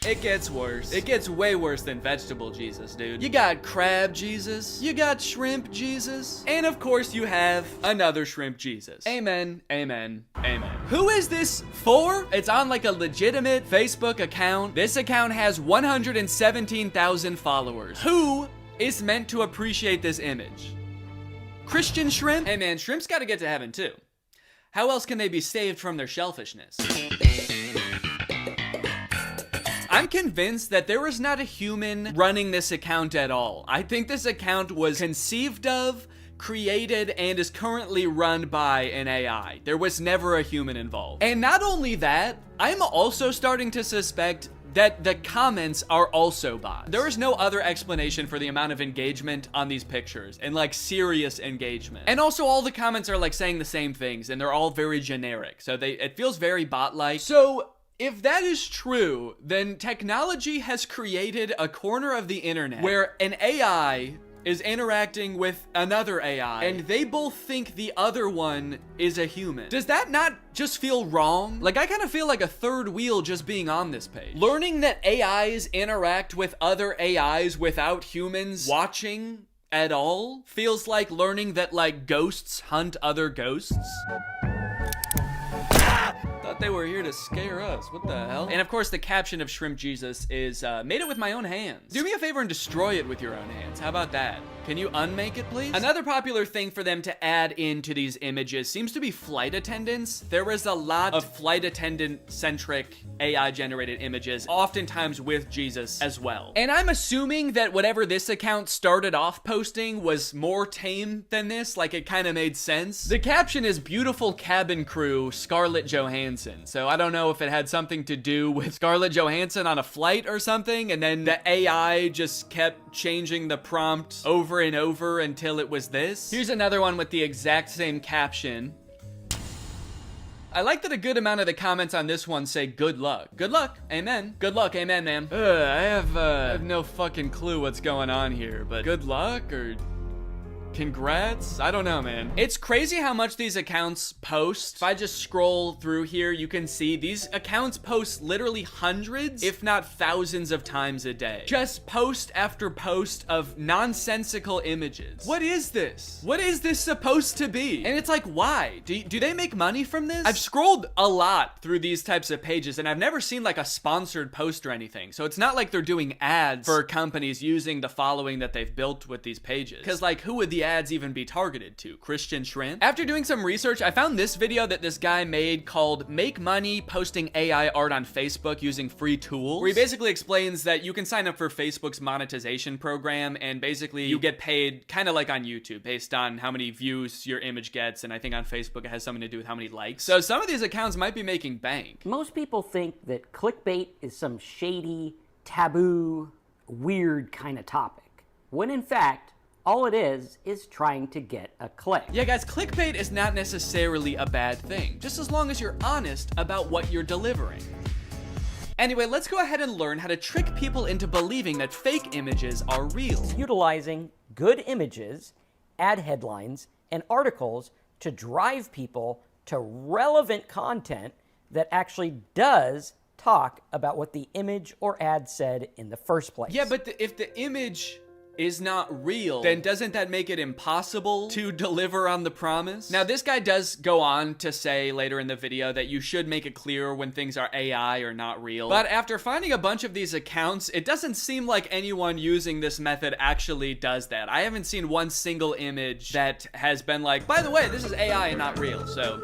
it gets worse. It gets way worse than vegetable Jesus, dude. You got crab Jesus. You got shrimp Jesus. And of course you have another shrimp Jesus. Amen, amen, amen. Who is this for? It's on like a legitimate Facebook account. This account has 117,000 followers. Who is meant to appreciate this image? Christian shrimp? Hey man, shrimps gotta get to heaven too. How else can they be saved from their shellfishness? I'm convinced that there was not a human running this account at all. I think this account was conceived of, created, and is currently run by an AI. There was never a human involved. And not only that, I'm also starting to suspect that the comments are also bots. There is no other explanation for the amount of engagement on these pictures, and like serious engagement. And also all the comments are like saying the same things, and they're all very generic. So it feels very bot-like. So if that is true, then technology has created a corner of the internet where an AI is interacting with another AI, and they both think the other one is a human. Does that not just feel wrong? Like, I kind of feel like a third wheel just being on this page. Learning that AIs interact with other AIs without humans watching at all feels like learning that, like, ghosts hunt other ghosts. Thought they were here to scare us. What the hell? And of course, the caption of Shrimp Jesus is, made it with my own hands. Do me a favor and destroy it with your own hands. How about that? Can you unmake it, please? Another popular thing for them to add into these images seems to be flight attendants. There is a lot of flight attendant-centric AI-generated images, oftentimes with Jesus as well. And I'm assuming that whatever this account started off posting was more tame than this, like it kind of made sense. The caption is beautiful cabin crew, Scarlett Johansson. So I don't know if it had something to do with Scarlett Johansson on a flight or something, and then the AI just kept changing the prompt over and over until it was this. Here's another one with the exact same caption. I like that a good amount of the comments on this one say good luck. Good luck, amen. Good luck, amen, ma'am. I have no fucking clue what's going on here, but good luck or congrats? I don't know, man. It's crazy how much these accounts post. If I just scroll through here, you can see these accounts post literally hundreds, if not thousands of times a day. Just post after post of nonsensical images. What is this? What is this supposed to be? And it's like, why? Do they make money from this? I've scrolled a lot through these types of pages, and I've never seen like a sponsored post or anything. So it's not like they're doing ads for companies using the following that they've built with these pages. Because like, who would the the ads even be targeted to? Christian shrimp? After doing some research, I found this video that this guy made called Make Money Posting AI Art on Facebook Using Free Tools, where he basically explains that you can sign up for Facebook's monetization program and basically you get paid kind of like on YouTube based on how many views your image gets, and I think on Facebook it has something to do with how many likes. So some of these accounts might be making bank. Most people think that clickbait is some shady, taboo, weird kind of topic, when in fact, all it is trying to get a click. Yeah, guys, clickbait is not necessarily a bad thing, just as long as you're honest about what you're delivering. Anyway, let's go ahead and learn how to trick people into believing that fake images are real. Utilizing good images, ad headlines, and articles to drive people to relevant content that actually does talk about what the image or ad said in the first place. Yeah, but if the image is not real, then doesn't that make it impossible to deliver on the promise? Now, this guy does go on to say later in the video that you should make it clear when things are AI or not real. But after finding a bunch of these accounts, it doesn't seem like anyone using this method actually does that. I haven't seen one single image that has been like, by the way, this is AI and not real, so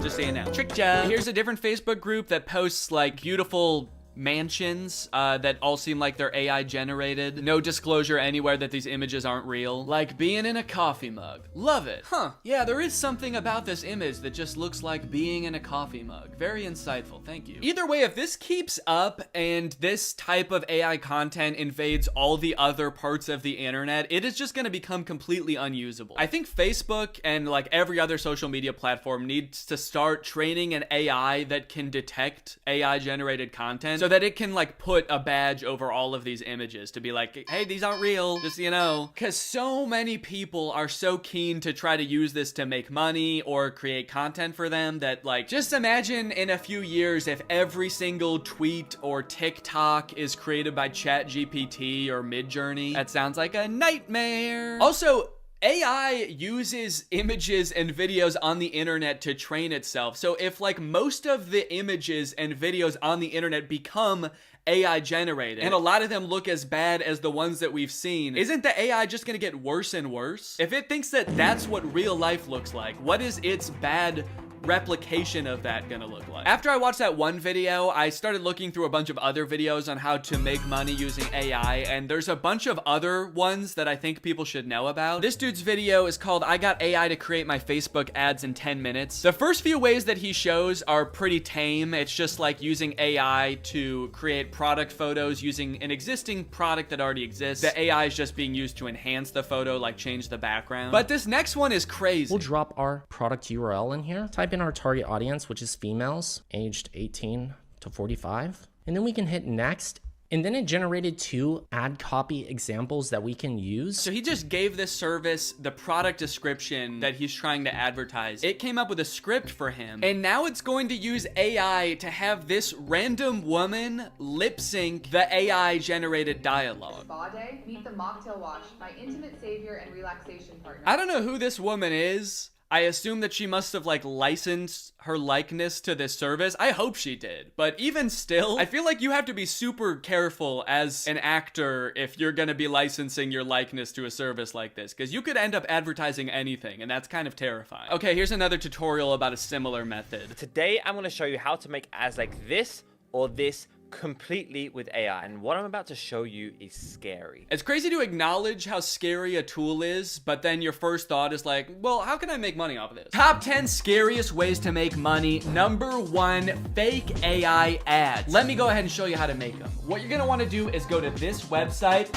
just saying now. Trick ya. Here's a different Facebook group that posts like beautiful mansions that all seem like they're AI generated. No disclosure anywhere that these images aren't real. Like being in a coffee mug. Love it. Huh. Yeah, there is something about this image that just looks like being in a coffee mug. Very insightful. Thank you. Either way, if this keeps up and this type of AI content invades all the other parts of the internet, it is just going to become completely unusable. I think Facebook and like every other social media platform needs to start training an AI that can detect AI generated content, so that it can like put a badge over all of these images to be like, hey, these aren't real, just, you know. Because so many people are so keen to try to use this to make money or create content for them that, like, just imagine in a few years if every single tweet or TikTok is created by ChatGPT or Midjourney. That sounds like a nightmare. Also, AI uses images and videos on the internet to train itself. So if like most of the images and videos on the internet become AI generated, and a lot of them look as bad as the ones that we've seen, isn't the AI just gonna get worse and worse? If it thinks that that's what real life looks like, what is its bad replication of that gonna look like? After I watched that one video, I started looking through a bunch of other videos on how to make money using AI, and there's a bunch of other ones that I think people should know about. This dude's video is called I Got AI to Create My Facebook Ads in 10 Minutes. The first few ways that he shows are pretty tame. It's just like using AI to create product photos using an existing product that already exists. The AI is just being used to enhance the photo, like change the background. But this next one is crazy. We'll drop our product URL in here. Type in our target audience, which is females aged 18 to 45. And then we can hit next. And then it generated 2 ad copy examples that we can use. So he just gave this service the product description that he's trying to advertise. It came up with a script for him. And now it's going to use AI to have this random woman lip sync the AI generated dialogue. Spa day, meet the mocktail wash, my intimate savior and relaxation partner. I don't know who this woman is. I assume that she must have like licensed her likeness to this service. I hope she did. But even still, I feel like you have to be super careful as an actor if you're gonna be licensing your likeness to a service like this, because you could end up advertising anything, and that's kind of terrifying. Okay, here's another tutorial about a similar method. Today, I'm gonna show you how to make ads like this or this completely with AI, and what I'm about to show you is scary. It's crazy to acknowledge how scary a tool is, but then your first thought is like, well, how can I make money off of this? Top 10 scariest ways to make money. Number 1, fake AI ads. Let me go ahead and show you how to make them. What you're gonna wanna do is go to this website,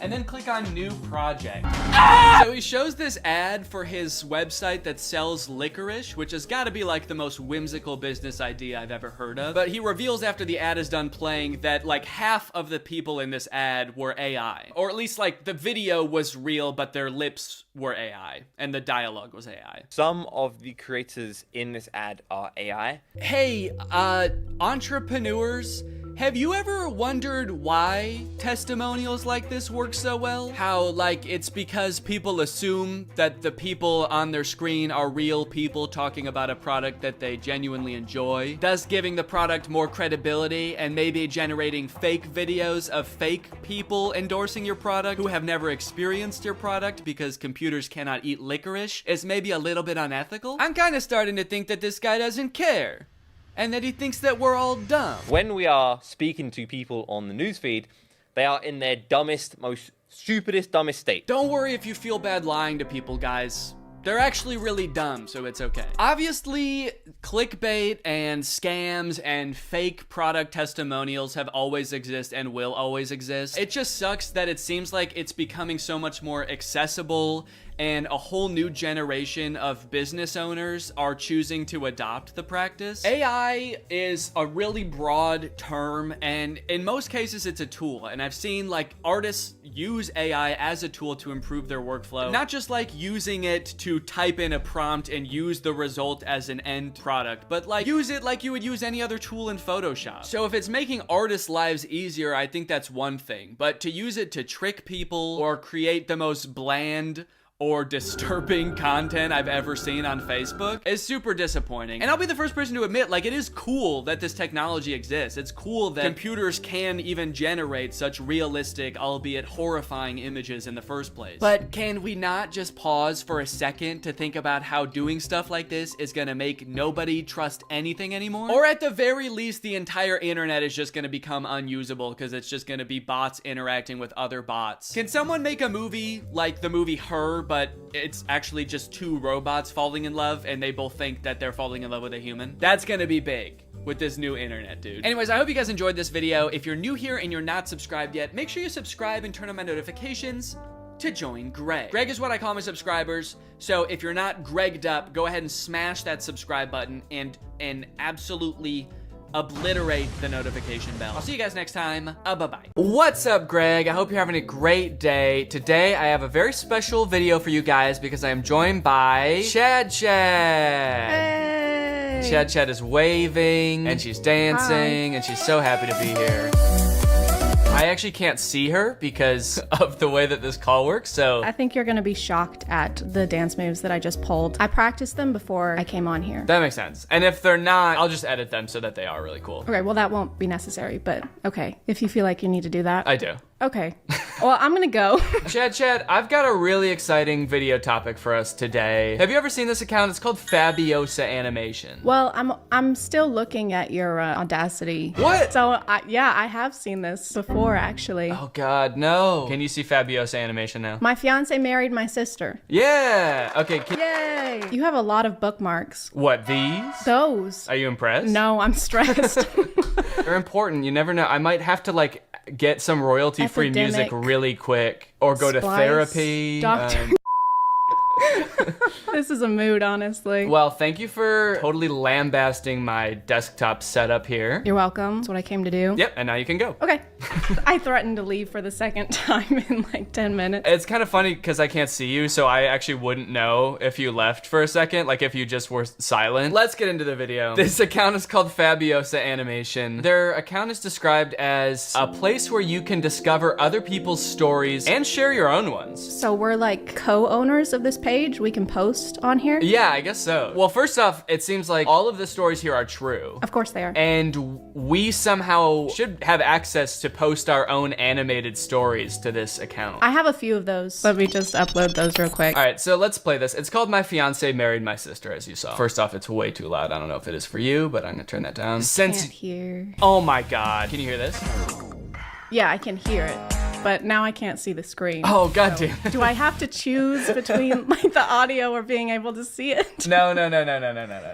and then click on new project. So he shows this ad for his website that sells licorice, which has gotta be like the most whimsical business idea I've ever heard of. But he reveals after the ad is done playing that like half of the people in this ad were AI. Or at least like the video was real, but their lips were AI and the dialogue was AI. Some of the creators in this ad are AI. Hey, entrepreneurs, Have you ever wondered why testimonials like this work so well? How, like, it's because people assume that the people on their screen are real people talking about a product that they genuinely enjoy, thus giving the product more credibility and maybe generating fake videos of fake people endorsing your product who have never experienced your product because computers cannot eat licorice is maybe a little bit unethical? I'm kind of starting to think that this guy doesn't care. And that he thinks that we're all dumb. When we are speaking to people on the newsfeed, they are in their dumbest, most stupidest, dumbest state. Don't worry if you feel bad lying to people, guys. They're actually really dumb, so it's okay. Obviously, clickbait and scams and fake product testimonials have always existed and will always exist. It just sucks that it seems like it's becoming so much more accessible and a whole new generation of business owners are choosing to adopt the practice. AI is a really broad term, and in most cases it's a tool. And I've seen like artists use AI as a tool to improve their workflow, not just like using it to type in a prompt and use the result as an end product, but like use it like you would use any other tool in Photoshop. So if it's making artists' lives easier, I think that's one thing, but to use it to trick people or create the most bland or disturbing content I've ever seen on Facebook is super disappointing. And I'll be the first person to admit, like, it is cool that this technology exists. It's cool that computers can even generate such realistic, albeit horrifying images in the first place. But can we not just pause for a second to think about how doing stuff like this is gonna make nobody trust anything anymore? Or at the very least, the entire internet is just gonna become unusable because it's just gonna be bots interacting with other bots. Can someone make a movie like the movie Her, but it's actually just two robots falling in love and they both think that they're falling in love with a human? That's gonna be big with this new internet, dude. Anyways, I hope you guys enjoyed this video. If you're new here and you're not subscribed yet, make sure you subscribe and turn on my notifications to join Greg. Greg is what I call my subscribers. So if you're not Gregged up, go ahead and smash that subscribe button and absolutely obliterate the notification bell. I'll see you guys next time. Bye-bye. What's up, Greg? I hope you're having a great day. Today, I have a very special video for you guys because I am joined by Chad Chad. Hey. Chad Chad is waving and she's dancing and she's so happy to be here. I actually can't see her because of the way that this call works, so. I think you're gonna be shocked at the dance moves that I just pulled. I practiced them before I came on here. That makes sense. And if they're not, I'll just edit them so that they are really cool. Okay, well that won't be necessary, but okay. If you feel like you need to do that. I do. Okay. Well, I'm gonna go. Chad, I've got a really exciting video topic for us today. Have you ever seen this account? It's called Fabiosa Animation. Well, I'm still looking at your Audacity. What? So, yeah, I have seen this before, actually. Oh God, no. Can you see Fabiosa Animation now? My fiance married my sister. Yeah. Okay. Yay. You have a lot of bookmarks. What, these? Those. Are you impressed? No, I'm stressed. They're important. You never know. I might have to like get some royalty-free music really quick or go to therapy. Doctor. This is a mood, honestly. Well, thank you for totally lambasting my desktop setup here. You're welcome. That's what I came to do. Yep, and now you can go. Okay. I threatened to leave for the second time in like 10 minutes. It's kind of funny because I can't see you, so I actually wouldn't know if you left for a second, like if you just were silent. Let's get into the video. This account is called Fabiosa Animation. Their account is described as a place where you can discover other people's stories and share your own ones. So we're like co-owners of this page? We can post on here? Yeah, I guess so. Well, first off, it seems like all of the stories here are true. Of course they are. And we somehow should have access to post our own animated stories to this account. I have a few of those. Let me just upload those real quick. All right, so let's play this. It's called My Fiance Married My Sister, as you saw. First off, it's way too loud. I don't know if it is for you, but I'm gonna turn that down. Can't hear. Oh my God, can you hear this? Yeah, I can hear it, but now I can't see the screen. Oh, God damn it. Do I have to choose between like the audio or being able to see it? No.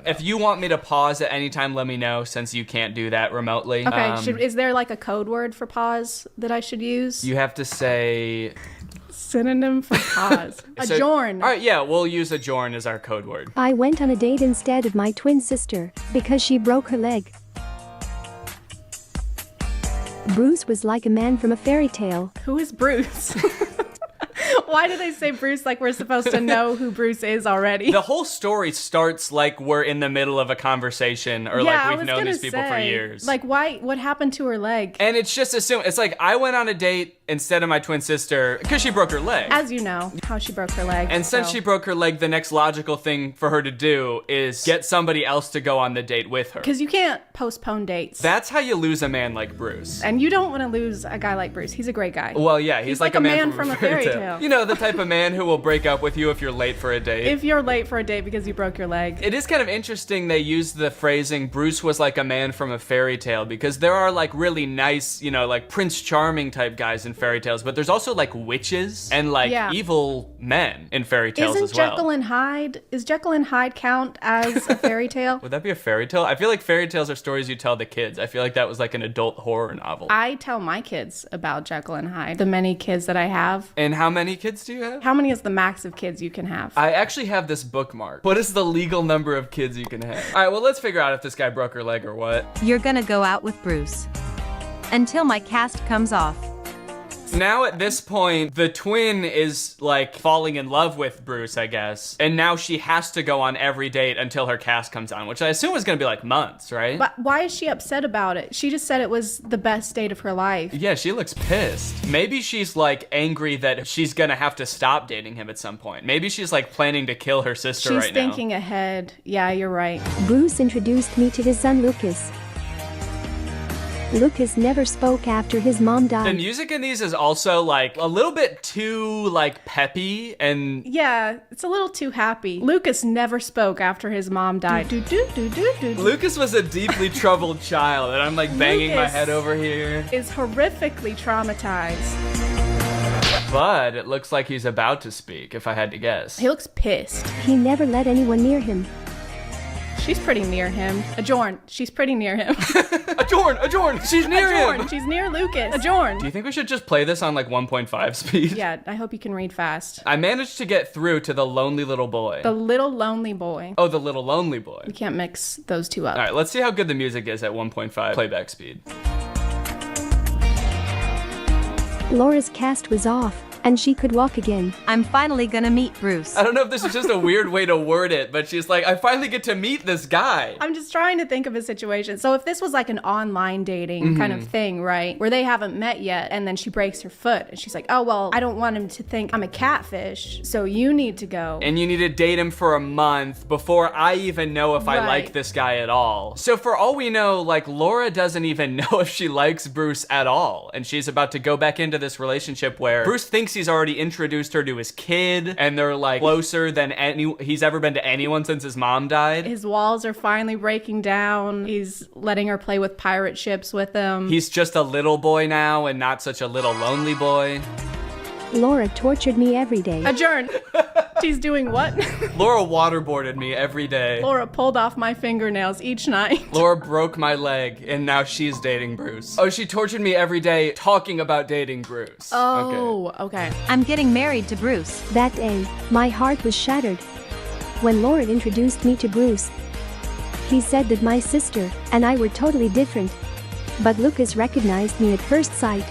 If you want me to pause at any time, let me know, since you can't do that remotely. Okay, is there like a code word for pause that I should use? You have to say... Synonym for pause. Adjourn. All right, yeah, we'll use adjourn as our code word. I went on a date instead of my twin sister because she broke her leg. Bruce was like a man from a fairy tale. Who is Bruce? Why do they say Bruce like we're supposed to know who Bruce is already? The whole story starts like we're in the middle of a conversation or like we've known these people for years. Like, why? What happened to her leg? And it's just assumed. It's like I went on a date instead of my twin sister because she broke her leg. As you know, how she broke her leg. And since she broke her leg, the next logical thing for her to do is get somebody else to go on the date with her. Because you can't postpone dates. That's how you lose a man like Bruce. And you don't want to lose a guy like Bruce. He's a great guy. Well, yeah, he's like a man from a fairy tale. tale. You know, the type of man who will break up with you if you're late for a date. If you're late for a date because you broke your leg. It is kind of interesting they use the phrasing Bruce was like a man from a fairy tale because there are like really nice, you know, like Prince Charming type guys in fairy tales, but there's also like witches and like evil men in fairy tales as well. Jekyll and Hyde? Is Jekyll and Hyde count as a fairy tale? Would that be a fairy tale? I feel like fairy tales are stories you tell the kids. I feel like that was like an adult horror novel. I tell my kids about Jekyll and Hyde, the many kids that I have. And how many kids do you have? How many is the max of kids you can have? I actually have this bookmark. What is the legal number of kids you can have? All right, well, let's figure out if this guy broke her leg or what. You're gonna go out with Bruce until my cast comes off. Now at this point, the twin is like falling in love with Bruce, I guess. And now she has to go on every date until her cast comes on, which I assume is gonna be like months, right? But why is she upset about it? She just said it was the best date of her life. Yeah, she looks pissed. Maybe she's like angry that she's gonna have to stop dating him at some point. Maybe she's like planning to kill her sister right now. She's thinking ahead. Yeah, you're right. Bruce introduced me to his son Lucas. Lucas never spoke after his mom died. The music in these is also like a little bit too like peppy and yeah, it's a little too happy. Lucas never spoke after his mom died. Lucas was a deeply troubled child and I'm like banging my head over here. Is horrifically traumatized. But it looks like he's about to speak, if I had to guess. He looks pissed. He never let anyone near him. She's pretty near him. Adjorn, she's pretty near him. Adjorn, she's near him. She's near Lucas. Adjorn. Do you think we should just play this on like 1.5 speed? Yeah, I hope you can read fast. I managed to get through to the lonely little boy. The little lonely boy. Oh, the little lonely boy. You can't mix those two up. All right, let's see how good the music is at 1.5 playback speed. Laura's cast was off, and she could walk again. I'm finally gonna meet Bruce. I don't know if this is just a weird way to word it, but she's like, I finally get to meet this guy. I'm just trying to think of a situation. So if this was like an online dating kind of thing, right? Where they haven't met yet, and then she breaks her foot, and she's like, oh, well, I don't want him to think I'm a catfish, so you need to go. And you need to date him for a month before I even know if I like this guy at all. So for all we know, like, Laura doesn't even know if she likes Bruce at all. And she's about to go back into this relationship where Bruce thinks he's already introduced her to his kid, and they're like closer than he's ever been to anyone since his mom died. His walls are finally breaking down. He's letting her play with pirate ships with him. He's just a little boy now and not such a little lonely boy. Laura tortured me every day. Adjourn. She's doing what? Laura waterboarded me every day. Laura pulled off my fingernails each night. Laura broke my leg, and now she's dating Bruce. Oh, she tortured me every day talking about dating Bruce. Oh, okay. I'm getting married to Bruce. That day, my heart was shattered. When Laura introduced me to Bruce, he said that my sister and I were totally different. But Lucas recognized me at first sight.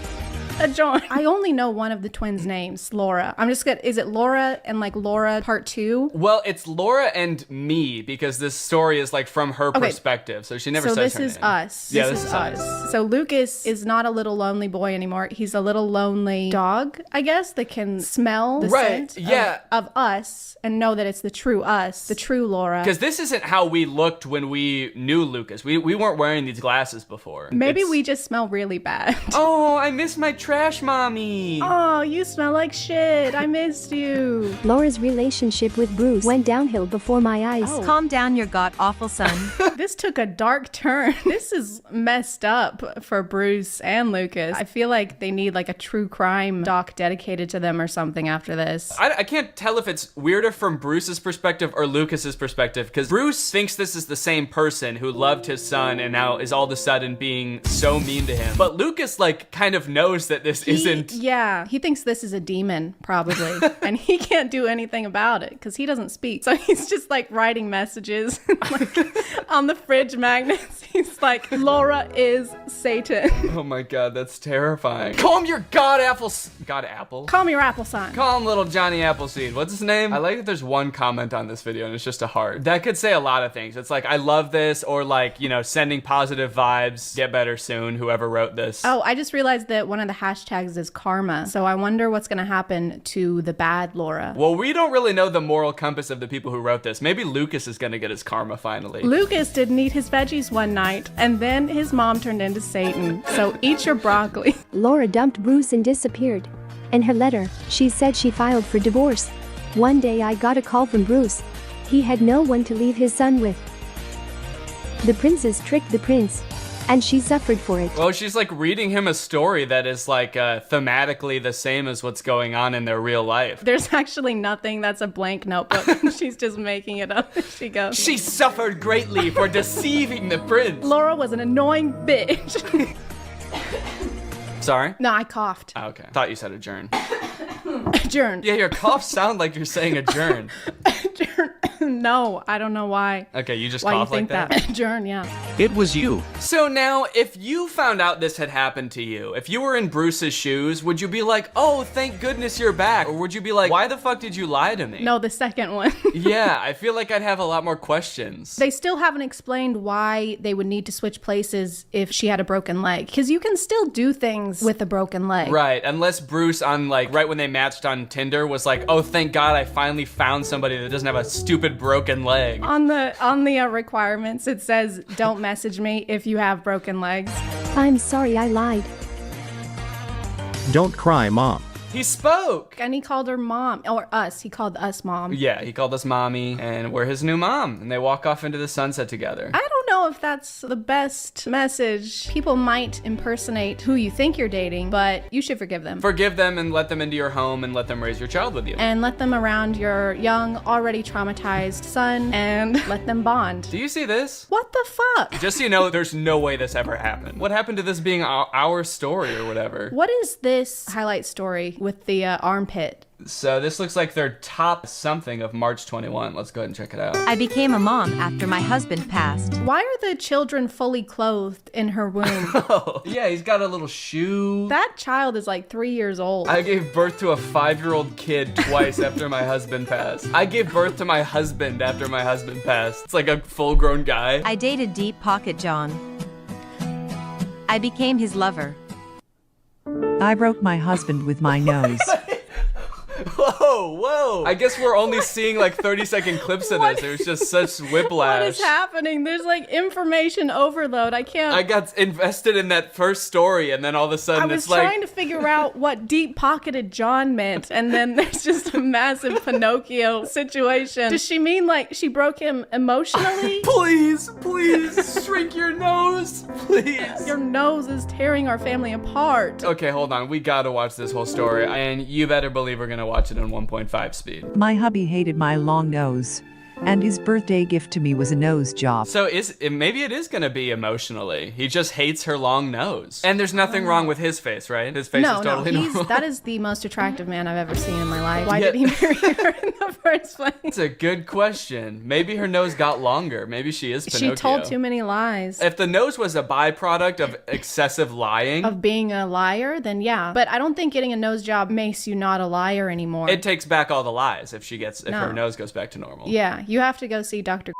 John, I only know one of the twins' names, Laura. I'm just gonna, is it Laura and like Laura part 2? Well, it's Laura and me because this story is like from her perspective. So she never says her name. So this is us. Yeah, this is us. So Lucas is not a little lonely boy anymore. He's a little lonely dog, I guess, that can smell the scent of us and know that it's the true us, the true Laura. Because this isn't how we looked when we knew Lucas. We weren't wearing these glasses before. Maybe we just smell really bad. Oh, I miss my trash mommy. Oh, you smell like shit. I missed you. Laura's relationship with Bruce went downhill before my eyes. Oh. Calm down, your god-awful son. This took a dark turn. This is messed up for Bruce and Lucas. I feel like they need like a true crime doc dedicated to them or something after this. I can't tell if it's weirder from Bruce's perspective or Lucas's perspective, because Bruce thinks this is the same person who loved his son and now is all of a sudden being so mean to him. But Lucas like kind of knows that this isn't. Yeah, he thinks this is a demon, probably. And he can't do anything about it because he doesn't speak. So he's just like writing messages like, on the fridge magnets. He's like, Laura is Satan. Oh my god, that's terrifying. Call him your god apple. God apple? Call me your apple son. Call him little Johnny Appleseed. What's his name? I like that there's one comment on this video and it's just a heart. That could say a lot of things. It's like, I love this, or like, you know, sending positive vibes, get better soon, whoever wrote this. Oh, I just realized that one of the hashtags is karma. So I wonder what's going to happen to the bad Laura. Well, we don't really know the moral compass of the people who wrote this. Maybe Lucas is going to get his karma finally. Lucas didn't eat his veggies one night, and then his mom turned into Satan. So eat your broccoli. Laura dumped Bruce and disappeared. In her letter, she said she filed for divorce. One day I got a call from Bruce. He had no one to leave his son with. The princess tricked the prince, and she suffered for it. Well, she's like reading him a story that is like thematically the same as what's going on in their real life. There's actually nothing. That's a blank notebook. She's just making it up as she goes. She suffered greatly for deceiving the prince. Laura was an annoying bitch. Sorry? No, I coughed. Oh, okay. Thought you said adjourn. Adjourn. Yeah, your coughs sound like you're saying adjourn. No, I don't know why. Okay, you just why cough you think like that? Adjourn, yeah. It was you. So now, if you found out this had happened to you, if you were in Bruce's shoes, would you be like, oh, thank goodness you're back? Or would you be like, why the fuck did you lie to me? No, the second one. Yeah, I feel like I'd have a lot more questions. They still haven't explained why they would need to switch places if she had a broken leg. Because you can still do things with a broken leg. Right, unless Bruce on like, right when they matched on Tinder was like, oh, thank God I finally found somebody that doesn't have a stupid broken leg. On the requirements, it says, don't message me if you have broken legs. I'm sorry I lied. Don't cry, Mom. He spoke! And he called her mom, or us. He called us mom. Yeah, he called us mommy, and we're his new mom. And they walk off into the sunset together. I don't know if that's the best message. People might impersonate who you think you're dating, but you should forgive them. Forgive them and let them into your home and let them raise your child with you. And let them around your young, already traumatized son, and let them bond. Do you see this? What the fuck? Just so you know, there's no way this ever happened. What happened to this being our story or whatever? What is this highlight story with the armpit? So this looks like their top something of March 21. Let's go ahead and check it out. I became a mom after my husband passed. Why are the children fully clothed in her womb? Oh, yeah, he's got a little shoe. That child is like 3 years old. I gave birth to a 5-year-old kid twice after my husband passed. I gave birth to my husband after my husband passed. It's like a full-grown guy. I dated Deep Pocket John. I became his lover. I broke my husband with my nose. Whoa, whoa. I guess we're only seeing like 30-second clips of this. There's just such whiplash. What is happening? There's like information overload. I can't. I got invested in that first story and then all of a sudden it's like... I was trying to figure out what deep-pocketed John meant, and then there's just a massive Pinocchio situation. Does she mean like she broke him emotionally? Please, please, shrink your nose, please. Your nose is tearing our family apart. Okay, hold on. We gotta watch this whole story, and you better believe we're gonna watch it in 1.5 speed. My hubby hated my long nose, and his birthday gift to me was a nose job. So maybe it is gonna be emotionally. He just hates her long nose. And there's nothing wrong with his face, right? His face is totally normal. That is the most attractive man I've ever seen in my life. Why did he marry her in the first place? It's a good question. Maybe her nose got longer. Maybe she is Pinocchio. She told too many lies. If the nose was a byproduct of excessive lying. Of being a liar, then yeah. But I don't think getting a nose job makes you not a liar anymore. It takes back all the lies if her nose goes back to normal. Yeah, you have to go see Dr.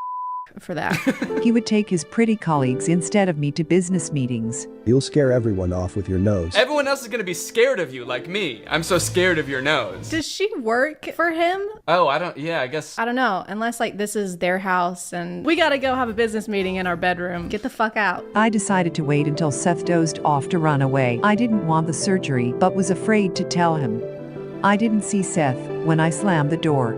for that. He would take his pretty colleagues instead of me to business meetings. You'll scare everyone off with your nose. Everyone else is gonna be scared of you, like me. I'm so scared of your nose. Does she work for him? Oh, I guess. I don't know, unless like this is their house and we gotta go have a business meeting in our bedroom. Get the fuck out. I decided to wait until Seth dozed off to run away. I didn't want the surgery, but was afraid to tell him. I didn't see Seth when I slammed the door.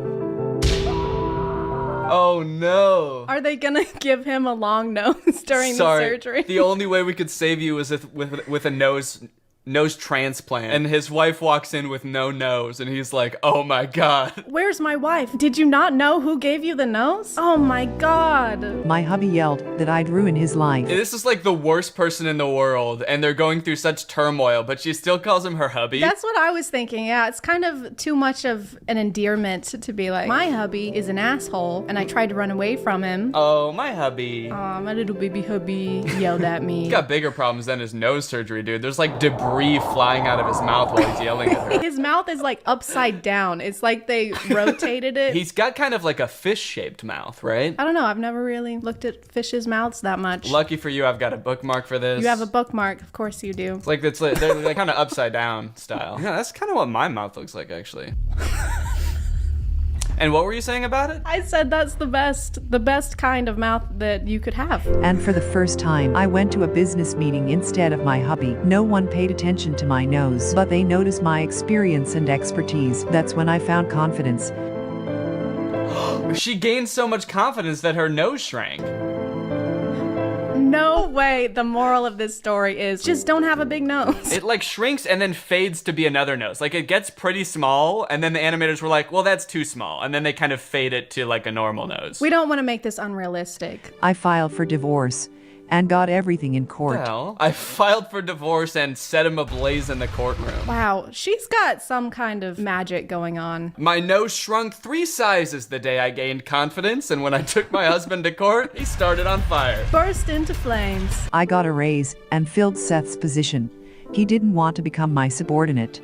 Oh no. Are they gonna give him a long nose during the surgery? The only way we could save you is with a nose nose transplant, and his wife walks in with no nose, and he's like, oh my God. Where's my wife? Did you not know who gave you the nose? Oh my God. My hubby yelled that I'd ruin his life. This is like the worst person in the world, and they're going through such turmoil, but she still calls him her hubby. That's what I was thinking. Yeah, it's kind of too much of an endearment to be like, my hubby is an asshole, and I tried to run away from him. Oh, my hubby. Aw, my little baby hubby yelled at me. He's got bigger problems than his nose surgery, dude. There's like debris flying out of his mouth while he's yelling at her. His mouth is like upside down. It's like they rotated it. He's got kind of like a fish-shaped mouth, right? I don't know. I've never really looked at fish's mouths that much. Lucky for you, I've got a bookmark for this. You have a bookmark. Of course you do. It's like they're kind of upside down style. Yeah, that's kind of what my mouth looks like, actually. And what were you saying about it? I said that's the best kind of mouth that you could have. And for the first time, I went to a business meeting instead of my hubby. No one paid attention to my nose, but they noticed my experience and expertise. That's when I found confidence. She gained so much confidence that her nose shrank. No way. The moral of this story is just don't have a big nose. It like shrinks and then fades to be another nose. Like it gets pretty small, and then the animators were like, well, that's too small. And then they kind of fade it to like a normal nose. We don't want to make this unrealistic. I filed for divorce and got everything in court. Well, I filed for divorce and set him ablaze in the courtroom. Wow, she's got some kind of magic going on. My nose shrunk 3 sizes the day I gained confidence, and when I took my husband to court, he started on fire. Burst into flames. I got a raise and filled Seth's position. He didn't want to become my subordinate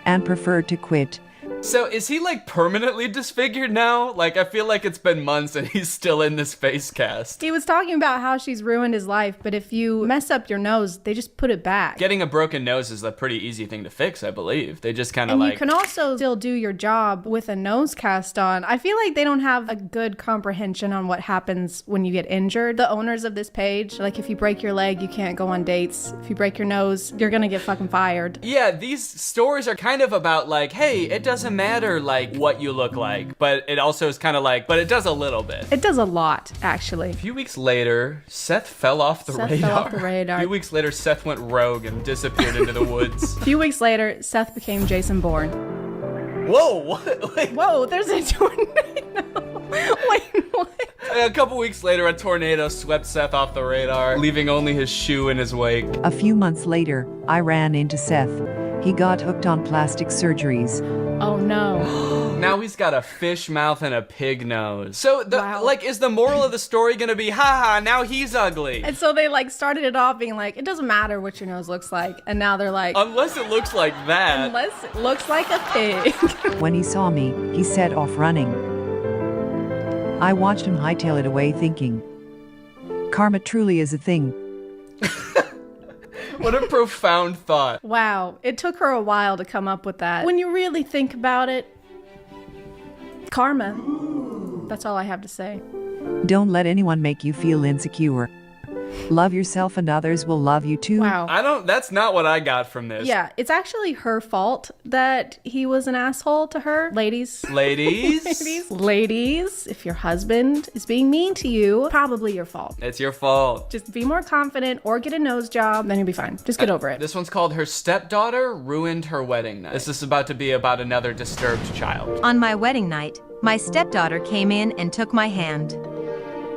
and preferred to quit. So is he like permanently disfigured now? Like I feel like it's been months and he's still in this face cast. He was talking about how she's ruined his life, but if you mess up your nose, they just put it back. Getting a broken nose is a pretty easy thing to fix, I believe. They just kind of like... And you can also still do your job with a nose cast on. I feel like they don't have a good comprehension on what happens when you get injured. The owners of this page, like if you break your leg, you can't go on dates. If you break your nose, you're gonna get fucking fired. Yeah, these stories are kind of about like, hey, it doesn't matter like what you look like, but it also is kind of like, but it does a little bit. It does a lot, actually. A few weeks later, Seth fell off the radar. A few weeks later, Seth went rogue and disappeared into the woods. A few weeks later, Seth became Jason Bourne. Whoa, what? Like, whoa, there's a tornado. Wait, what? A couple weeks later, a tornado swept Seth off the radar, leaving only his shoe in his wake. A few months later, I ran into Seth. He got hooked on plastic surgeries. Oh no. Now he's got a fish mouth and a pig nose. So like, is the moral of the story gonna be, haha, now he's ugly? And so they like started it off being like, it doesn't matter what your nose looks like. And now they're like, unless it looks like that. Unless it looks like a pig. When he saw me, he set off running. I watched him hightail it away thinking, karma truly is a thing. What a profound thought. Wow, it took her a while to come up with that. When you really think about it, karma. That's all I have to say. Don't let anyone make you feel insecure. Love yourself and others will love you too. Wow. That's not what I got from this. Yeah, it's actually her fault that he was an asshole to her. Ladies. Ladies, if your husband is being mean to you, probably your fault. It's your fault. Just be more confident or get a nose job, then you'll be fine. Just get over it. This one's called Her Stepdaughter Ruined Her Wedding Night. This is about to be about another disturbed child. On my wedding night, my stepdaughter came in and took my hand.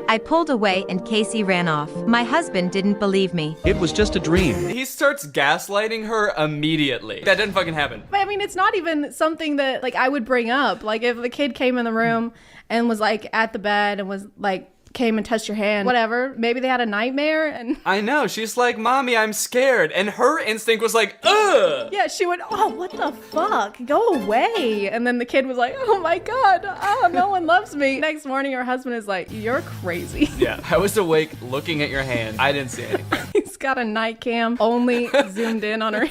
I pulled away and Casey ran off. My husband didn't believe me. It was just a dream. He starts gaslighting her immediately. That didn't fucking happen. But I mean, it's not even something that like I would bring up. Like if the kid came in the room and was like at the bed and was like, came and touched your hand, whatever. Maybe they had a nightmare and... I know, she's like, Mommy, I'm scared. And her instinct was like, ugh! Yeah, she went, oh, what the fuck? Go away. And then the kid was like, oh my God, oh, no one loves me. Next morning, her husband is like, you're crazy. Yeah, I was awake looking at your hand. I didn't see anything. He's got a night cam only zoomed in on her.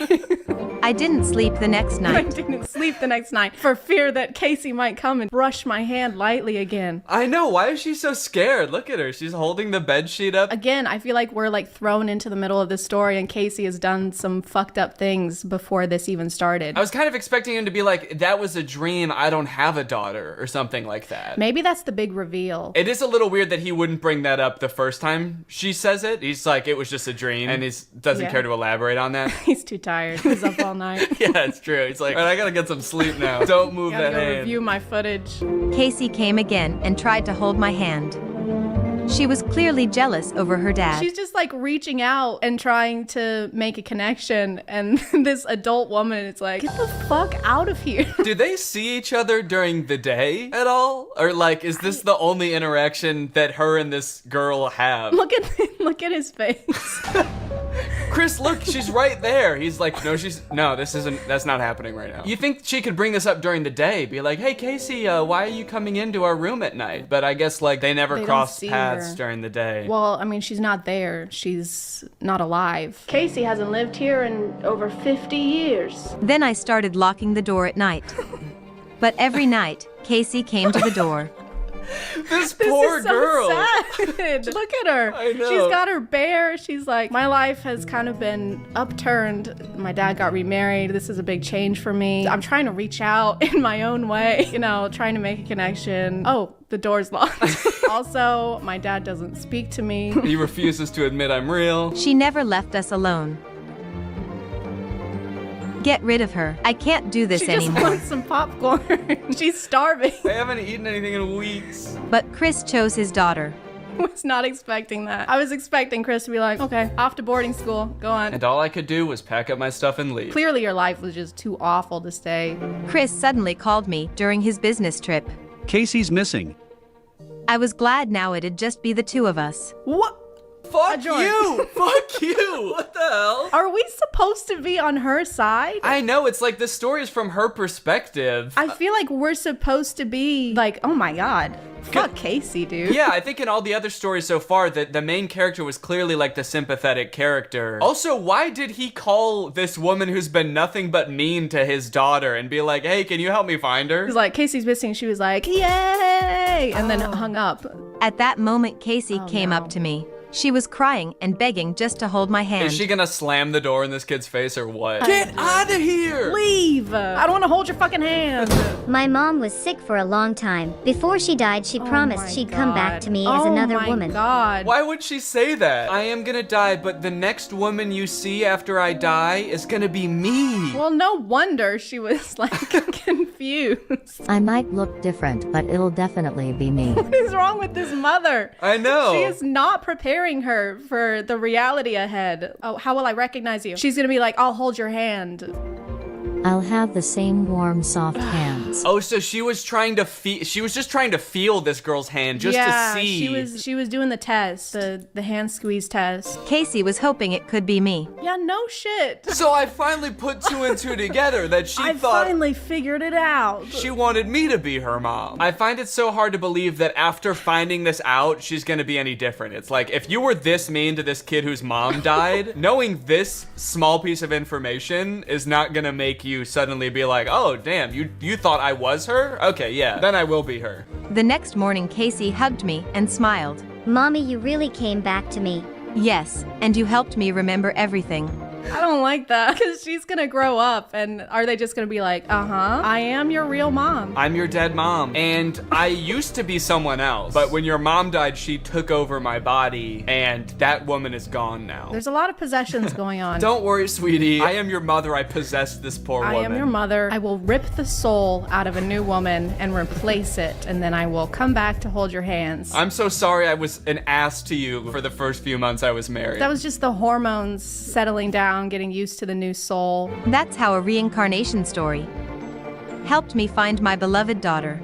I didn't sleep the next I night. didn't sleep the next night for fear that Casey might come and brush my hand lightly again. I know, why is she so scared? Look at her, she's holding the bed sheet up. Again, I feel like we're like thrown into the middle of this story and Casey has done some fucked up things before this even started. I was kind of expecting him to be like, that was a dream, I don't have a daughter, or something like that. Maybe that's the big reveal. It is a little weird that he wouldn't bring that up the first time she says it. He's like, it was just a dream, and he doesn't care to elaborate on that. He's too tired. He was up all night. Yeah, it's true. He's like, all right, I gotta get some sleep now. Don't move Gotta that go hand. review my footage. Casey came again and tried to hold my hand. She was clearly jealous over her dad. She's just like reaching out and trying to make a connection, and this adult woman is like, get the fuck out of here. Do they see each other during the day at all? Or like, is this the only interaction that her and this girl have? Look at his face. Chris, look, she's right there. He's like, that's not happening right now. You think she could bring this up during the day? Be like, hey, Casey, why are you coming into our room at night? But I guess like they never cross paths during the day. Well, I mean, she's not there. She's not alive. Casey hasn't lived here in over 50 years. Then I started locking the door at night. But every night, Casey came to the door. This poor girl. Sad. Look at her. I know. She's got her bear. She's like, my life has kind of been upturned. My dad got remarried. This is a big change for me. I'm trying to reach out in my own way, trying to make a connection. Oh, the door's locked. Also, my dad doesn't speak to me. He refuses to admit I'm real. She never left us alone. Get rid of her. I can't do this anymore. She just wants some popcorn. She's starving. I haven't eaten anything in weeks. But Chris chose his daughter. I was not expecting that. I was expecting Chris to be like, okay, off to boarding school. Go on. And all I could do was pack up my stuff and leave. Clearly your life was just too awful to stay. Chris suddenly called me during his business trip. Casey's missing. I was glad now it'd just be the two of us. What? Fuck you! Fuck you! What the hell? Are we supposed to be on her side? I know, it's like this story is from her perspective. I feel like we're supposed to be like, oh my god, fuck Casey, dude. Yeah, I think in all the other stories so far, the main character was clearly like the sympathetic character. Also, why did he call this woman who's been nothing but mean to his daughter and be like, hey, can you help me find her? He's like, Casey's missing. She was like, yay! And then hung up. At that moment, Casey came up to me. She was crying and begging just to hold my hand. Is she gonna slam the door in this kid's face or what? Get out of here! Leave! I don't want to hold your fucking hand. My mom was sick for a long time. Before she died, she promised she'd come back to me as another woman. God. Why would she say that? I am gonna die, but the next woman you see after I die is gonna be me. Well, no wonder she was like confused. I might look different, but it'll definitely be me. What is wrong with this mother? I know. She is not preparing her for the reality ahead. Oh, how will I recognize you? She's gonna be like, I'll hold your hand. I'll have the same warm, soft hands. Oh, so she was trying to she was just trying to feel this girl's hand just to see. She was doing the test, the hand squeeze test. Casey was hoping it could be me. Yeah, no shit. So I finally put two and two together that she I finally figured it out. She wanted me to be her mom. I find it so hard to believe that after finding this out, she's gonna be any different. It's like, if you were this mean to this kid whose mom died, knowing this small piece of information is not gonna make you suddenly be like, oh damn, you thought I was her? Okay, yeah, then I will be her. The next morning, Casey hugged me and smiled. Mommy, you really came back to me. Yes, and you helped me remember everything. I don't like that, because she's gonna grow up, and are they just gonna be like, I am your real mom. I'm your dead mom, and I used to be someone else, but when your mom died, she took over my body, and that woman is gone now. There's a lot of possessions going on. Don't worry, sweetie. I am your mother. I possessed this poor woman. I am your mother. I will rip the soul out of a new woman and replace it, and then I will come back to hold your hands. I'm so sorry I was an ass to you for the first few months I was married. That was just the hormones settling down, getting used to the new soul. That's how a reincarnation story helped me find my beloved daughter.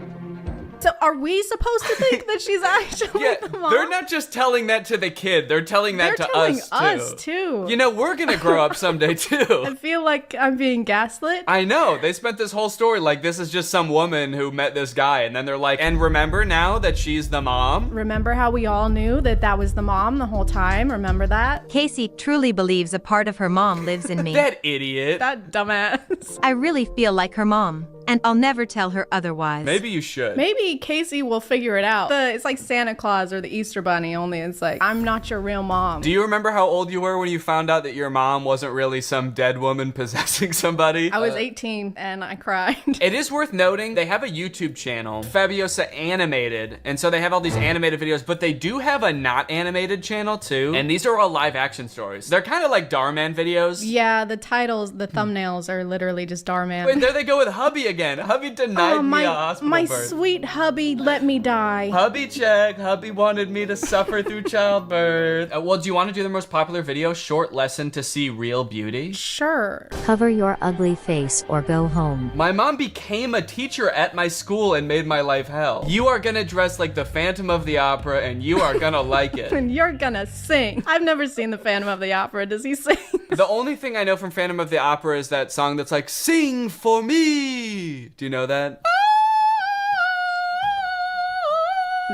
So are we supposed to think that she's actually Yeah, the mom? they're not just telling that to the kid, they're telling that They're to telling us too. You know, we're gonna grow up someday too. I feel like I'm being gaslit. I know, they spent this whole story like this is just some woman who met this guy, and then they're like, and remember now that she's the mom? Remember how we all knew that that was the mom the whole time? Remember that? Casey truly believes a part of her mom lives in me. That idiot. That dumbass. I really feel like her mom, and I'll never tell her otherwise. Maybe you should. Maybe Casey will figure it out. It's like Santa Claus or the Easter Bunny, only it's like, I'm not your real mom. Do you remember how old you were when you found out that your mom wasn't really some dead woman possessing somebody? I was 18 and I cried. It is worth noting, they have a YouTube channel, Fabiosa Animated, and so they have all these animated videos, but they do have a not animated channel too, and these are all live action stories. They're kind of like Darman videos. Yeah, the titles, the thumbnails are literally just Darman. Wait, there they go with hubby again. Hubby denied me a hospital my birth. sweet hubby let me die. Hubby check. Hubby wanted me to suffer through childbirth. Well, do you want to do the most popular video, short lesson to see real beauty? Sure. Cover your ugly face or go home. My mom became a teacher at my school and made my life hell. You are gonna dress like the Phantom of the Opera and you are gonna like it. And you're gonna sing. I've never seen the Phantom of the Opera. Does he sing? The only thing I know from Phantom of the Opera is that song that's like, sing for me. Do you know that?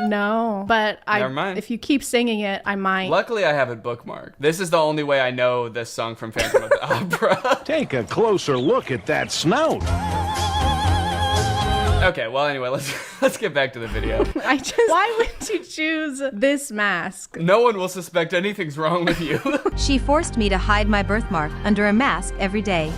No, but Never mind. if you keep singing it, I might. Luckily, I have it bookmarked. This is the only way I know this song from Phantom of the Opera. Take a closer look at that snout. Okay, well, anyway, let's get back to the video. Why would you choose this mask? No one will suspect anything's wrong with you. She forced me to hide my birthmark under a mask every day.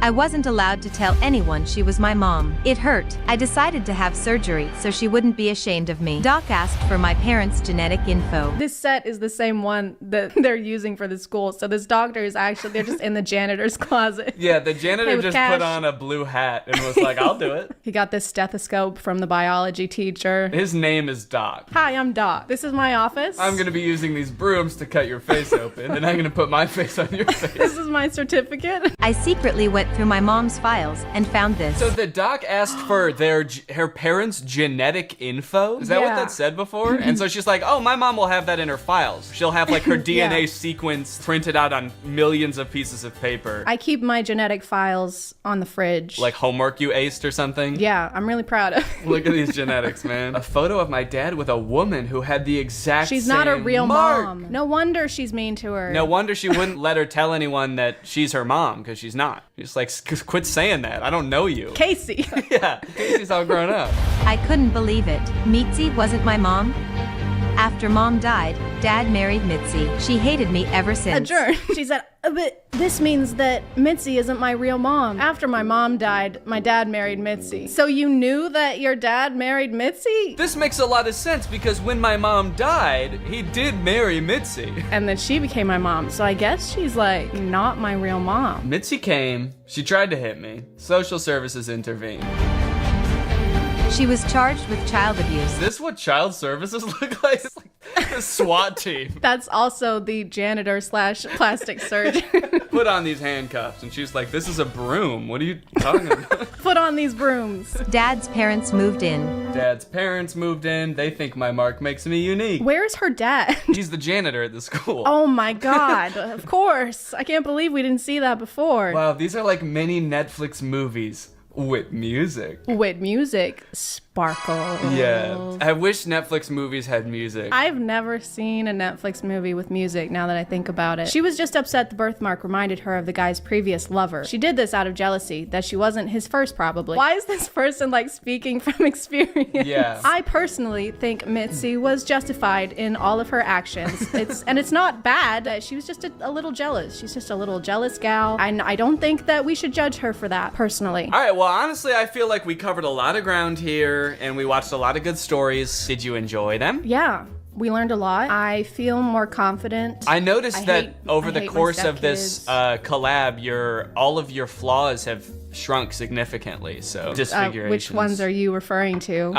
I wasn't allowed to tell anyone she was my mom. It hurt. I decided to have surgery so she wouldn't be ashamed of me. Doc asked for my parents' genetic info. This set is the same one that they're using for the school. So this doctor is actually, they're just in the janitor's closet. Yeah, the janitor Hey, with just cash. put on a blue hat and was like, I'll do it. He got this stethoscope from the biology teacher. His name is Doc. Hi, I'm Doc. This is my office. I'm gonna be using these brooms to cut your face open, and I'm gonna put my face on your face. This is my certificate. I secretly went through my mom's files and found this. So the doc asked for her parents' genetic info? Is that what that said before? And so she's like, oh, my mom will have that in her files. She'll have like her DNA sequence printed out on millions of pieces of paper. I keep my genetic files on the fridge. Like homework you aced or something? Yeah, I'm really proud of it. Look at these genetics, man. A photo of my dad with a woman who had the exact She's same not a real mark. mom. No wonder she's mean to her. No wonder she wouldn't let her tell anyone that she's her mom, because she's not. She's like, quit saying that. I don't know you. Casey. Yeah, Casey's all grown up. I couldn't believe it. Mitzi wasn't my mom. After mom died, dad married Mitzi. She hated me ever since. Adjourn. She said, but this means that Mitzi isn't my real mom. After my mom died, my dad married Mitzi. So you knew that your dad married Mitzi? This makes a lot of sense because when my mom died, he did marry Mitzi. And then she became my mom. So I guess she's like not my real mom. Mitzi came, she tried to hit me. Social services intervened. She was charged with child abuse. Is this what child services look like? It's like a SWAT team. That's also the janitor / plastic surgeon. Put on these handcuffs. And she's like, this is a broom. What are you talking about? Put on these brooms. Dad's parents moved in. Dad's parents moved in. They think my mark makes me unique. Where's her dad? He's the janitor at the school. Oh my God. Of course. I can't believe we didn't see that before. Wow, these are like mini Netflix movies. With music. With music. Sparkle. Yeah. I wish Netflix movies had music. I've never seen a Netflix movie with music now that I think about it. She was just upset the birthmark reminded her of the guy's previous lover. She did this out of jealousy, that she wasn't his first probably. Why is this person like speaking from experience? Yeah. I personally think Mitzi was justified in all of her actions. It's not bad. She was just a little jealous. She's just a little jealous gal. I don't think that we should judge her for that personally. All right, well, honestly, I feel like we covered a lot of ground here and we watched a lot of good stories. Did you enjoy them? Yeah. We learned a lot. I feel more confident. I noticed that over the course of this collab, all of your flaws have shrunk significantly. So disfigurations. Which ones are you referring to?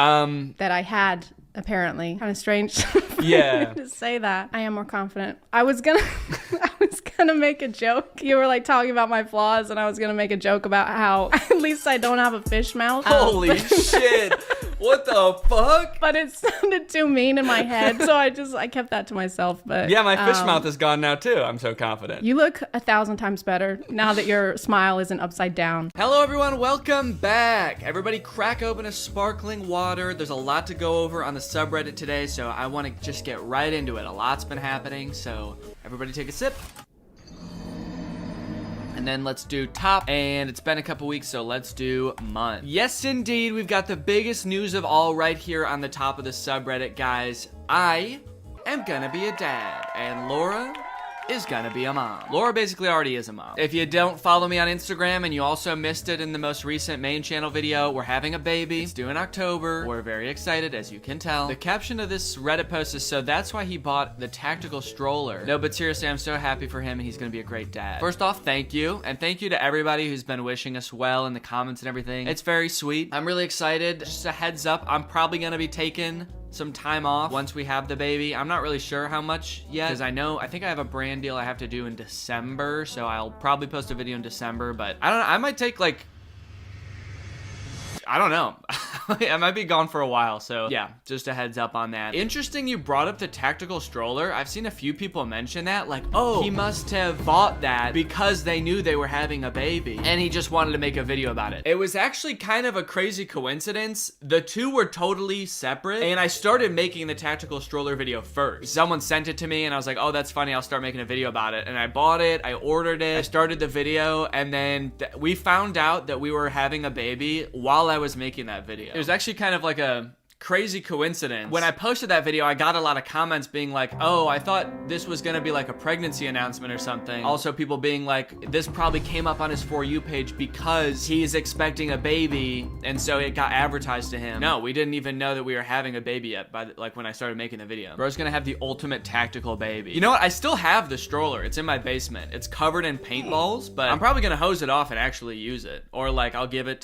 That I had apparently. Kind of strange yeah. to say that. I am more confident. I was gonna make a joke. You were like talking about my flaws, and I was gonna make a joke about how at least I don't have a fish mouth. Holy shit. What the fuck? But it sounded too mean in my head, so I kept that to myself. But Yeah, my fish mouth is gone now too. I'm so confident. You look 1,000 times better now that your smile isn't upside down. Hello everyone, welcome back. Everybody crack open a sparkling water. There's a lot to go over on the subreddit today, so I want to just get right into it. A lot's been happening, so everybody take a sip. And then let's do top, and it's been a couple weeks, so let's do month. Yes, indeed, we've got the biggest news of all right here on the top of the subreddit, guys. I am gonna be a dad, and Laura is gonna be a mom. Laura basically already is a mom. If you don't follow me on Instagram and you also missed it in the most recent main channel video, we're having a baby. It's due in October. We're very excited, as you can tell. The caption of this Reddit post is, so that's why he bought the tactical stroller. No, but seriously, I'm so happy for him and he's gonna be a great dad. First off, thank you. And thank you to everybody who's been wishing us well in the comments and everything. It's very sweet. I'm really excited. Just a heads up, I'm probably gonna be taking some time off once we have the baby. I'm not really sure how much yet, because I think I have a brand deal I have to do in December, so I'll probably post a video in December, but I don't know, I might take like, I don't know. I might be gone for a while, so yeah, just a heads up on that. Interesting you brought up the tactical stroller. I've seen a few people mention that, like, oh, he must have bought that because they knew they were having a baby, and he just wanted to make a video about it. It was actually kind of a crazy coincidence. The two were totally separate, and I started making the tactical stroller video first. Someone sent it to me, and I was like, oh, that's funny, I'll start making a video about it. And I bought it, I ordered it, I started the video, and then we found out that we were having a baby while I was making that video. It was actually kind of like a crazy coincidence. When I posted that video, I got a lot of comments being like, oh, I thought this was gonna be like a pregnancy announcement or something. Also people being like, this probably came up on his For You page because he's expecting a baby and so it got advertised to him. No, we didn't even know that we were having a baby yet like when I started making the video. Bro's gonna have the ultimate tactical baby. You know what? I still have the stroller. It's in my basement. It's covered in paintballs, but I'm probably gonna hose it off and actually use it. Or like we'll give it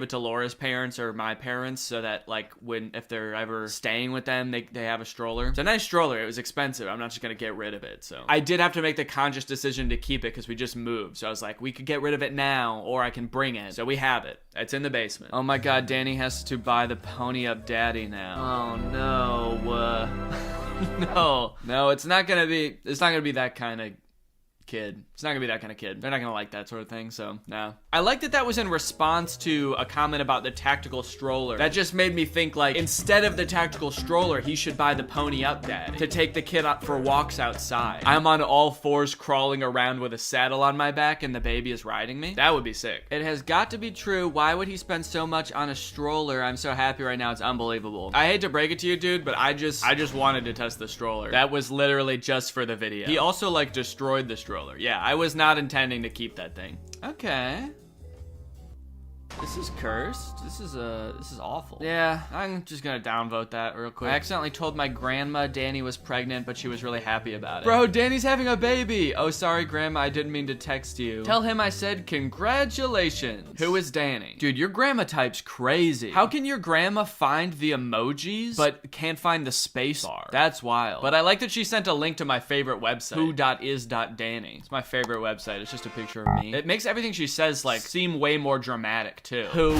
to Laura's parents or my parents so that like if they're ever staying with them, they have a stroller. It's a nice stroller. It was expensive. I'm not just gonna get rid of it. So I did have to make the conscious decision to keep it because we just moved. So I was like, we could get rid of it now or I can bring it. So we have it. It's in the basement. Oh my God, Danny has to buy the pony up daddy now. Oh no. No, it's not gonna be that kind of kid. It's not gonna be that kind of kid. They're not gonna like that sort of thing, so no. I like that was in response to a comment about the tactical stroller. That just made me think like, instead of the tactical stroller, he should buy the pony up dad to take the kid out for walks outside. I'm on all fours crawling around with a saddle on my back and the baby is riding me. That would be sick. It has got to be true. Why would he spend so much on a stroller? I'm so happy right now. It's unbelievable. I hate to break it to you, dude, but I just wanted to test the stroller. That was literally just for the video. He also like destroyed the stroller. Yeah, I was not intending to keep that thing. Okay. This is cursed. This is awful. Yeah, I'm just gonna downvote that real quick. I accidentally told my grandma Danny was pregnant, but she was really happy about it. Bro, Danny's having a baby. Oh, sorry, grandma, I didn't mean to text you. Tell him I said congratulations. Who is Danny? Dude, your grandma type's crazy. How can your grandma find the emojis, but can't find the space bar? That's wild. But I like that she sent a link to my favorite website, who.is.danny. It's my favorite website. It's just a picture of me. It makes everything she says like seem way more dramatic too. Who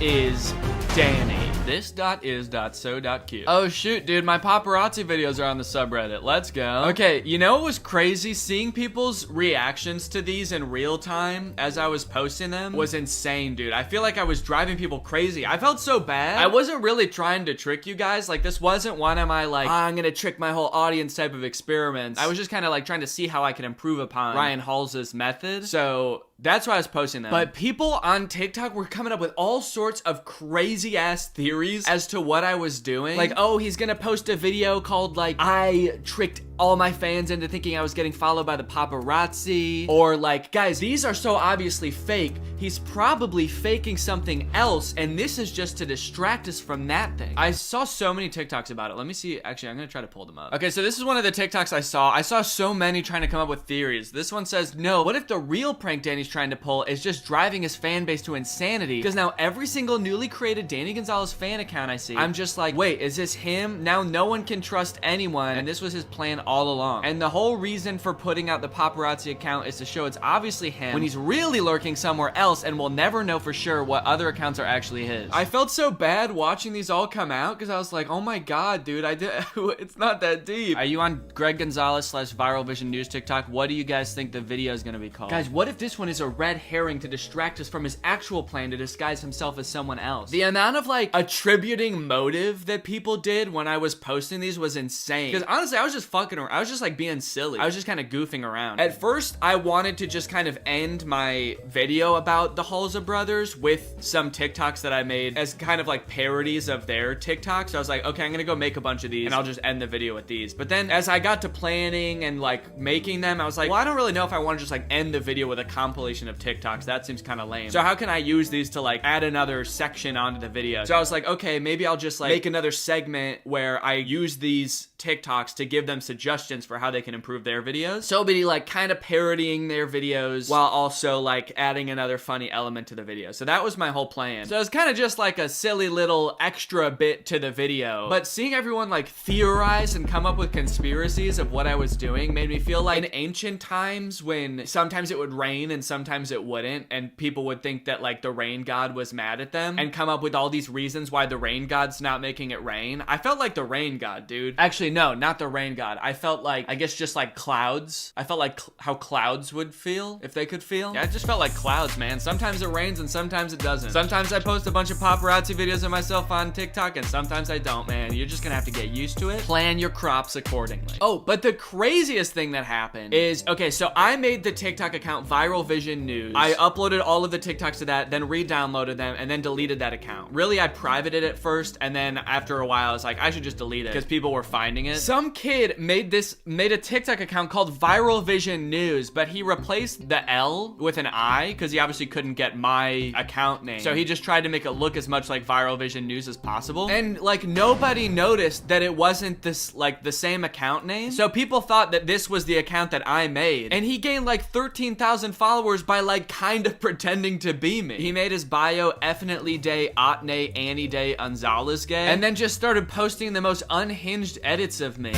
is Danny? This.is.so.cute. Oh shoot, dude, my paparazzi videos are on the subreddit. Let's go. Okay, you know what was crazy? Seeing people's reactions to these in real time as I was posting them was insane, dude. I feel like I was driving people crazy. I felt so bad. I wasn't really trying to trick you guys. Like, this wasn't one of my like, I'm gonna trick my whole audience type of experiments. I was just kind of like trying to see how I could improve upon Ryan Hals's method. So that's why I was posting them. But people on TikTok were coming up with all sorts of crazy ass theories as to what I was doing. Like, oh, he's gonna post a video called like, I tricked all my fans into thinking I was getting followed by the paparazzi. Or like, guys, these are so obviously fake. He's probably faking something else, and this is just to distract us from that thing. I saw so many TikToks about it. Let me see. Actually, I'm gonna try to pull them up. Okay, so this is one of the TikToks I saw. I saw so many trying to come up with theories. This one says, no, what if the real prank Danny's trying to pull is just driving his fan base to insanity? Because now every single newly created Danny Gonzalez fan account I see, I'm just like, wait, is this him? Now no one can trust anyone, and this was his plan all along. And the whole reason for putting out the paparazzi account is to show it's obviously him when he's really lurking somewhere else, and we'll never know for sure what other accounts are actually his. I felt so bad watching these all come out because I was like, oh my god, dude, it's not that deep. Are you on Greg Gonzalez / Viral Vision News TikTok? What do you guys think the video is gonna be called? Guys, what if this one is a red herring to distract us from his actual plan to disguise himself as someone else? The amount of like attributing motive that people did when I was posting these was insane. Because honestly, I was just fucking around. I was just like being silly. I was just kind of goofing around. At first, I wanted to just kind of end my video about the Halsey brothers with some TikToks that I made as kind of like parodies of their TikToks. So I was like, okay, I'm gonna go make a bunch of these and I'll just end the video with these. But then as I got to planning and like making them, I was like, well, I don't really know if I want to just like end the video with a compilation of TikToks. That seems kind of lame. So how can I use these to like add another section onto the video? So I was like, okay, maybe I'll just like make another segment where I use these TikToks to give them suggestions for how they can improve their videos. So be like kind of parodying their videos while also like adding another funny element to the video. So that was my whole plan. So it was kind of just like a silly little extra bit to the video. But seeing everyone like theorize and come up with conspiracies of what I was doing made me feel like in ancient times when sometimes it would rain and sometimes it wouldn't, and people would think that like the rain god was mad at them and come up with all these reasons why the rain god's not making it rain. I felt like the rain god, dude. Actually, no, not the rain god. I felt like, I guess just like clouds. I felt like how clouds would feel if they could feel. Yeah, I just felt like clouds, man. Sometimes it rains and sometimes it doesn't. Sometimes I post a bunch of paparazzi videos of myself on TikTok and sometimes I don't, man. You're just gonna have to get used to it. Plan your crops accordingly. Oh, but the craziest thing that happened is, okay, so I made the TikTok account Viral Vision News. I uploaded all of the TikToks to that, then re-downloaded them, and then deleted that account. Really, I privated it first, and then after a while, I was like, I should just delete it because people were finding it. Some kid made a TikTok account called Viral Vision News, but he replaced the L with an I because he obviously couldn't get my account name. So he just tried to make it look as much like Viral Vision News as possible. And like nobody noticed that it wasn't this like the same account name. So people thought that this was the account that I made. And he gained like 13,000 followers by like kind of pretending to be me. He made his bio Effinitely Day, Otnay, Annie Day, Gonzalez Gay, and then just started posting the most unhinged edits of me.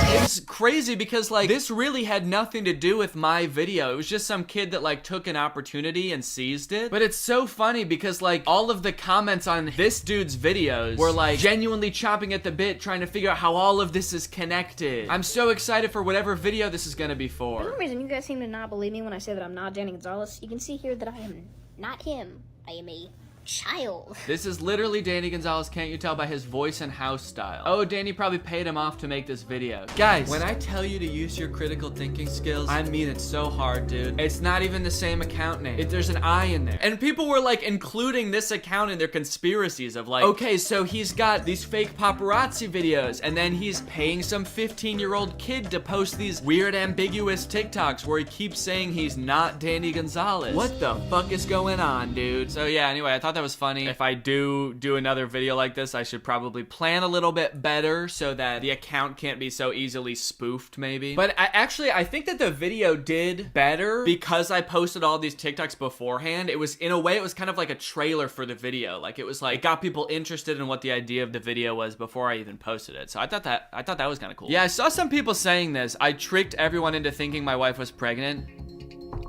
It was crazy because like this really had nothing to do with my video. It was just some kid that like took an opportunity and seized it. But it's so funny because like all of the comments on this dude's videos were like genuinely chomping at the bit trying to figure out how all of this is connected. I'm so excited for whatever video this is gonna be for. For some reason you guys seem to not believe me when I say that I'm not Danny Gonzalez. You can see here that I am not him. I am a child. This is literally Danny Gonzalez, can't you tell by his voice and house style? Oh, Danny probably paid him off to make this video. Guys, when I tell you to use your critical thinking skills, I mean it so hard, dude. It's not even the same account name. There's an I in there. And people were like including this account in their conspiracies of like, okay, so he's got these fake paparazzi videos and then he's paying some 15-year-old kid to post these weird ambiguous TikToks where he keeps saying he's not Danny Gonzalez. What the fuck is going on, dude? So yeah, anyway, I thought that was funny. If I do another video like this, I should probably plan a little bit better so that the account can't be so easily spoofed maybe. But I think that the video did better because I posted all these TikToks beforehand. It was, in a way, it was kind of like a trailer for the video. Like it was like, it got people interested in what the idea of the video was before I even posted it. So I thought that was kind of cool. Yeah, I saw some people saying this. I tricked everyone into thinking my wife was pregnant.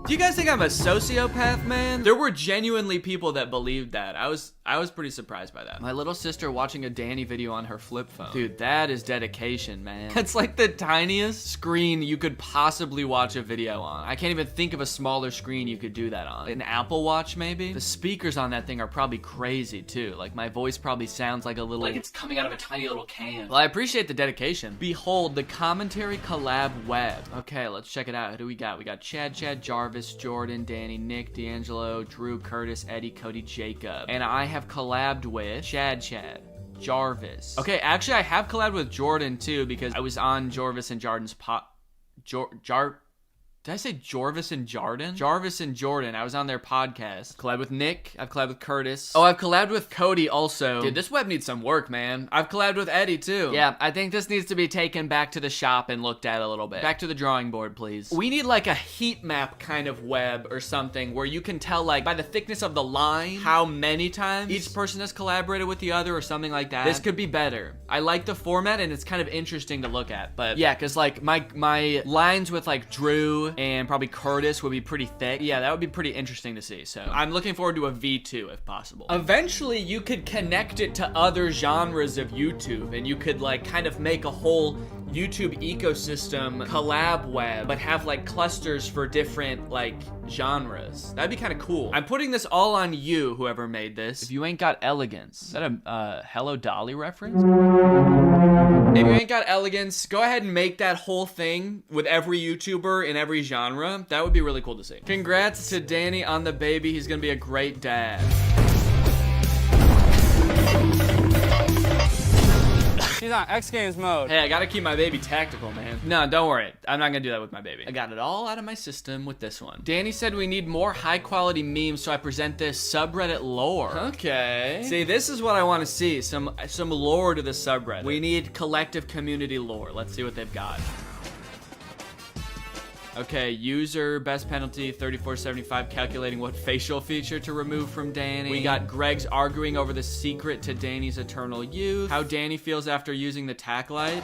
Do you guys think I'm a sociopath, man? There were genuinely people that believed that. I was pretty surprised by that. My little sister watching a Danny video on her flip phone. Dude, that is dedication, man. That's like the tiniest screen you could possibly watch a video on. I can't even think of a smaller screen you could do that on. An Apple Watch, maybe? The speakers on that thing are probably crazy, too. Like, my voice probably sounds like a little... like it's coming out of a tiny little can. Well, I appreciate the dedication. Behold, the commentary collab web. Okay, let's check it out. Who do we got? We got Chad, Jarvis, Jordan, Danny, Nick, D'Angelo, Drew, Curtis, Eddie, Cody, Jacob. And I have collabed with Chad, Jarvis. Okay, actually I have collabed with Jordan too because I was on Jarvis and Jordan's Did I say Jorvis and Jordan? Jarvis and Jordan. I was on their podcast. Collab with Nick. I've collabed with Curtis. Oh, I've collabed with Cody also. Dude, this web needs some work, man. I've collabed with Eddie too. Yeah, I think this needs to be taken back to the shop and looked at a little bit. Back to the drawing board, please. We need like a heat map kind of web or something where you can tell like by the thickness of the line how many times each person has collaborated with the other or something like that. This could be better. I like the format and it's kind of interesting to look at, but yeah, cause like my lines with like Drew and probably Curtis would be pretty thick. Yeah, that would be pretty interesting to see. So I'm looking forward to a V2 if possible. Eventually you could connect it to other genres of YouTube and you could like kind of make a whole YouTube ecosystem collab web, but have like clusters for different like genres. That'd be kind of cool. I'm putting this all on you, whoever made this. If you ain't got elegance. Is that a Hello Dolly reference? If you ain't got elegance, go ahead and make that whole thing with every YouTuber in every genre. That would be really cool to see. Congrats to Danny on the baby. He's gonna be a great dad. She's on X Games mode. Hey, I gotta keep my baby tactical, man. No, don't worry. I'm not gonna do that with my baby. I got it all out of my system with this one. Danny said we need more high quality memes, so I present this subreddit lore. Okay. See, this is what I want to see. Some lore to the subreddit. We need collective community lore. Let's see what they've got. Okay, user, best penalty, 34.75, calculating what facial feature to remove from Danny. We got Greg's arguing over the secret to Danny's eternal youth. How Danny feels after using the tack light.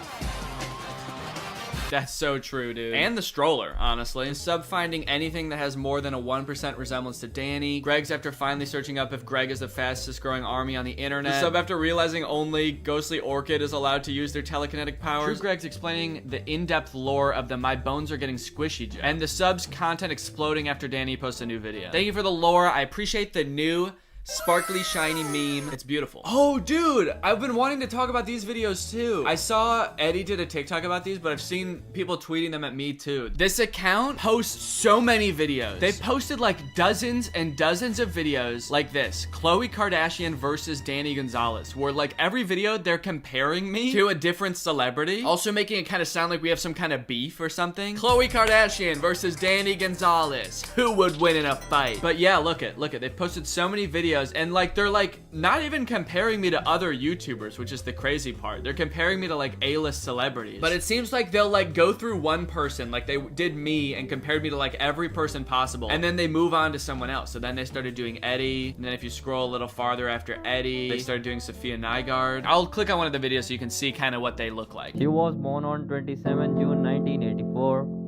That's so true, dude. And the stroller, honestly. Sub finding anything that has more than a 1% resemblance to Danny. Greg's after finally searching up if Greg is the fastest growing army on the internet. The sub after realizing only Ghostly Orchid is allowed to use their telekinetic powers. True Greg's explaining the in-depth lore of the My Bones Are Getting Squishy joke. And the sub's content exploding after Danny posts a new video. Thank you for the lore. I appreciate the new sparkly shiny meme. It's beautiful. Oh dude, I've been wanting to talk about these videos too. I saw Eddie did a TikTok about these, but I've seen people tweeting them at me too. This account posts so many videos. They posted like dozens and dozens of videos like this. Khloe Kardashian versus Danny Gonzalez, where like every video they're comparing me to a different celebrity, also making it kind of sound like we have some kind of beef or something. Khloe Kardashian versus Danny Gonzalez. Who would win in a fight? But yeah, look it. They've posted so many videos and like they're like not even comparing me to other YouTubers, which is the crazy part. They're comparing me to like A-list celebrities. But it seems like they'll like go through one person, like they did me and compared me to like every person possible, and then they move on to someone else. So then they started doing Eddie, and then if you scroll a little farther after Eddie, they started doing Sophia Nygaard. I'll click on one of the videos so you can see kind of what they look like. He was born on 27 June 1984.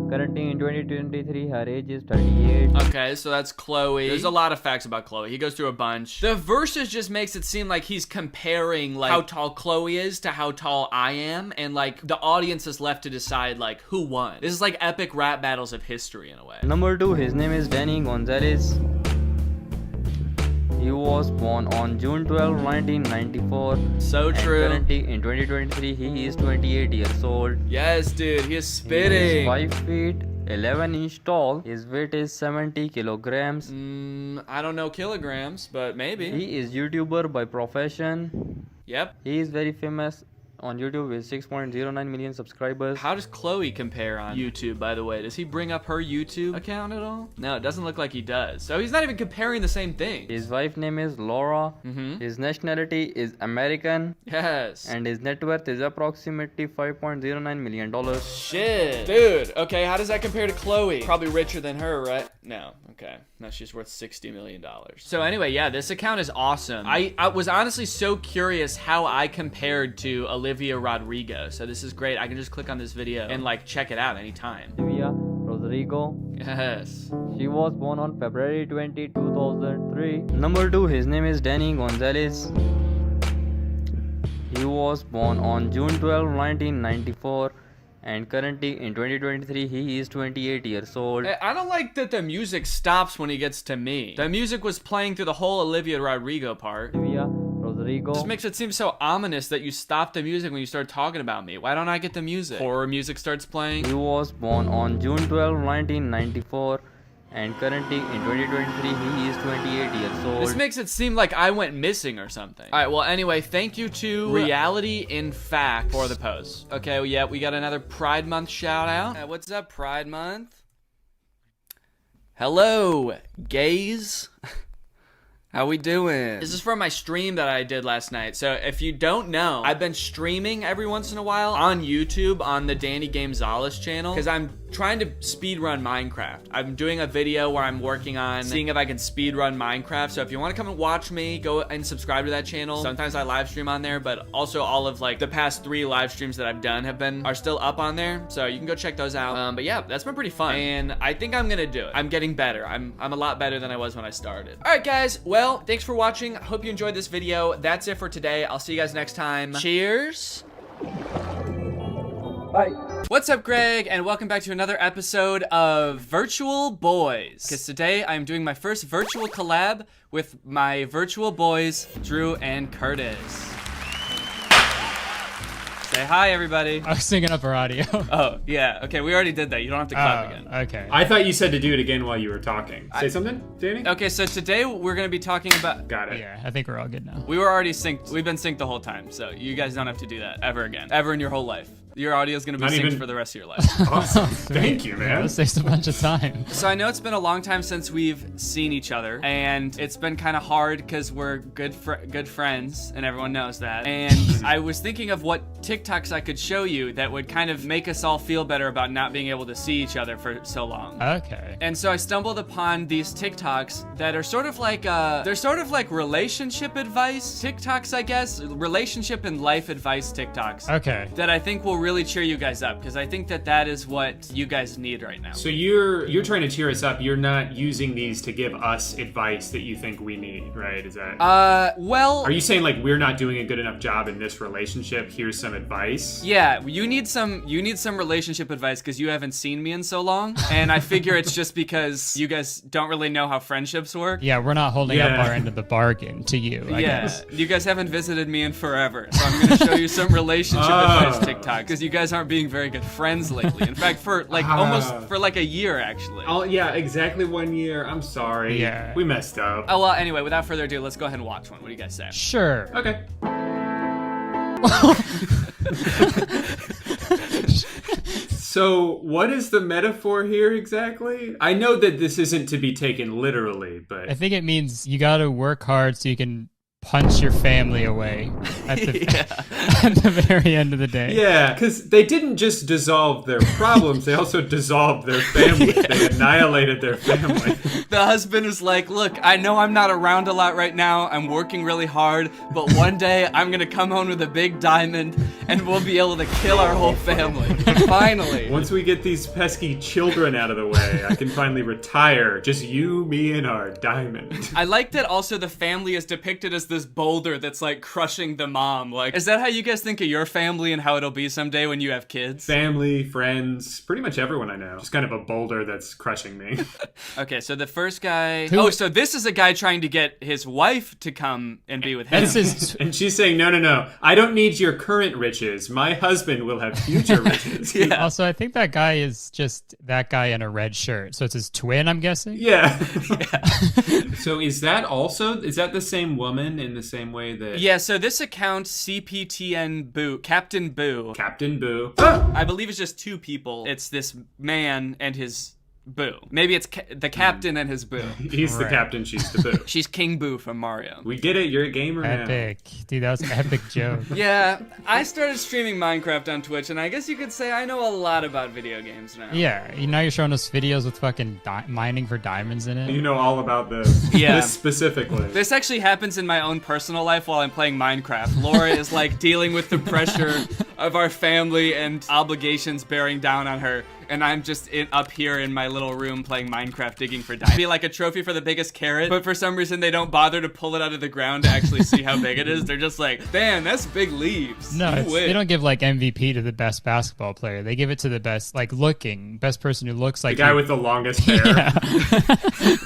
Currently in 2023, her age is 38. Okay, so that's Khloe. There's a lot of facts about Khloe. He goes through a bunch. The verses just makes it seem like he's comparing like how tall Khloe is to how tall I am, and like the audience is left to decide like who won. This is like epic rap battles of history in a way. Number 2, his name is Danny Gonzalez. He was born on June 12, 1994. So true. And currently in 2023, he is 28 years old. Yes, dude, he is spitting. He is 5 feet 11 inch tall. His weight is 70 kilograms. I don't know kilograms, but maybe. He is YouTuber by profession. Yep. He is very famous on YouTube with 6.09 million subscribers. How does Khloe compare on YouTube, by the way? Does he bring up her YouTube account at all? No, it doesn't look like he does. So he's not even comparing the same thing. His wife's name is Laura. His nationality is American. Yes. And his net worth is approximately $5.09 million. Shit. Dude, okay, how does that compare to Khloe? Probably richer than her, right? No, okay. No, she's worth $60 million. So anyway, yeah, this account is awesome. I was honestly so curious how I compared to Olivia Rodrigo. So this is great. I can just click on this video and like check it out anytime. Olivia Rodrigo. Yes. She was born on February 20, 2003. Number 2, his name is Danny Gonzalez. He was born on June 12, 1994. And currently in 2023, he is 28 years old. I don't like that the music stops when he gets to me. The music was playing through the whole Olivia Rodrigo part. Olivia Rodrigo. Just makes it seem so ominous that you stop the music when you start talking about me. Why don't I get the music? Horror music starts playing. He was born on June 12, 1994. and currently in 2023 he is 28 years old. This makes it seem like I went missing or something. All right, well, anyway, thank you to Reality in Fact for the post. Okay, well, yeah, we got another Pride Month shout out. What's up, Pride Month? Hello, gays. How we doing? This is from my stream that I did last night. So if you don't know, I've been streaming every once in a while on YouTube on the Danny Gonzalez channel because I'm trying to speedrun Minecraft. I'm doing a video where I'm working on seeing if I can speedrun Minecraft. So if you want to come and watch me, go and subscribe to that channel. Sometimes I live stream on there, but also all of like the past 3 live streams that I've done are still up on there. So you can go check those out. But yeah, that's been pretty fun. And I think I'm gonna do it. I'm getting better. I'm a lot better than I was when I started. All right, guys. Well, thanks for watching. I hope you enjoyed this video. That's it for today. I'll see you guys next time. Cheers. Bye. What's up, Greg, and welcome back to another episode of Virtual Boys. Because today I'm doing my first virtual collab with my virtual boys, Drew and Curtis. Say hi, everybody. I was syncing up our audio. Oh, yeah. Okay, we already did that. You don't have to clap again. Okay. I thought you said to do it again while you were talking. Say something, Danny? Okay, so today we're going to be talking about... Got it. Yeah, I think we're all good now. We were already synced. We've been synced the whole time, so you guys don't have to do that ever again. Ever in your whole life. Your audio is going to be synced for the rest of your life. Awesome. Thank you, man. That saves a bunch of time. So I know it's been a long time since we've seen each other, and it's been kind of hard because we're good friends, and everyone knows that. And I was thinking of what TikToks I could show you that would kind of make us all feel better about not being able to see each other for so long. Okay. And so I stumbled upon these TikToks that are sort of like relationship advice TikToks, I guess. Relationship and life advice TikToks. Okay. That I think will really cheer you guys up, because I think that is what you guys need right now. So you're trying to cheer us up. You're not using these to give us advice that you think we need, right? Is that? Well. Are you saying like we're not doing a good enough job in this relationship? Here's some advice. Yeah, you need some relationship advice because you haven't seen me in so long, and I figure it's just because you guys don't really know how friendships work. Yeah, we're not holding up our end of the bargain to you, I guess. You guys haven't visited me in forever, so I'm gonna show you some relationship advice TikTok, because you guys aren't being very good friends lately. In fact, for like almost for like a year, actually. Oh yeah, exactly 1 year. I'm sorry. Yeah. We messed up. Oh well, anyway, without further ado, let's go ahead and watch one. What do you guys say? Sure. Okay. So, what is the metaphor here exactly? I know that this isn't to be taken literally, but... I think it means you gotta work hard so you can punch your family away at the very end of the day. Yeah, because they didn't just dissolve their problems, they also dissolved their family. They annihilated their family. The husband is like, look, I know I'm not around a lot right now, I'm working really hard, but one day I'm gonna come home with a big diamond and we'll be able to kill our whole family. Finally. Once we get these pesky children out of the way, I can finally retire. Just you, me, and our diamond. I like that also the family is depicted as this boulder that's like crushing the mom. Like, is that how you guys think of your family and how it'll be someday when you have kids? Family, friends, pretty much everyone I know. Just kind of a boulder that's crushing me. Okay, so the first guy... Oh, so this is a guy trying to get his wife to come and be with him. And she's saying, no. I don't need your current riches. My husband will have future riches. Yeah. Also, I think that guy is just that guy in a red shirt. So it's his twin, I'm guessing? Yeah. So is that the same woman in the same way that... Yeah, so this account, CPTN Boo, Captain Boo. Captain Boo. I believe it's just 2 people. It's this man and his Boo. Maybe it's the captain and his Boo. He's the captain, she's the Boo. She's King Boo from Mario. We get it, you're a gamer now. Epic. Dude, that was an epic joke. Yeah, I started streaming Minecraft on Twitch, and I guess you could say I know a lot about video games now. Yeah, now you're showing us videos with fucking mining for diamonds in it. You know all about this. Yeah. This specifically. This actually happens in my own personal life while I'm playing Minecraft. Laura is like dealing with the pressure of our family and obligations bearing down on her. And I'm just up here in my little room playing Minecraft, digging for diamonds. It'd be like a trophy for the biggest carrot, but for some reason they don't bother to pull it out of the ground to actually see how big it is. They're just like, damn, that's big leaves. No, they don't give like MVP to the best basketball player. They give it to the best, like best person who looks like the guy with the longest hair. Yeah.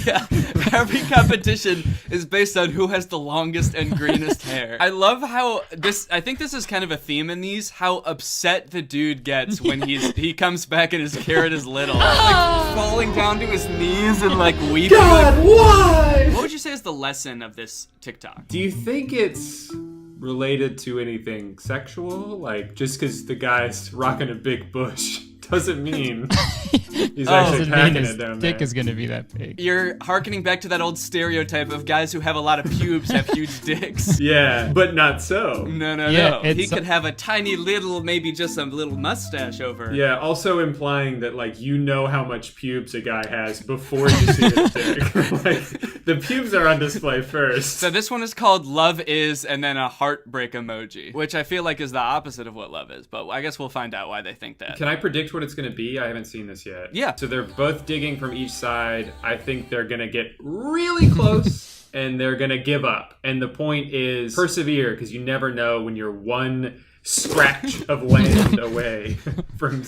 Yeah, every competition is based on who has the longest and greenest hair. I love how I think this is kind of a theme in these, how upset the dude gets when he comes back and his carrot is little. Like falling down to his knees and like weeping. God, like, why? What would you say is the lesson of this TikTok? Do you think it's related to anything sexual? Like, just because the guy's rocking a big bush doesn't mean he's actually packing it down there. Dick is gonna be that big. You're hearkening back to that old stereotype of guys who have a lot of pubes have huge dicks. Yeah, but not so. No. He could have a tiny little, maybe just a little mustache over. Yeah, also implying that, like, you know how much pubes a guy has before you see his dick. Like, the pubes are on display first. So this one is called Love Is, and then a heartbreak emoji, which I feel like is the opposite of what love is, but I guess we'll find out why they think that. Can I predict what it's going to be? I haven't seen this yet. Yeah. So they're both digging from each side. I think they're going to get really close and they're going to give up. And the point is persevere, because you never know when you're one scratch of land away from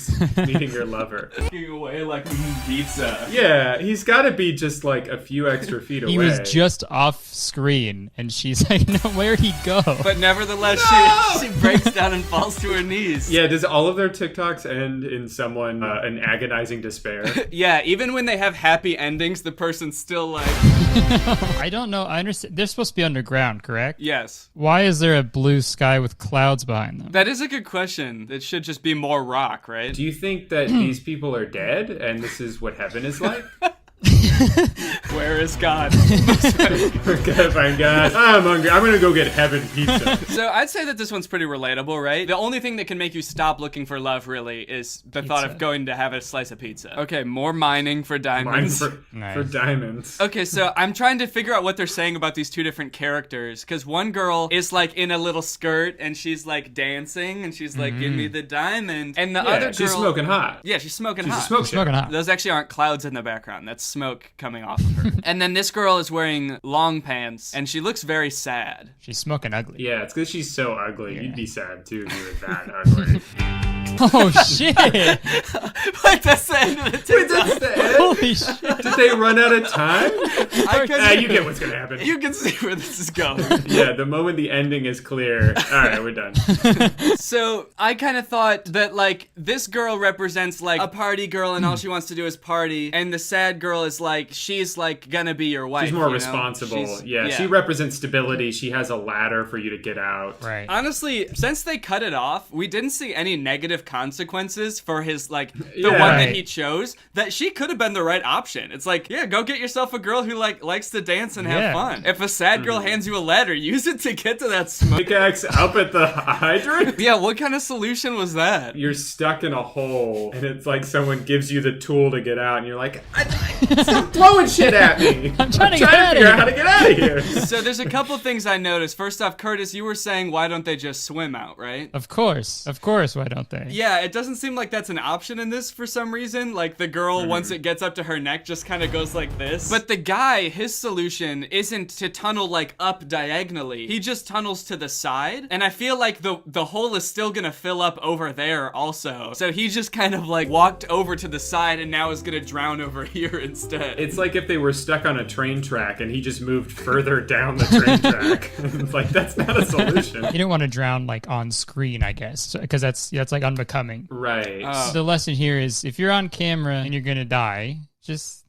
meeting your lover. Walking away like pizza. Yeah, he's got to be just like a few extra feet away. He was just off screen, and she's like, "No, where'd he go?" But nevertheless, she breaks down and falls to her knees. Yeah, does all of their TikToks end in someone an agonizing despair? Yeah, even when they have happy endings, the person's still like... I don't know. I understand. They're supposed to be underground, correct? Yes. Why is there a blue sky with clouds behind them? That is a good question. It should just be more rock, right? Do you think that these people are dead and this is what heaven is like? Where is God? We're gonna find God. I'm hungry. I'm gonna go get heaven pizza. So I'd say that this one's pretty relatable, right? The only thing that can make you stop looking for love, really, is the thought of going to have a slice of pizza. Okay, more mining for diamonds. For diamonds. Okay, so I'm trying to figure out what they're saying about these two different characters, because one girl is like in a little skirt and she's like dancing and she's like, give me the diamond. And the other girl... she's smoking hot. Yeah, she's smoking She's hot. a smoking hot. Those actually aren't clouds in the background. That's smoke coming off of her. And then this girl is wearing long pants and she looks very sad. She's smoking ugly. Yeah, it's because she's so ugly. Yeah. You'd be sad too if you were that ugly. Oh shit! Wait, that's the end of the TikTok. Wait, that's the end? Holy shit! Did they run out of time? You get what's gonna happen. You can see where this is going. Yeah, the moment the ending is clear. All right, we're done. So I kind of thought that like this girl represents like a party girl and all she wants to do is party, and the sad girl is like she's like gonna be your wife. She's more responsible. Yeah, she represents stability. She has a ladder for you to get out. Right. Honestly, since they cut it off, we didn't see any negative consequences for his like the one that he chose. That she could have been the right option. It's like, yeah, go get yourself a girl who like likes to dance and have fun. If a sad girl hands you a ladder, use it to get to that smoke. Pickaxe up at the hydrant? Yeah, what kind of solution was that? You're stuck in a hole and it's like someone gives you the tool to get out and you're like, stop throwing shit at me. I'm trying to figure out how to get out of here. So there's a couple things I noticed. First off, Curtis, you were saying why don't they just swim out, right? Of course, why don't they? Yeah, it doesn't seem like that's an option in this for some reason. Like the girl, once it gets up to her neck, just kind of goes like this. But the guy, his solution isn't to tunnel like up diagonally. He just tunnels to the side. And I feel like the hole is still gonna fill up over there also. So he just kind of like walked over to the side and now is gonna drown over here instead. It's like if they were stuck on a train track and he just moved further down the train track. It's like, that's not a solution. You don't want to drown like on screen, I guess, because that's like unbecoming. Right. The lesson here is if you're on camera and you're gonna die, just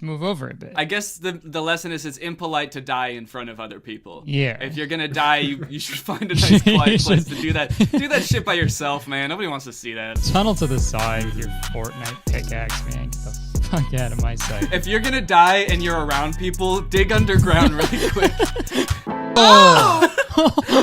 move over a bit. I guess the lesson is it's impolite to die in front of other people. Yeah. If you're gonna die, you should find a nice quiet place to do that. Do that shit by yourself, man. Nobody wants to see that. Tunnel to the side with your Fortnite pickaxe, man. Get the fuck out of my sight. If you're gonna die and you're around people, dig underground really quick. Oh!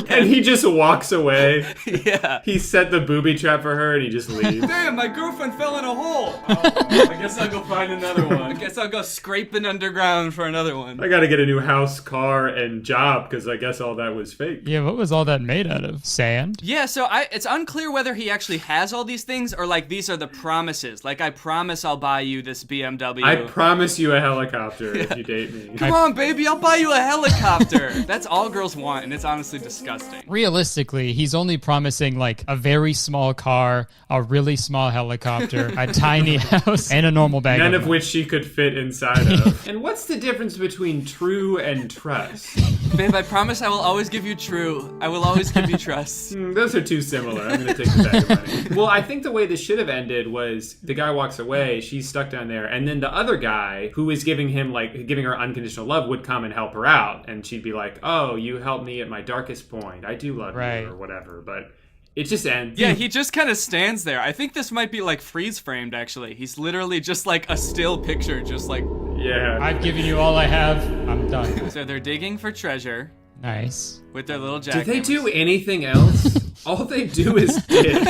And he just walks away. Yeah. He set the booby trap for her and he just leaves. Damn, my girlfriend fell in a hole. I guess I'll go find another one. I guess I'll go scraping underground for another one. I gotta get a new house, car, and job because I guess all that was fake. Yeah, what was all that made out of? Sand? Yeah, so it's unclear whether he actually has all these things or like these are the promises. Like, I promise I'll buy you this BMW. I promise you a helicopter if you date me. Come on, baby, I'll buy you a helicopter. That's all girls want, and it's honestly honestly disgusting. Realistically, he's only promising like a very small car, a really small helicopter, a tiny house, and a normal bag. None of which she could fit inside of. And what's the difference between true and trust? Babe, I promise I will always give you true. I will always give you trust. Those are too similar. I'm gonna take the bag of money. Well, I think the way this should have ended was the guy walks away, she's stuck down there, and then the other guy who is giving her unconditional love would come and help her out, and she'd be like, "Oh, you helped me at my darkest point. I do love you," or whatever. But it just ends. Yeah, he just kind of stands there. I think this might be like freeze framed, actually. He's literally just like a still picture, just like... Yeah. I've given you all I have. I'm done. So they're digging for treasure. Nice. With their little jackhammers. Do they do anything else? All they do is dig.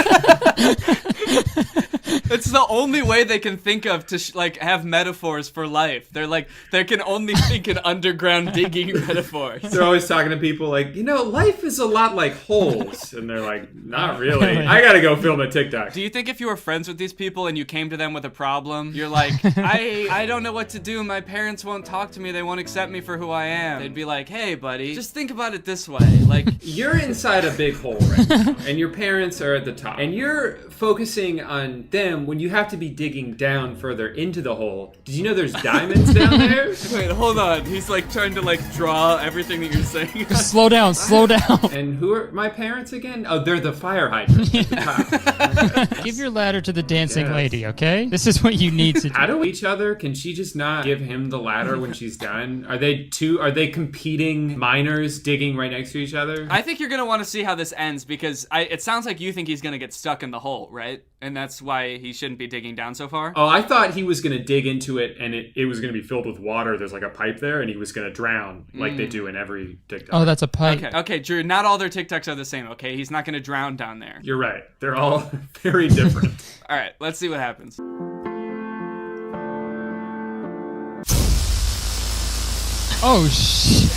It's the only way they can think of to like have metaphors for life. They're like, they can only think in underground digging metaphors. They're always talking to people like, life is a lot like holes. And they're like, not really. I gotta go film a TikTok. Do you think if you were friends with these people and you came to them with a problem, you're like, I don't know what to do. My parents won't talk to me. They won't accept me for who I am. They'd be like, hey, buddy, just think about it this way. Like, you're inside a big hole right now, and your parents are at the top. And you're focusing on them when you have to be digging down further into the hole. Did you know there's diamonds down there? Wait, hold on. He's like trying to like draw everything that you're saying. Just slow down. And who are my parents again? Oh, they're the fire hydrant at the top. Okay. Give your ladder to the dancing lady, okay? This is what you need to do. How do each other? Can she just not give him the ladder when she's done? Are they competing miners digging right next to each other? I think you're gonna want to see how this ends because it sounds like you think he's gonna get stuck in the hole, right? And that's why he shouldn't be digging down so far? Oh, I thought he was going to dig into it and it was going to be filled with water. There's like a pipe there and he was going to drown like they do in every TikTok. Oh, that's a pipe. Okay, Drew, not all their TikToks are the same, okay? He's not going to drown down there. You're right. They're all very different. All right, let's see what happens. Oh, shit.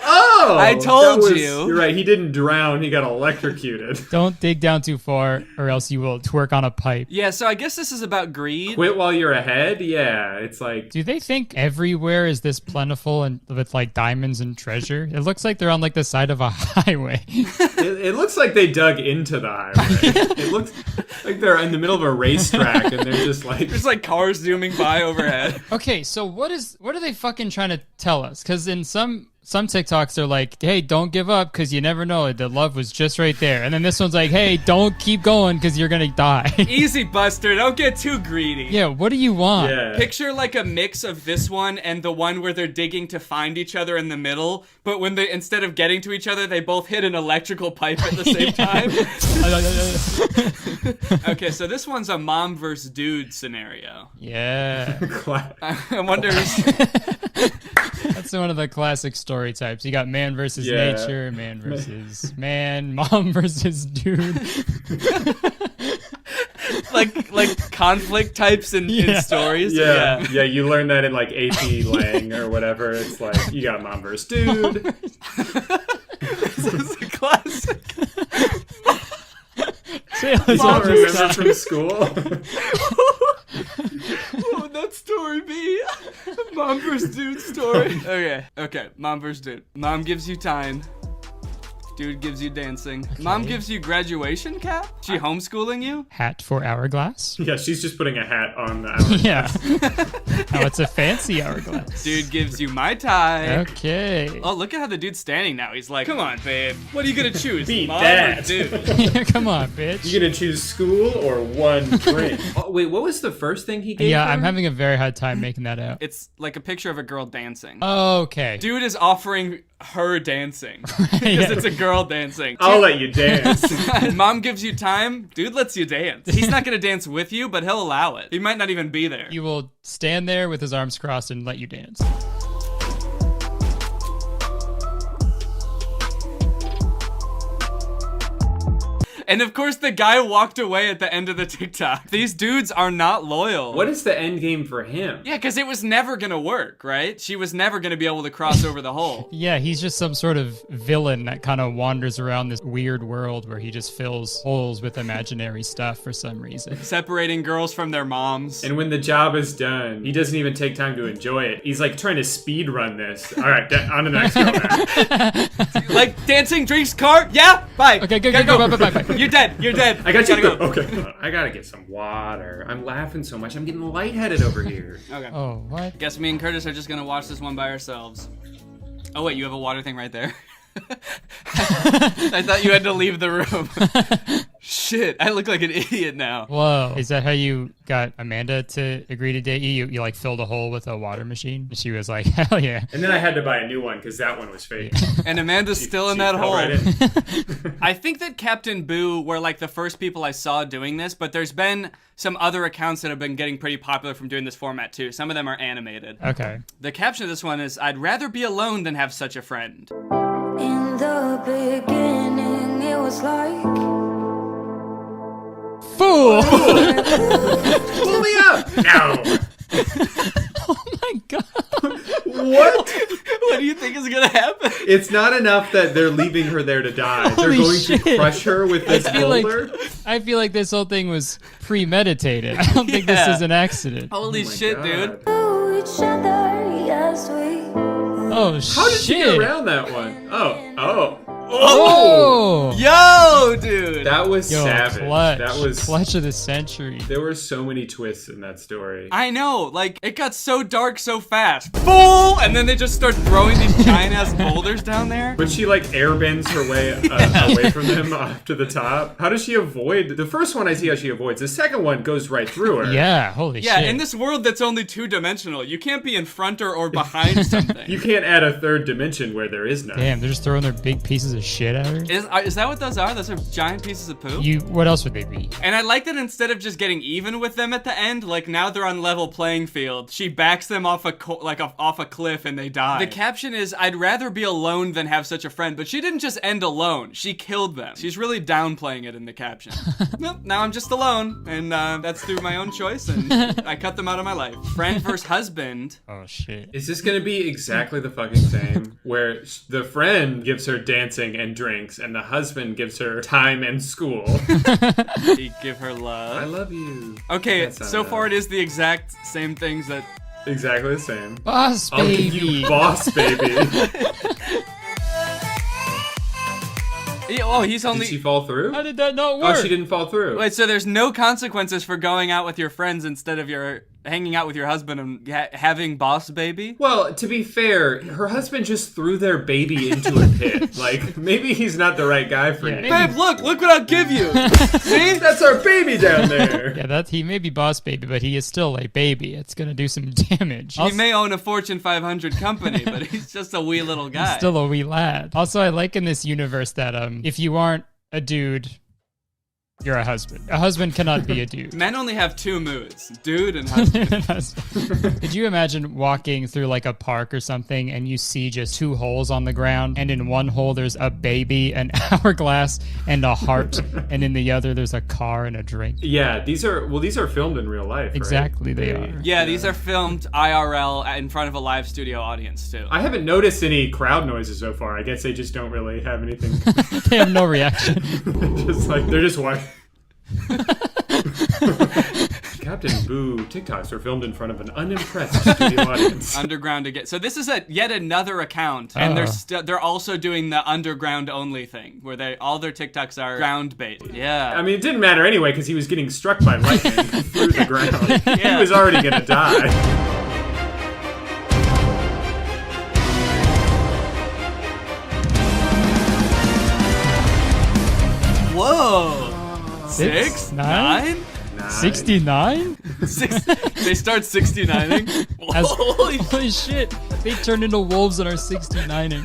Oh! I told you. You're right. He didn't drown. He got electrocuted. Don't dig down too far or else you will twerk on a pipe. Yeah, so I guess this is about greed. Quit while you're ahead? Yeah, it's like... Do they think everywhere is this plentiful and with like diamonds and treasure? It looks like they're on like the side of a highway. It looks like they dug into the highway. It looks like they're in the middle of a racetrack and they're just like... There's like cars zooming by overhead. Okay, so what are they fucking trying to tell us? Because in some TikToks are like, hey, don't give up because you never know. The love was just right there. And then this one's like, hey, don't keep going because you're going to die. Easy, Buster. Don't get too greedy. Yeah, what do you want? Yeah. Picture like a mix of this one and the one where they're digging to find each other in the middle. But when they, instead of getting to each other, they both hit an electrical pipe at the same time. Okay, so this one's a mom versus dude scenario. Yeah. I wonder... That's one of the classic story types. You got man versus nature, man versus man, mom versus dude. like conflict types in stories. Yeah, you learn that in like AP Lang or whatever. It's like you got mom versus dude. This is a classic. Mom remember from school. What would that story be? Mom versus dude story. Okay. Mom versus dude. Mom gives you time. Dude gives you dancing. Okay. Mom gives you graduation cap? She homeschooling you? Hat for hourglass? Yeah, she's just putting a hat on the hourglass. Yeah. Oh, it's a fancy hourglass. Dude gives you Mai Tai. Okay. Oh, look at how the dude's standing now. He's like, come on, babe. What are you gonna choose? Beat Mom that. or dude? Yeah, come on, bitch. You gonna choose school or one drink? Oh, wait, what was the first thing he gave Yeah, her? I'm having a very hard time making that out. It's like a picture of a girl dancing. Okay. Dude is offering her dancing. Because it's a girl dancing. I'll let you dance. Mom gives you time. Dude lets you dance. He's not going to dance with you, but he'll allow it. He might not even be there. He will stand there with his arms crossed and let you dance. And of course, the guy walked away at the end of the TikTok. These dudes are not loyal. What is the end game for him? Yeah, because it was never gonna work, right? She was never gonna be able to cross over the hole. Yeah, he's just some sort of villain that kind of wanders around this weird world where he just fills holes with imaginary stuff for some reason. Separating girls from their moms. And when the job is done, he doesn't even take time to enjoy it. He's like trying to speed run this. All right, on to the next girl. Like dancing, drinks, car. Yeah, bye. Okay, go. Bye. You're dead. I got you. Go. Okay, I gotta get some water. I'm laughing so much. I'm getting lightheaded over here. Okay. Oh, what? Guess me and Curtis are just gonna watch this one by ourselves. Oh wait, you have a water thing right there. I thought you had to leave the room. Shit, I look like an idiot now. Whoa. Is that how you got Amanda to agree to date you? You like filled a hole with a water machine? She was like, hell yeah. And then I had to buy a new one because that one was fake. And Amanda's still in that hole. Right in. I think that Captain Boo were like the first people I saw doing this, but there's been some other accounts that have been getting pretty popular from doing this format too. Some of them are animated. Okay. The caption of this one is, "I'd rather be alone than have such a friend." In the beginning, it was like... Fool! Pull me up! No! Oh my god. What? What do you think is gonna happen? It's not enough that they're leaving her there to die. Holy They're going shit. to crush her with this boulder? I feel like this whole thing was premeditated. I don't think this is an accident. Holy shit, God. dude. To each other, yes, we... Oh, How did she shit. get around that one? Oh. Oh! Yo, dude! That was Yo, savage. Clutch. That was clutch of the century. There were so many twists in that story. I know, like, it got so dark so fast. Fool! And then they just start throwing these giant-ass boulders down there. But she, like, airbends her way away from them up to the top. How does she avoid? The first one I see how she avoids. The second one goes right through her. Yeah, holy Yeah, shit. in this world that's only two-dimensional, you can't be in front or behind something. You can't add a third dimension where there is none. Damn, they're just throwing their big pieces of shit at her. Is that what those are? Those are giant pieces of poop? What else would they be? And I like that instead of just getting even with them at the end, like now they're on level playing field. She backs them off off a cliff and they die. The caption is, "I'd rather be alone than have such a friend," but she didn't just end alone. She killed them. She's really downplaying it in the caption. Nope, now I'm just alone, and that's through my own choice, and I cut them out of my life. Friend versus husband. Oh shit. Is this gonna be exactly the fucking same? Where the friend gives her dancing and drinks, and the husband gives her time and school. He give her love. I love you. Okay, That's not so enough. far it is the exact same things that... Exactly the same. Boss I'll baby. give you boss baby. Oh, he's only... Did she fall through? How did that not work? Oh, she didn't fall through. Wait, so there's no consequences for going out with your friends instead of your hanging out with your husband and having boss baby? Well, to be fair, her husband just threw their baby into a pit. Like, maybe he's not the right guy for you. Babe, look what I'll give you. See? That's our baby down there. Yeah, he may be boss baby, but he is still a baby. It's gonna do some damage. He may own a Fortune 500 company, but he's just a wee little guy. He's still a wee lad. Also, I like in this universe that if you aren't a dude, you're a husband. A husband cannot be a dude. Men only have two moods, dude and husband. Could you imagine walking through like a park or something and you see just two holes on the ground, and in one hole there's a baby, an hourglass, and a heart, and in the other there's a car and a drink? Yeah, these are filmed in real life, Exactly, right? they are. Yeah, these are filmed IRL in front of a live studio audience too. I haven't noticed any crowd noises so far. I guess they just don't really have anything. They have no reaction. They're just watching. Captain Boo TikToks were filmed in front of an unimpressed studio audience. Underground again. So this is yet another account, and they're also doing the underground only thing, where all their TikToks are ground based. Yeah. I mean, it didn't matter anyway because he was getting struck by lightning through the ground. Yeah. He was already gonna die. Whoa. 6, 9? 69? They start 69ing. Holy shit. They turn into wolves and are 69ing.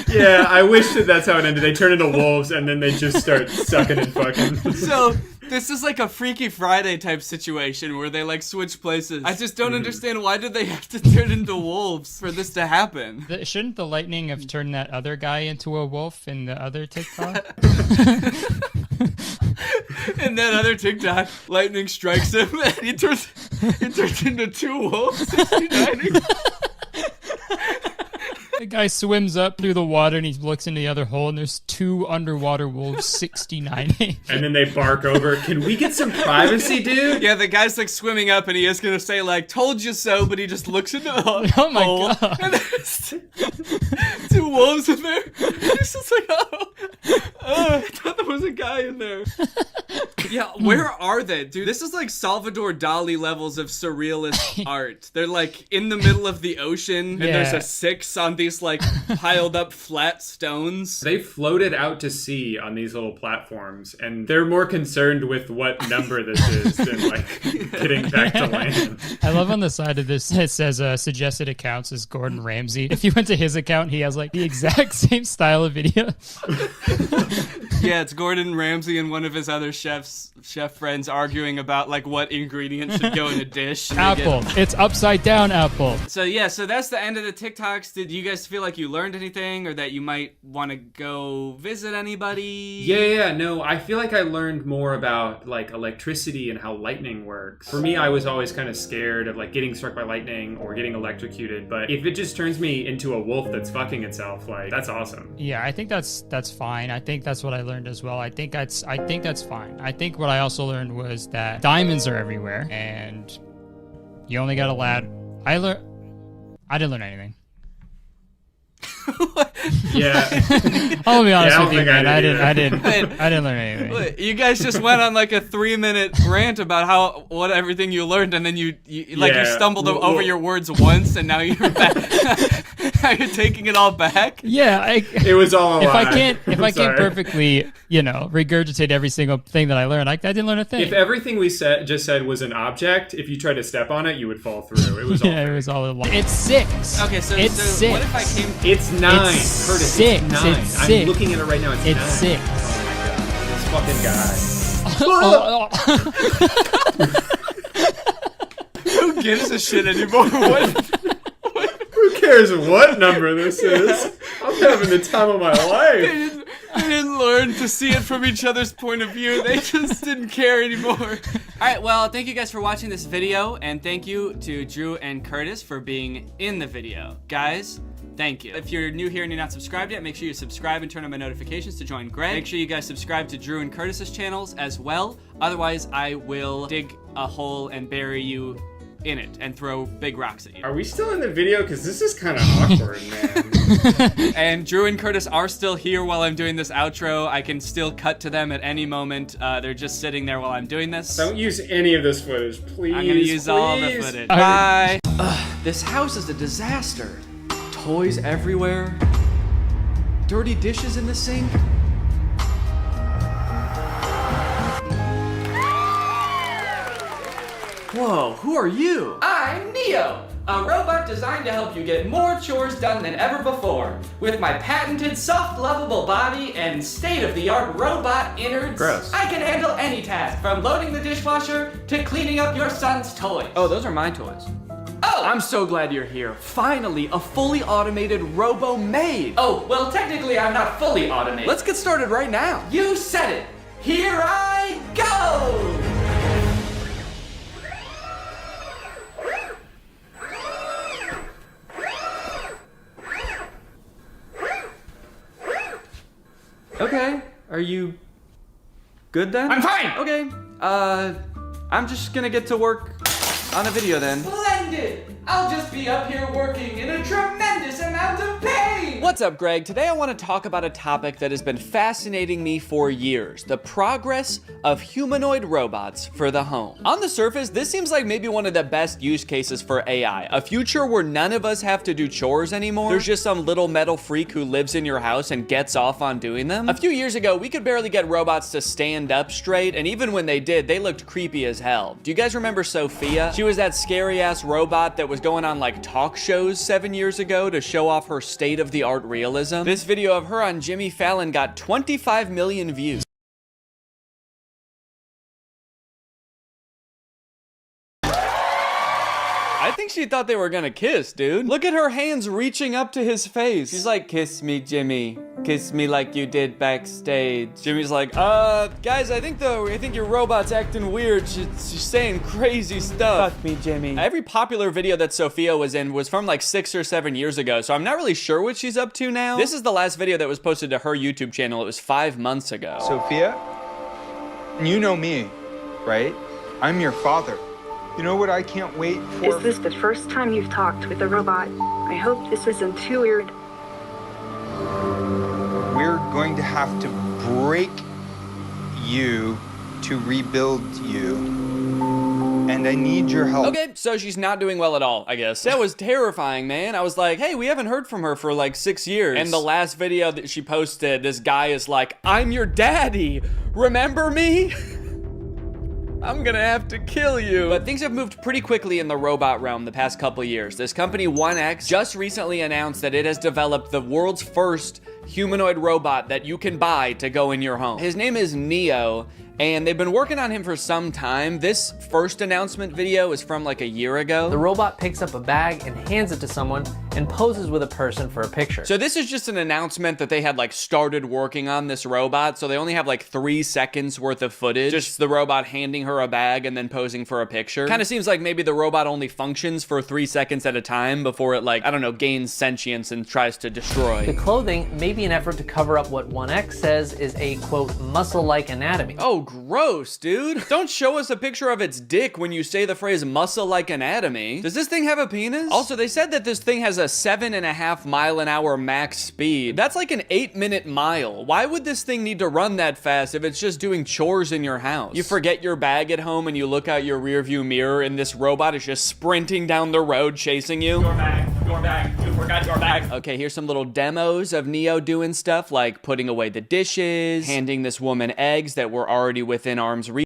Yeah, I wish that's how it ended. They turn into wolves and then they just start sucking and fucking. So This is like a Freaky Friday type situation where they like switch places. I just don't understand, why did they have to turn into wolves for this to happen? Shouldn't the lightning have turned that other guy into a wolf in the other TikTok? In that other TikTok, lightning strikes him and he turns into 2 wolves. 69ing. The guy swims up through the water and he looks into the other hole and there's 2 underwater wolves 69ing. And then they bark over, can we get some privacy, dude? Yeah, the guy's like swimming up and he is gonna say like, told you so, but he just looks into the hole. Oh my god. And there's 2 wolves in there. He's just like, I thought there was a guy in there. Yeah, where are they? Dude, this is like Salvador Dali levels of surrealist art. They're like in the middle of the ocean and there's a 6 on these like piled up flat stones. They floated out to sea on these little platforms, and they're more concerned with what number this is than like getting back to land. I love on the side of this it says suggested accounts is Gordon Ramsay. If you went to his account, he has like the exact same style of videos. Yeah, it's Gordon Ramsay and one of his other chef friends arguing about like what ingredients should go in a dish. Apple. It's upside down apple. So yeah, so that's the end of the TikToks. Did you guys feel like you learned anything or that you might want to go visit anybody? Yeah, no, I feel like I learned more about like electricity and how lightning works. For me, I was always kind of scared of like getting struck by lightning or getting electrocuted, but if it just turns me into a wolf that's fucking itself, like that's awesome. Yeah, I think that's fine. I think that's what I learned as well. I think that's fine. I think what I also learned was that diamonds are everywhere and you only got a lad. I didn't learn anything. Yeah. I'll be honest with you, man. I Wait, didn't learn anything. Wait, you guys just went on like a 3-minute rant about what everything you learned, and then you stumbled over your words once, and now you're back. Now you're taking it all back. Yeah, it was all a lie. If I can't perfectly, regurgitate every single thing that I learned, I didn't learn a thing. If everything we just said was an object, if you tried to step on it, you would fall through. It was all. Yeah, it was all a lie. It's 6. Okay, so it's 6. What if I came? It's 9. It's Curtis, 6. It's 9. It's 6. I'm looking at it right now. It's 9. 6. Oh my god, this fucking guy. Who gives a shit anymore? Who cares what number this is? I'm having the time of my life. They didn't learn to see it from each other's point of view. They just didn't care anymore. All right, well, thank you guys for watching this video, and thank you to Drew and Curtis for being in the video. Guys, thank you. If you're new here and you're not subscribed yet, make sure you subscribe and turn on my notifications to join Greg. Make sure you guys subscribe to Drew and Curtis's channels as well. Otherwise, I will dig a hole and bury you in it and throw big rocks at you. Are we still in the video? Because this is kind of awkward, man. And Drew and Curtis are still here while I'm doing this outro. I can still cut to them at any moment. They're just sitting there while I'm doing this. Don't use any of this footage, please. I'm gonna use all the footage. Bye. This house is a disaster. Toys everywhere. Dirty dishes in the sink. Whoa, who are you? I'm Neo, a robot designed to help you get more chores done than ever before. With my patented soft, lovable body and state-of-the-art robot innards, Gross. I can handle any task, from loading the dishwasher to cleaning up your son's toys. Oh, those are my toys. Oh! I'm so glad you're here. Finally, a fully automated robo-maid. Oh, well, technically I'm not fully automated. Let's get started right now. You said it. Here I go! Okay, are you good then? I'm fine! Okay, I'm just gonna get to work on a video then. Splendid! I'll just be up here working in a tremendous amount of pain! What's up, Greg? Today I want to talk about a topic that has been fascinating me for years. The progress of humanoid robots for the home. On the surface, this seems like maybe one of the best use cases for AI. A future where none of us have to do chores anymore. There's just some little metal freak who lives in your house and gets off on doing them. A few years ago, we could barely get robots to stand up straight, and even when they did, they looked creepy as hell. Do you guys remember Sophia? She was that scary-ass robot that was going on like talk shows 7 years ago to show off her state-of-the-art realism. This video of her on Jimmy Fallon got 25 million views. I think she thought they were gonna kiss, dude. Look at her hands reaching up to his face. She's like, kiss me, Jimmy. Kiss me like you did backstage. Jimmy's like, guys, I think your robot's acting weird. She's saying crazy stuff. Fuck me, Jimmy. Every popular video that Sophia was in was from like 6 or 7 years ago, so I'm not really sure what she's up to now. This is the last video that was posted to her YouTube channel. It was 5 months ago. Sophia, you know me, right? I'm your father. You know what I can't wait for? Is this the first time you've talked with a robot? I hope this isn't too weird. We're going to have to break you to rebuild you. And I need your help. Okay, so she's not doing well at all, I guess. That was terrifying, man. I was like, hey, we haven't heard from her for like 6 years. And the last video that she posted, this guy is like, I'm your daddy. Remember me? I'm gonna have to kill you. But things have moved pretty quickly in the robot realm the past couple years. This company 1X just recently announced that it has developed the world's first humanoid robot that you can buy to go in your home. His name is Neo, and they've been working on him for some time. This first announcement video is from like a year ago. The robot picks up a bag and hands it to someone and poses with a person for a picture. So this is just an announcement that they had like started working on this robot, so they only have like 3 seconds worth of footage. Just the robot handing her a bag and then posing for a picture. Kind of seems like maybe the robot only functions for 3 seconds at a time before it like, I don't know, gains sentience and tries to destroy. The clothing may be an effort to cover up what 1X says is a, quote, muscle-like anatomy. Oh, gross, dude. Don't show us a picture of its dick when you say the phrase muscle-like anatomy. Does this thing have a penis? Also, they said that this thing has a 7.5 mile-an-hour max speed. That's like an 8-minute mile. Why would this thing need to run that fast if it's just doing chores in your house? You forget your bag at home and you look out your rearview mirror and this robot is just sprinting down the road chasing you. Your bag, you forgot your bag. Okay, here's some little demos of Neo doing stuff like putting away the dishes, handing this woman eggs that were already within arm's reach.